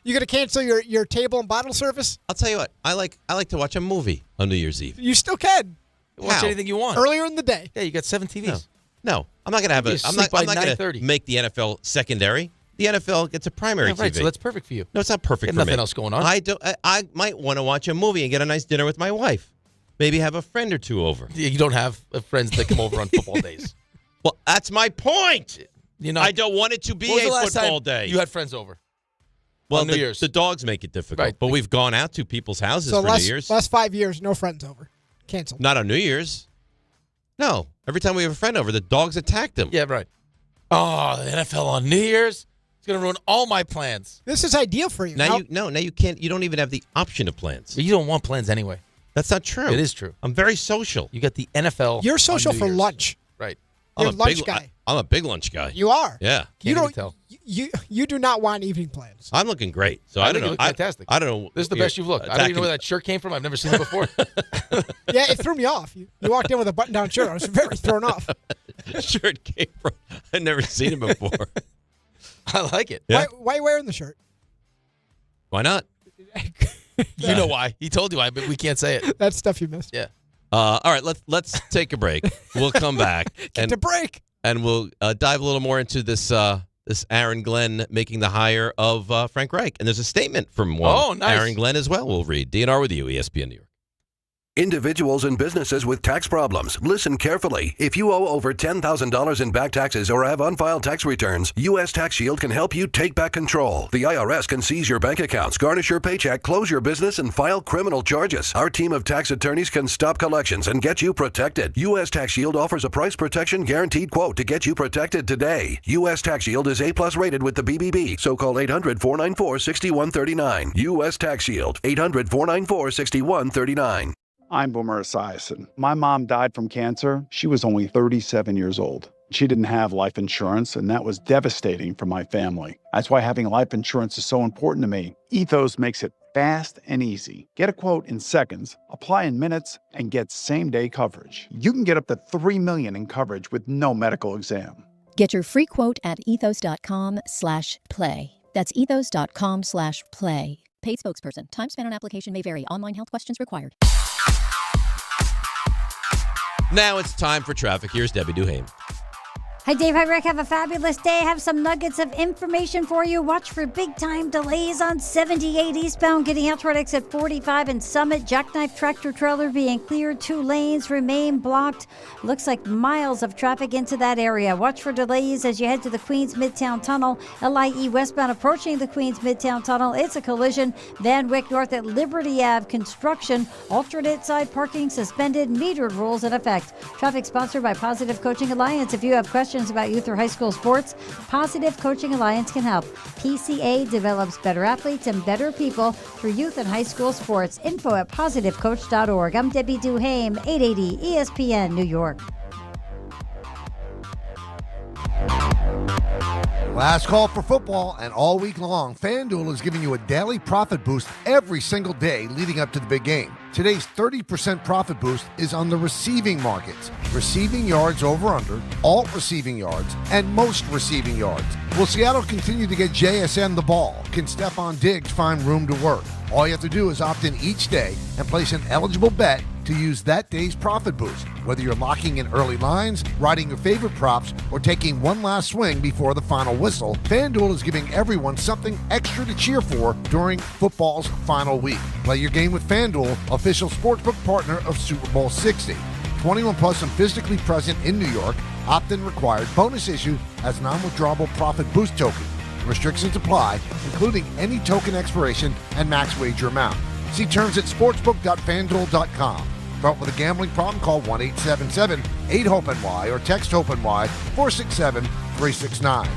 You gonna cancel your table and bottle service? I'll tell you what. I like to watch a movie on New Year's Eve. You still can. Watch anything you want. Earlier in the day. Yeah, you got 7 TVs. No, I'm not gonna have I'm not gonna make the NFL secondary. The NFL gets a primary right, TV. so that's perfect for you. No, it's not perfect for me. Nothing else going on. I might want to watch a movie and get a nice dinner with my wife. Maybe have a friend or two over. You don't have friends that come over on football days. Well, that's my point. I don't want it to be a football day. You had friends over. Well, New Year's. The dogs make it difficult. Right. But we've gone out to people's houses So for New Year's. last 5 years, no friends over. Canceled. Not on New Year's. No. Every time we have a friend over, the dogs attack them. Yeah, right. Oh, the NFL on New Year's? It's going to ruin all my plans. This is ideal for you. Now you can't. You don't even have the option of plans. You don't want plans anyway. That's not true. It is true. I'm very social. You got the NFL. You're social on New for Year's. lunch. Right. You're a lunch guy. I'm a big lunch guy. You are. Yeah. You Can't don't. even tell. You do not want evening plans. I'm looking great. So I I don't think know. you look fantastic. I don't know. This is the best you've looked. I don't even know where that shirt came from. I've never seen it before. Yeah, it threw me off. You walked in with a button-down shirt. I was very thrown off. Shirt came from. I'd never seen it before. I like it. Yeah. Why are you wearing the shirt? Why not? You know why. He told you why, but we can't say it. That's stuff you missed. Yeah. All right, let's take a break. We'll come back. Get to break. And we'll dive a little more into this Aaron Glenn making the hire of Frank Reich. And there's a statement from one Aaron Glenn as well. We'll read. DNR with you, ESPN New York. Individuals and businesses with tax problems. Listen carefully. If you owe over $10,000 in back taxes or have unfiled tax returns, U.S. Tax Shield can help you take back control. The IRS can seize your bank accounts, garnish your paycheck, close your business, and file criminal charges. Our team of tax attorneys can stop collections and get you protected. U.S. Tax Shield offers a price protection guaranteed quote to get you protected today. U.S. Tax Shield is A+ rated with the BBB, so call 800-494-6139. U.S. Tax Shield, 800-494-6139. I'm Boomer Esiason. My mom died from cancer. She was only 37 years old. She didn't have life insurance, and that was devastating for my family. That's why having life insurance is so important to me. Ethos makes it fast and easy. Get a quote in seconds, apply in minutes, and get same-day coverage. You can get up to $3 million in coverage with no medical exam. Get your free quote at ethos.com/play. That's ethos.com/play. Paid spokesperson. Time spent on application may vary. Online health questions required. Now it's time for traffic. Here's Debbie Duhame. Hi, Dave. Hi, Rick. Have a fabulous day. I have some nuggets of information for you. Watch for big-time delays on 78 eastbound, getting out toward exit 45 and Summit. Jackknife tractor trailer being cleared. 2 lanes remain blocked. Looks like miles of traffic into that area. Watch for delays as you head to the Queens Midtown Tunnel. LIE westbound approaching the Queens Midtown Tunnel. It's a collision. Van Wyck north at Liberty Ave. Construction. Alternate side parking suspended. Metered rules in effect. Traffic sponsored by Positive Coaching Alliance. If you have questions about youth or high school sports, Positive Coaching Alliance can help. PCA develops better athletes and better people for youth and high school sports. Info at positivecoach.org. I'm Debbie Duhame, 880 ESPN New York. Last call for football, and all week long, FanDuel is giving you a daily profit boost every single day leading up to the big game. Today's 30% profit boost is on the receiving markets. Receiving yards over under, all receiving yards, and most receiving yards. Will Seattle continue to get JSN the ball? Can Stephon Diggs find room to work? All you have to do is opt in each day and place an eligible bet to use that day's profit boost. Whether you're locking in early lines, riding your favorite props, or taking one last swing before the final whistle, FanDuel is giving everyone something extra to cheer for during football's final week. Play your game with FanDuel, official sportsbook partner of Super Bowl 60. 21 plus and physically present in New York. Opt-in required. Bonus issue as non-withdrawable profit boost token. Restrictions apply, including any token expiration and max wager amount. See terms at sportsbook.fanduel.com. Start with a gambling problem, call 1-877-8-HOPE-NY or text HOPE-NY 467-369.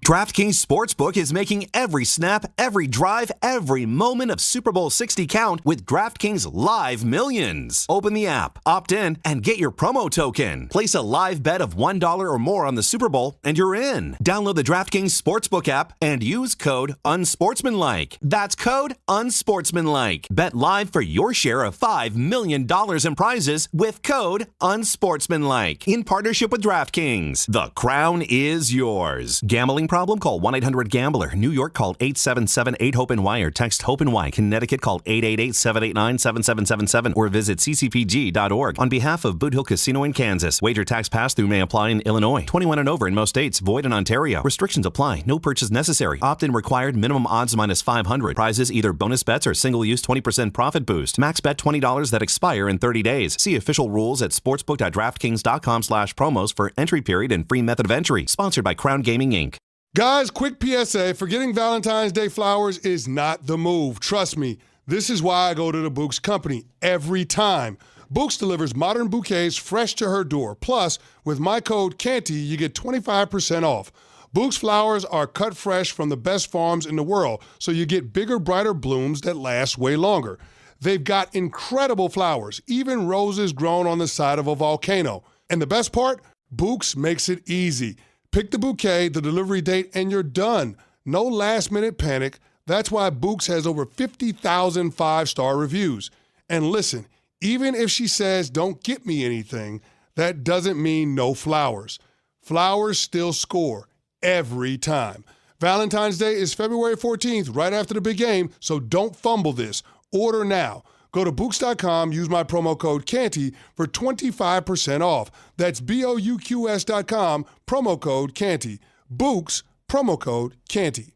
DraftKings Sportsbook is making every snap, every drive, every moment of Super Bowl 60 count with DraftKings Live Millions. Open the app, opt in, and get your promo token. Place a live bet of $1 or more on the Super Bowl, and you're in. Download the DraftKings Sportsbook app and use code UNSPORTSMANLIKE. That's code UNSPORTSMANLIKE. Bet live for your share of $5 million in prizes with code UNSPORTSMANLIKE. In partnership with DraftKings, the crown is yours. Gambling problem? Call 1-800-GAMBLER. New York, call 877-8-HOPE-NY or text HOPE-NY. Connecticut, call 888-789-7777 or visit ccpg.org. On behalf of Boot Hill Casino in Kansas, wager tax pass-through may apply in Illinois. 21 and over in most states. Void in Ontario. Restrictions apply. No purchase necessary. Opt-in required. Minimum odds minus 500. Prizes either bonus bets or single-use 20% profit boost. Max bet $20 that expire in 30 days. See official rules at sportsbook.draftkings.com/promos for entry period and free method of entry. Sponsored by Crown Gaming, Inc. Guys, quick PSA, forgetting Valentine's Day flowers is not the move. Trust me, this is why I go to the Bouqs Company every time. Bouqs delivers modern bouquets fresh to her door. Plus, with my code Canty, you get 25% off. Bouqs flowers are cut fresh from the best farms in the world, so you get bigger, brighter blooms that last way longer. They've got incredible flowers, even roses grown on the side of a volcano. And the best part? Bouqs makes it easy. Pick the bouquet, the delivery date, and you're done. No last-minute panic. That's why Bouqs has over 50,000 five-star reviews. And listen, even if she says, don't get me anything, that doesn't mean no flowers. Flowers still score. every time. Valentine's Day is February 14th, right after the big game, so don't fumble this. Order now. Go to Books.com, use my promo code Canty for 25% off. That's BOUQS.com, promo code Canty. Books, promo code Canty.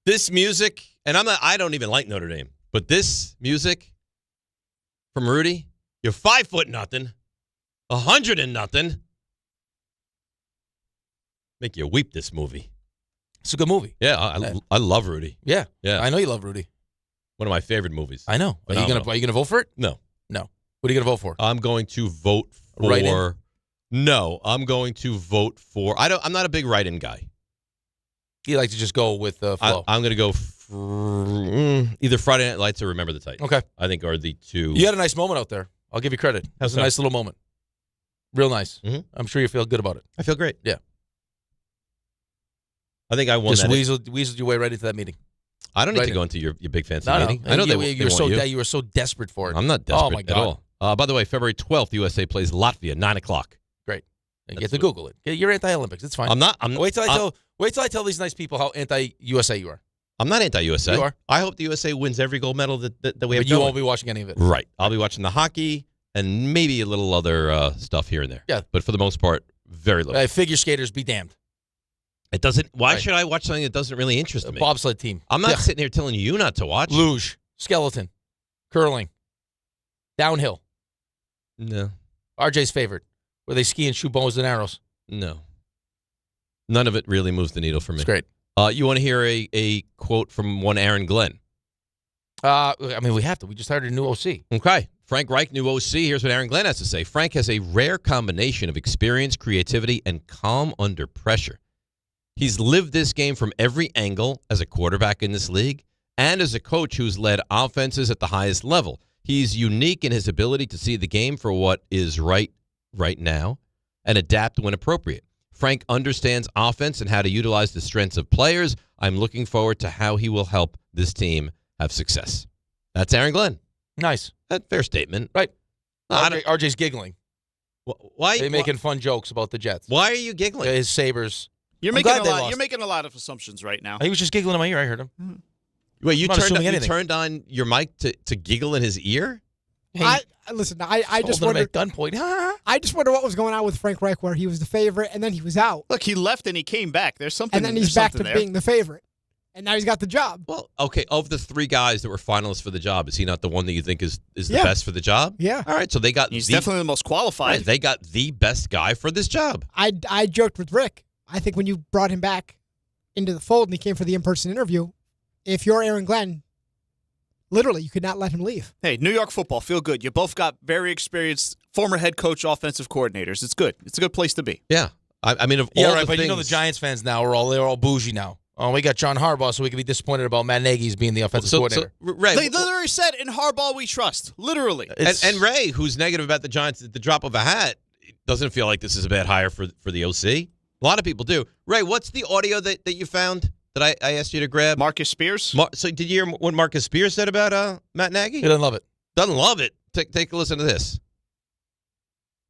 This music, and I don't even like Notre Dame, but this music from Rudy, you're 5'0", 100. Make you weep, this movie. It's a good movie. Yeah, I love Rudy. Yeah. Yeah. I know you love Rudy. One of my favorite movies. I know. Are you gonna vote for it? No. No. What are you gonna vote for? I'm going to vote for Write-in? No, I'm going to vote for I'm not a big write-in guy. You like to just go with the flow. I'm going to go either Friday Night Lights or Remember the Titans. Okay. I think are the two. You had a nice moment out there. I'll give you credit. It was a nice little moment. Real nice. Mm-hmm. I'm sure you feel good about it. I feel great. Yeah. I think I won just that. Weaseled your way right into that meeting. I don't need to go into your big fancy No. meeting. I know you were so desperate for it. I'm not desperate oh my God. at all. By the way, February 12th, USA plays Latvia, 9 o'clock. Great. You get to Google it. You're anti-Olympics. It's fine. I'm not. Wait till I tell these nice people how anti-USA you are. I'm not anti-USA. You are. I hope the USA wins every gold medal that we have. But you won't be watching any of it. Right. I'll be watching the hockey and maybe a little other stuff here and there. Yeah. But for the most part, very little. Figure skaters, be damned. It doesn't. Why should I watch something that doesn't really interest me? Bobsled team. I'm not sitting here telling you not to watch. Luge, skeleton, curling, downhill. No. RJ's favorite, where they ski and shoot bows and arrows. No. None of it really moves the needle for me. It's great. You want to hear a quote from one Aaron Glenn? I mean, we have to. We just hired a new OC. Okay. Frank Reich, new OC. Here's what Aaron Glenn has to say. Frank has a rare combination of experience, creativity, and calm under pressure. He's lived this game from every angle as a quarterback in this league and as a coach who's led offenses at the highest level. He's unique in his ability to see the game for what is right now and adapt when appropriate. Frank understands offense and how to utilize the strengths of players. I'm looking forward to how he will help this team have success. That's Aaron Glenn. Nice. That's a fair statement. Right. RJ's giggling. Why? They're making fun jokes about the Jets. Why are you giggling? His Sabres. You're making a lot of assumptions right now. He was just giggling in my ear. I heard him. Wait, you turned on your mic to giggle in his ear? Hey, I just wondered. At gunpoint. I just wonder what was going on with Frank Reich, where he was the favorite and then he was out. Look, he left and he came back. There's something. And then he's back to being the favorite, and now he's got the job. Well, okay. Of the three guys that were finalists for the job, is he not the one that you think is the best for the job? Yeah. All right. So they got. He's definitely the most qualified. Right, they got the best guy for this job. I joked with Rick. I think when you brought him back into the fold and he came for the in-person interview, if you're Aaron Glenn, literally, you could not let him leave. Hey, New York football, feel good. You both got very experienced former head coach, offensive coordinators. It's good. It's a good place to be. Yeah. I mean, of all the but things, you know the Giants fans now they're all bougie now. Oh, we got John Harbaugh, so we can be disappointed about Matt Nagy's being the offensive coordinator. Ray, they literally said, in Harbaugh we trust. Literally. And Ray, who's negative about the Giants at the drop of a hat, doesn't feel like this is a bad hire for the OC. A lot of people do. Ray, what's the audio that you found that I asked you to grab? Marcus Spears? So did you hear what Marcus Spears said about Matt Nagy? He doesn't love it. Doesn't love it. Take a listen to this.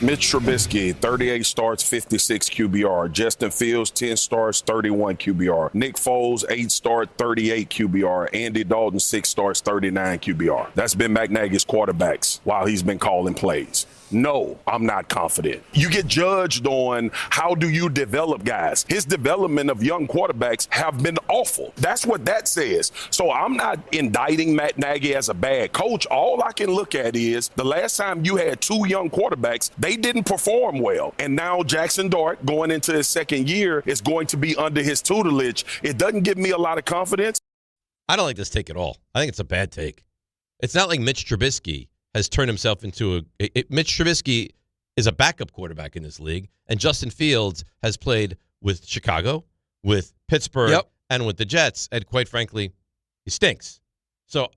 Mitch Trubisky, 38 starts, 56 QBR. Justin Fields, 10 starts, 31 QBR. Nick Foles, 8 starts, 38 QBR. Andy Dalton, 6 starts, 39 QBR. That's been Matt Nagy's quarterbacks while he's been calling plays. No, I'm not confident. You get judged on how do you develop guys. His development of young quarterbacks have been awful. That's what that says. So I'm not indicting Matt Nagy as a bad coach. All I can look at is the last time you had 2 young quarterbacks, they didn't perform well. And now Jackson Dart, going into his second year, is going to be under his tutelage. It doesn't give me a lot of confidence. I don't like this take at all. I think it's a bad take. It's not like Mitch Trubisky has turned himself into Mitch Trubisky is a backup quarterback in this league, and Justin Fields has played with Chicago, with Pittsburgh, and with the Jets, and quite frankly, he stinks. So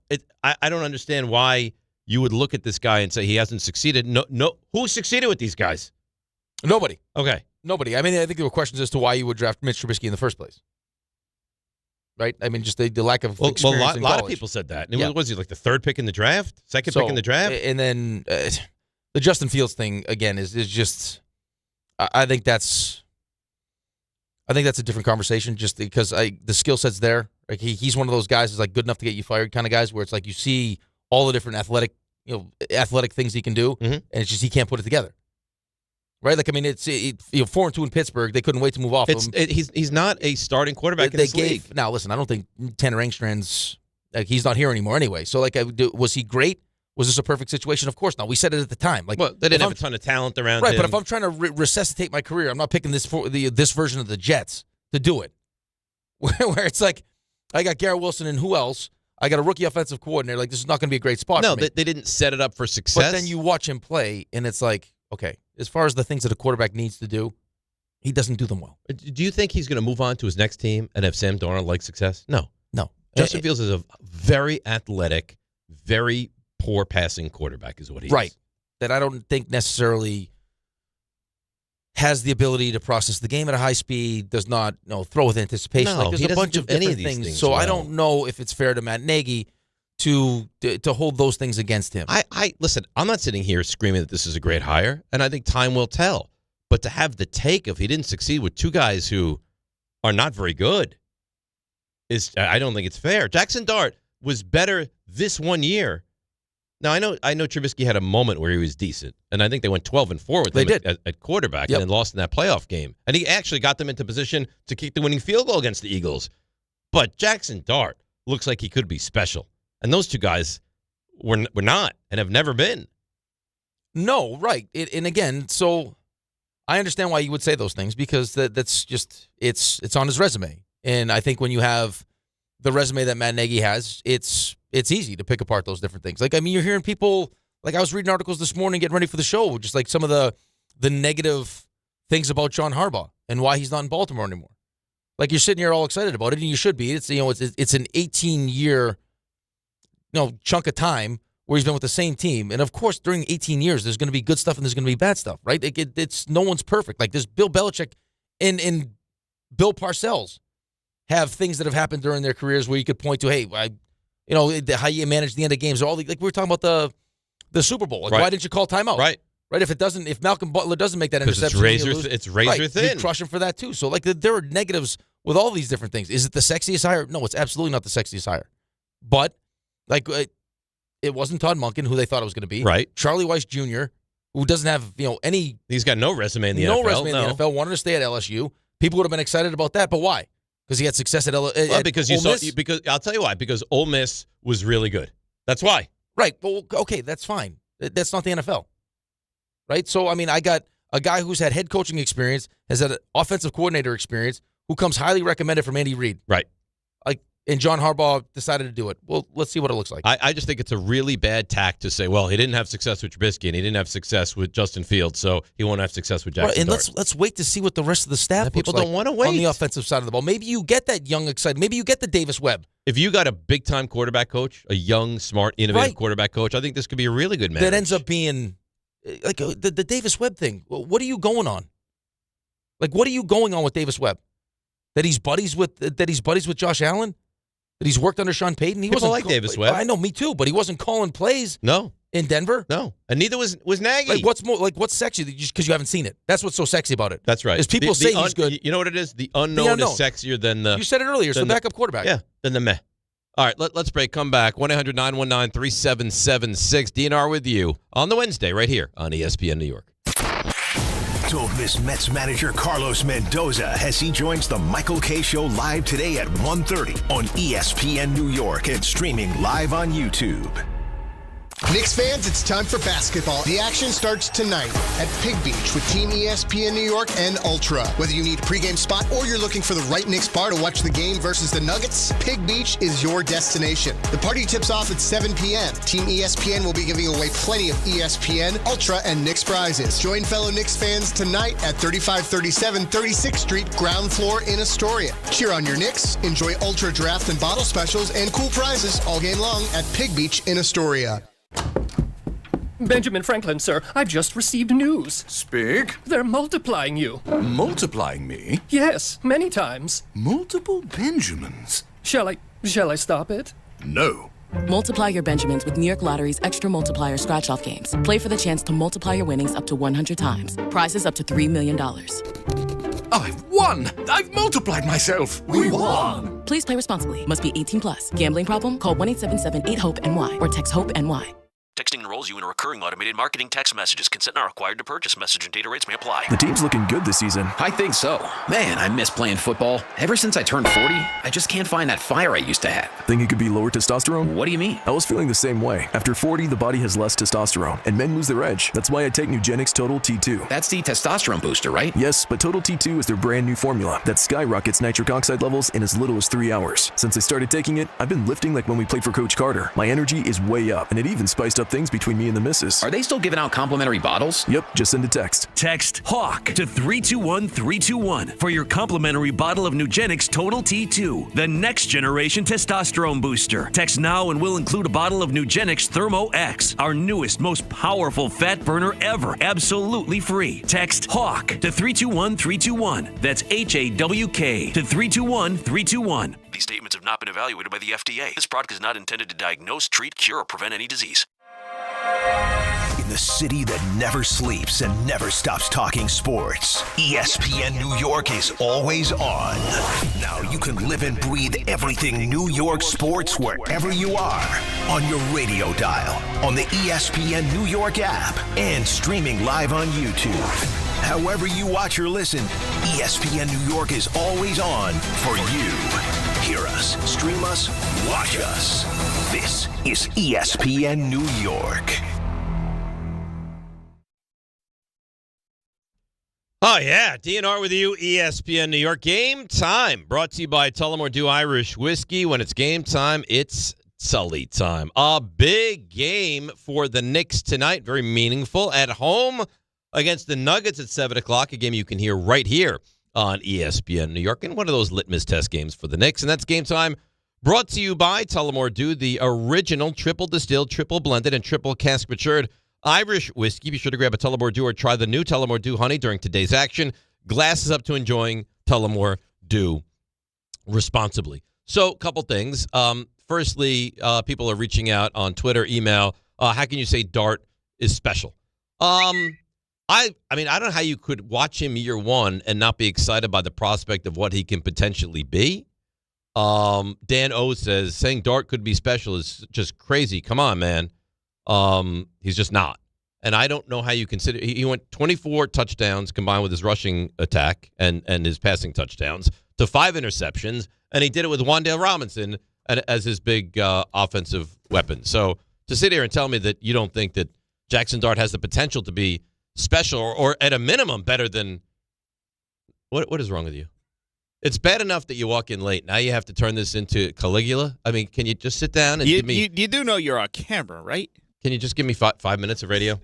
I don't understand why you would look at this guy and say he hasn't succeeded. No, who succeeded with these guys? Nobody. Okay. Nobody. I mean, I think there were questions as to why you would draft Mitch Trubisky in the first place. right? I mean, just the lack of Well, experience a in lot college. of people said that. Yeah. Was he like the third pick in the draft? Second pick in the draft? And then the Justin Fields thing, again, is just I think that's a different conversation just because the skill set's there. Like he's one of those guys who's like good enough to get you fired kind of guys where it's like you see all the different athletic things he can do, and it's just he can't put it together. Right? Like, I mean, it's 4-2 in Pittsburgh. They couldn't wait to move off him. He's not a starting quarterback in this league. Now, listen, I don't think Tanner Engstrand's he's not here anymore anyway. So, like, was he great? Was this a perfect situation? Of course not. We said it at the time. Like, well, they didn't have a ton of talent around right, him. but if I'm trying to resuscitate my career, I'm not picking this version of the Jets to do it. Where it's like, I got Garrett Wilson and who else? I got a rookie offensive coordinator. Like, this is not going to be a great spot for me. They didn't set it up for success. But then you watch him play, and it's like, okay, as far as the things that a quarterback needs to do, he doesn't do them well. Do you think he's going to move on to his next team and have Sam Darnold like success? No. Justin Fields is a very athletic, very poor passing quarterback is what he is. That I don't think necessarily has the ability to process the game at a high speed, does not throw with anticipation. No, there's he a doesn't bunch do of any different of these things. things So well. I don't know if it's fair to Matt Nagy to hold those things against him. I listen, I'm not sitting here screaming that this is a great hire, and I think time will tell. But to have the take of he didn't succeed with two guys who are not very good I don't think it's fair. Jackson Dart was better this 1 year. Now I know Trubisky had a moment where he was decent, and I think they went 12-4 with him at quarterback, and then lost in that playoff game. And he actually got them into position to kick the winning field goal against the Eagles. But Jackson Dart looks like he could be special, and those two guys were not and have never been. No, right. And again, so I understand why you would say those things because that's just it's on his resume. And I think when you have the resume that Matt Nagy has, it's easy to pick apart those different things. Like, I mean, you're hearing people, like I was reading articles this morning getting ready for the show, just like some of the negative things about John Harbaugh and why he's not in Baltimore anymore. Like, you're sitting here all excited about it, and you should be. It's it's an 18-year chunk of time where he's been with the same team. And, of course, during 18 years, there's going to be good stuff and there's going to be bad stuff, right? It's no one's perfect. Like, there's Bill Belichick and Bill Parcells have things that have happened during their careers where you could point to, hey, how you manage the end of games. All like we were talking about the Super Bowl. Like, why didn't you call timeout? Right. If Malcolm Butler doesn't make that interception, it's razor thin. You crush him for that too. So like there are negatives with all these different things. Is it the sexiest hire? No, it's absolutely not the sexiest hire. But like it wasn't Todd Monken, who they thought it was going to be. Right. Charlie Weiss Jr., who doesn't have any. He's got no resume in the NFL. No resume in the NFL. Wanted to stay at LSU. People would have been excited about that, but why? Because he had success at because I'll tell you why. Because Ole Miss was really good. That's why. Right. Well, okay, that's fine. That's not the NFL. Right? So, I mean, I got a guy who's had head coaching experience, has had offensive coordinator experience, who comes highly recommended from Andy Reid. Right. And John Harbaugh decided to do it. Well, let's see what it looks like. I just think it's a really bad tack to say, well, he didn't have success with Trubisky and he didn't have success with Justin Fields, so he won't have success with Jackson And Dart. let's wait to see what the rest of the staff people looks don't like want to wait on the offensive side of the ball. Maybe you get that young, excited. Maybe you get the Davis Webb. If you got a big-time quarterback coach, a young, smart, innovative quarterback coach, I think this could be a really good match. That ends up being like the Davis Webb thing. What are you going on? Like, what are you going on with Davis Webb? That he's buddies with Josh Allen? That he's worked under Sean Payton? He wasn't like Davis Webb. I know, me too, but he wasn't calling plays. No. In Denver? No. And neither was Nagy. Like, what's sexy? Just because you haven't seen it. That's what's so sexy about it. That's right. Is people say he's good. You know what it is? The unknown is sexier than the... You said it earlier. It's the backup quarterback. Yeah, than the meh. All right, let's break. Come back. 1-800-919-3776. DNR with you on the Wednesday right here on ESPN New York. Don't miss Mets manager Carlos Mendoza as he joins the Michael K. Show live today at 1:30 on ESPN New York and streaming live on YouTube. Knicks fans, it's time for basketball. The action starts tonight at Pig Beach with Team ESPN New York and Ultra. Whether you need a pregame spot or you're looking for the right Knicks bar to watch the game versus the Nuggets, Pig Beach is your destination. The party tips off at 7 p.m. Team ESPN will be giving away plenty of ESPN, Ultra, and Knicks prizes. Join fellow Knicks fans tonight at 3537 36th Street, ground floor in Astoria. Cheer on your Knicks, enjoy Ultra draft and bottle specials, and cool prizes all game long at Pig Beach in Astoria. Benjamin Franklin, sir, I've just received news. Speak. They're multiplying you. Multiplying me? Yes, many times. Multiple Benjamins? Shall I stop it? No. Multiply your Benjamins with New York Lottery's Extra Multiplier Scratch-Off games. Play for the chance to multiply your winnings up to 100 times. Prizes up to $3 million. I've won! I've multiplied myself! We won! Please play responsibly. Must be 18 plus. Gambling problem? Call 1-877-8-HOPE-NY or text HOPE-NY. Texting enrolls you in a recurring automated marketing text messages. Consent not required to purchase. Message and data rates may apply. The team's looking good this season. I think so. Man, I miss playing football. Ever since I turned 40, I just can't find that fire I used to have. Think it could be lower testosterone? What do you mean? I was feeling the same way. After 40, the body has less testosterone, and men lose their edge. That's why I take Nugenix Total T2. That's the testosterone booster, right? Yes, but Total T2 is their brand new formula that skyrockets nitric oxide levels in as little as 3 hours. Since I started taking it, I've been lifting like when we played for Coach Carter. My energy is way up, and it even spiced up things between me and the missus. Are they still giving out complimentary bottles? Yep, just send a text. Text HAWK to 321-321 for your complimentary bottle of Nugenix Total T2, the next generation testosterone booster. Text now and we'll include a bottle of Nugenix Thermo X, our newest, most powerful fat burner ever, absolutely free. Text HAWK to 321-321. That's HAWK to 321-321. These statements have not been evaluated by the FDA. This product is not intended to diagnose, treat, cure, or prevent any disease. In the city that never sleeps and never stops talking sports, ESPN New York is always on. Now you can live and breathe everything New York sports wherever you are. On your radio dial, on the ESPN New York app, and streaming live on YouTube. However you watch or listen, ESPN New York is always on for you. Hear us, stream us, watch us. This is ESPN New York. Oh, yeah. DNR with you, ESPN New York. Game time brought to you by Tullamore Dew Irish Whiskey. When it's game time, it's Sully time. A big game for the Knicks tonight. Very meaningful. At home against the Nuggets at 7 o'clock. A game you can hear right here on ESPN New York. And one of those litmus test games for the Knicks. And that's game time brought to you by Tullamore Dew, the original triple distilled, triple blended, and triple cask matured Irish whiskey. Be sure to grab a Tullamore Dew or try the new Tullamore Dew Honey during today's action. Glasses up to enjoying Tullamore Dew responsibly. So, a couple things. Firstly, people are reaching out on Twitter, email. How can you say Dart is special? I mean, I don't know how you could watch him year one and not be excited by the prospect of what he can potentially be. Dan O says saying Dart could be special is just crazy. Come on, man. He's just not. And I don't know how you consider. He went 24 touchdowns combined with his rushing attack and his passing touchdowns to 5 interceptions, and he did it with Wan'Dale Robinson as his big offensive weapon. So to sit here and tell me that you don't think that Jackson Dart has the potential to be special or at a minimum better than what is wrong with you? It's bad enough that you walk in late. Now you have to turn this into Caligula. I mean, can you just sit down and give me? You do know you're on camera, right? Can you just give me 5 minutes of radio?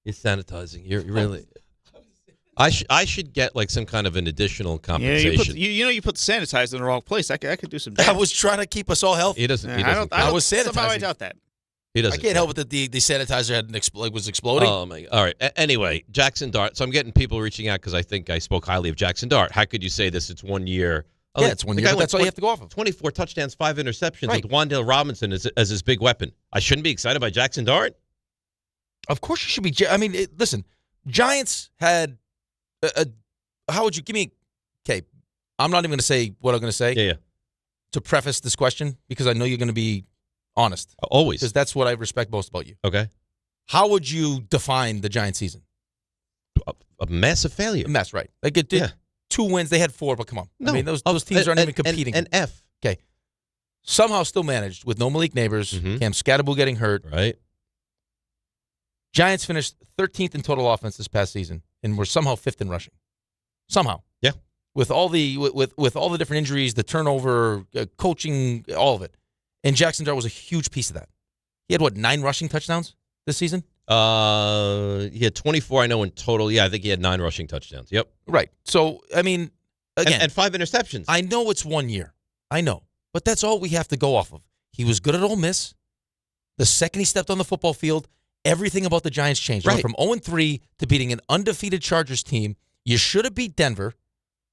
You're sanitizing. You're really. I should get like some kind of an additional compensation. Yeah, you put the sanitizer in the wrong place. I could do some damage. I was trying to keep us all healthy. He doesn't. I was sanitizing. Somehow I doubt that. He doesn't. I can't help it that the sanitizer was exploding. Oh my! All right. Anyway, Jackson Dart. So I'm getting people reaching out because I think I spoke highly of Jackson Dart. How could you say this? It's 1 year. Yeah, it's 1 year. But that's all you have to go off of. 24 touchdowns, 5 interceptions with Wan'Dale Robinson as his big weapon. I shouldn't be excited by Jackson Dart. Of course you should be. I mean, listen, Giants had how would you give me? Okay, I'm not even going to say what I'm going to say. Yeah. To preface this question, because I know you're going to be honest. Always. Because that's what I respect most about you. Okay. How would you define the Giants season? A massive failure. A mess, right? Like it did 2 wins. They had 4, but come on. No. I mean, those teams aren't even competing. An F. Okay. Somehow still managed with no Malik Neighbors, Cam Scatterbull getting hurt. Right. Giants finished 13th in total offense this past season, and were somehow 5th in rushing. Somehow. Yeah. With all the with all the different injuries, the turnover, coaching, all of it. And Jackson Dart was a huge piece of that. He had, 9 rushing touchdowns this season? He had 24, I know, in total. Yeah, I think he had 9 rushing touchdowns. Yep. Right. So, I mean, again. And 5 interceptions. I know it's 1 year. I know. But that's all we have to go off of. He was good at Ole Miss. The second he stepped on the football field, everything about the Giants changed. Right. From 0-3 to beating an undefeated Chargers team. You should have beat Denver.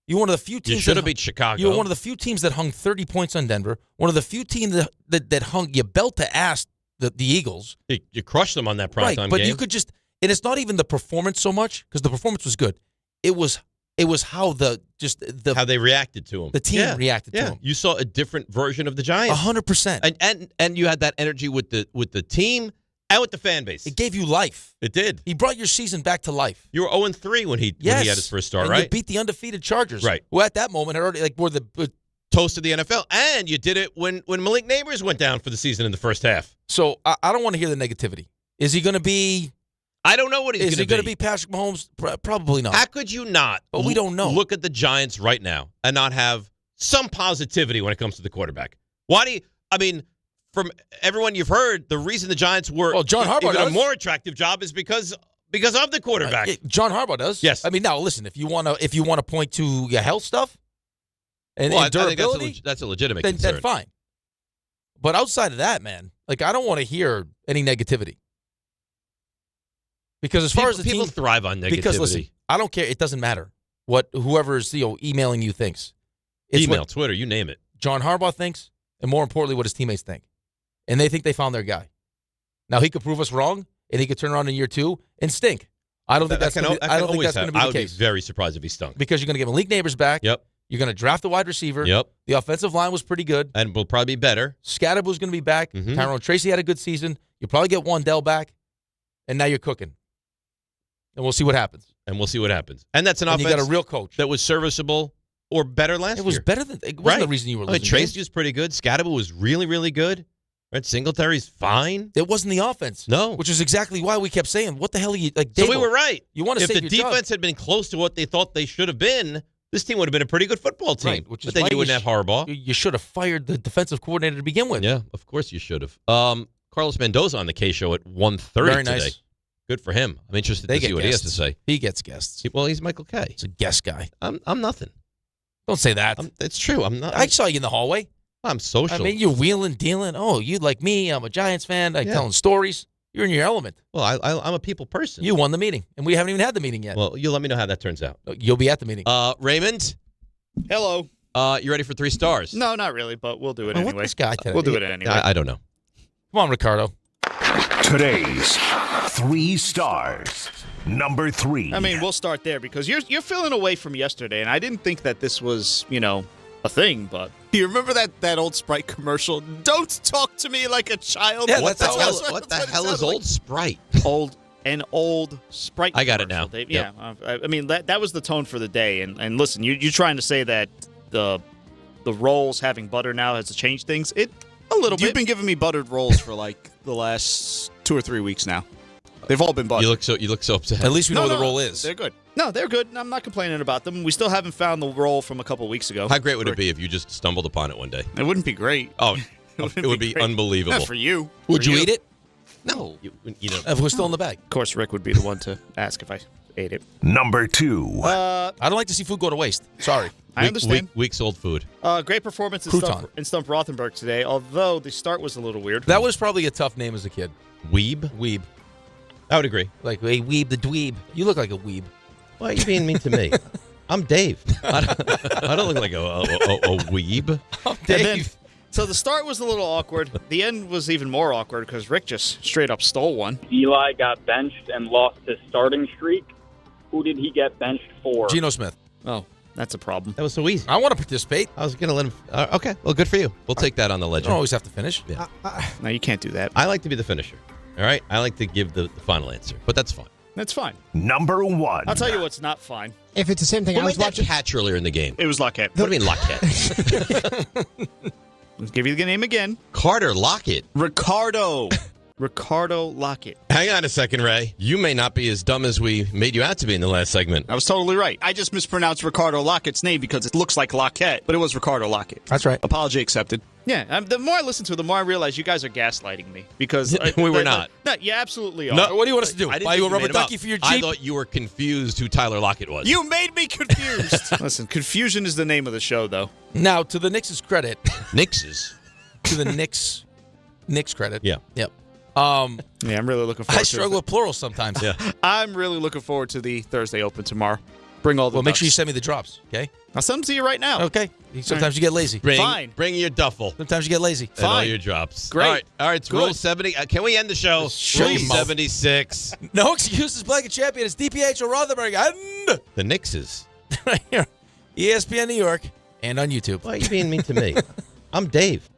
You're one of the few teams. You should have beat Chicago. You were one of the few teams that hung 30 points on Denver. One of the few teams that hung you belt to ass the Eagles. You crushed them on that primetime game. But you could just, and it's not even the performance so much because the performance was good. It was how how they reacted to him. The team reacted to him. You saw a different version of the Giants. 100%. And you had that energy with the team and with the fan base. It gave you life. It did. He brought your season back to life. You were 0-3 when he had his first start, and right? You beat the undefeated Chargers, right? Who at that moment had already were the toast of the NFL, and you did it when Malik Neighbors went down for the season in the first half. So I don't want to hear the negativity. Is he going to be? I don't know what he's going to be. Is he going to be Patrick Mahomes? Probably not. How could you not? But we don't know. Look at the Giants right now and not have some positivity when it comes to the quarterback. Why do you? I mean, from everyone you've heard, the reson the Giants were John Harbaugh even does. a more attractive job is because of the quarterback. John Harbaugh does. Yes. I mean, now listen. If you want to point to your health stuff and durability, I think that's a legitimate then concern. Fine. But outside of that, man, I don't want to hear any negativity. Because as far as the people team, thrive on negativity. Because listen, I don't care. It doesn't matter what whoever's emailing you thinks. It's Email, Twitter, you name it. John Harbaugh thinks, and more importantly, what his teammates think, and they think they found their guy. Now he could prove us wrong, and he could turn around in year 2 and stink. I don't think that's going to be the case. I would be very surprised if he stunk. Because you're going to get Malik Neighbors back. Yep. You're going to draft a wide receiver. Yep. The offensive line was pretty good. And will probably be better. Scatterbu's going to be back. Mm-hmm. Tyrone Tracy had a good season. You'll probably get Wandell back. And now you're cooking. And we'll see what happens. And that's an offense you got a real coach that was serviceable or better last year. It was better than it wasn't the reason you were losing. Tracy was pretty good. Scatterbu was really, really good. Right? Singletary's fine. It wasn't the offense. No. Which is exactly why we kept saying, what the hell are you like? So we were right. You want to if save the your defense job. had been close to what they thought they should have been, this team would have been a pretty good football team. Right, which is but then why you wouldn't have Harbaugh. You should have fired the defensive coordinator to begin with. Yeah, of course you should have. Carlos Mendoza on the K show at 1:30 Very today. nice. Good for him. I'm interested to see what he has to say. He gets guests. Well, he's Michael Kay. He's a guest guy. I'm nothing. Don't say that. It's true. I'm not. I saw you in the hallway. I'm social. I mean, you're wheeling, dealing. Oh, you like me. I'm a Giants fan. Telling stories. You're in your element. Well, I'm a people person. You won the meeting, and we haven't even had the meeting yet. Well, you let me know how that turns out. You'll be at the meeting. Raymond? Hello. You ready for 3 stars? No, not really, but we'll do it anyway. What this guy today? We'll do it anyway. I don't know. Come on, Ricardo. Today's 3 stars. Number 3. I mean, we'll start there because you're feeling away from yesterday, and I didn't think that this was, a thing, but you remember that old Sprite commercial? Don't talk to me like a child. Yeah, what the hell is Old Sprite? An old Sprite. I got it now. Dave. Yeah, I mean that was the tone for the day. And listen, you're trying to say that the rolls having butter now has changed things. A little bit. You've been giving me buttered rolls for like the last 2 or 3 weeks now. They've all been buttered. You look so upset. At least we know what the roll is. They're good. No, they're good. I'm not complaining about them. We still haven't found the roll from a couple weeks ago. How great would it be if you just stumbled upon it one day? It wouldn't be great. Oh, it would be unbelievable. Not for you. Would you eat it? No. If we're still in the bag. Of course, Rick would be the one to ask if I ate it. Number 2. I don't like to see food go to waste. Sorry. I understand. Weeks old food. Great performance in Stump Rothenberg today, although the start was a little weird. That was probably a tough name as a kid. Weeb? I would agree. Like, hey, Weeb the dweeb. You look like a weeb. Why are you being mean to me? I'm Dave. I don't look like a weeb. I'm Dave. So the start was a little awkward. The end was even more awkward because Rick just straight up stole one. Eli got benched and lost his starting streak. Who did he get benched for? Geno Smith. Oh, that's a problem. That was so easy. I want to participate. I was going to let him. Okay, well, good for you. We'll take that on the You ledger. don't always have to finish. Yeah. No, you can't do that. I like to be the finisher. All right? I like to give the final answer, but that's fine. That's fine. Number 1. I'll tell you what's not fine. If it's the same thing, Who I was made that watching. catch earlier in the game? It was Lockette. What do you mean Lockette? Let's give you the name again. Carter Lockette. Ricardo Lockette. Hang on a second, Ray. You may not be as dumb as we made you out to be in the last segment. I was totally right. I just mispronounced Ricardo Lockette's name because it looks like Lockette, but it was Ricardo Lockette. That's right. Apology accepted. Yeah, the more I listen to it, the more I realize you guys are gaslighting me because we were not. No, you absolutely are. No, what do you want us to do? I didn't Buy you a think rubber made him up. ducky for your Jeep? I thought you were confused who Tyler Lockett was. You made me confused. Listen, confusion is the name of the show, though. Now, to the Knicks' credit. To the Knicks credit. Yeah. Yep. Yeah, I'm really looking forward to it. I struggle with plurals sometimes. Yeah. I'm really looking forward to the Thursday Open tomorrow. Bring all the Well, make ducks. sure you send me the drops, okay? I'll send them to you right now. Okay. Sometimes you get lazy. Bring your duffel. Sometimes you get lazy. And all your drops. Great. All right. It's Rule 70. Can we end the show? Rule 76. No excuses, blanket champion. It's DiPietro Rothenberg and The Knicks. right here. ESPN New York and on YouTube. Why are you being mean to me? I'm Dave.